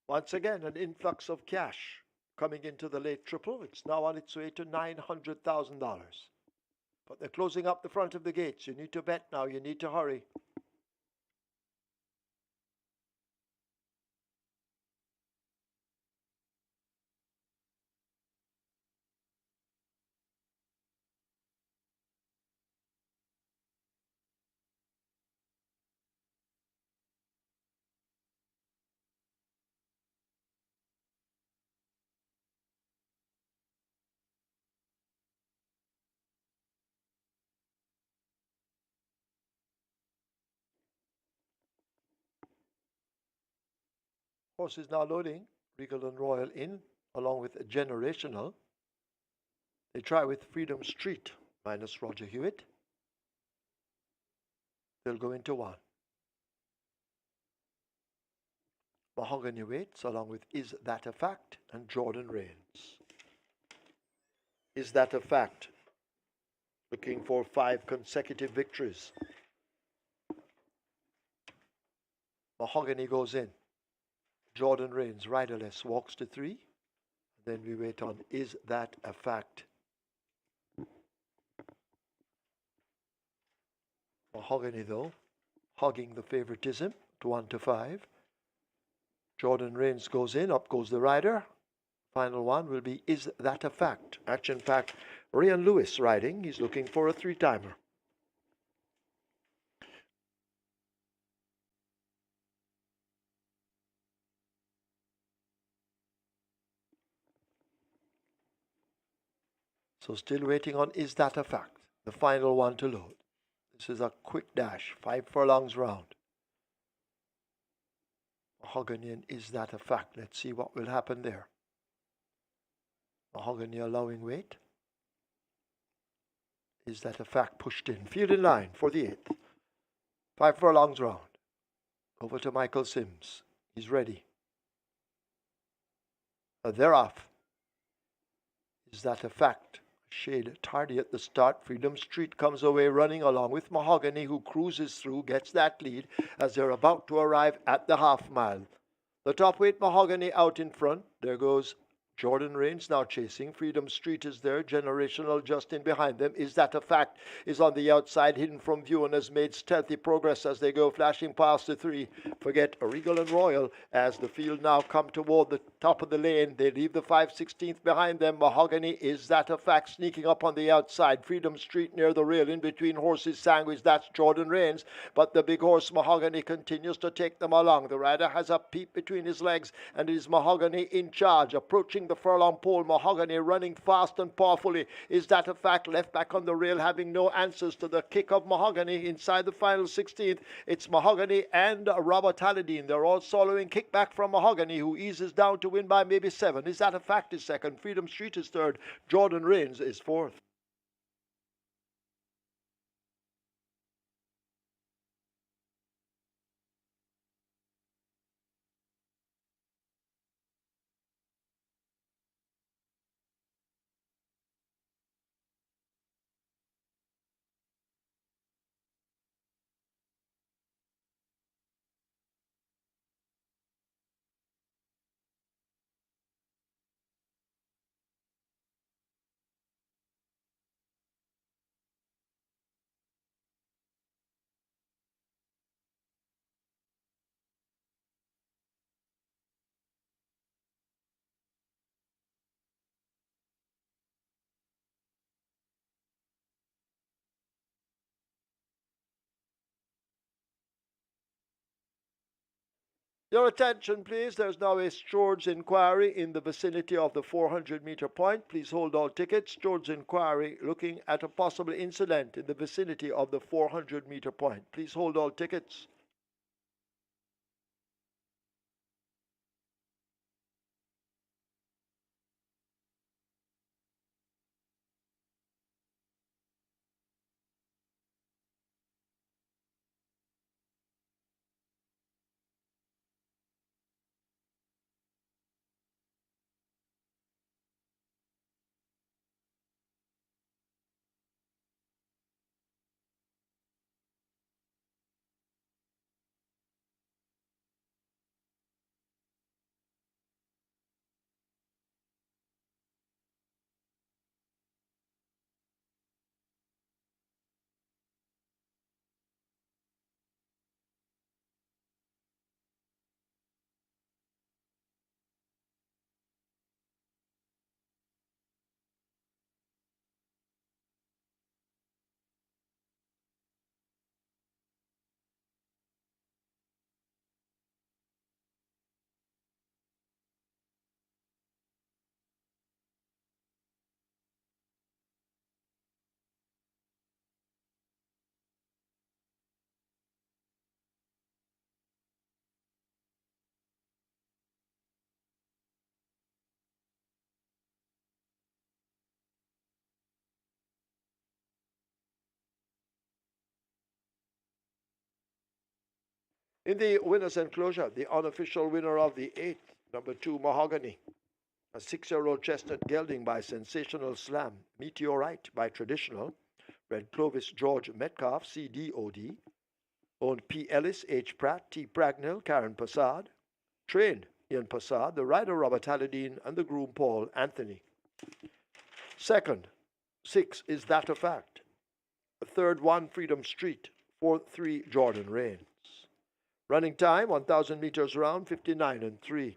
Once again, an influx of cash coming into the late triple. It's now on its way to $900,000. But they're closing up the front of the gates. You need to bet now. You need to hurry. Horse is now loading. Regal and Royal in, along with a Generational. They try with Freedom Street, minus Roger Hewitt. They'll go into one. Mahogany waits, along with Is That a Fact? And Jordan Reigns. Is That a Fact? Looking for 5 consecutive victories. Mahogany goes in. Jordan Reigns, riderless, walks to 3. Then we wait on Is That a Fact? Mahogany, though, hogging the favoritism to 1 to 5. Jordan Reigns goes in, up goes the rider. Final one will be Is That a Fact? Action-packed Ryan Lewis riding. He's looking for a 3-timer. So still waiting on Is That a Fact? The final one to load. This is a quick dash, 5 furlongs round. Mahogany and Is That a Fact? Let's see what will happen there. Mahogany allowing weight. Is That a Fact? Pushed in. Field in line for the 8th. 5 furlongs round. Over to Michael Sims. He's ready. They're off. Is That a Fact? Shade tardy at the start. Freedom Street comes away running along with Mahogany, who cruises through, gets that lead as they're about to arrive at the half mile. The top weight Mahogany out in front. There goes Jordan Rains now chasing. Freedom Street is there. Generational just in behind them. Is that a fact? Is on the outside, hidden from view, and has made stealthy progress as they go flashing past the three. Forget Regal and Royal as the field now come toward the top of the lane. They leave the 5/16th behind them. Mahogany, is that a fact? Sneaking up on the outside. Freedom Street near the rail in between horses Sandwich. That's Jordan Rains. But the big horse Mahogany continues to take them along. The rider has a peep between his legs, and it is Mahogany in charge. Approaching the furlong pole, Mahogany running fast and powerfully. Is that a fact? Left back on the rail, having no answers to the kick of Mahogany inside the final 16th. It's Mahogany and Robert Halladine. They're all following kickback from Mahogany, who eases down to win by maybe 7. Is that a fact? Is second. Freedom Street is third. Jordan Rains is fourth. Your attention, please. There's now a George inquiry in the vicinity of the 400-meter point. Please hold all tickets. George inquiry looking at a possible incident in the vicinity of the 400-meter point. Please hold all tickets. In the winner's enclosure, the unofficial winner of the 8th, number 2, Mahogany. A 6-year-old chestnut gelding by Sensational Slam. Meteorite by Traditional. Red Clovis George Metcalf, CDOD. Owned P. Ellis, H. Pratt, T. Pragnell, Karen Passad. Trained Ian Passad, the rider Robert Halladine, and the groom Paul Anthony. Second, 6, Is That a Fact? Third, 1, Freedom Street. Fourth, 3, Jordan Rains. Running time, 1,000 meters round, 59 and 3.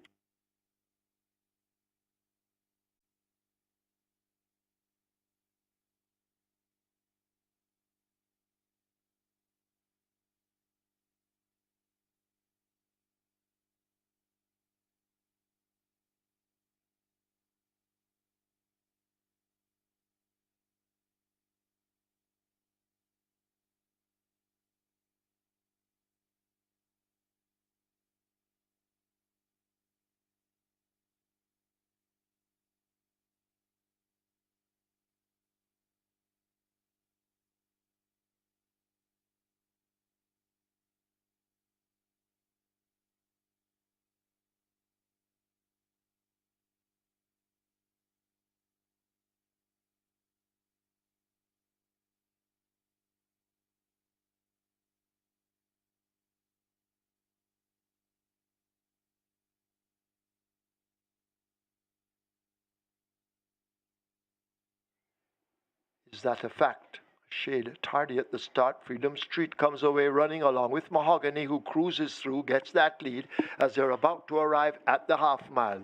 that a fact? Shade tardy at the start. Freedom Street comes away running along with Mahogany, who cruises through, gets that lead as they're about to arrive at the half mile.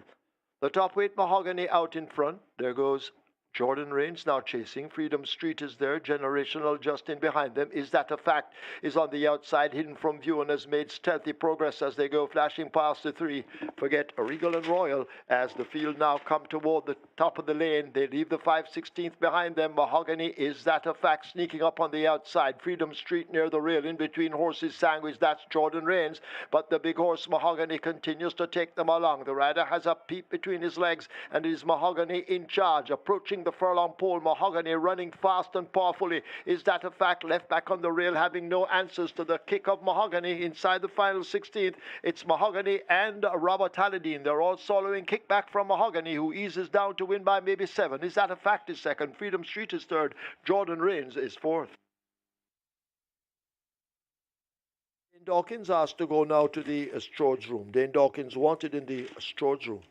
The top weight Mahogany out in front. There goes Jordan Rains now chasing. Freedom Street is there. Generational just in behind them. Is that a fact? Is on the outside, hidden from view, and has made stealthy progress as they go flashing past the three. Forget Regal and Royal as the field now come toward the top of the lane. They leave the 5/16th behind them. Mahogany, is that a fact? Sneaking up on the outside. Freedom Street near the rail in between horses Sandwich. That's Jordan Rains. But the big horse Mahogany continues to take them along. The rider has a peep between his legs, and it is Mahogany in charge. Approaching the furlong pole, Mahogany running fast and powerfully. Is that a fact? Left back on the rail, having no answers to the kick of Mahogany inside the final 16th. It's Mahogany and Robert Halladine. They're all swallowing kickback from Mahogany, who eases down to win by maybe 7. Is that a fact? Is second. Freedom Street is third. Jordan Rains is fourth. Dane Dawkins asked to go now to the storage room. Dane Dawkins wanted in the storage room.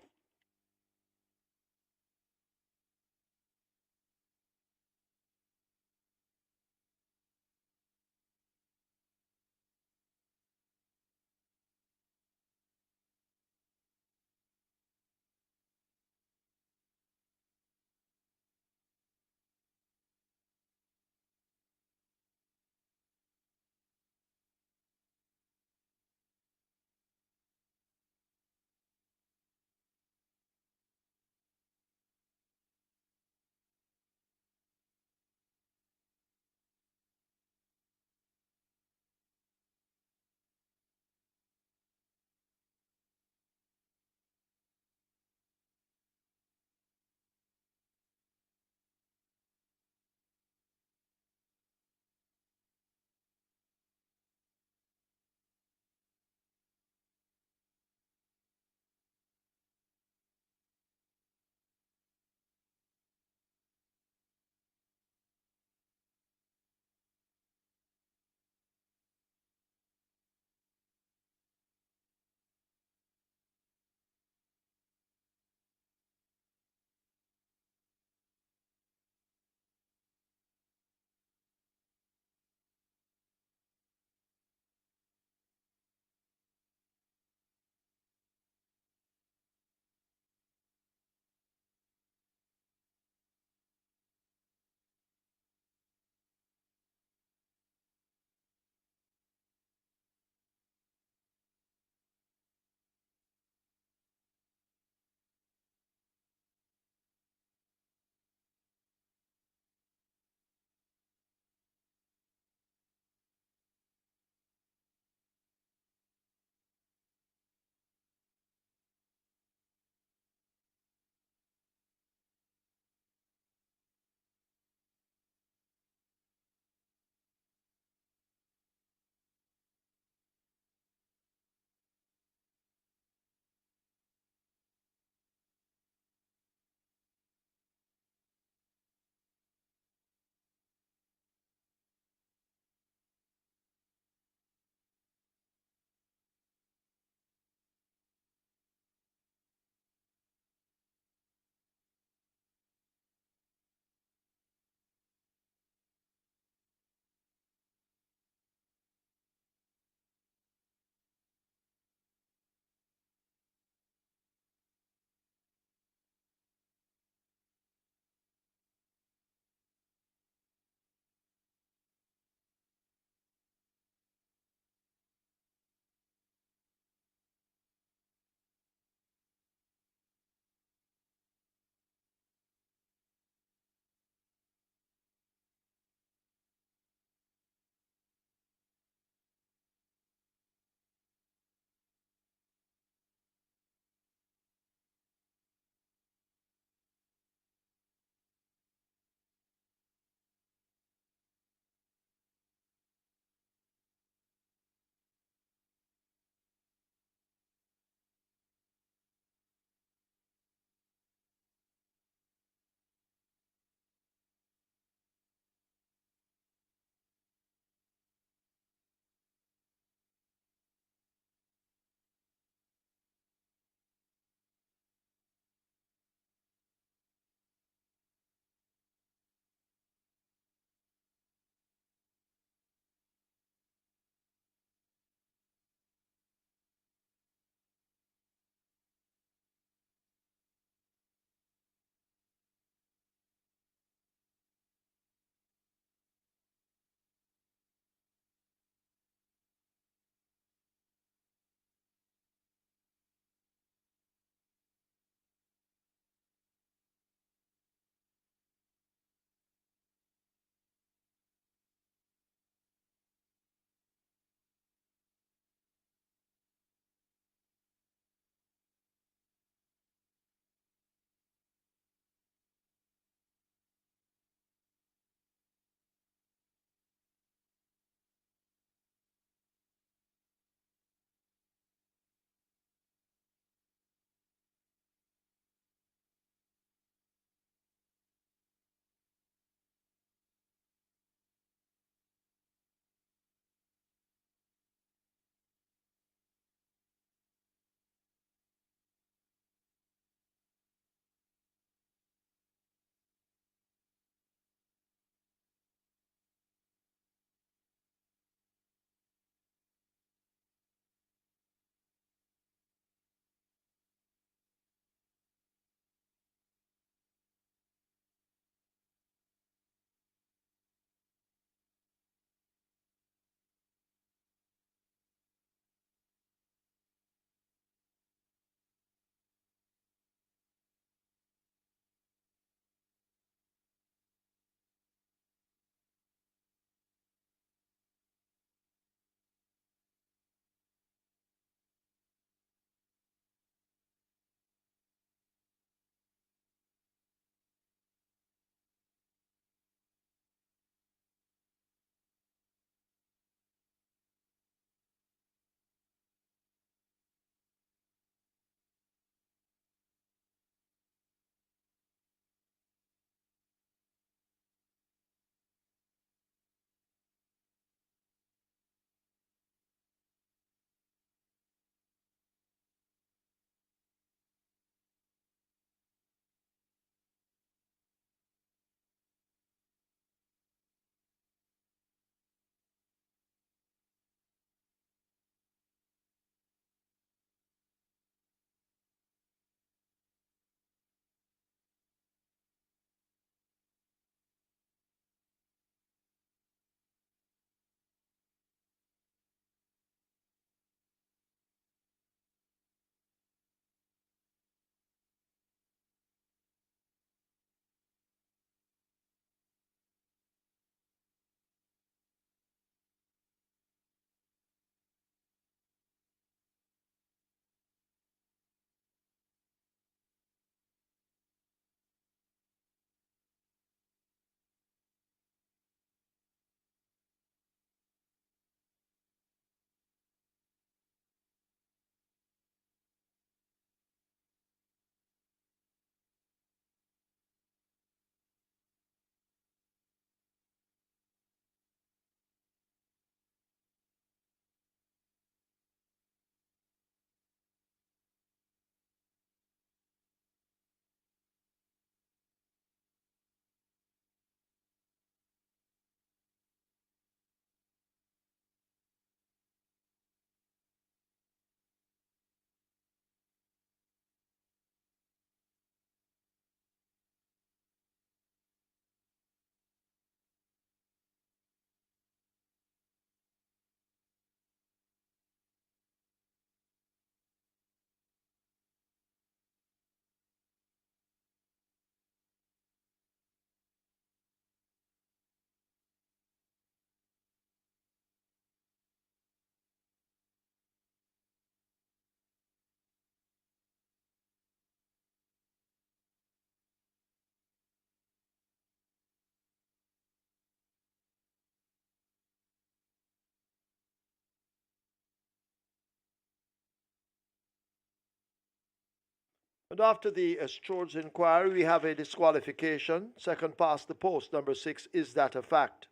And after the Strode's inquiry, we have a disqualification. Second past the post, number 6, Is That a Fact?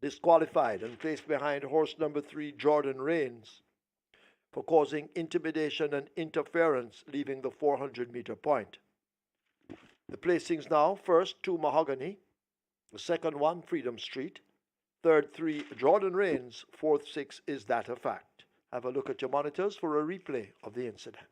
Disqualified and placed behind horse number 3, Jordan Reigns, for causing intimidation and interference, leaving the 400-meter point. The placings now: first, 2, Mahogany; the second, 1, Freedom Street; third, 3, Jordan Reigns; fourth, 6, Is That a Fact? Have a look at your monitors for a replay of the incident.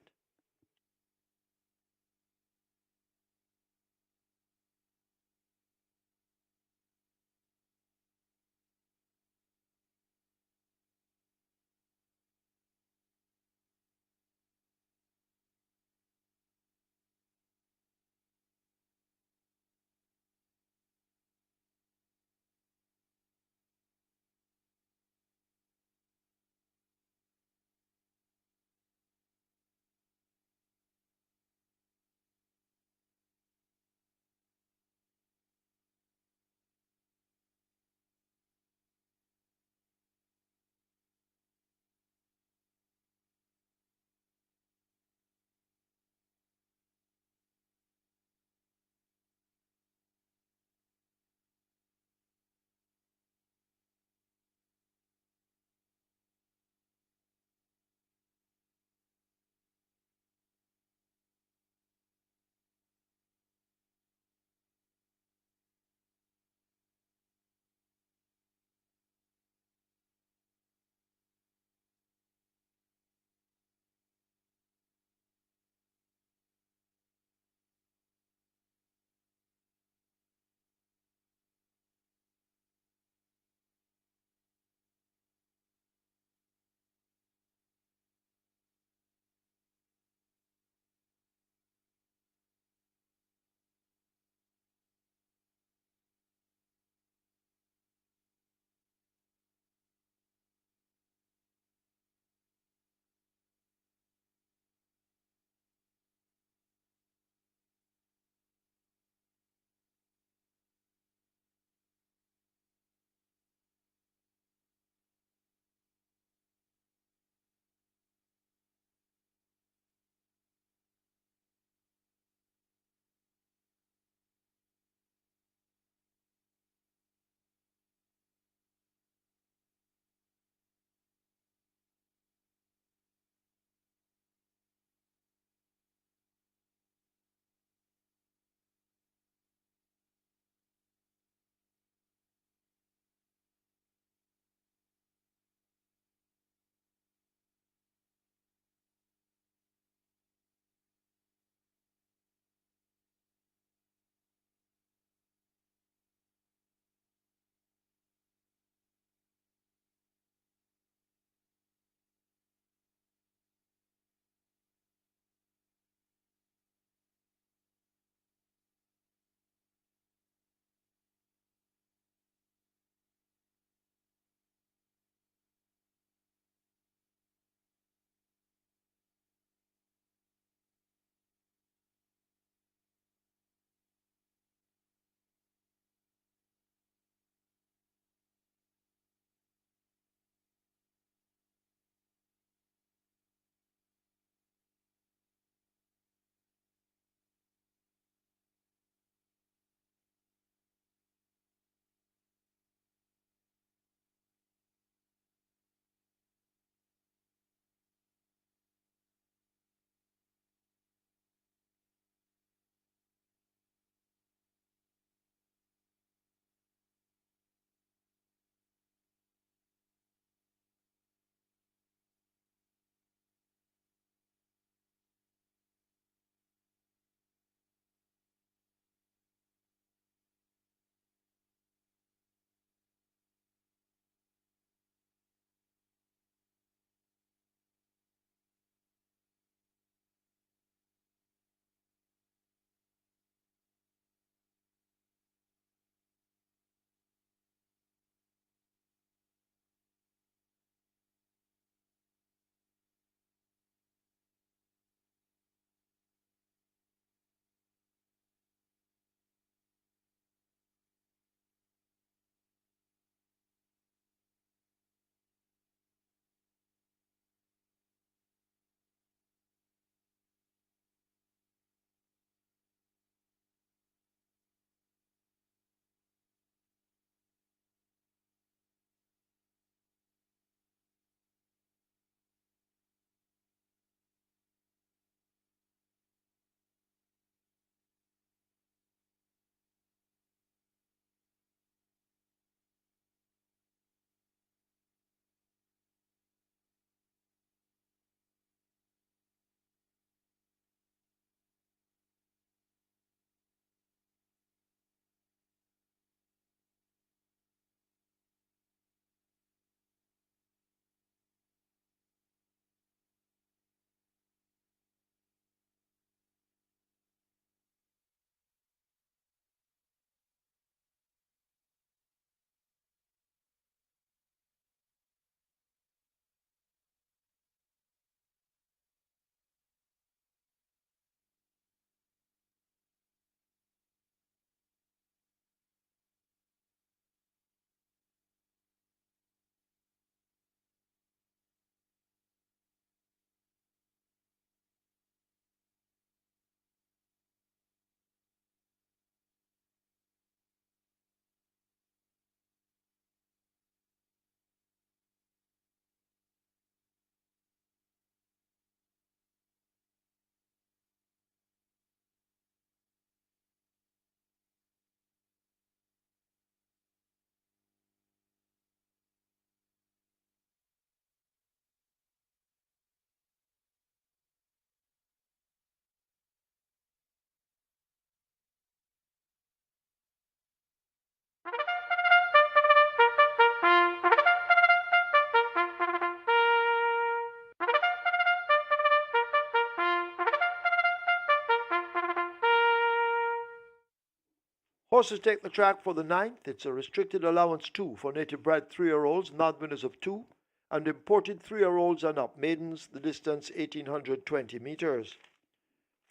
horses take the track for the ninth. It's a restricted allowance 2 for native bred 3-year-olds, non-winners of 2, and imported 3-year-olds and up. Maidens, the distance 1820 meters.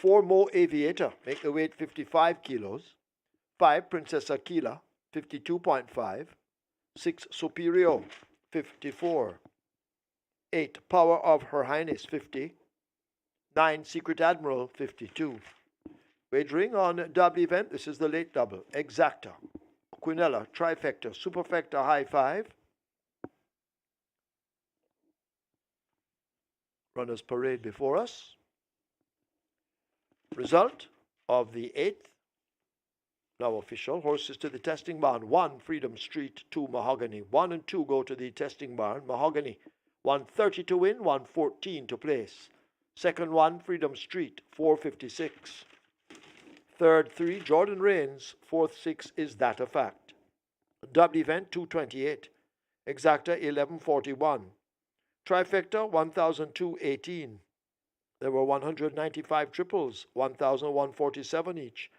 4 Mo Aviator, make the weight 55 kilos. 5 Princess Aquila, 52.5. 6 Superior, 54. 8 Power of Her Highness, 50. 9 Secret Admiral, 52. Wagering on double event, this is the late double. Exacta, Quinella, Trifecta, Superfecta, High 5. Runners parade before us. Result of the 8th, now official. Horses to the testing barn. 1 Freedom Street, 2 Mahogany. 1 and 2 go to the testing barn. Mahogany, 130 to win, 114 to place. Second 1 Freedom Street, 456. Third 3 Jordan Reigns. Fourth 6 Is That a Fact. Double event 228. Exacta 1141. Trifecta 1002.18. There were 195 triples, 1,147 each.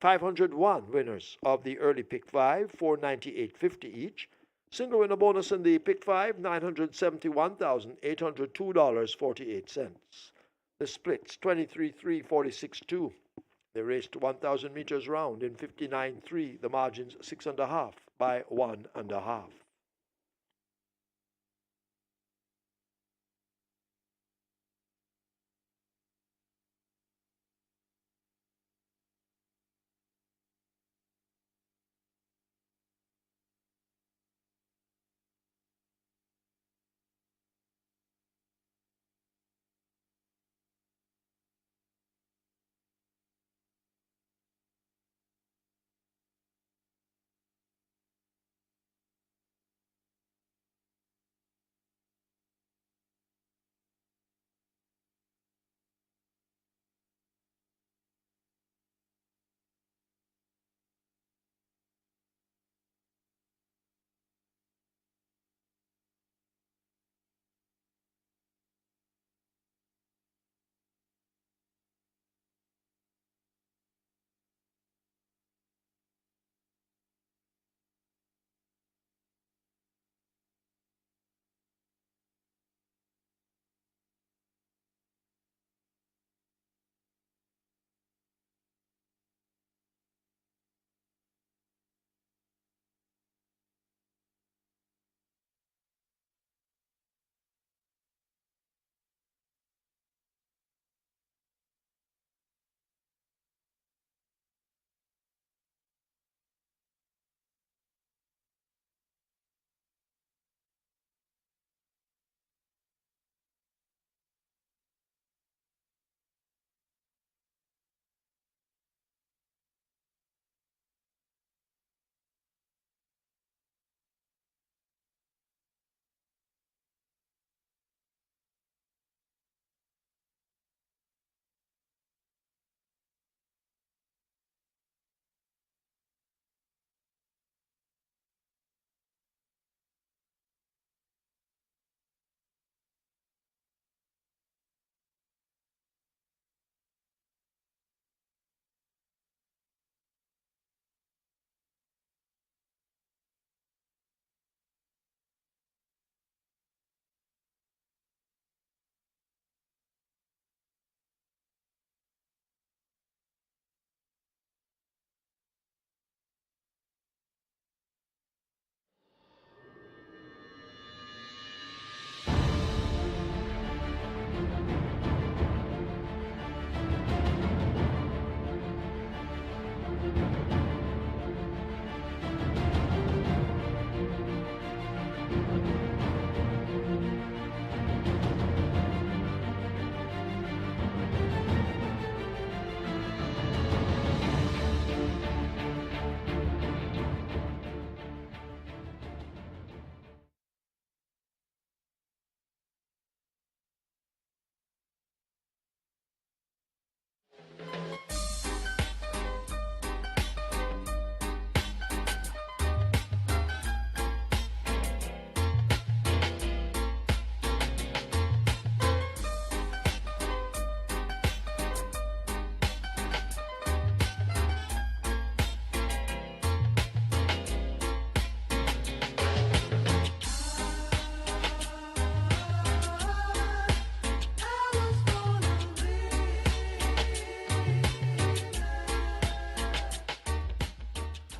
501 winners of the early pick 5, 498.50 each. Single winner bonus in the pick 5, $971,802.48. The splits 23-3, 46-2. They raced 1,000 meters round in 59.3. The margins 6.5 by 1.5.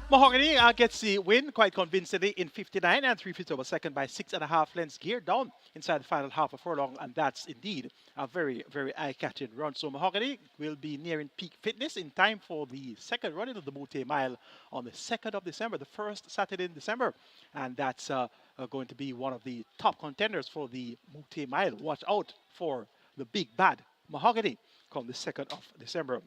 Mahogany gets the win quite convincingly in 59 and 3/5 of a second by 6.5 lengths, geared down inside the final half a furlong, and that's indeed a very, very eye-catching run. So Mahogany will be nearing peak fitness in time for the second running of the Mute Mile on the 2nd of December, the first Saturday in December, and that's going to be one of the top contenders for the Mute Mile. Watch out for the big bad Mahogany come the 2nd of December.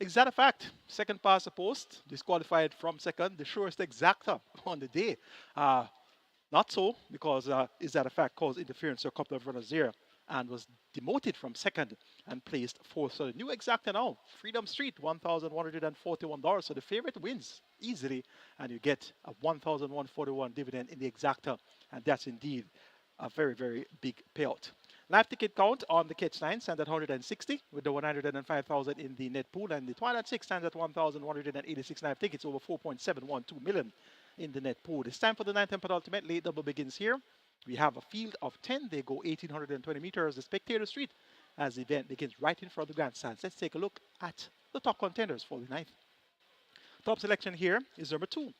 Exact fact, second past the post, disqualified from second, the surest exacta on the day. Not so, because is that a fact caused interference to a couple of runners there and was demoted from second and placed fourth. So the new exacta now, Freedom Street, $1,141. So the favorite wins easily, and you get a $1,141 dividend in the exacta, and that's indeed a very, very big payout. Live ticket count on the catch line stands at 160 with the 105,000 in the net pool, and the Twilight 6 stands at 1,186 live tickets, over 4.712 million in the net pool. It's time for the 9th and penultimate late double begins here. We have a field of 10. They go 1,820 meters. The Spectator Street as the event begins right in front of the grandstands. Let's take a look at the top contenders for the 9th. Top selection here is number 2,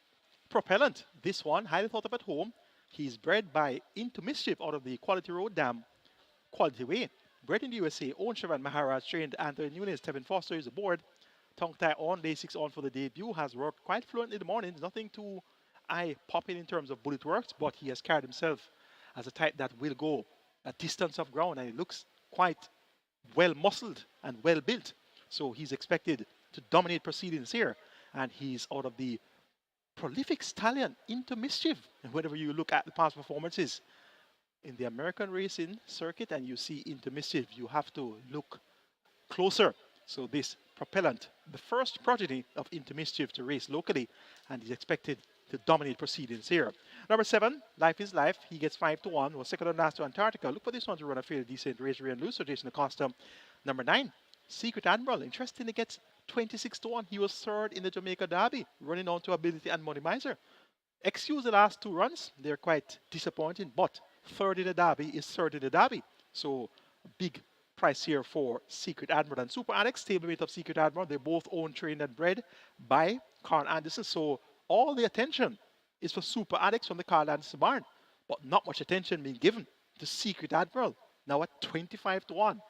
Propellant. This one, highly thought of at home. He's bred by Into Mischief out of the Quality Road Dam Quality Way. Bred in the USA, owned Shavan Maharaj, trained Anthony Nunes, Tevin Foster is aboard. Tongue tie on, day 6 on for the debut. Has worked quite fluent in the mornings. Nothing too eye-popping in terms of bullet works, but he has carried himself as a type that will go a distance of ground, and he looks quite well muscled and well built. So he's expected to dominate proceedings here, and he's out of the prolific stallion Into Mischief. And whenever you look at the past performances in the American racing circuit and you see Into Mischief, you have to look closer. So this Propellant, the first progeny of Into Mischief to race locally, and he's expected to dominate proceedings here. Number 7, Life is Life. He gets 5-1. Was second and last to Antarctica. Look for this one to run a fairly decent race. Ray and Loose, so Jason Acosta. Number 9, Secret Admiral. Interestingly, gets 26-1. He was third in the Jamaica Derby, running on to Ability and Money Miser. Excuse the last 2 runs. They're quite disappointing, but third in the Derby is third in the Derby. So big price here for Secret Admiral. And Super Alex, stablemate of Secret Admiral. They both own, trained, and bred by Carl Anderson. So all the attention is for Super Alex from the Carl Anderson barn, but not much attention being given to Secret Admiral, now at 25-1.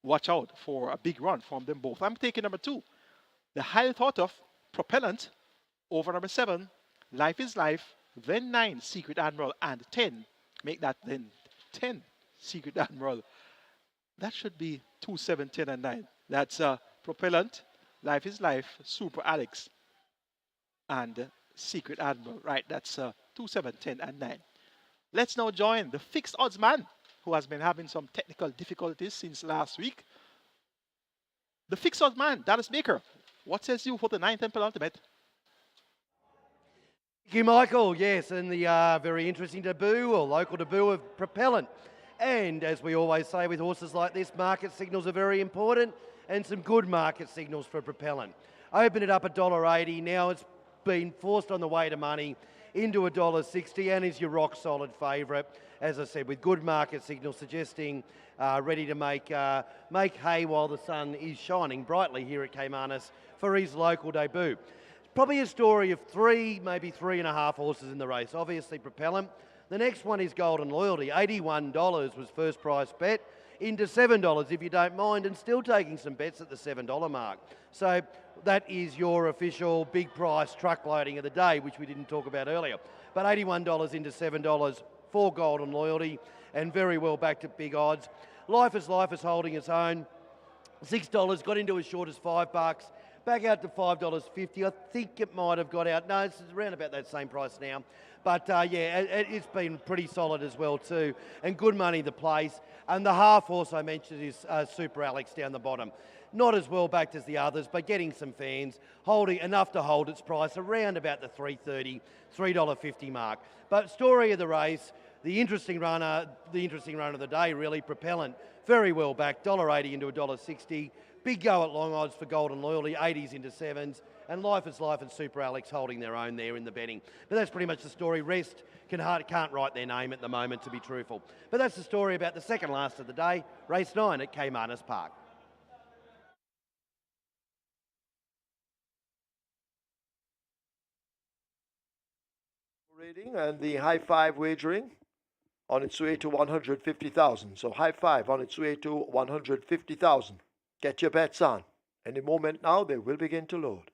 Watch out for a big run from them both. I'm taking number 2, the highly thought of Propellant, over number 7, Life is Life, then 9, Secret Admiral, and 10. Make that then 10, Secret Admiral. That should be 2, 7, 10, and 9. That's Propellant, Life is Life, Super Alex, and Secret Admiral. Right, that's 2, 7, 10, and 9. Let's now join the fixed odds man, who has been having some technical difficulties since last week. The fixed odds man, Dallas Baker. What says you for the 9th and penultimate? Thank you, Michael. Yes, and the very interesting debut, or local debut, of Propellant. And as we always say with horses like this, market signals are very important, and some good market signals for Propellant. Opened it up $1.80. Now it's been forced on the way to money into $1.60, and is your rock solid favourite. As I said, with good market signals suggesting ready to make hay while the sun is shining brightly here at Caymanas for his local debut. Probably a story of 3, maybe 3.5 horses in the race. Obviously Propellant. The next one is Golden Loyalty. $81 was first price bet, into $7 if you don't mind, and still taking some bets at the $7 mark. So that is your official big price truck loading of the day, which we didn't talk about earlier. But $81 into $7 for Golden Loyalty, and very well backed at big odds. Life is holding its own. $6, got into as short as $5. Back out to $5.50. I think it might have got out. No, it's around about that same price now. But yeah, it's been pretty solid as well too. And good money the place. And the half horse I mentioned is Super Alex down the bottom. Not as well backed as the others, but getting some fans, holding enough to hold its price around about the $3.30, $3.50 mark. But story of the race, the interesting run of the day really, Propellant, very well backed, $1.80 into $1.60. Big go at long odds for Golden Loyalty, 80s into 7s, and Life is Life and Super Alex holding their own there in the betting. But that's pretty much the story. Rest can't write their name at the moment, to be truthful. But that's the story about the second last of the day, race 9 at Caymanas Park. trading and the high five wagering on its way to 150,000. So high five on its way to 150,000. Get your bets on. Any moment now, they will begin to load.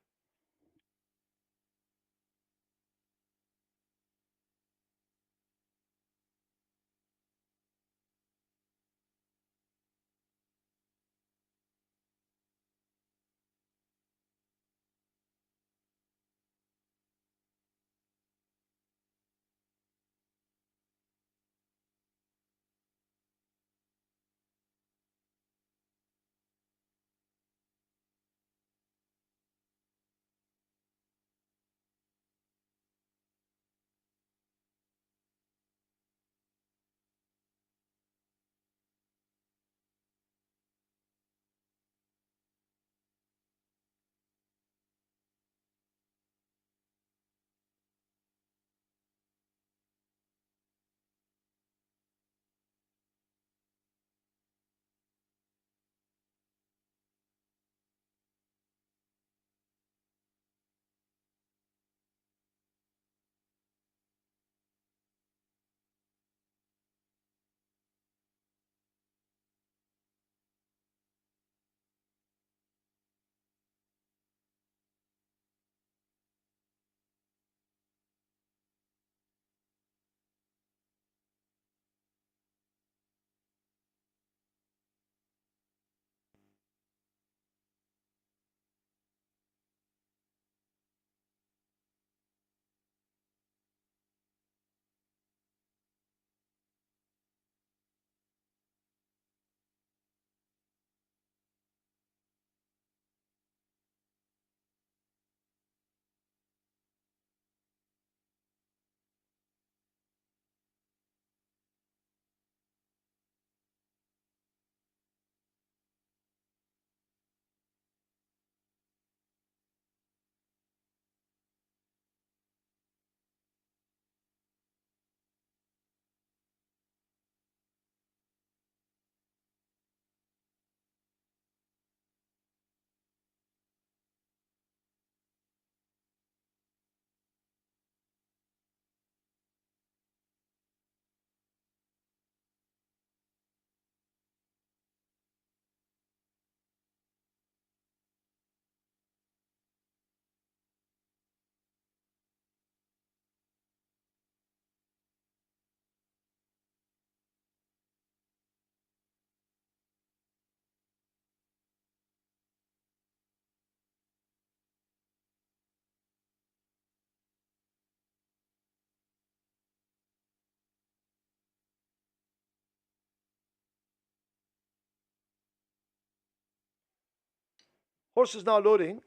Horse is now loading.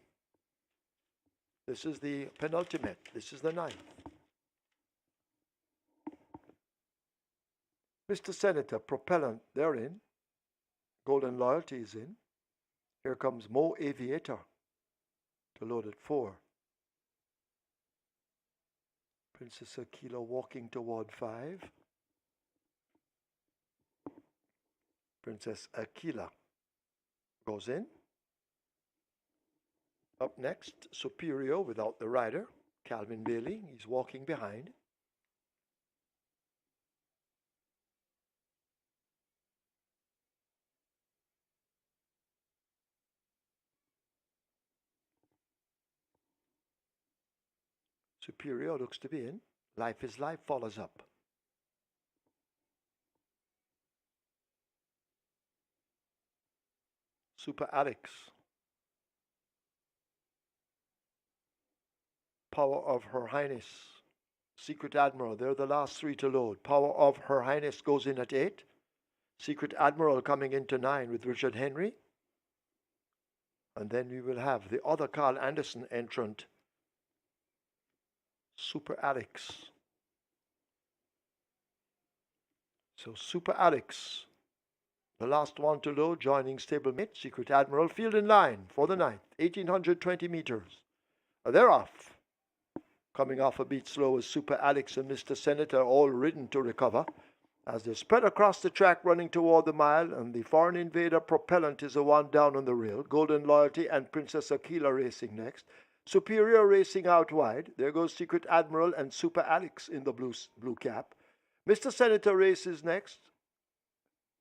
This is the penultimate. This is the ninth. Mr. Senator, propellant, they're in. Golden Loyalty is in. Here comes Mo Aviator to load at 4. Princess Aquila walking toward 5. Princess Aquila goes in. Up next, Superior without the rider. Calvin Bailey, he's walking behind. Superior looks to be in. Life is Life follows up. Super Alex. Power of Her Highness. Secret Admiral, they're the last 3 to load. Power of Her Highness goes in at 8. Secret Admiral coming into 9 with Richard Henry. And then we will have the other Carl Anderson entrant, Super Alex. So Super Alex, the last one to load, joining stablemate Secret Admiral, field in line for the 9th, 1820 meters. They're off. Coming off a beat slow is Super Alex and Mr. Senator, all ridden to recover. As they spread across the track running toward the mile, and the Foreign Invader Propellant is the one down on the rail. Golden Loyalty and Princess Aquila racing next. Superior racing out wide. There goes Secret Admiral and Super Alex in the blue cap. Mr. Senator races next.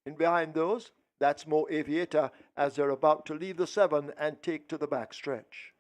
In behind those, that's Mo Aviator as they're about to leave the 7 and take to the back stretch.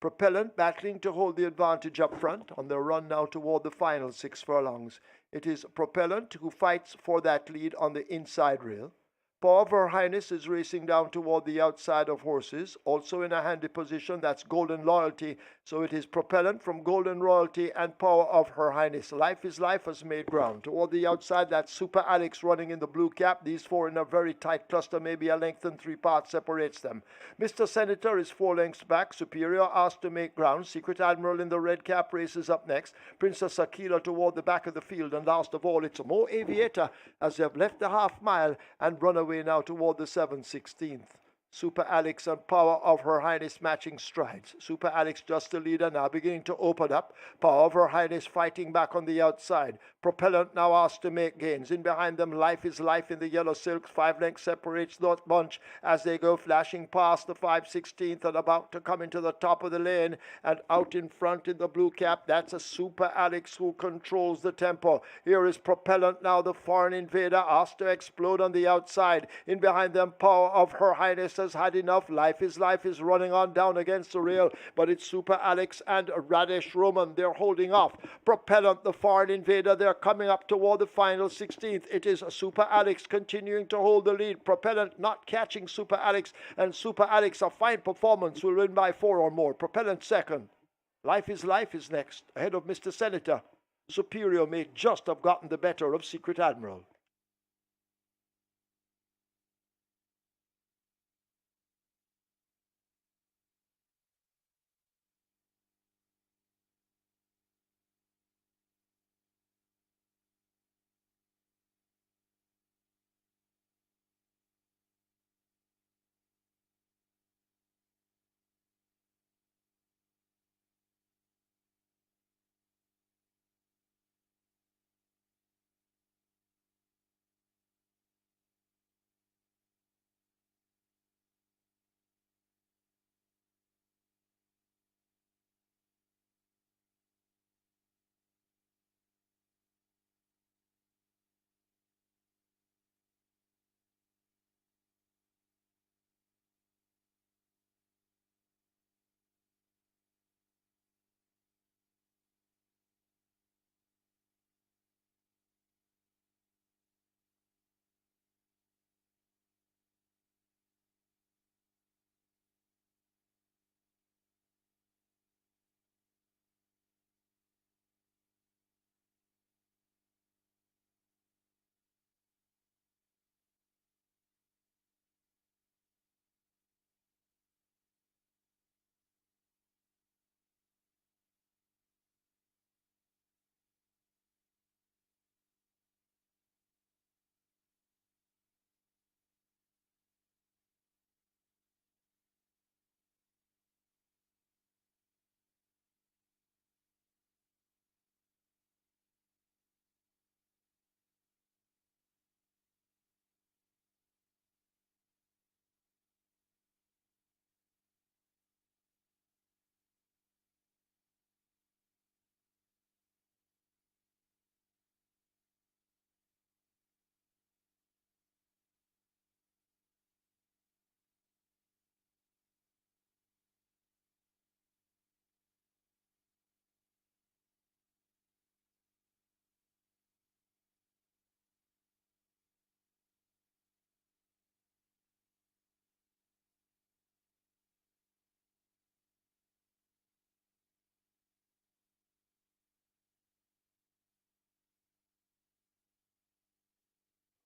Propellant battling to hold the advantage up front on their run now toward the final 6 furlongs. It is Propellant who fights for that lead on the inside rail. Power of Her Highness is racing down toward the outside of horses, also in a handy position. That's Golden Loyalty. So it is Propellant from Golden Royalty and Power of Her Highness. Life is Life has made ground. Toward the outside, that's Super Alex running in the blue cap. These 4 in a very tight cluster, maybe a length and 3 parts separates them. Mr. Senator is 4 lengths back. Superior asked to make ground. Secret Admiral in the red cap races up next. Princess Akila toward the back of the field. And last of all, it's a Mo Aviator as they've left the half mile and run away now toward the 7/16. Super Alex and Power of Her Highness matching strides. Super Alex just the leader now, beginning to open up. Power of Her Highness fighting back on the outside. Propellant now asked to make gains. In behind them, Life is Life in the yellow silks. 5 lengths separates that bunch as they go flashing past the 5/16 and about to come into the top of the lane. And out in front in the blue cap, that's a Super Alex who controls the tempo. Here is Propellant now, the foreign invader, asked to explode on the outside. In behind them, Power of Her Highness has had enough. Life is running on down against the rail, but it's Super Alex and Radesh Roman. They're holding off. Propellant, the foreign invader, they're coming up toward the final 16th. It is Super Alex continuing to hold the lead. Propellant not catching Super Alex, and Super Alex, a fine performance, will win by 4 or more. Propellant second. Life is next, ahead of Mr. Senator. Superior may just have gotten the better of Secret Admiral.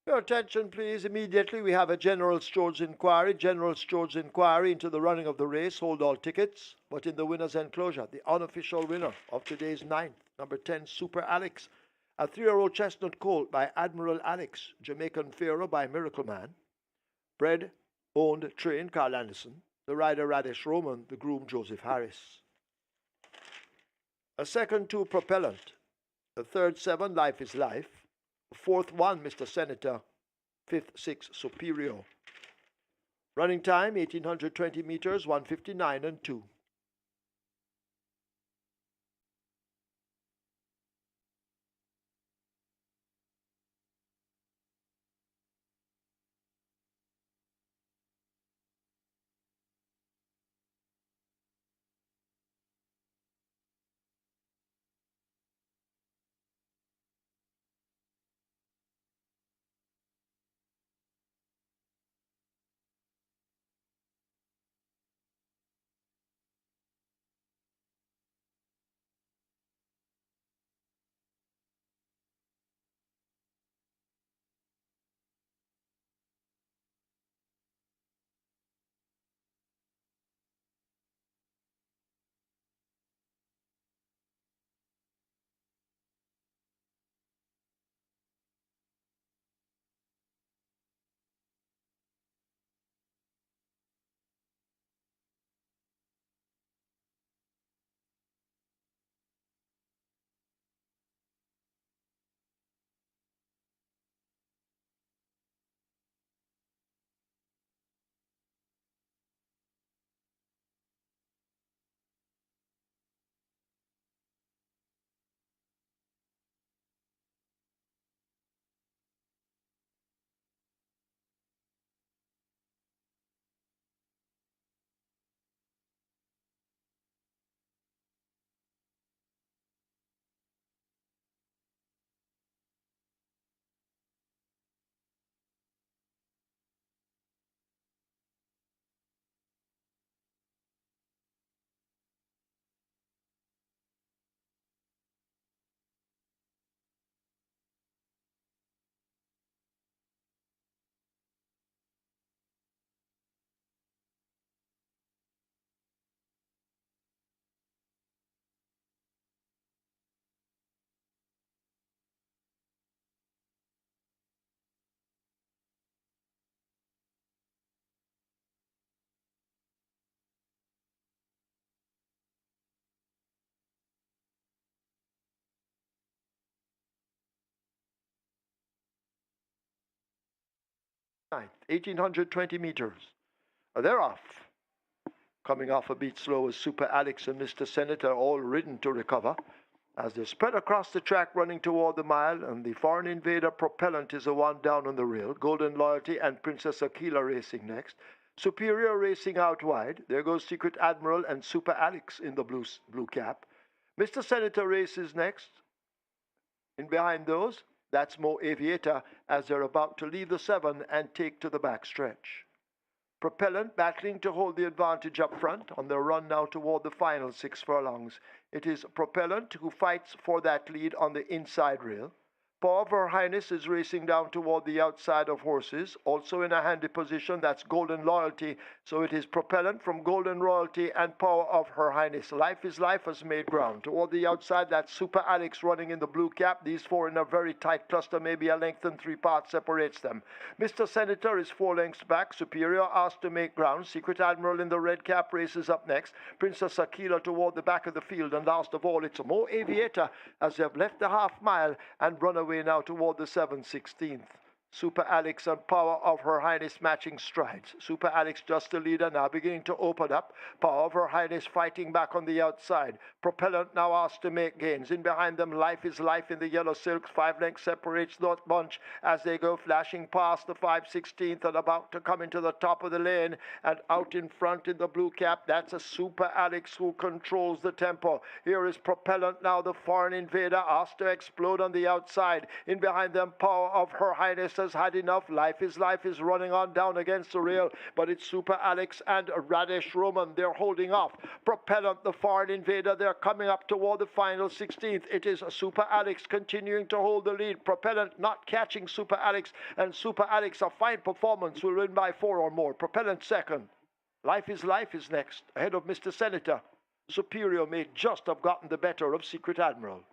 Your attention, please. Immediately, we have a General Stores inquiry. General Stores inquiry into the running of the race. Hold all tickets. But in the winner's enclosure, the unofficial winner of today's 9th, number 10, Super Alex. A 3-year-old chestnut colt by Admiral Alex. Jamaican Pharaoh by Miracle Man. Bred, owned, trained, Carl Anderson. The rider, Radesh Roman. The groom, Joseph Harris. A second, 2, Propellant. A third, 7, Life is Life. Fourth, 1, Mr. Senator. Fifth, 6, Superior. Running time, 1820 meters, 1:59 and 2. 1820 meters. They're off. Coming off a beat slow is Super Alex and Mr. Senator, all ridden to recover. As they spread across the track running toward the mile, and the Foreign Invader Propellant is the one down on the rail. Golden Loyalty and Princess Aquila racing next. Superior racing out wide. There goes Secret Admiral and Super Alex in the blue cap. Mr. Senator races next. In behind those, that's Mo Aviator as they're about to leave the 7 and take to the back stretch. Propellant battling to hold the advantage up front on their run now toward the final 6 furlongs. It is Propellant who fights for that lead on the inside rail. Power of Her Highness is racing down toward the outside of horses, also in a handy position. That's Golden Loyalty. So it is Propellant from Golden Royalty and Power of Her Highness. Life is Life has made ground. Toward the outside, that's Super Alex running in the blue cap. These 4 in a very tight cluster, maybe a length and 3 parts separates them. Mr. Senator is 4 lengths back. Superior asked to make ground. Secret Admiral in the red cap races up next. Princess Aquila toward the back of the field. And last of all, it's Mo Aviator as they've left the half mile and run away now toward the 7/16. Super Alex and Power of Her Highness matching strides. Super Alex just the leader now, beginning to open up. Power of Her Highness fighting back on the outside. Propellant now asked to make gains. In behind them, Life is Life in the yellow silks. 5 lengths separates that bunch as they go flashing past the 5/16 and about to come into the top of the lane. And out in front in the blue cap, that's a Super Alex who controls the tempo. Here is Propellant now, the Foreign Invader, asked to explode on the outside. In behind them, Power of Her Highness has had enough. Life is running on down against the rail, but it's Super Alex and Radesh Roman. They're holding off. Propellant, the Foreign Invader, they're coming up toward the final 16th. It is Super Alex continuing to hold the lead. Propellant not catching Super Alex, and Super Alex, a fine performance, will win by 4 or more. Propellant second. Life is next, ahead of Mr. Senator. Superior may just have gotten the better of Secret Admiral.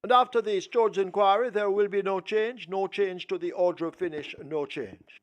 And after the George inquiry, there will be no change to the order of finish, no change.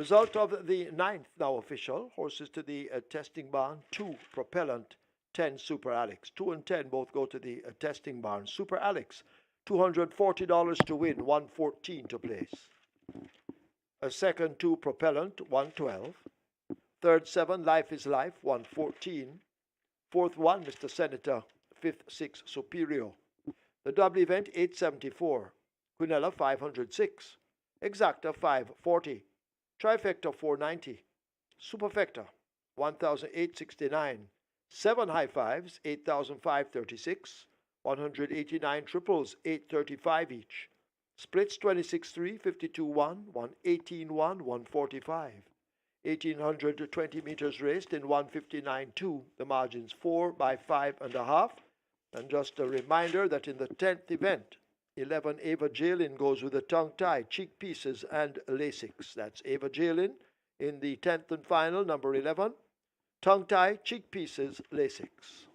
Result of the ninth now official. Horses to the testing barn. 2 Propellant, 10 Super Alex. 2 and 10 both go to the testing barn. Super Alex, $240 to win, 114 to place. A second 2 Propellant, 112. Third 7 Life is Life, 114. Fourth 1 Mr. Senator. Fifth 6 Superior. The double event 874. Quinella 506. Exacta 540. Trifecta 490. Superfecta 1869. 7 high fives 8536. 189 triples 835 each. Splits 26-3, 52-1, 118-1, 145. 1820 meters raced in 159.2. The margins 4 by 5.5. And just a reminder that in the 10th event, 11 Ava Jalin goes with a tongue tie, cheek pieces, and Lasix. That's Ava Jalin in the 10th and final, number 11. Tongue tie, cheek pieces, Lasix.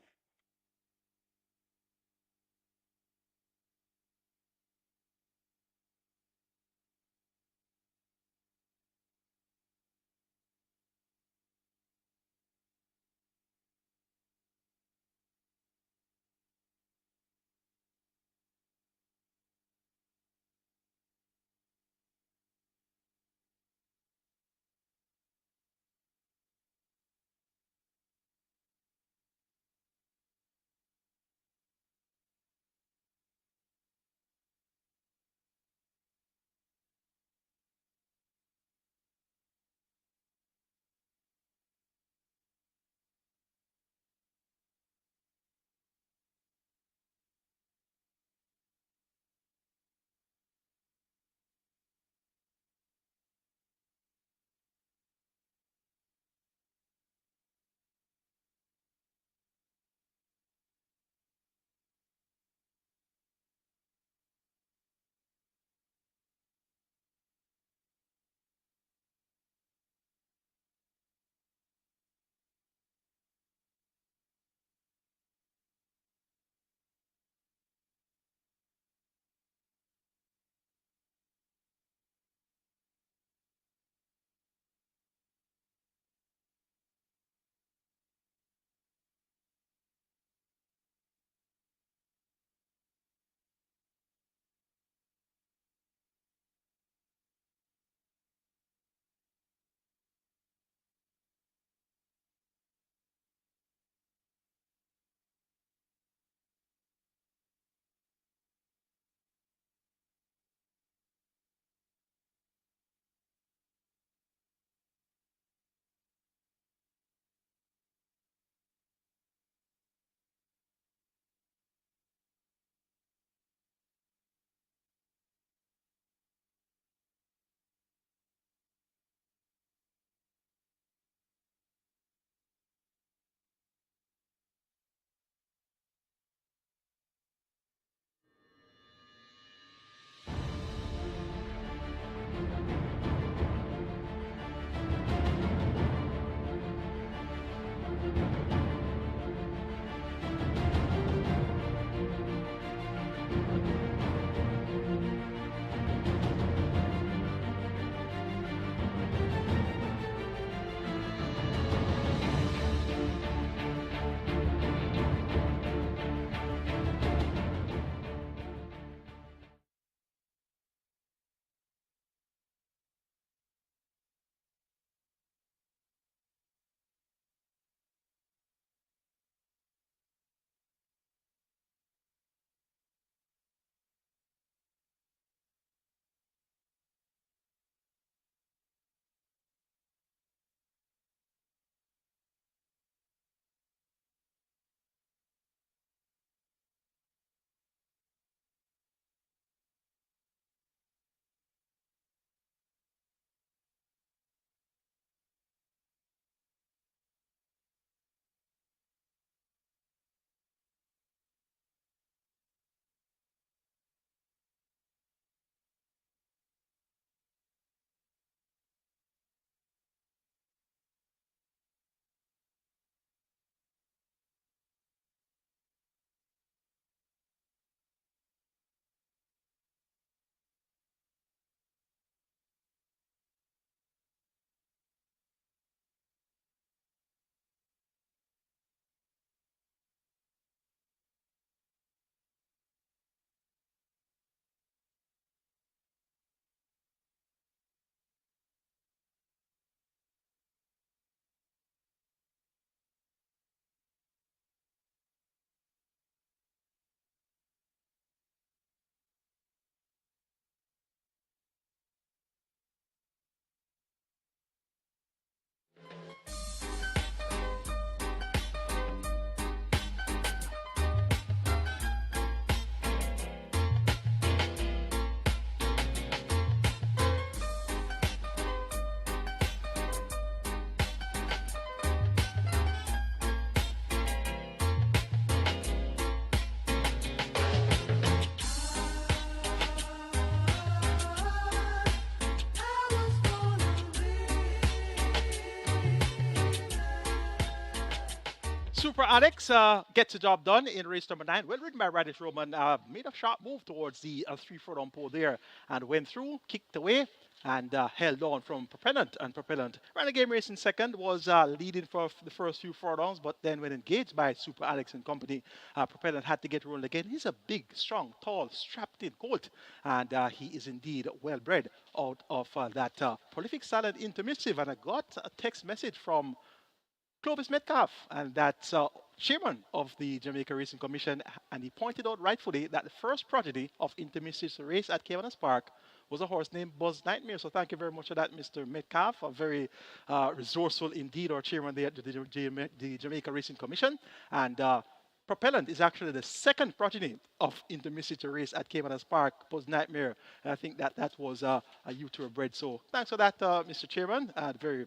Super Alex gets the job done in race number 9. Well ridden by Radish Roman. Made a sharp move towards the 3 furlong pole there and went through, kicked away, and held on from Propellant. And Propellant ran a game race in second, was leading for the first few furlongs, but then when engaged by Super Alex and company, Propellant had to get rolling again. He's a big, strong, tall, strapped-in colt, and he is indeed well bred out of that prolific silent intermissive. And I got a text message from Clovis Metcalf, and that's chairman of the Jamaica Racing Commission, and he pointed out rightfully that the first prodigy of intermissive race at Caymanas Park was a horse named Buzz Nightmare. So thank you very much for that, Mr. Metcalf. A very resourceful indeed, our chairman there at the Jamaica Racing Commission. And Propellant is actually the second progeny of intermissive race at Caymanas Park, Buzz Nightmare. And I think that was a YouTuber bred. So thanks for that, Mr. Chairman. Very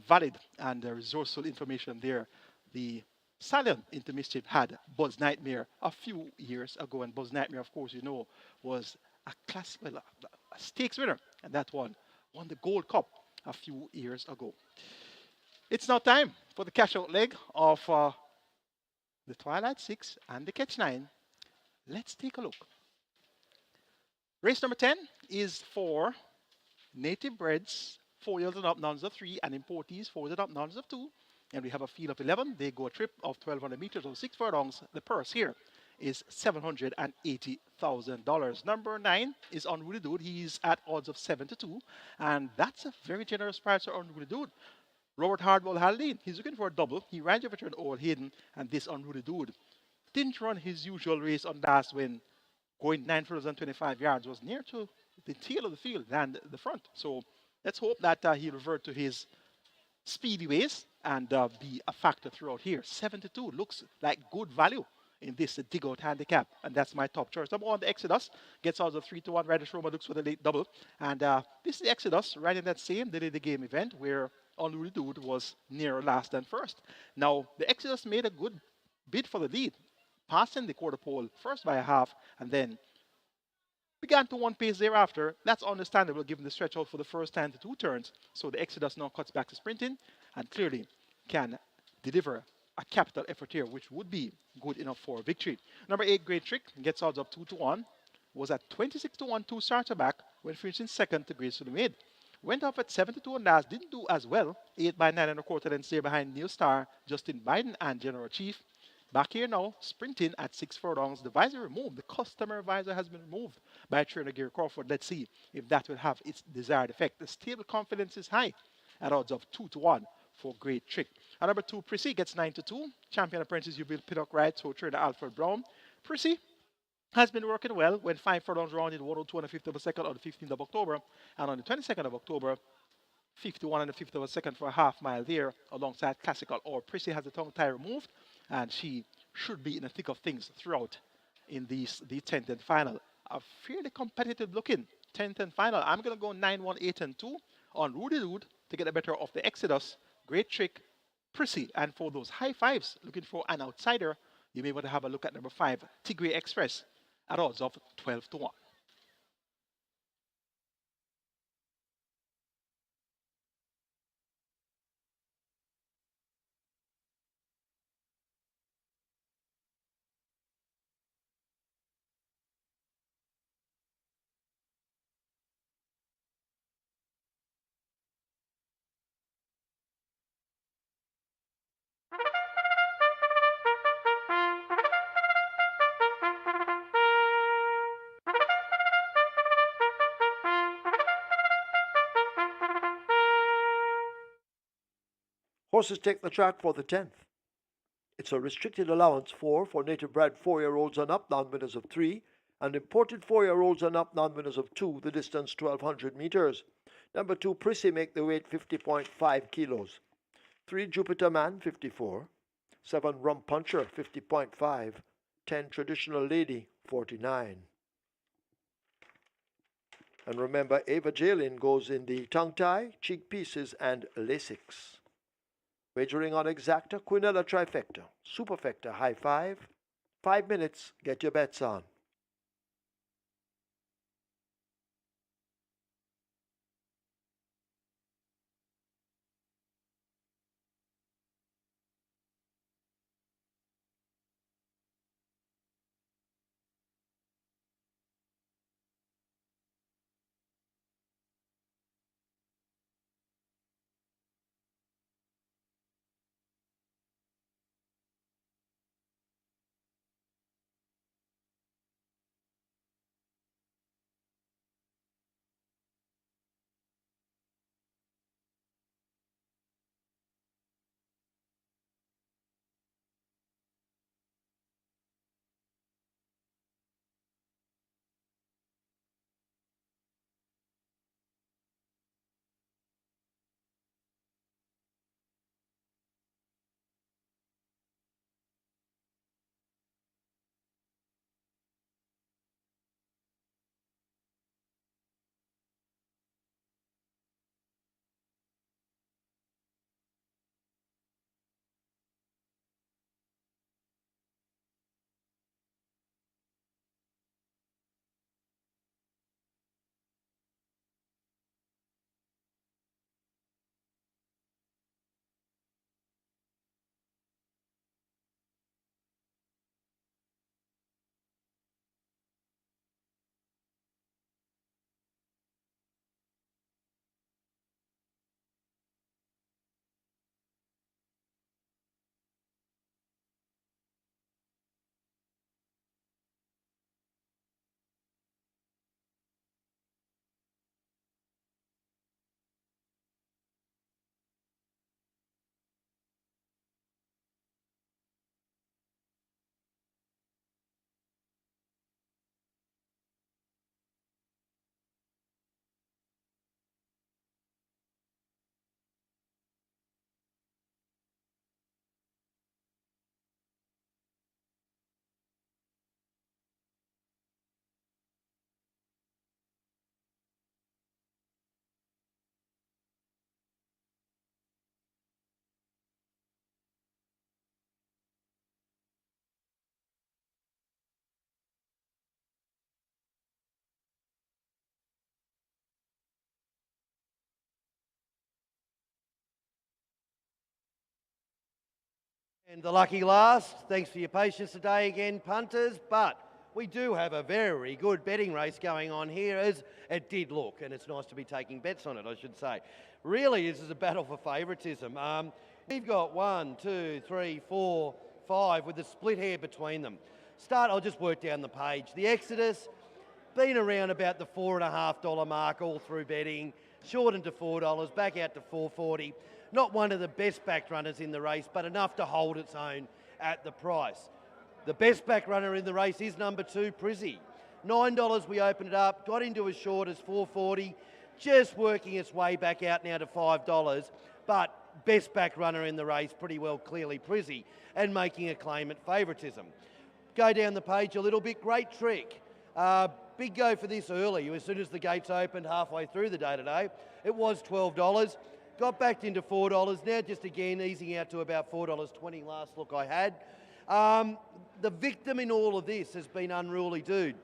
valid and resourceful information there. The silent intermissive had Buzz Nightmare a few years ago, and Buzz Nightmare, of course, you know, was a stakes winner, and that one won the Gold Cup a few years ago. It's now time for the cash-out leg of the Twilight 6 and the Catch 9. Let's take a look. Race number 10 is for native breds, 4-year-olds and up, nuns of 3, and importees, 4-years and up, nuns of 2. And we have a field of 11. They go a trip of 1,200 meters or 6 furlongs. The purse here is $780,000. Number 9 is Unruly Dude. He's at odds of 7-2, and that's a very generous price for Unruly Dude. Robert Hardwell Haldane, he's looking for a double. He ran over to an Old Hayden, and this Unruly Dude didn't run his usual race on last when going 9 furlongs and 25 yards was near to the tail of the field than the front. So let's hope that he'll revert to his speedy ways and be a factor throughout here. 7-2 looks like good value in this dig-out handicap, and that's my top choice. Number 1, the Exodus, gets odds of 3-1. Radish Roma looks for the late double, and this is the Exodus right in that same Delay the Game event where Unruly Dude was nearer last than first. Now, the Exodus made a good bid for the lead, passing the quarter pole first by a half, and then began to one pace thereafter. That's understandable given the stretch out for the first time to 2 turns. So the Exodus now cuts back to sprinting and clearly can deliver a capital effort here, which would be good enough for a victory. Number 8, Great Trick, gets odds of 2-1. Was at 26-1, 2 starter back when finishing second to Grace to the Maid. Went up at 7-2 and last, didn't do as well. 8 by 9 1/4 lengths there behind Neil Star, Justin Biden, and General Chief. Back here now, sprinting at 6 furlongs. The visor removed. The customer visor has been removed by trainer Gary Crawford. Let's see if that will have its desired effect. The stable confidence is high at odds of 2-1 for Great Trick. And number 2, Prissy, gets 9-2. Champion apprentice, you will Pinnock right, so trainer Alfred Brown. Prissy has been working well. Went 5 furlongs round in 102 and a fifth of a second on the 15th of October. And on the 22nd of October, 51 and a fifth of a second for a half mile there alongside Classical. Or Prissy has the tongue tie removed, and she should be in the thick of things throughout in the 10th and final. A fairly competitive looking 10th and final. I'm going to go 9-1, 8-2 on Rudy Dude to get the better of the Exodus, Great Trick, Prissy. And for those high fives, looking for an outsider, you may want to have a look at number 5, Tigray Express, at odds of 12-1. Horses take the track for the 10th. It's a restricted allowance for native bred 4-year-olds and up, non-winners of 3, and imported 4-year-olds and up, non-winners of 2, the distance 1,200 meters. Number 2, Prissy, make the weight 50.5 kilos. 3, Jupiter Man, 54. 7, Rum Puncher, 50.5. 10, Traditional Lady, 49. And remember, Ava Jalin goes in the tongue tie, cheek pieces, and Lasix. Wagering on Exacta, Quinella Trifecta, Superfecta, High 5. 5 minutes, get your bets on. And the lucky last, thanks for your patience today again, punters, but we do have a very good betting race going on here, as it did look, and it's nice to be taking bets on it, I should say. Really, this is a battle for favouritism. We've got 1, 2, 3, 4, 5 with a split hair between them. I'll just work down the page. The Exodus, been around about the $4.50 mark all through betting, shortened to $4, back out to $4.40. Not one of the best backed runners in the race, but enough to hold its own at the price. The best back runner in the race is number 2, Prizzy. $9 we opened it up, got into as short as $4.40, just working its way back out now to $5, but best back runner in the race, pretty well clearly Prizzy, and making a claim at favouritism. Go down the page a little bit, great trick. Big go for this early. As soon as the gates opened halfway through the day today, it was $12. Got backed into $4. Now just again easing out to about $4.20 last look I had. The victim in all of this has been Unruly Dude.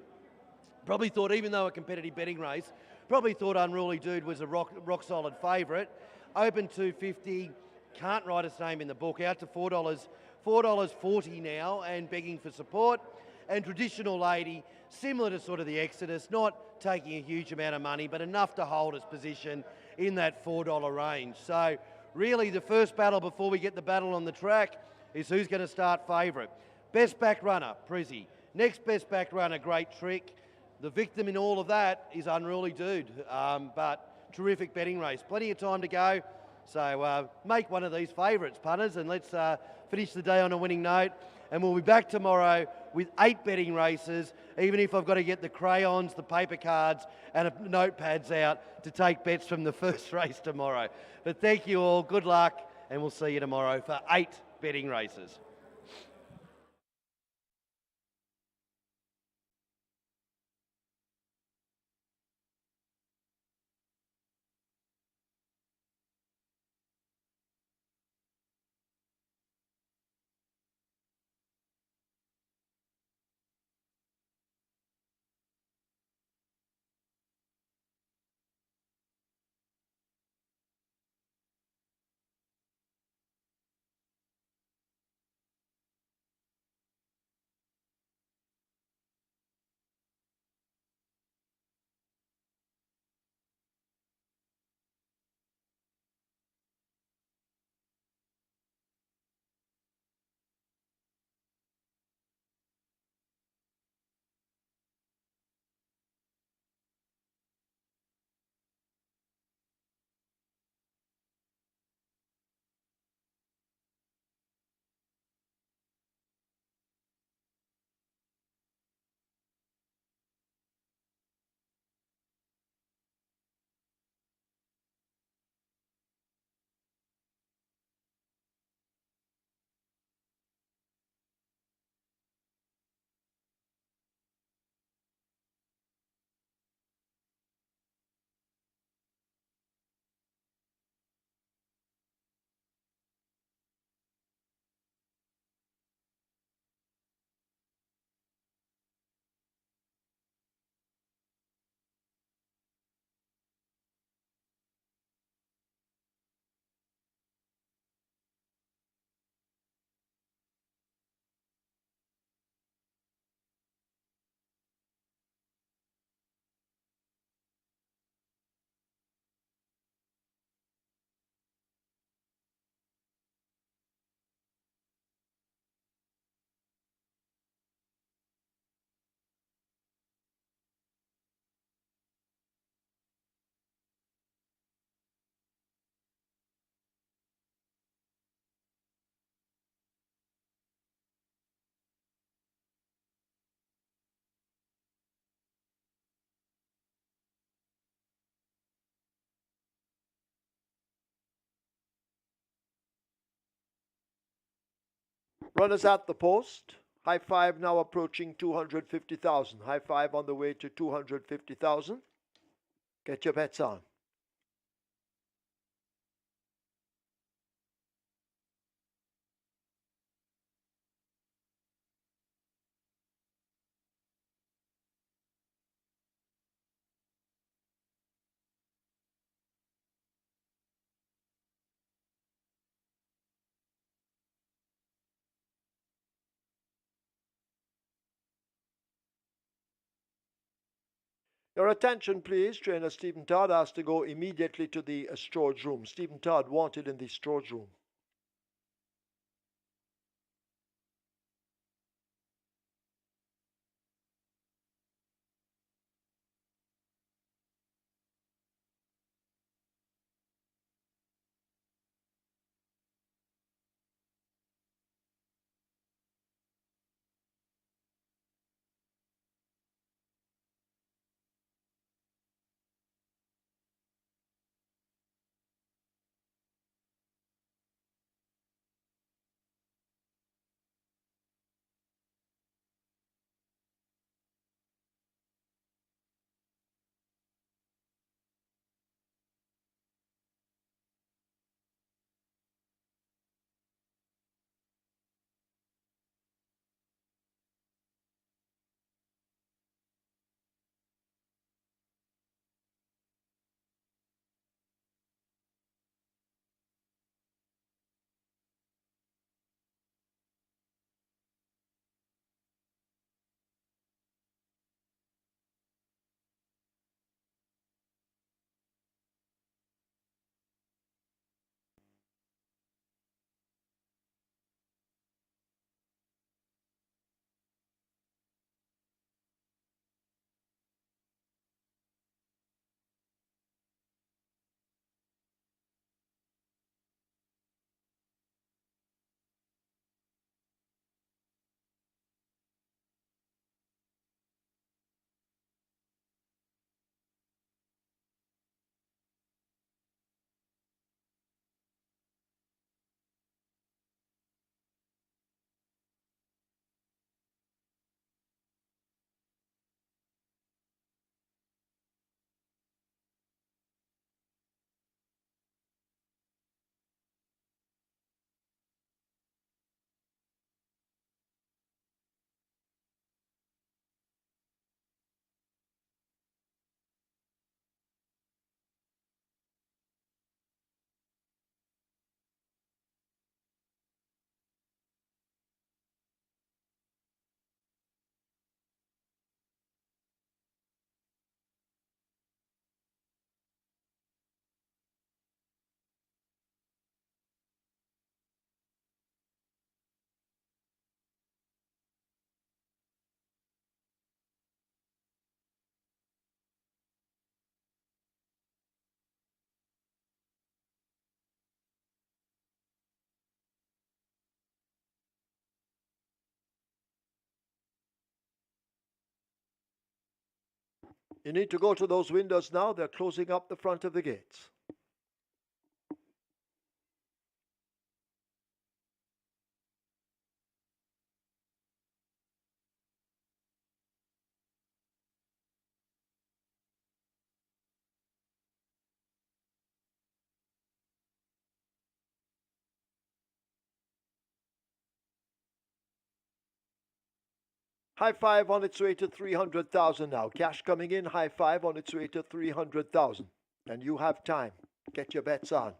Probably thought, even though a competitive betting race, probably thought Unruly Dude was a rock solid favourite. Open 250, can't write its name in the book. Out to $4.40 now and begging for support. And Traditional Lady, similar to sort of the Exodus, not taking a huge amount of money, but enough to hold its position in that $4 range. So really the first battle before we get the battle on the track is who's going to start favourite. Best back runner, Prizzy. Next best back runner, Great Trick. The victim in all of that is Unruly Dude, but terrific betting race. Plenty of time to go. So make one of these favourites, punters, and let's finish the day on a winning note. And we'll be back tomorrow with 8 betting races, even if I've got to get the crayons, the paper cards and notepads out to take bets from the first race tomorrow. But thank you all, good luck, and we'll see you tomorrow for 8 betting races. Runners at the post. High five now approaching 250,000. High five on the way to 250,000. Get your bets on. Your attention, please. Trainer Stephen Todd asked to go immediately to the storage room. Stephen Todd wanted in the storage room. You need to go to those windows now. They're closing up the front of the gates. High five on its way to 300,000 now. Cash coming in. High five on its way to 300,000. And you have time. Get your bets on.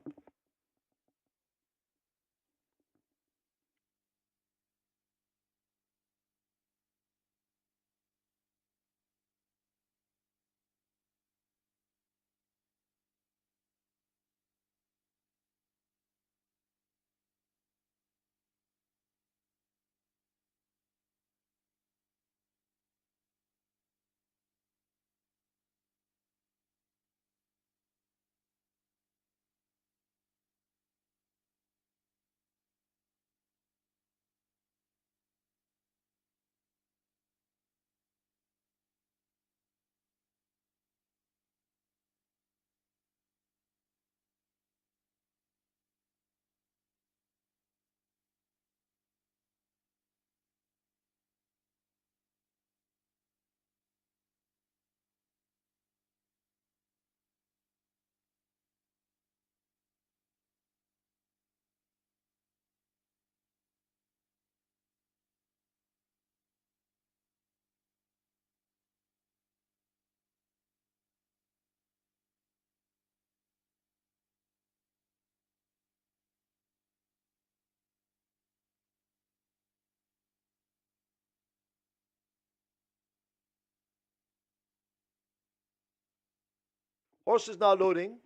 Horse is now loading.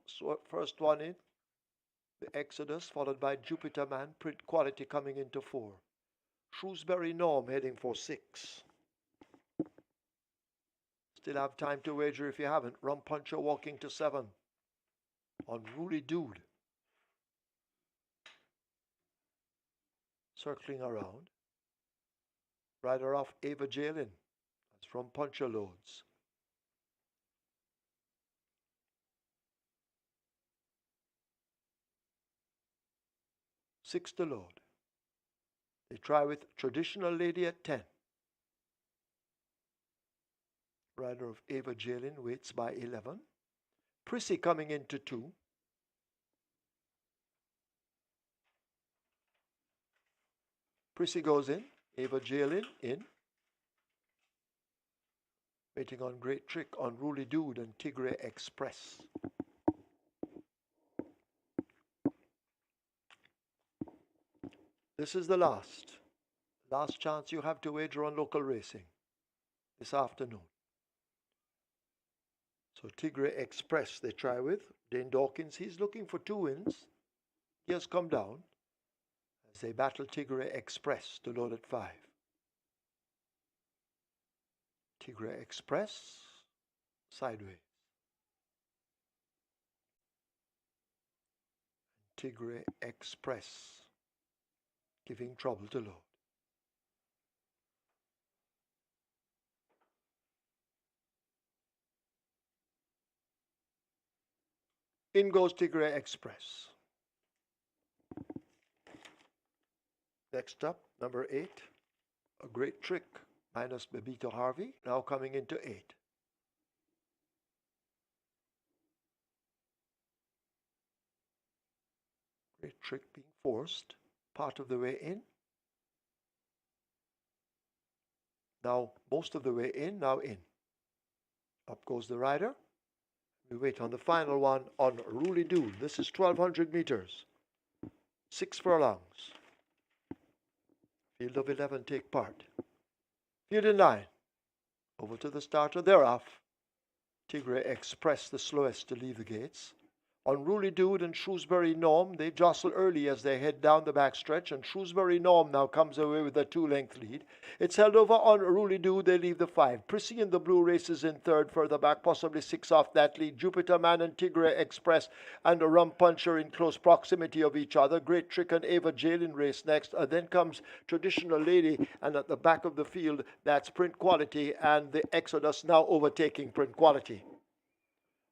So first one in, the Exodus, followed by Jupiter Man, Print Quality coming into 4. Shrewsbury Norm heading for 6. Still have time to wager if you haven't. Rum Puncher walking to 7. Unruly Dude. Circling around. Rider off Ava Jalen. That's from Puncher Loads. Six to load. They try with Traditional Lady at 10. Rider of Ava Jalen waits by 11. Prissy coming into 2. Prissy goes in. Ava Jalen in. Waiting on Great Trick, Unruly Dude, and Tigre Express. This is the last chance you have to wager on local racing this afternoon. So Tigre Express they try with. Dane Dawkins, he's looking for 2 wins. He has come down as they battle Tigre Express to load at 5. Tigre Express, sideways. Tigre Express, giving trouble to load. In goes Tigre Express. Next up, number 8, A Great Trick, minus Bebito Harvey, now coming into 8. Great Trick being forced, part of the way in. Now most of the way in, now in. Up goes the rider. We wait on the final one on Unruly Dude. This is 1,200 meters. 6 furlongs. Field of 11 take part. Field in 9. Over to the starter. They're off. Tigre Express, the slowest to leave the gates. Unruly Dude and Shrewsbury Norm, they jostle early as they head down the backstretch, and Shrewsbury Norm now comes away with a 2-length lead. It's held over on Unruly Dude, they leave the 5. Prissy in the blue races in 3rd, further back, possibly 6 off that lead. Jupiter Man and Tigre Express and a Rum Puncher in close proximity of each other. Great Trick and Ava Jalen race next. Then comes Traditional Lady, and at the back of the field, that's Print Quality, and the Exodus now overtaking Print Quality.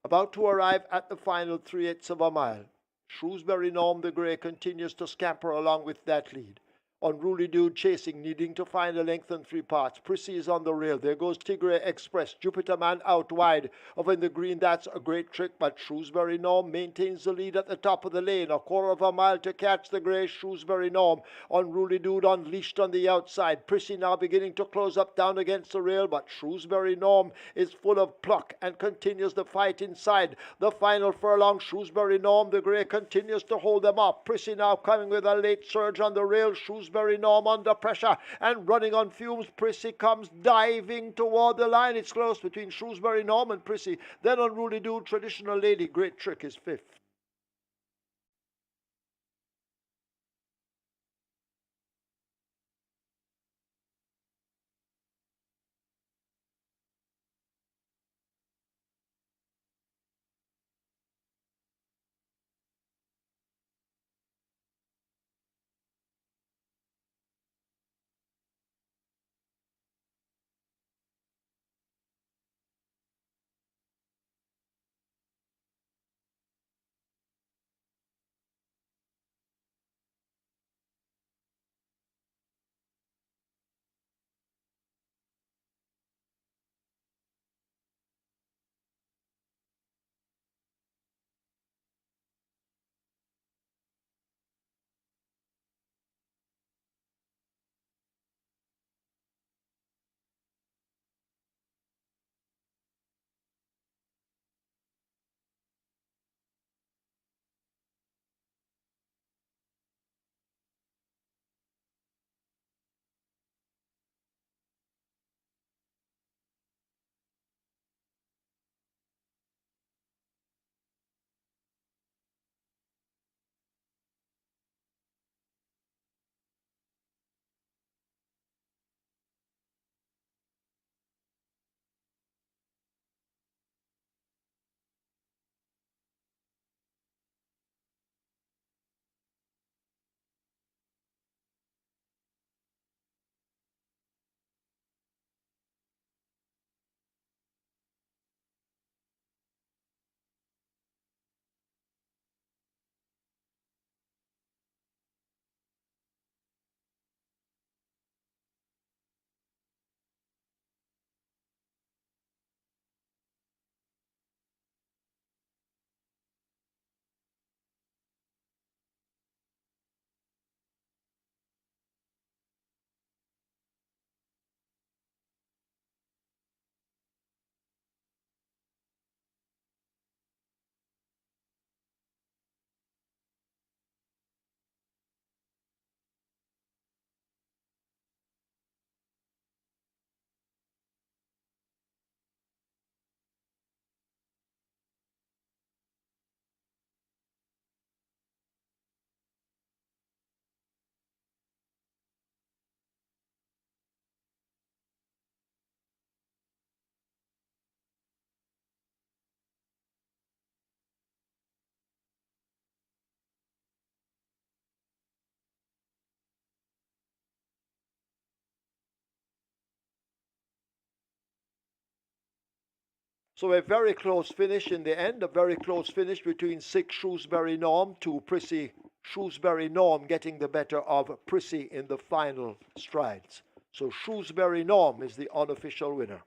About to arrive at the final 3/8 of a mile. Shrewsbury Norm the Grey continues to scamper along with that lead. Unruly Dude chasing, needing to find a length and 3 parts. Prissy is on the rail. There goes Tigre Express. Jupiter Man out wide. Over in the green, that's A Great Trick, but Shrewsbury Norm maintains the lead at the top of the lane. A quarter of a mile to catch the grey Shrewsbury Norm. Unruly Dude unleashed on the outside. Prissy now beginning to close up down against the rail, but Shrewsbury Norm is full of pluck and continues the fight inside. The final furlong, Shrewsbury Norm the Grey continues to hold them up. Prissy now coming with a late surge on the rail. Shrewsbury Norm under pressure and running on fumes. Prissy comes diving toward the line. It's close between Shrewsbury Norm and Prissy. Then Unruly Dude, Traditional Lady, Great Trick is 5th. So a very close finish in the end, a very close finish between 6 Shrewsbury Norm, 2 Prissy. Shrewsbury Norm getting the better of Prissy in the final strides. So Shrewsbury Norm is the unofficial winner.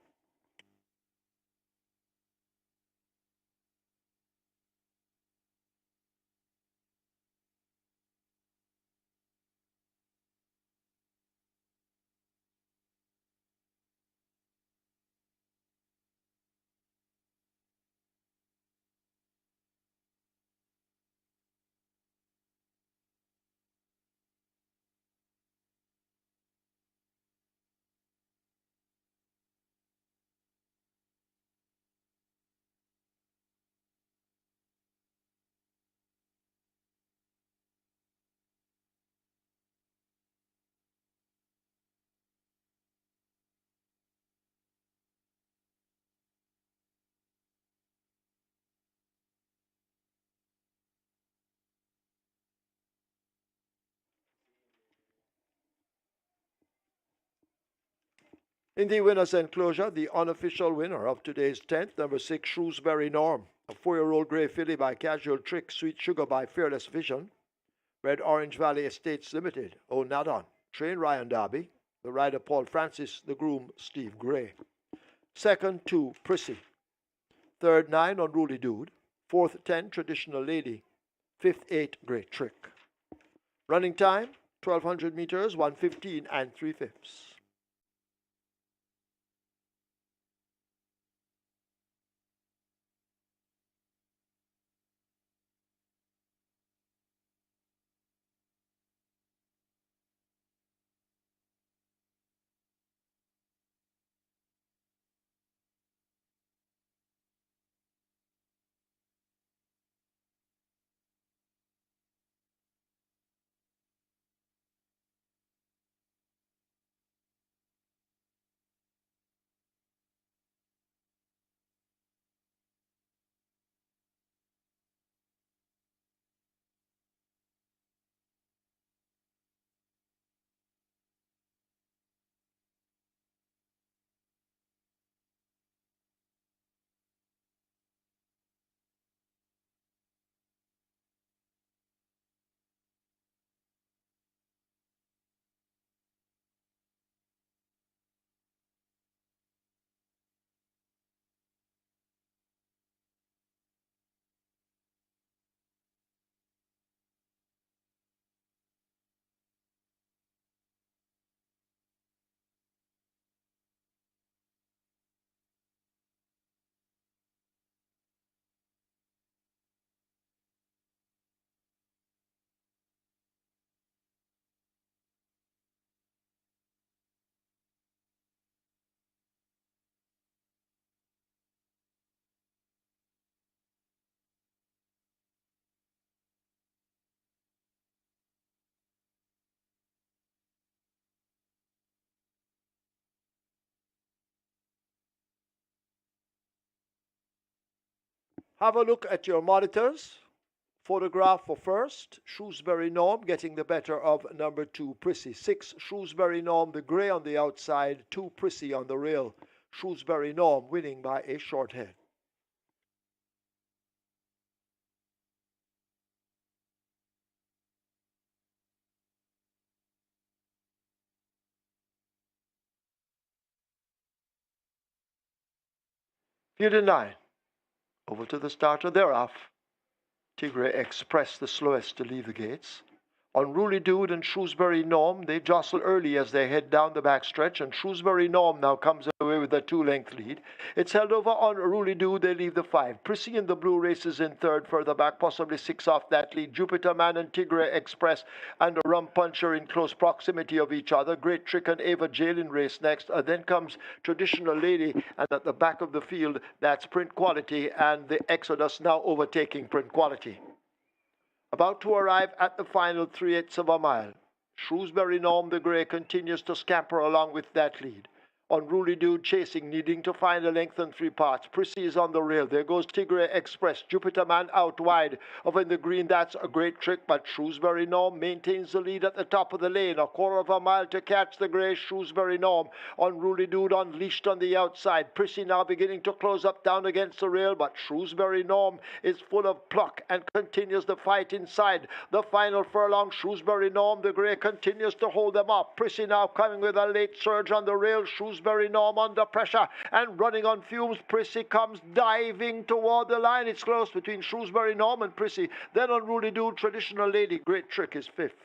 In the winner's enclosure, the unofficial winner of today's 10th, number 6 Shrewsbury Norm, a 4-year-old grey filly by Casual Trick, Sweet Sugar by Fearless Vision, Red Orange Valley Estates Limited, O'Nadon, train Ryan Darby, the rider Paul Francis, the groom Steve Gray. Second, 2 Prissy. Third, 9 Unruly Dude. Fourth, 10 Traditional Lady. Fifth, 8 Great Trick. Running time, 1200 meters, 1:15 3/5. Have a look at your monitors. Photograph for first, Shrewsbury Norm getting the better of number 2 Prissy. 6 Shrewsbury Norm, the grey on the outside, 2 Prissy on the rail. Shrewsbury Norm winning by a short head. Field 9. Over to the starter, they're off. Tigre Express, the slowest to leave the gates. Unruly Dude and Shrewsbury Norm, they jostle early as they head down the backstretch, and Shrewsbury Norm now comes away with a 2-length lead. It's held over on Unruly Dude, they leave the 5. Prissy in the blue races in third, further back, possibly 6 off that lead. Jupiter Man and Tigre Express and a Rum Puncher in close proximity of each other. Great Trick and Ava Jail in race next. Then comes Traditional Lady, and at the back of the field, that's Print Quality, and the Exodus now overtaking Print Quality. About to arrive at the final 3/8 of a mile. Shrewsbury Norm the Grey continues to scamper along with that lead. Unruly Dude chasing, needing to find the length in three parts. Prissy is on the rail. There goes Tigray Express. Jupiter Man out wide. Up in the green, that's a great trick, but Shrewsbury Norm maintains the lead at the top of the lane. A quarter of a mile to catch the grey Shrewsbury Norm. Unruly Dude unleashed on the outside. Prissy now beginning to close up down against the rail, but Shrewsbury Norm is full of pluck and continues the fight inside. The final furlong, Shrewsbury Norm, the grey continues to hold them up. Prissy now coming with a late surge on the rail. Shrewsbury Norm under pressure and running on fumes. Prissy comes diving toward the line. It's close between Shrewsbury Norm and Prissy. Then Unruly Dude, Traditional Lady, Great Trick is fifth.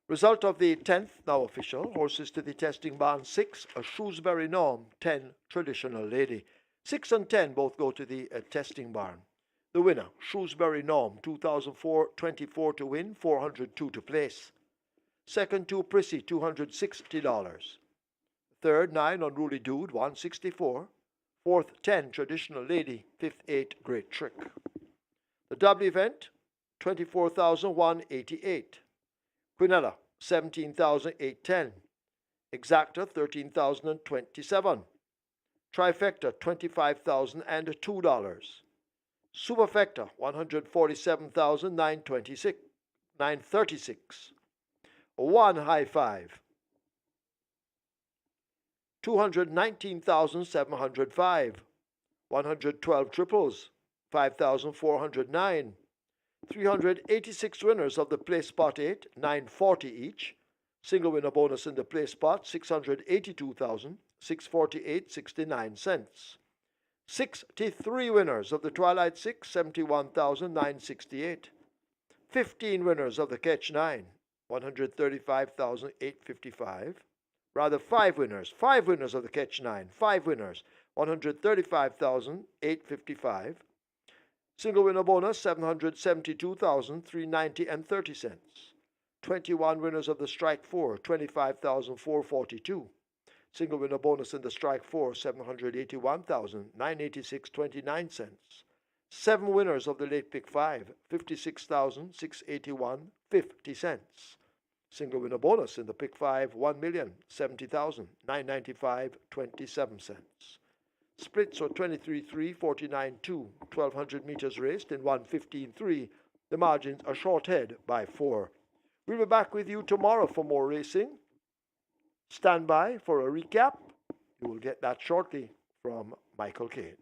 Result of the 10th, now official. Horses to the testing barn 6, a Shrewsbury Norm, 10, Traditional Lady. 6 and 10 both go to the testing barn. The winner, Shrewsbury Norm, 2004, 24 to win, 402 to place. Second, 2 Prissy, $260. Third, 9 Unruly Dude, 164. Fourth, 10 Traditional Lady. Fifth, 8 Great Trick. The double event, 24,188. Quinella, 17,810. Exacta, 13,027. Trifecta, $25,002. Superfecta, 147,936. One high five, 219,705. 112 triples, 5,409. 386 winners of the place spot 8, 940 each. Single winner bonus in the place spot, 682,648.69 cents. 63 winners of the Twilight 6, 71,968. 15 winners of the Catch 9, 135,855. Rather, 5 winners of the Catch 9, 5 winners, 135,855. Single winner bonus, 772,390 and 30 cents. 21 winners of the Strike 4, 25,442. Single winner bonus in the Strike 4, 781,986.29 cents. 7 winners of the Late Pick 5, 56,681.50 cents. Single winner bonus in the Pick 5, 1,070,995.27 cents. Splits are 23-3, 49-2, 1,200 meters raced in 1:15.3. The margins are short head by 4. We'll be back with you tomorrow for more racing. Stand by for a recap. You will get that shortly from Michael Kane.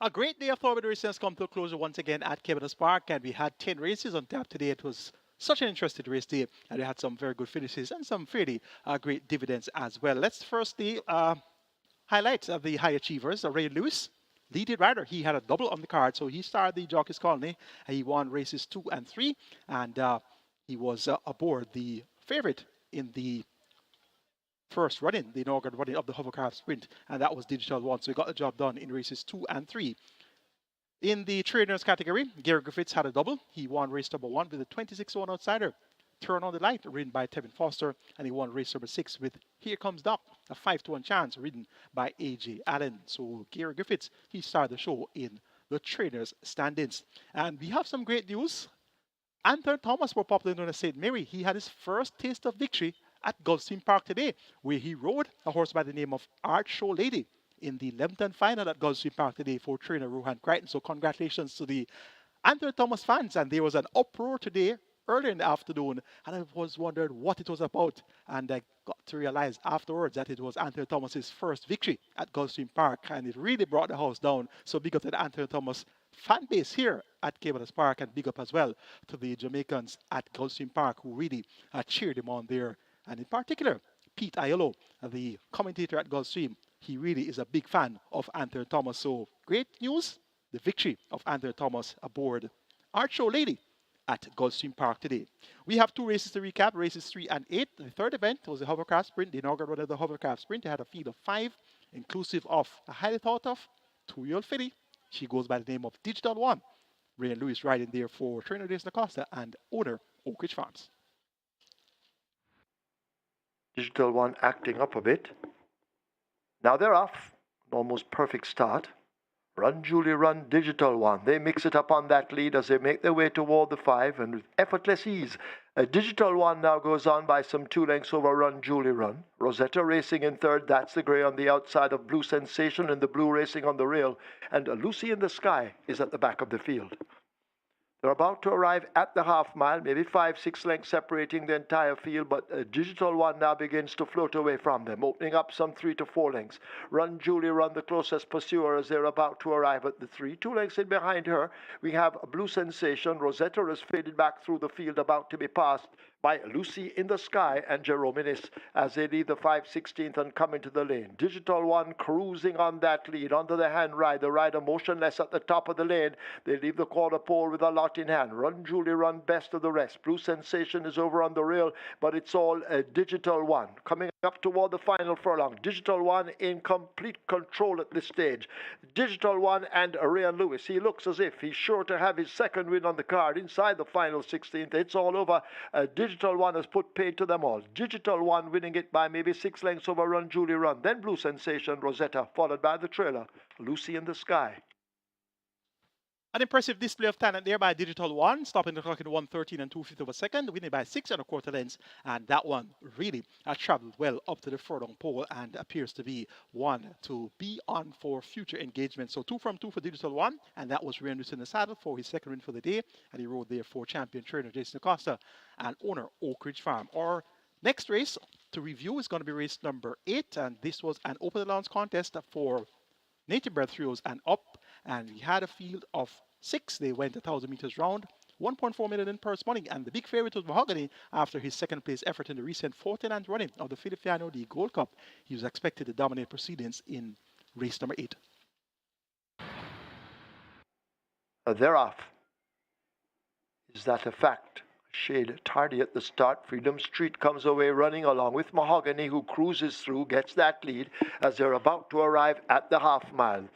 A great day of Thoroughbred racing has come to a close once again at Caymanas Park, and we had 10 races on tap today. It was such an interesting race day, and we had some very good finishes and some fairly great dividends as well. Let's firstly highlight the high achievers. Ray Lewis, leading rider. He had a double on the card, so he started the Jockey's Colony. He won races 2 and 3, and he was aboard the favorite in the first running, the inaugural running of the hovercraft sprint, and that was Digital One. So he got the job done in races 2 and 3. In the trainers category, Gary Griffiths had a double. He won race number 1 with a 26-1 outsider. Turn on the Light, ridden by Tevin Foster, and he won race number 6 with Here Comes Doc, a 5-1 chance, ridden by AJ Allen. So Gary Griffiths, he started the show in the trainers standings. And we have some great news. Anthony Thomas, more popularly known as St. Mary, he had his first taste of victory at Gulfstream Park today, where he rode a horse by the name of Art Show Lady in the Lempton final at Gulfstream Park today for trainer Rohan Crichton. So congratulations to the Anthony Thomas fans. And there was an uproar today, earlier in the afternoon, and I was wondering what it was about. And I got to realize afterwards that it was Anthony Thomas's first victory at Gulfstream Park, and it really brought the house down. So big up to the Anthony Thomas fan base here at Caymanas Park, and big up as well to the Jamaicans at Gulfstream Park who really cheered him on there. And in particular, Pete Aiello, the commentator at Gulfstream, he really is a big fan of Anthony Thomas. So great news, the victory of Anthony Thomas aboard Art Show Lady at Gulfstream Park today. We have 2 races to recap, races 3 and 8. The third event was the hovercraft sprint, the inaugural one of the hovercraft sprint. They had a field of 5, inclusive of a highly thought of 2-year-old filly. She goes by the name of Digital One. Ray and Lewis riding there for trainer Jason Acosta and owner Oak Ridge Farms. Digital One acting up a bit. Now they're off. An almost perfect start. Run, Julie, run, Digital One. They mix it up on that lead as they make their way toward the 5, and with effortless ease, Digital One now goes on by some 2 lengths over Run, Julie, run. Rosetta racing in third. That's the grey on the outside of Blue Sensation, and the blue racing on the rail. And Lucy in the Sky is at the back of the field. They're about to arrive at the half mile, maybe 5-6 lengths separating the entire field, but Digital One now begins to float away from them, opening up some 3 to 4 lengths. Run, Julie, run, the closest pursuer as they're about to arrive at the 3. 2 lengths in behind her, we have a Blue Sensation. Rosetta has faded back through the field, about to be passed by Lucy in the Sky and Jerome Innes as they leave the 5/16th and come into the lane. Digital One cruising on that lead, under the hand ride, the rider motionless at the top of the lane. They leave the quarter pole with a lot in hand. Run, Julie, run, best of the rest. Blue Sensation is over on the rail, but it's all Digital One. Coming up toward the final furlong. Digital One in complete control at this stage. Digital One and Ryan Lewis. He looks as if he's sure to have his second win on the card inside the final 16th. It's all over. Digital One has put paid to them all. Digital One winning it by maybe 6 lengths over Run, Julie, run. Then Blue Sensation, Rosetta, followed by the trailer, Lucy in the Sky. An impressive display of talent there by Digital One, stopping the clock in 1:13 and 2/5 of a second, winning by 6 1/4 lengths, and that one really has traveled well up to the furlong pole and appears to be one to be on for future engagement. So 2 from 2 for Digital One, and that was Ray in the saddle for his second win for the day, and he rode there for champion trainer Jason Acosta and owner Oak Ridge Farm. Our next race to review is going to be race number 8, and this was an open allowance contest for native bred throws and up, and we had a field of 6. They went 1,000 meters round, 1.4 million in purse money, and the big favorite was Mahogany after his second place effort in the recent 49th running of the Filipino D Gold Cup. He was expected to dominate proceedings in race number 8. They're off. Is that a fact? Shade tardy at the start. Freedom Street comes away running along with Mahogany, who cruises through, gets that lead as they're about to arrive at the half mile.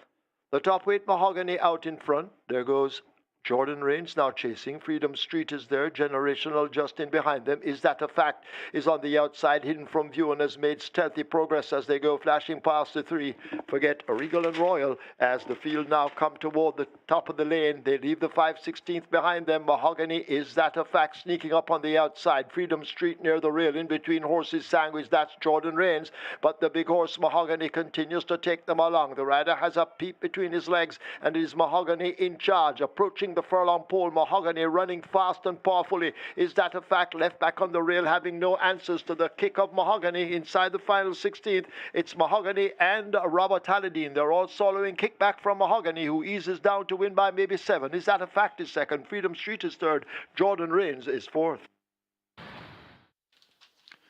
The top weight Mahogany out in front. There goes Jordan Rains now chasing. Freedom Street is there. Generational just in behind them. Is that a fact? Is on the outside, hidden from view, and has made stealthy progress as they go flashing past the 3. Forget Regal and Royal as the field now come toward the top of the lane. They leave the 5/16th behind them. Mahogany, is that a fact? Sneaking up on the outside. Freedom Street near the rail in between horses Sandwich. That's Jordan Rains. But the big horse Mahogany continues to take them along. The rider has a peep between his legs, and it is Mahogany in charge. Approaching the furlong pole, Mahogany running fast and powerfully. Is that a fact? Left back on the rail, having no answers to the kick of Mahogany inside the final 16th. It's Mahogany and Robert Halladine. They're all following kickback from Mahogany, who eases down to win by maybe 7. Is that a fact? Is second. Freedom Street is third. Jordan Rains is fourth.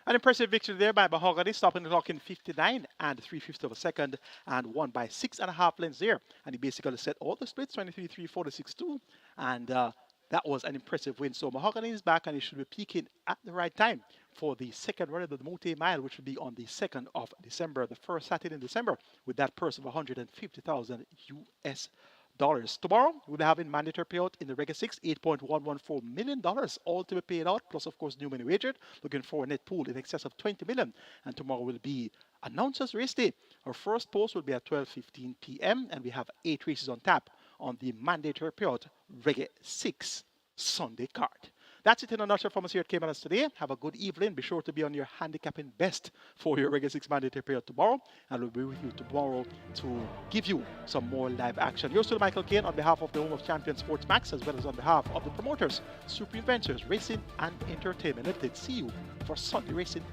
An impressive victory there by Mahogany, stopping the clock in 59 and 3/5 of a second, and won by 6.5 lengths there. And he basically set all the splits, 23-3, 46-2, and that was an impressive win. So Mahogany is back, and he should be peaking at the right time for the second run of the Mote Mile, which will be on the 2nd of December, the first Saturday in December, with that purse of $150,000 US. Tomorrow, we'll be having mandatory payout in the Regular 6, $8.114 million, all to be paid out, plus, of course, new money wagered, looking for a net pool in excess of $20 million. And tomorrow will be announcers race day. Our first post will be at 12:15 p.m., and we have 8 races on tap on the mandatory payout Regular 6 Sunday card. That's it in a nutshell from us here at Caymanas today. Have a good evening. Be sure to be on your handicapping best for your Regular 6 mandatory period tomorrow. And we'll be with you tomorrow to give you some more live action. You're still Michael Kane on behalf of the Home of Champions Sports Max, as well as on behalf of the promoters, Supreme Ventures, Racing and Entertainment Limited. See you for Sunday racing.